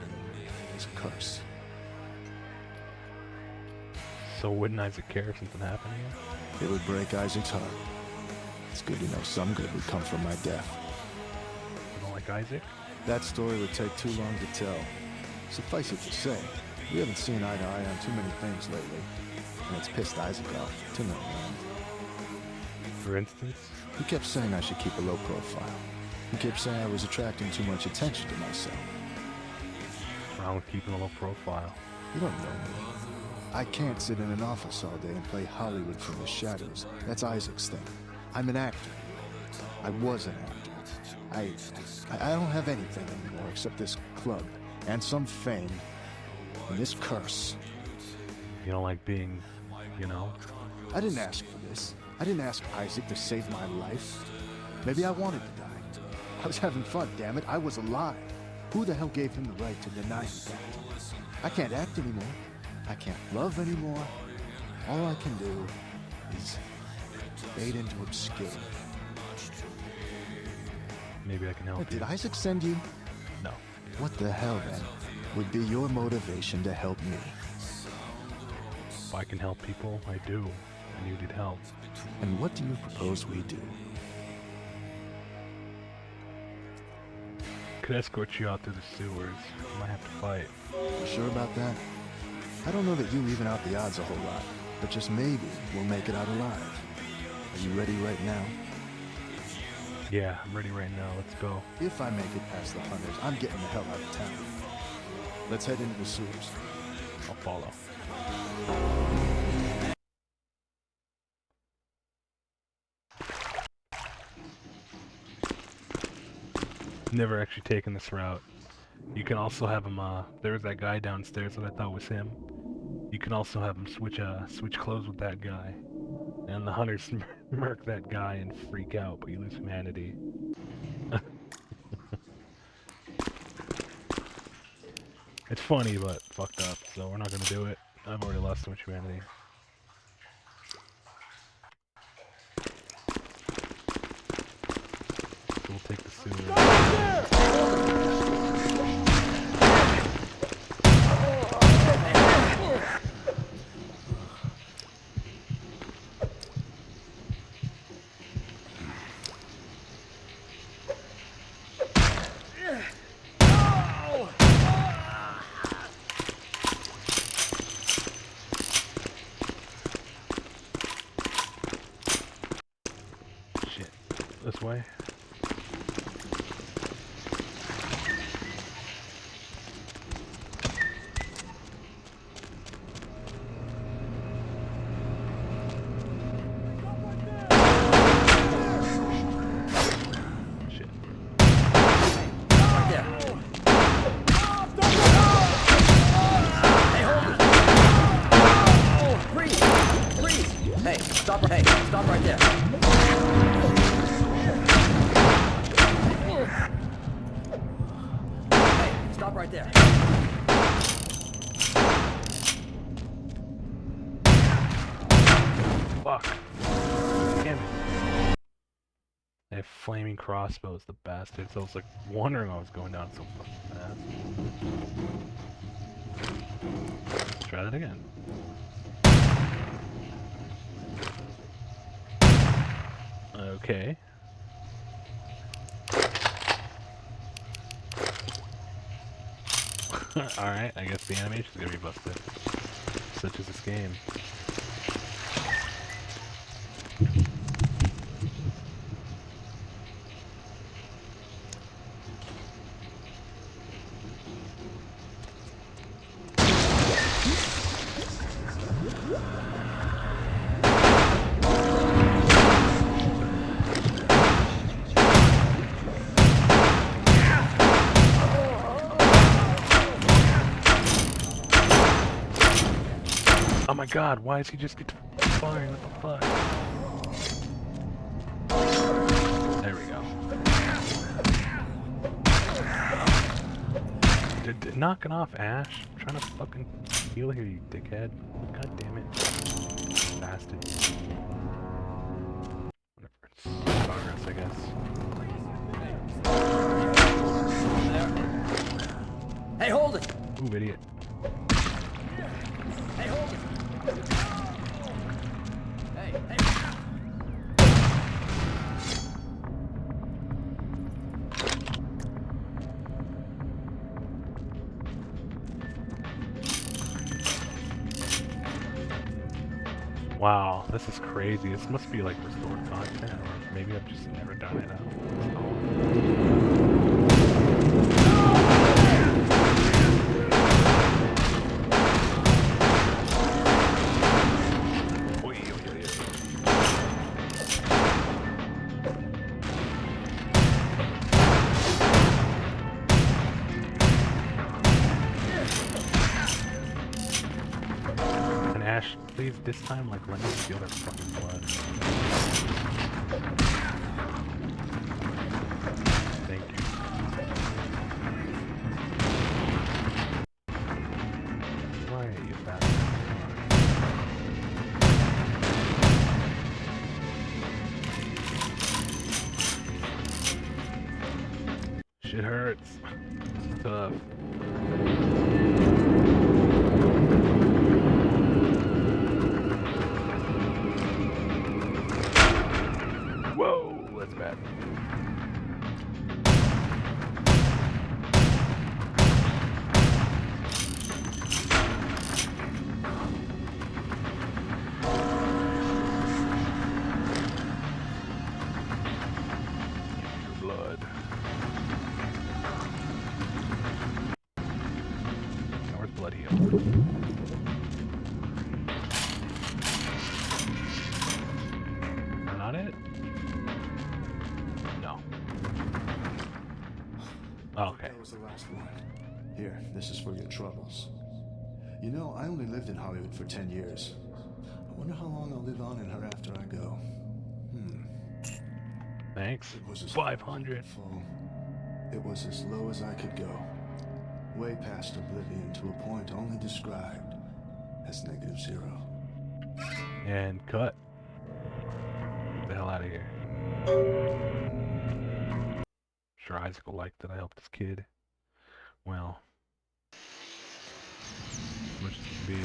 was a curse. So wouldn't Isaac care if something happened to you? It would break Isaac's heart. It's good to know some good would come from my death. You don't like Isaac? That story would take too long to tell. Suffice it to say, we haven't seen eye to eye on too many things lately. And it's pissed Isaac off to no end. For instance? He kept saying I should keep a low profile. He kept saying I was attracting too much attention to myself. What's wrong with keeping a low profile? You don't know me. I can't sit in an office all day and play Hollywood from the shadows. That's Isaac's thing. I'm an actor. I was an actor. I don't have anything anymore except this club and some fame and this curse. You don't like being, you know? I didn't ask for this. I didn't ask Isaac to save my life. Maybe I wanted to die. I was having fun, damn it. I was alive. Who the hell gave him the right to deny me that? I can't act anymore. I can't love anymore. All I can do is fade into obscurity. Maybe I can help you. Did Isaac send you? No. What the hell, then, would be your motivation to help me? If I can help people, I do. And you need help. And what do you propose we do? Could escort you out through the sewers. I might have to fight. You sure about that? I don't know that you even out the odds a whole lot, but just maybe we'll make it out alive. Are you ready right now? Yeah, I'm ready right now. Let's go. If I make it past the hunters, I'm getting the hell out of town. Let's head into the sewers. I'll follow. Never actually taken this route. You can also have him, there was that guy downstairs that I thought was him. You can also have him switch clothes with that guy. And the hunters murk that guy and freak out, but you lose humanity. It's funny, but fucked up, so we're not gonna do it. I've already lost too much humanity. So we'll take the sewer. Shit. This way. Stop right there. Hey, stop right there. Fuck. Damn it. They have flaming crossbows, the bastards. I was like wondering why I was going down so fucking fast. Let's try that again. Okay. Alright, I guess the animation's gonna be busted. Such is this game. Oh my god, why does he just get firing? What the fuck? There we go. Knocking off Ash. I'm trying to fucking heal here, you dickhead. God damn it. Bastard. Whatever. It's progress, I guess. Hey, hold it! Ooh, idiot. Hey, hold it! Hey, hey! Wow, this is crazy. This must be like restored content, or maybe I've just never done it. Ash, please, this time, like, let me feel that fucking blood. Thank you. hurts. It's tough. Whoa, that's bad. Blood. Now where's blood heal? Not it? No. Oh, okay. That was the last one. Here, this is for your troubles. You know, I only lived in Hollywood for 10 years. I wonder how long I'll live on in her after I go. Thanks. It was as 500. It was as low as I could go. Way past oblivion to a point only described as -0. And cut. Get the hell out of here. Sure, Isaac will like that I helped this kid. Well, much it can be.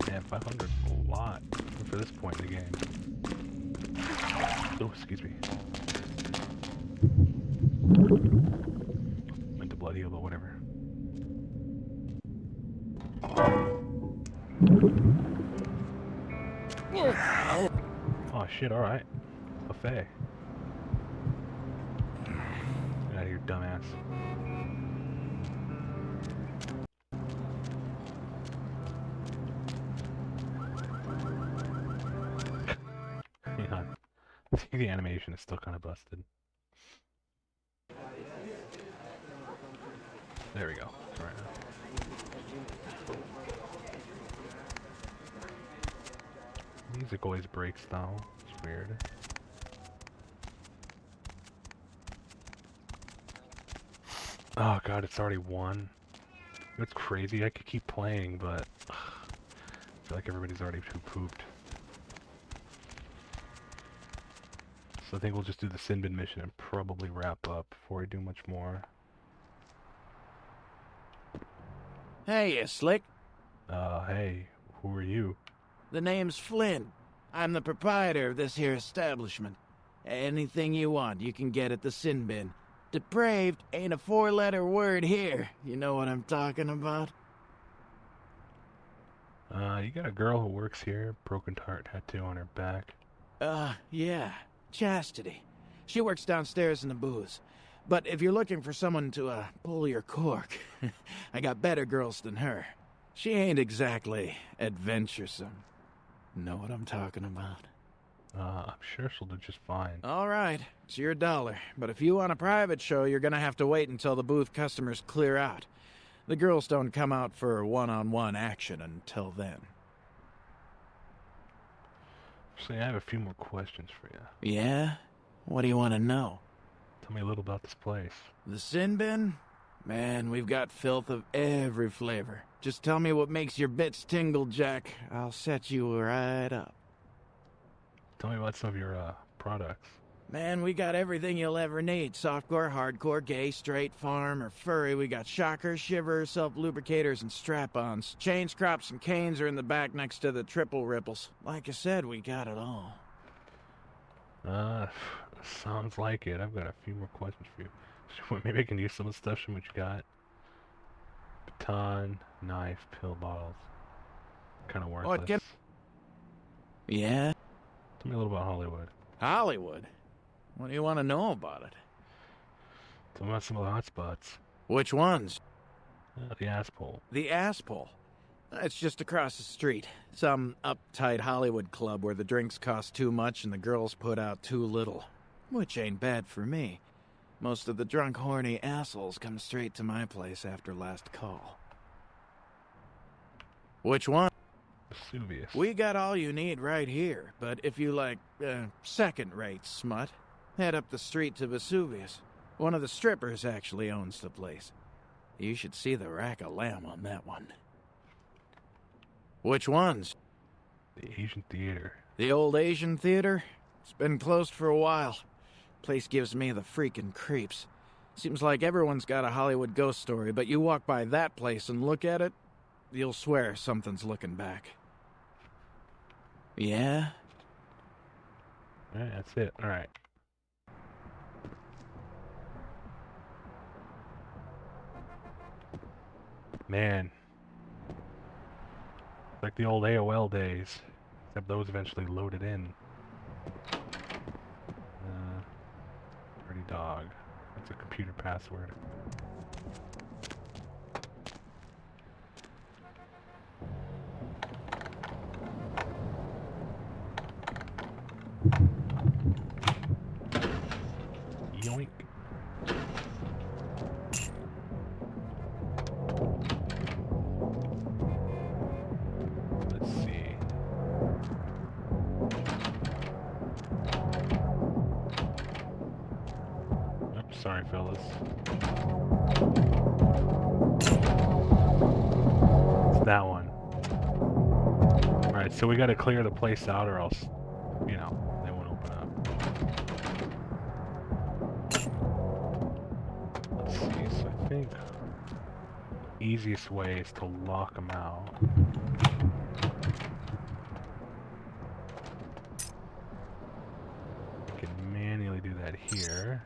Yeah, 500 is a lot for this point in the game. Oh, excuse me. Meant to blood heal, but whatever. Oh shit, alright. Buffet. Get out of here, dumbass. Yeah. The animation is still kind of busted. There we go. Right now. Music always breaks though. It's weird. Oh god, it's already 1. It's crazy. I could keep playing, but I feel like everybody's already too pooped. So I think we'll just do the sin bin mission and probably wrap up before we do much more. Hey, you slick. Hey, who are you? The name's Flynn. I'm the proprietor of this here establishment. Anything you want, you can get at the sin bin. Depraved ain't a 4-letter word here. You know what I'm talking about? You got a girl who works here, broken heart tattoo on her back. Yeah. Chastity. She works downstairs in the booze. But if you're looking for someone to, pull your cork, I got better girls than her. She ain't exactly adventuresome. Know what I'm talking about? I'm sure she'll do just fine. All right, it's your dollar. But if you want a private show, you're gonna have to wait until the booth customers clear out. The girls don't come out for one-on-one action until then. See, I have a few more questions for you. Yeah? What do you want to know? Tell me a little about this place. The sin bin? Man, we've got filth of every flavor. Just tell me what makes your bits tingle, Jack. I'll set you right up. Tell me about some of your, products. Man, we got everything you'll ever need. Softcore, hardcore, gay, straight, farm, or furry. We got shockers, shivers, self-lubricators, and strap-ons. Chains, crops, and canes are in the back next to the triple ripples. Like I said, we got it all. Sounds like it. I've got a few more questions for you. Maybe I can use some of the stuff from what you got. Baton, knife, pill bottles. Kind of worthless. Yeah? Tell me a little about Hollywood. Hollywood? What do you want to know about it? Tell me about some of the hot spots. Which ones? The Asshole. The Asshole? It's just across the street. Some uptight Hollywood club where the drinks cost too much and the girls put out too little. Which ain't bad for me. Most of the drunk, horny assholes come straight to my place after last call. Which one? Vesuvius. We got all you need right here, but if you like, second-rate smut, head up the street to Vesuvius. One of the strippers actually owns the place. You should see the rack of lamb on that one. Which ones? The Asian Theater. The old Asian theater? It's been closed for a while. Place gives me the freaking creeps. Seems like everyone's got a Hollywood ghost story, but you walk by that place and look at it, you'll swear something's looking back. Yeah? Alright, that's it. Alright. Man. It's like the old AOL days. Except those eventually loaded in. Dirty dog. That's a computer password. Yoink. Let's see. Oops, sorry, fellas. It's that one. Alright, so we gotta clear the place out or else, you know, they won't open up. Let's see, so I think the easiest way is to lock them out. We can manually do that here.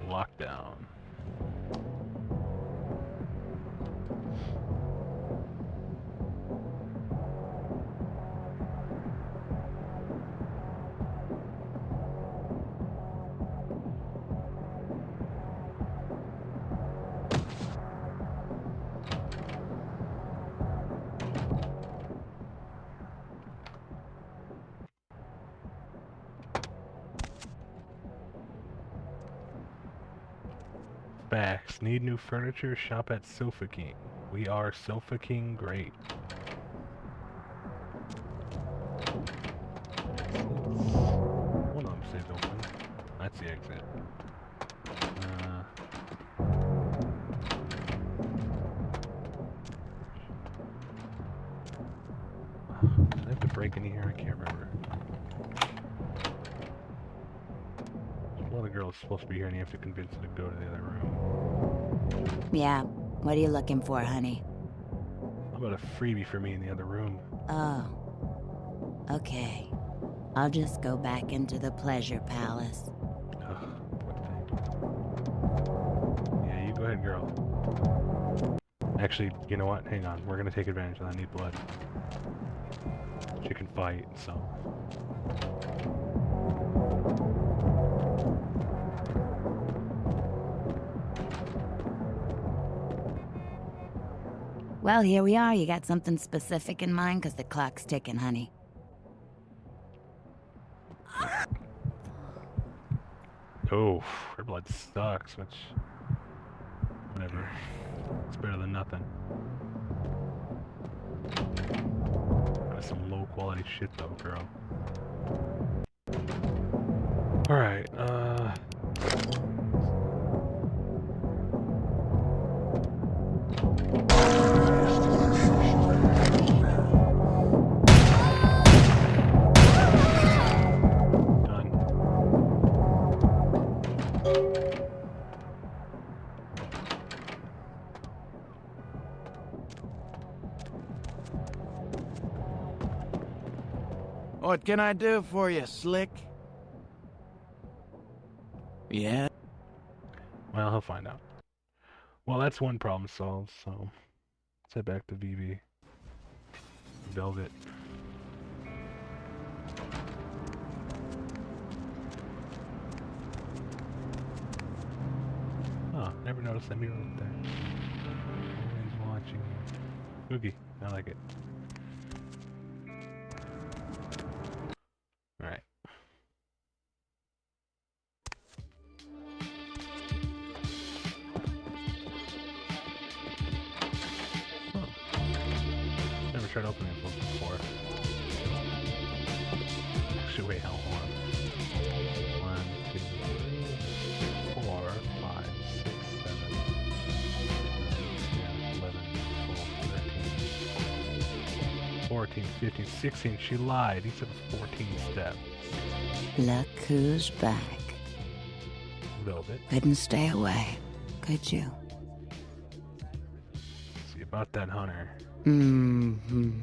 Lockdown. Facts. Need new furniture? Shop at Sofa King. We are Sofa King great. One of them stays open. That's the exit. Did I have to break in here? I can't remember. One of the girls is supposed to be here and you have to convince her to go to the other room. Yeah, what are you looking for, honey? How about a freebie for me in the other room? Oh. Okay. I'll just go back into the pleasure palace. Yeah, you go ahead, girl. Actually, you know what? Hang on. We're gonna take advantage of that. I need blood. She can fight, so... Well, here we are. You got something specific in mind? Because the clock's ticking, honey. Oh, her blood sucks, which... whatever. It's better than nothing. That's some low-quality shit, though, girl. Alright, What can I do for you, Slick? Yeah? well, he'll find out. Well, that's one problem solved, so... let's head back to VV. Velvet. Oh, never noticed that mirror up there. Everyone's watching. Spooky. I like it. Alright. tried opening this one before. Actually, wait, hold on. 1, 2, 3, 4, 5, 6, 7, 10, 11, 12, 13, 14, 15, 16. She lied. He said it was 14 steps. Look who's back. Velvet. Couldn't stay away, could you? See about that Hunter. Mm-hmm.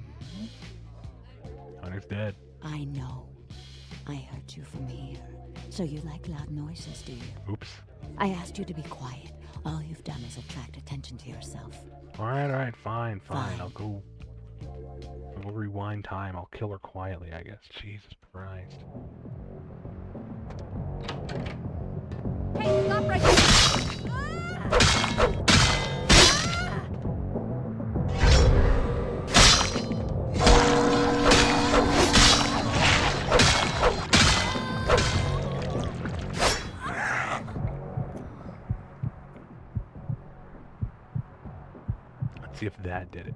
Hunter's dead. I know. I heard you from here. So you like loud noises, do you? Oops. I asked you to be quiet. All you've done is attract attention to yourself. Alright, fine. I'll go rewind time. I'll kill her quietly, I guess. Jesus Christ. Hey, stop right there! Let's see if that did it.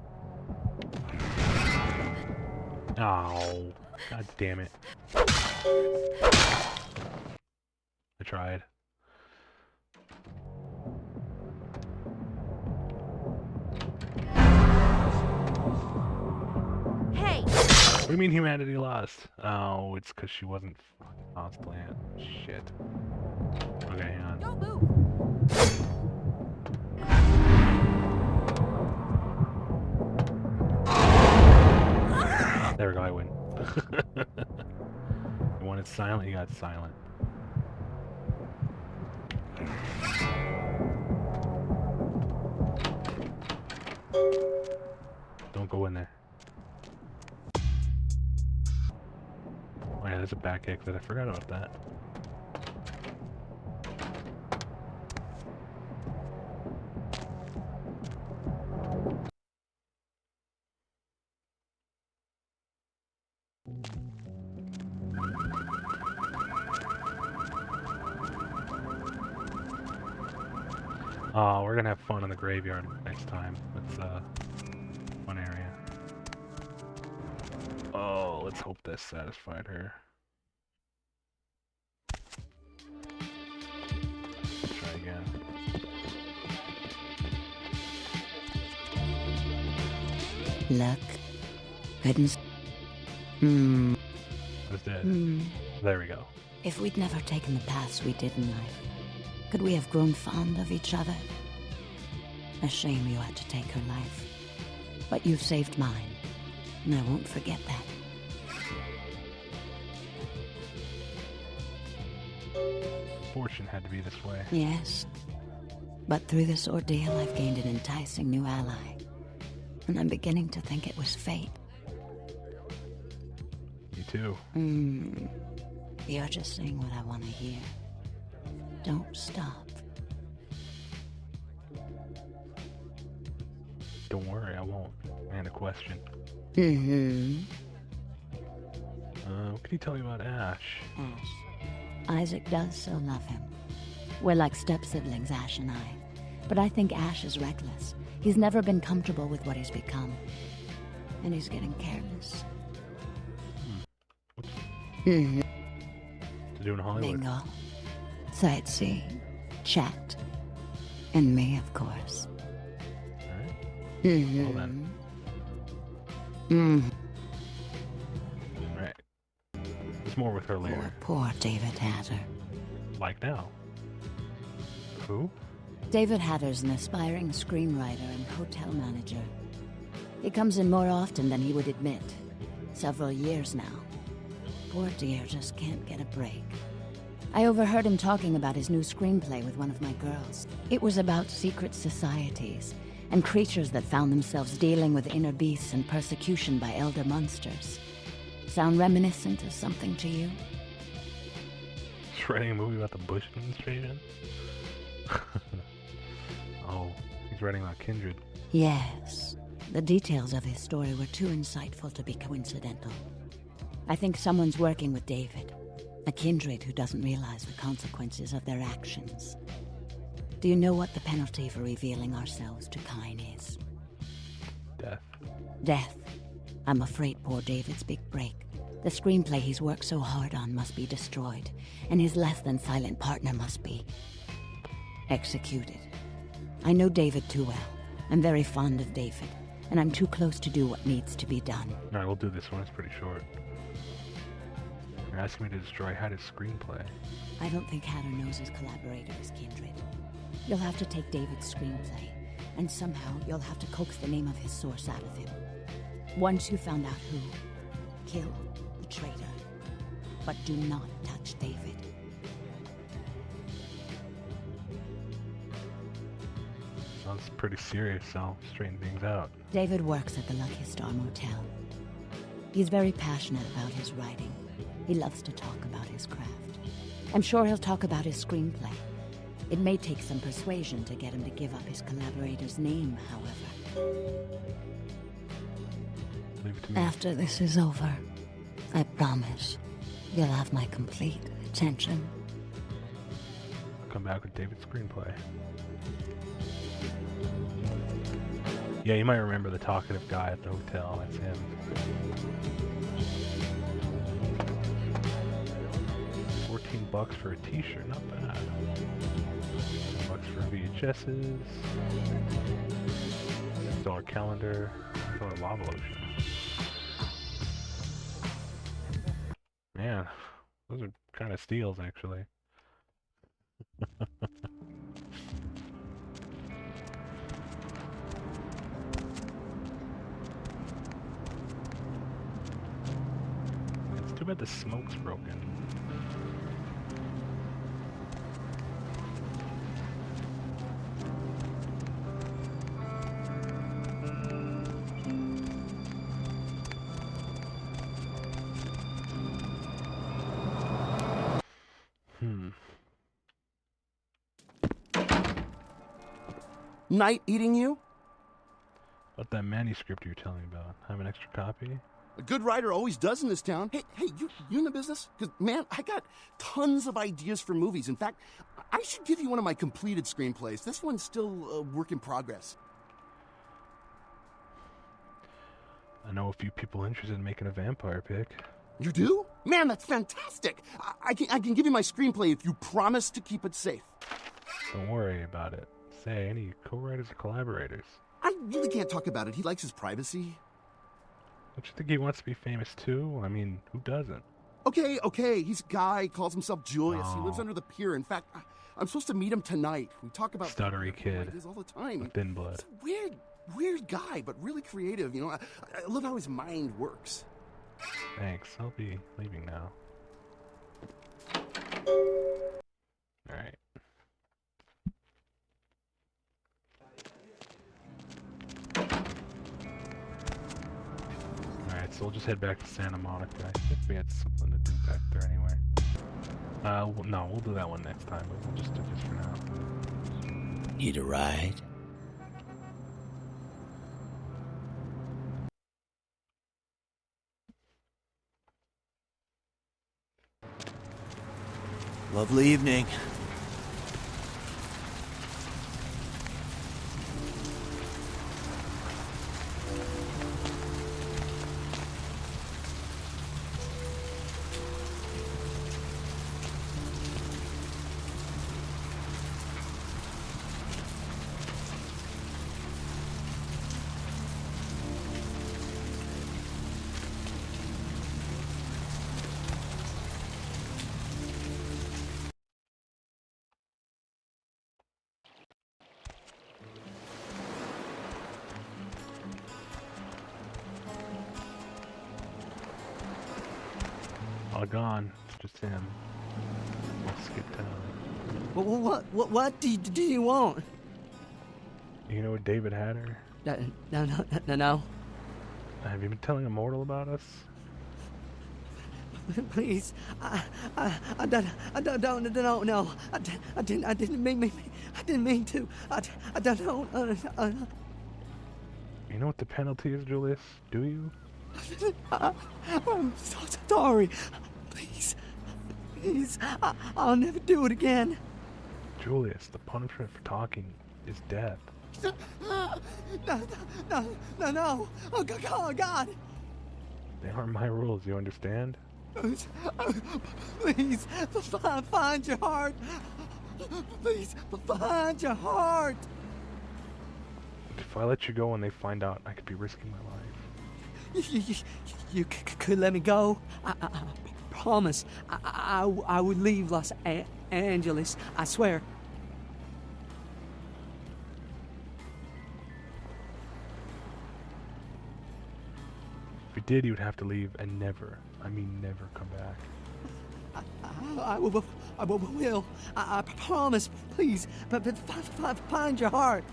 Oh, god damn it. I tried. Hey! What do you mean humanity lost? Oh, it's because she wasn't constantly. Shit. Okay, hang on. Don't move! There we go, I win. You wanted silent, you got silent. Don't go in there. Oh yeah, there's a back exit. I forgot about that. Oh, we're gonna have fun in the graveyard next time. It's fun area. Oh, let's hope this satisfied her. Let's try again. Luck. Goodness. Hmm. I was dead. Hmm. There we go. If we'd never taken the paths we did in life, could we have grown fond of each other? A shame you had to take her life. But you've saved mine, and I won't forget that. Fortune had to be this way. Yes. But through this ordeal, I've gained an enticing new ally. And I'm beginning to think it was fate. Me too. You're just saying what I want to hear. Don't stop. Don't worry, I won't. And a question. What can you tell me about Ash? Ash. Isaac does so love him. We're like step-siblings, Ash and I. But I think Ash is reckless. He's never been comfortable with what he's become. And he's getting careless. To do in Hollywood. Bingo. Sightsee. Chat. And me, of course. Alright. Well then. Right. There's more with her later. Poor David Hatter. Like now. Who? David Hatter's an aspiring screenwriter and hotel manager. He comes in more often than he would admit. Several years now. Poor dear just can't get a break. I overheard him talking about his new screenplay with one of my girls. It was about secret societies and creatures that found themselves dealing with inner beasts and persecution by elder monsters. Sound reminiscent of something to you? He's writing a movie about the Bush administration? Oh, he's writing about Kindred. Yes. The details of his story were too insightful to be coincidental. I think someone's working with David. A kindred who doesn't realize the consequences of their actions. Do you know what the penalty for revealing ourselves to Kine is? Death. Death. I'm afraid poor David's big break. The screenplay he's worked so hard on must be destroyed, and his less-than-silent partner must be executed. I know David too well. I'm very fond of David, and I'm too close to do what needs to be done. Alright, we'll do this one. It's pretty short. You're asking me to destroy Hatters' screenplay. I don't think Hatter knows his collaborator is Kindred. You'll have to take David's screenplay, and somehow you'll have to coax the name of his source out of him. Once you found out who, kill the traitor. But do not touch David. Sounds pretty serious, so I'll straighten things out. David works at the Lucky Star Motel. He's very passionate about his writing. He loves to talk about his craft. I'm sure he'll talk about his screenplay. It may take some persuasion to get him to give up his collaborator's name, however. Leave it to me. After this is over, I promise you'll have my complete attention. I'll come back with David's screenplay. Yeah, you might remember the talkative guy at the hotel. That's him. $14 for a t-shirt, not bad. $10 for VHSs. $6 calendar. $6 lava lotion. Man, those are kind of steals, actually. It's too bad the smoke's broken. Night eating you? About that manuscript you were telling me about. Have an extra copy? A good writer always does in this town. Hey, you in the business? Because, man, I got tons of ideas for movies. In fact, I should give you one of my completed screenplays. This one's still a work in progress. I know a few people interested in making a vampire pick. You do? Man, that's fantastic. I can give you my screenplay if you promise to keep it safe. Don't worry about it. Say, any co-writers or collaborators? I really can't talk about it. He likes his privacy. Don't you think he wants to be famous too? I mean, who doesn't? Okay. He's a guy, calls himself Julius. Oh. He lives under the pier. In fact, I'm supposed to meet him tonight. We talk about stuttery kid ideas all the time. with thin blood. He's a weird guy, but really creative. You know, I love how his mind works. Thanks. I'll be leaving now. Alright. Alright, so we'll just head back to Santa Monica. I think we had something to do back there anyway. No, we'll do that one next time, but we'll just do this for now. Need a ride? Lovely evening. All gone. It's just him. Let's skip town. What do you want? You know David Hatter? No. Have you been telling Immortal about us? Please, I don't know. I didn't mean to. I don't know. You know what the penalty is, Julius? Do you? I'm so sorry. Please, I'll never do it again. Julius, the punishment for talking is death. No. Oh, God. They aren't my rules, you understand? Please, find your heart. Please, find your heart. If I let you go and they find out, I could be risking my life. You could let me go. I promise. I would leave Los Angeles. I swear. If you did, you'd have to leave and never, I mean never come back. I will. I promise. Please, but find your heart.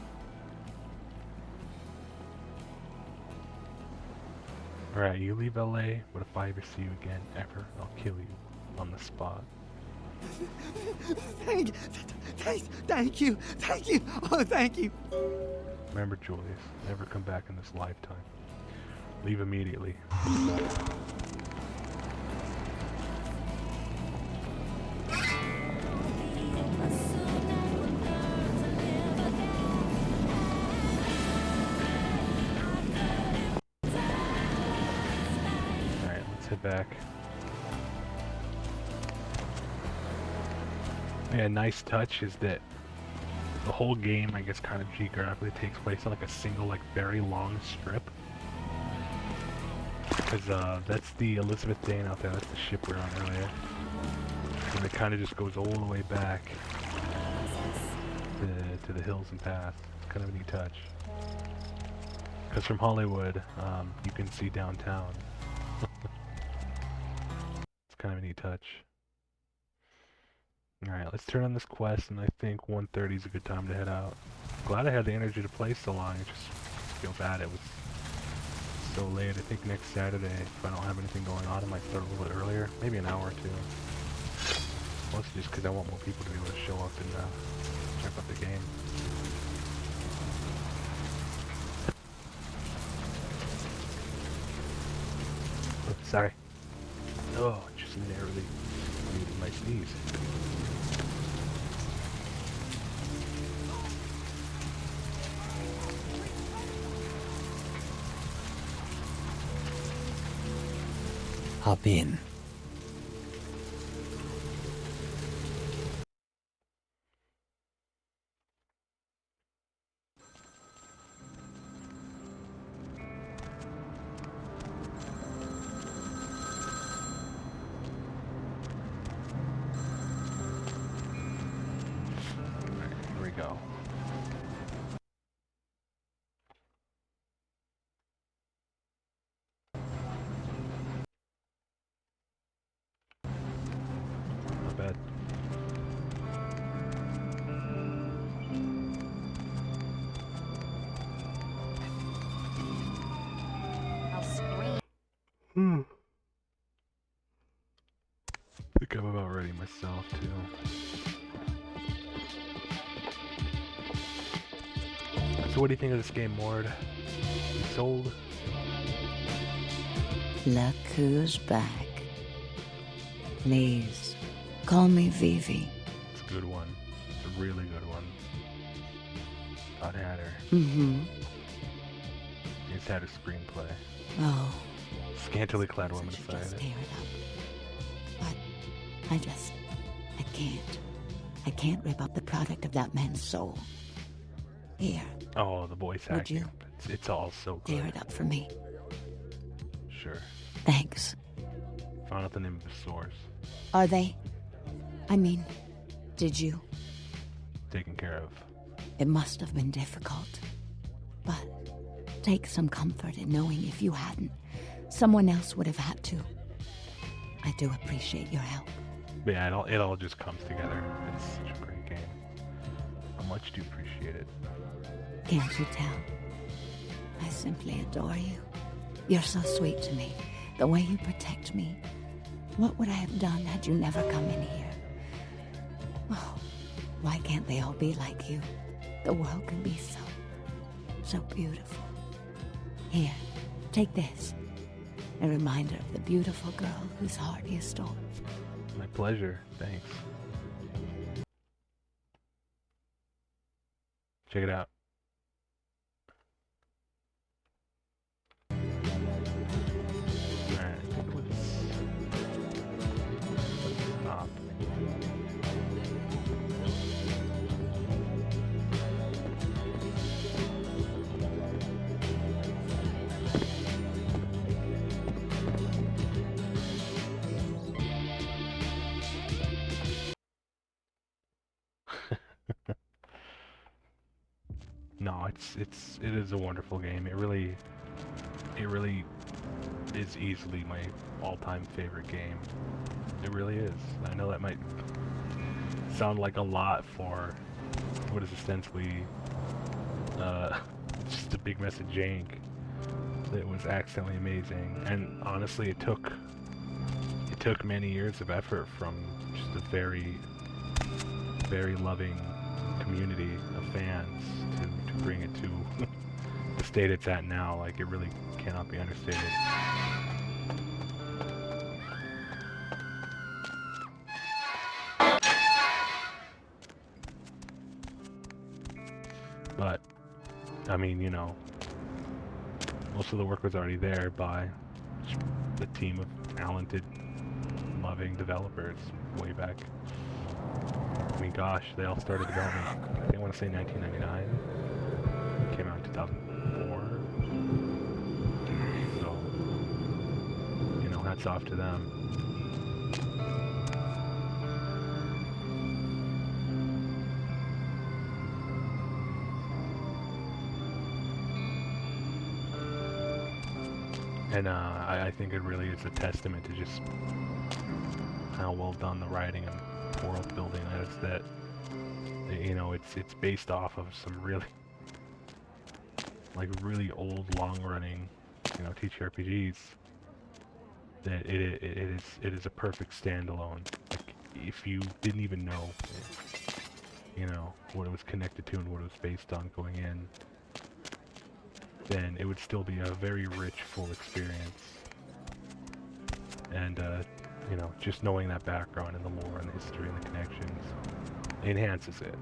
Alright, you leave LA, but if I ever see you again, ever, I'll kill you on the spot. Thank you. Oh, thank you. Remember, Julius, never come back in this lifetime. Leave immediately. Alright, let's head back. Yeah, a nice touch is that the whole game, I guess, kind of geographically takes place on like a single, like, very long strip. Because that's the Elizabeth Dane out there, that's the ship we were on earlier. And it kind of just goes all the way back to the hills and paths. It's kind of a neat touch. Because from Hollywood, you can see downtown. It's kind of a neat touch. Alright, let's turn on this quest, and I think 1:30 is a good time to head out. Glad I had the energy to play so long, I just feel bad it was so late. I think next Saturday, if I don't have anything going on, I might start a little bit earlier, maybe an hour or two. Mostly just because I want more people to be able to show up and check out the game. Oh, sorry. Oh, just narrowly muted my sneeze. Hop in. Here we go. Not bad. I'll scream. I think I'm about ready myself, too. So what do you think of this game, Mord? You sold? Look who's back. Please, call me Vivi. It's a good one. It's a really good one. I'd had her. Mm-hmm. It's had a screenplay. Oh. Scantily clad woman Just aside. tear it up. But I can't. I can't rip up the product of that man's soul. Here, Oh, the voice Would acting. you? It's all so good. tear it up for me. Sure. Thanks. Found out the name of the source. Are they? I mean, did you? Taken care of. It must have been difficult. But take some comfort in knowing if you hadn't, someone else would have had to. I do appreciate your help. But yeah, it all just comes together. It's such a great game. How much do you appreciate it? Can't you tell? I simply adore you. You're so sweet to me. The way you protect me. What would I have done had you never come in here? Oh, why can't they all be like you? The world can be so beautiful. Here, take this. A reminder of the beautiful girl whose heart you stole. My pleasure. Thanks. Check it out. Alright, no, it is a wonderful game. It really is easily my all-time favorite game. It really is. I know that might sound like a lot for what is ostensibly just a big mess of jank that was accidentally amazing. And honestly, it took many years of effort from just a very, very loving community of fans to bring it to the state it's at now. Like, it really cannot be understated. But, I mean, you know, most of the work was already there by the team of talented, loving developers way back. I mean, gosh, they all started development, I want to say 1999. Came out in 2004. So, you know, hats off to them. And I think it really is a testament to just how well done the writing and world building is, that, you know, it's based off of some really, like, really old, long-running, you know, TTRPGs. That it is a perfect standalone. Like, if you didn't even know, you know, what it was connected to and what it was based on going in, then it would still be a very rich, full experience. And, you know, just knowing that background and the lore and the history and the connections enhances it,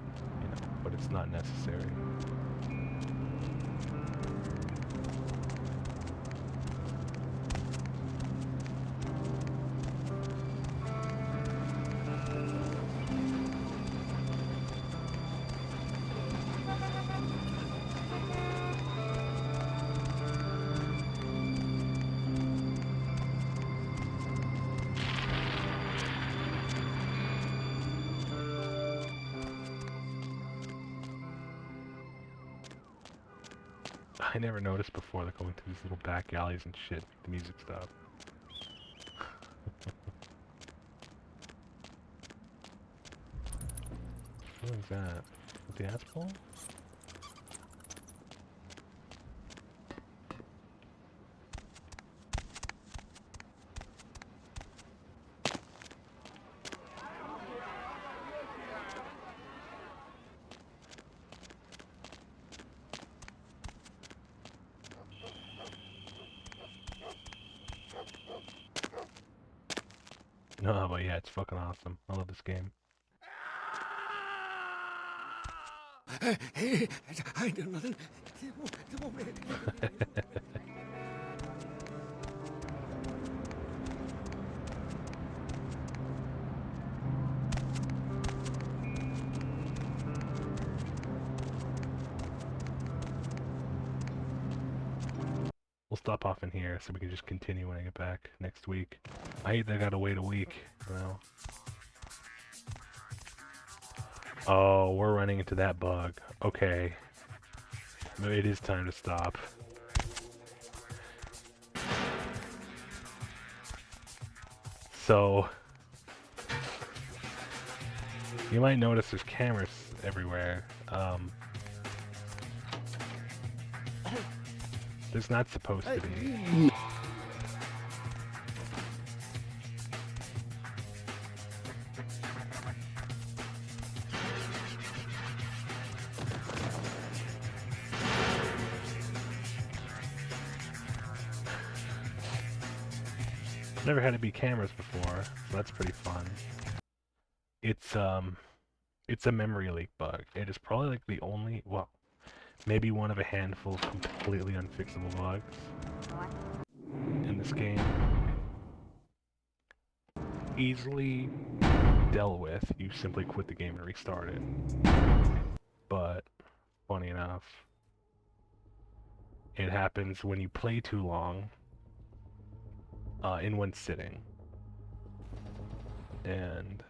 you know, but it's not necessary. I never noticed before, like, going through these little back alleys and shit, the music stopped. What is that? The asphalt? No, but yeah, it's fucking awesome. I love this game. Hey, I know nothing. We'll stop off in here so we can just continue when I get back next week. I hate that I gotta wait a week, you know. Oh, we're running into that bug. Okay. Maybe it is time to stop. So, you might notice there's cameras everywhere. There's not supposed to be. Never had to be cameras before, so that's pretty fun. It's a memory leak bug. It is probably like the only, well, maybe one of a handful of completely unfixable bugs in this game. Easily dealt with. You simply quit the game and restart it. But, funny enough, it happens when you play too long in one sitting. And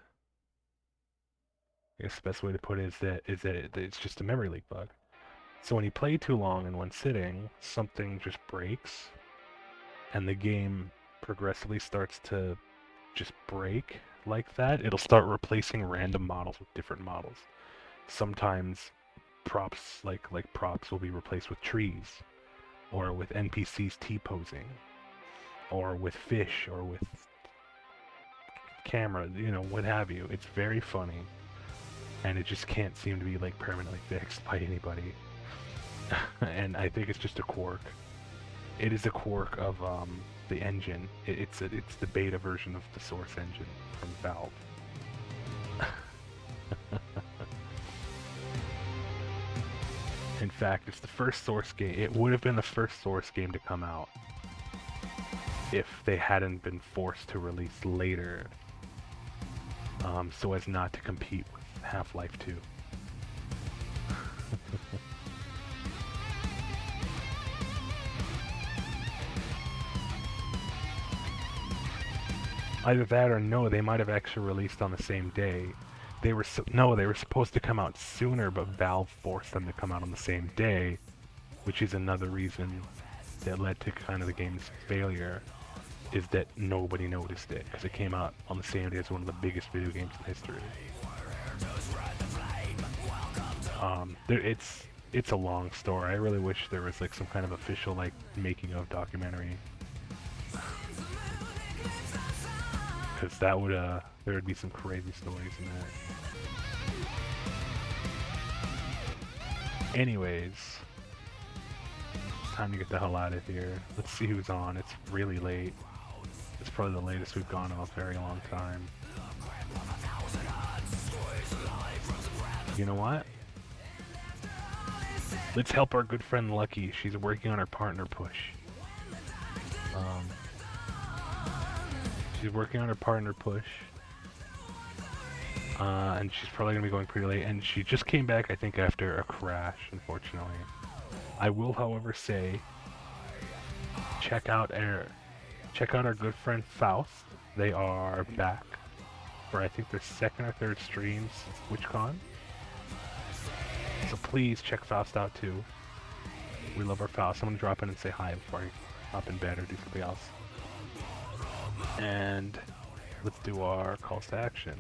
I guess the best way to put it is that it's just a memory leak bug. So when you play too long in one sitting, something just breaks, and the game progressively starts to just break like that. It'll start replacing random models with different models. Sometimes props like props will be replaced with trees, or with NPCs T-posing, or with fish, or with camera, you know, what have you. It's very funny, and it just can't seem to be like permanently fixed by anybody. And I think it's just a quirk. It is a quirk of the engine. It's the beta version of the Source engine from Valve. In fact, it's the first Source game. It would have been the first Source game to come out if they hadn't been forced to release later, so as not to compete with Half-Life 2. Either that or no, they might have actually released on the same day. They were supposed to come out sooner, but Valve forced them to come out on the same day, which is another reason that led to kind of the game's failure, is that nobody noticed it, because it came out on the same day as one of the biggest video games in history. It's a long story. I really wish there was like some kind of official like making of documentary, because that would there would be some crazy stories in that. Anyways, time to get the hell out of here. Let's see who's on. It's really late. It's probably the latest we've gone in a very long time. You know what? Let's help our good friend Lucky. She's working on her partner push. She's working on her partner push. And she's probably going to be going pretty late. And she just came back, I think, after a crash, unfortunately. I will, however, say, check out our good friend Faust. They are back for, I think, their second or third streams of TwitchCon. So please check Faust out too. We love our Faust. I'm gonna drop in and say hi before I hop in bed or do something else. And let's do our calls to action.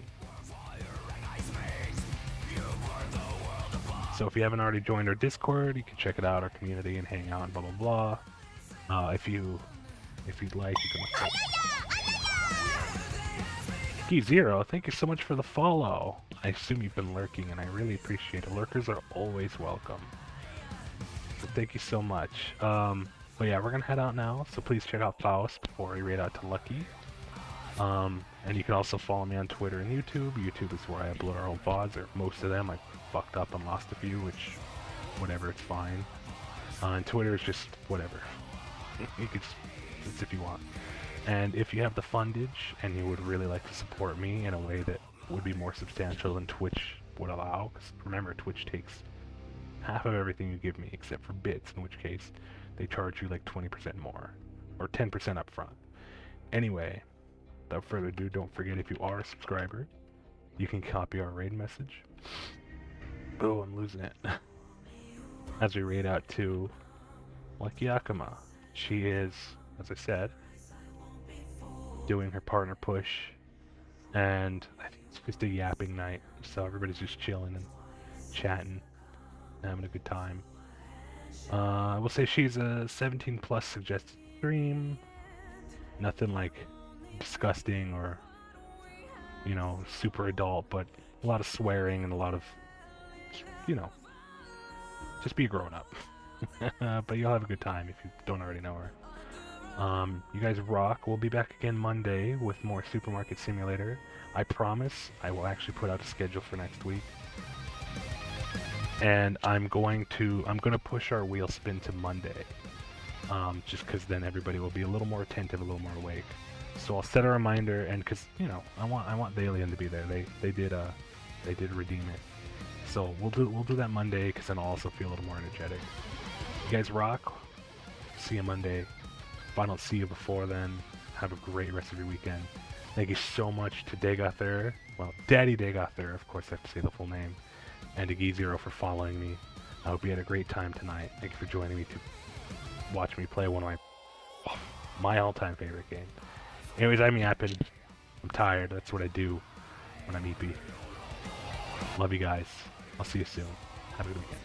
So if you haven't already joined our Discord, you can check it out, our community, and hang out and blah blah blah. If you'd like, you can look up. Key0, thank you so much for the follow. I assume you've been lurking, and I really appreciate it. Lurkers are always welcome. So thank you so much. But yeah, we're gonna head out now, so please check out Faust before we raid out to Lucky. And you can also follow me on Twitter and YouTube. YouTube is where I upload our old VODs, or most of them. I fucked up and lost a few, which, whatever, it's fine. And Twitter is just whatever. You can it's if you want. And if you have the fundage and you would really like to support me in a way that would be more substantial than Twitch would allow, because remember, Twitch takes half of everything you give me except for bits, in which case they charge you like 20% more, or 10% up front. Anyway, without further ado, don't forget, if you are a subscriber, you can copy our raid message. Oh, I'm losing it. As we raid out to Lucky Yakima. She is, as I said, doing her partner push, and I think it's just a yapping night, so everybody's just chilling and chatting and having a good time. I will say she's a 17 plus suggested stream. Nothing like disgusting or, you know, super adult, but a lot of swearing and a lot of, you know, just be a grown up. But you'll have a good time if you don't already know her. You guys rock. We'll be back again Monday with more Supermarket Simulator. I promise I will actually put out a schedule for next week. And I'm going to push our wheel spin to Monday. Just because then everybody will be a little more attentive, a little more awake. So I'll set a reminder, and because, you know, I want the alien to be there. They did redeem it. So we'll do that Monday, because then I'll also feel a little more energetic. You guys rock. See you Monday. If I don't see you before then, have a great rest of your weekend. Thank you so much to Dagother, well, Daddy Dagother, of course I have to say the full name, and to Key0 for following me. I hope you had a great time tonight. Thank you for joining me to watch me play one of my all-time favorite games. Anyways, I'm yapping. I'm tired. That's what I do when I'm EP. Love you guys. I'll see you soon. Have a good weekend.